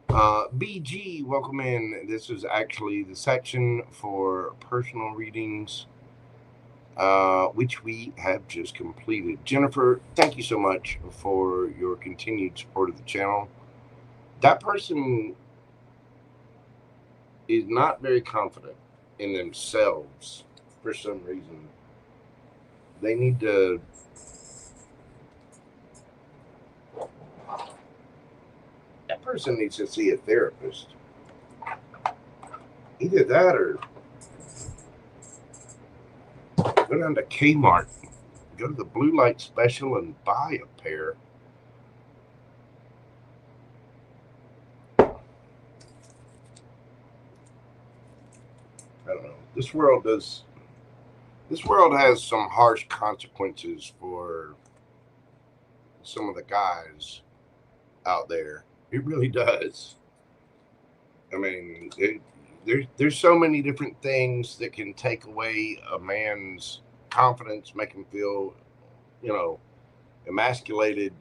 BG, welcome in. This is actually the section for personal readings, which we have just completed. Jennifer, thank you so much for your continued support of the channel. That person is not very confident in themselves for some reason. They need to that person needs to see a therapist. Either that or go down to Kmart, go to the blue light special and buy a pair. I don't know. This world has some harsh consequences for some of the guys out there. It really does. I mean, there's so many different things that can take away a man's confidence, make him feel, you know, emasculated.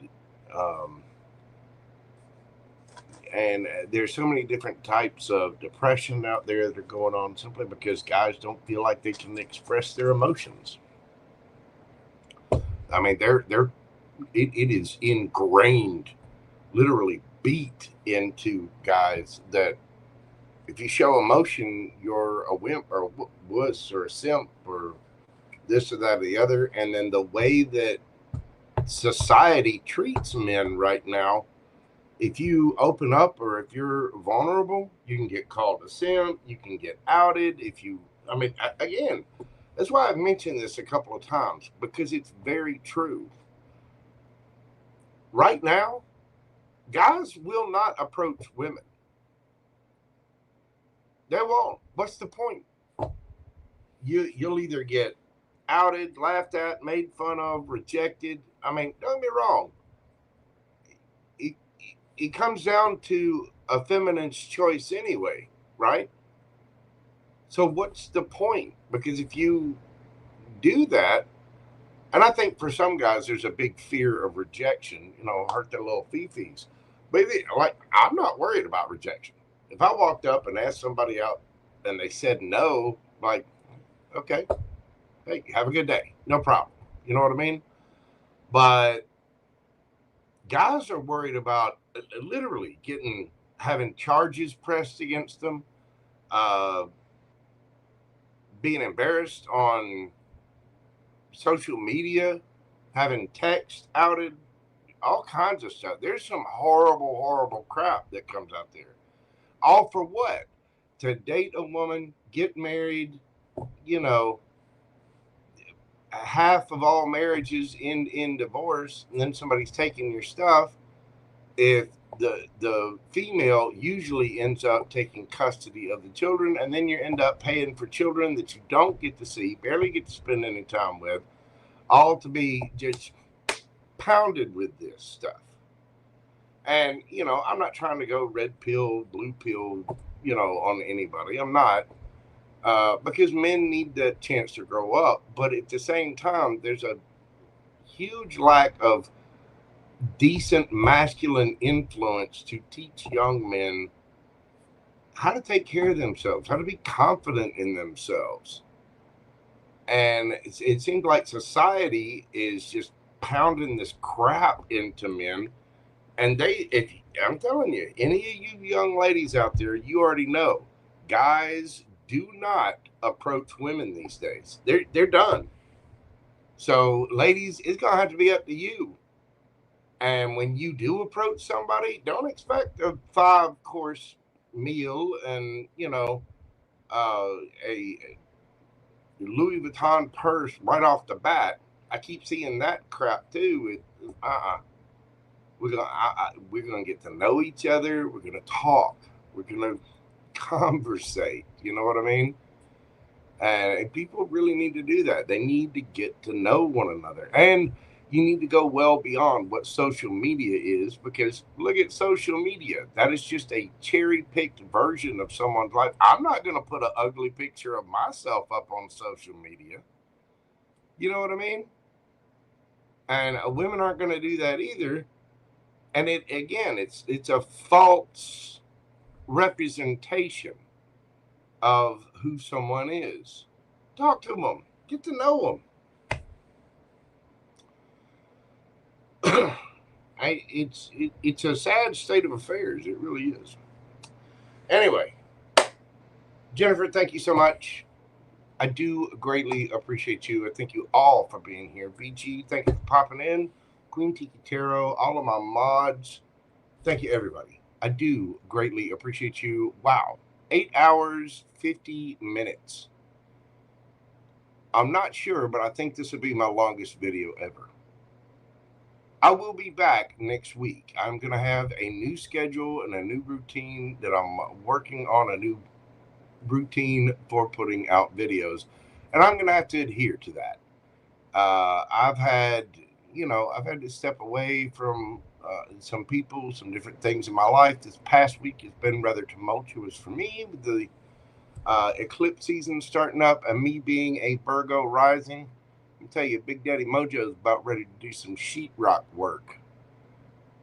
And there's so many different types of depression out there that are going on simply because guys don't feel like they can express their emotions. I mean, it is ingrained, literally beat into guys that if you show emotion, you're a wimp or a wuss or a simp or this or that or the other. And then the way that society treats men right now, if you open up or if you're vulnerable, you can get called a simp, you can get outed. Again, that's why I've mentioned this a couple of times, because it's very true. Right now, guys will not approach women. They won't. What's the point? You'll either get outed, laughed at, made fun of, rejected. I mean, don't get me wrong. It comes down to a feminine's choice anyway, right? So what's the point? Because if you do that, and I think for some guys, there's a big fear of rejection, hurt their little fifis. But I'm not worried about rejection. If I walked up and asked somebody out and they said no, like, okay, hey, have a good day. No problem. You know what I mean? But guys are worried about literally having charges pressed against them, being embarrassed on social media, having text outed, all kinds of stuff. There's some horrible, horrible crap that comes out there. All for what? To date a woman, get married, half of all marriages end in divorce, and then somebody's taking your stuff. If the female usually ends up taking custody of the children, and then you end up paying for children that you don't get to see, barely get to spend any time with, all to be just pounded with this stuff. And, you know, I'm not trying to go red pill, blue pill, you know, on anybody. I'm not. Because men need that chance to grow up. But at the same time, there's a huge lack of decent masculine influence to teach young men how to take care of themselves, how to be confident in themselves. And it seems like society is just pounding this crap into men. And I'm telling you, any of you young ladies out there, you already know, guys do not approach women these days. They're done. So, ladies, it's going to have to be up to you. And when you do approach somebody, don't expect a 5-course meal and, you know, a Louis Vuitton purse right off the bat. I keep seeing that crap too. We're gonna get to know each other. We're gonna talk. We're gonna conversate. You know what I mean? And people really need to do that. They need to get to know one another. And you need to go well beyond what social media is, because look at social media. That is just a cherry-picked version of someone's life. I'm not going to put an ugly picture of myself up on social media. You know what I mean? And women aren't going to do that either. And it's a false representation of who someone is. Talk to them. Get to know them. It's a sad state of affairs. It really is. Anyway, Jennifer, thank you so much. I do greatly appreciate you. I thank you all for being here. BG, thank you for popping in. Queen Tiki Tarot, all of my mods, thank you, everybody. I do greatly appreciate you. Wow, 8 hours, 50 minutes. I'm not sure, but I think this will be my longest video ever. I will be back next week. I'm going to have a new schedule and a new routine that I'm working on, a new routine for putting out videos. And I'm going to have to adhere to that. I've had to step away from some people, some different things in my life. This past week has been rather tumultuous for me with the eclipse season starting up and me being a Virgo rising. I tell you, Big Daddy Mojo is about ready to do some sheetrock work.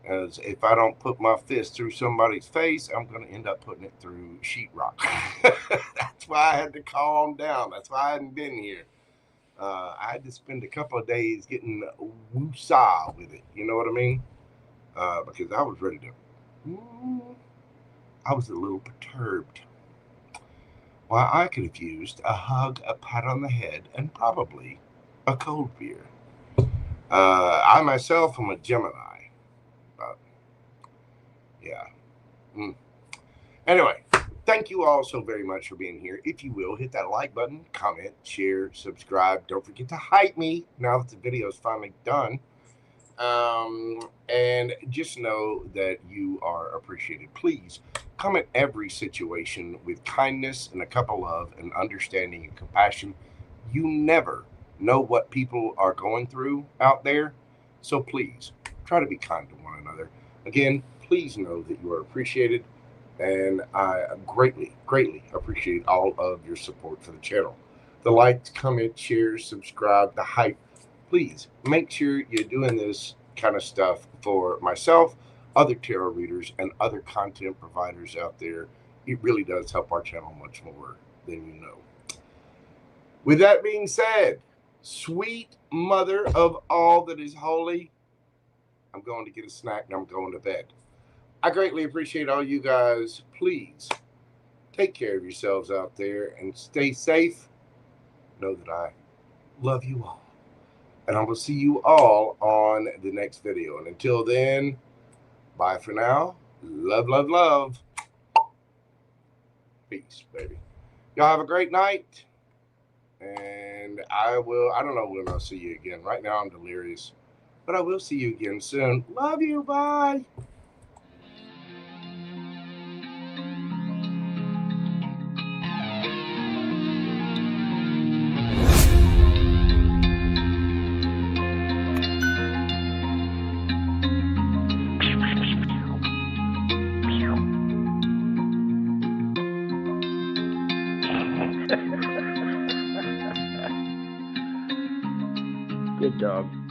As if I don't put my fist through somebody's face, I'm going to end up putting it through sheetrock. That's why I had to calm down. That's why I hadn't been here. I had to spend a couple of days getting woosah with it. You know what I mean? Because I was ready to. I was a little perturbed. Well, I could have used a hug, a pat on the head, and probably a cold beer. I myself am a Gemini, but yeah. Anyway, thank you all so very much for being here. If you will, hit that like button, comment, share, subscribe. Don't forget to hype me now that the video is finally done. And just know that you are appreciated. Please come at every situation with kindness and a cup of love and understanding and compassion. You never know what people are going through out there, so please try to be kind to one another. Again, please know that you are appreciated, and I greatly appreciate all of your support for the channel. The likes, comment, shares, subscribe, the hype. Please make sure you're doing this kind of stuff for myself, other tarot readers, and other content providers out there. It really does help our channel much more than you know. With that being said, sweet mother of all that is holy, I'm going to get a snack and I'm going to bed. I greatly appreciate all you guys. Please take care of yourselves out there and stay safe. Know that I love you all. And I will see you all on the next video. And until then, bye for now. Love, love, love. Peace, baby. Y'all have a great night. And I don't know when I'll see you again. Right now I'm delirious. But I will see you again soon. Love you. Bye. Good dog.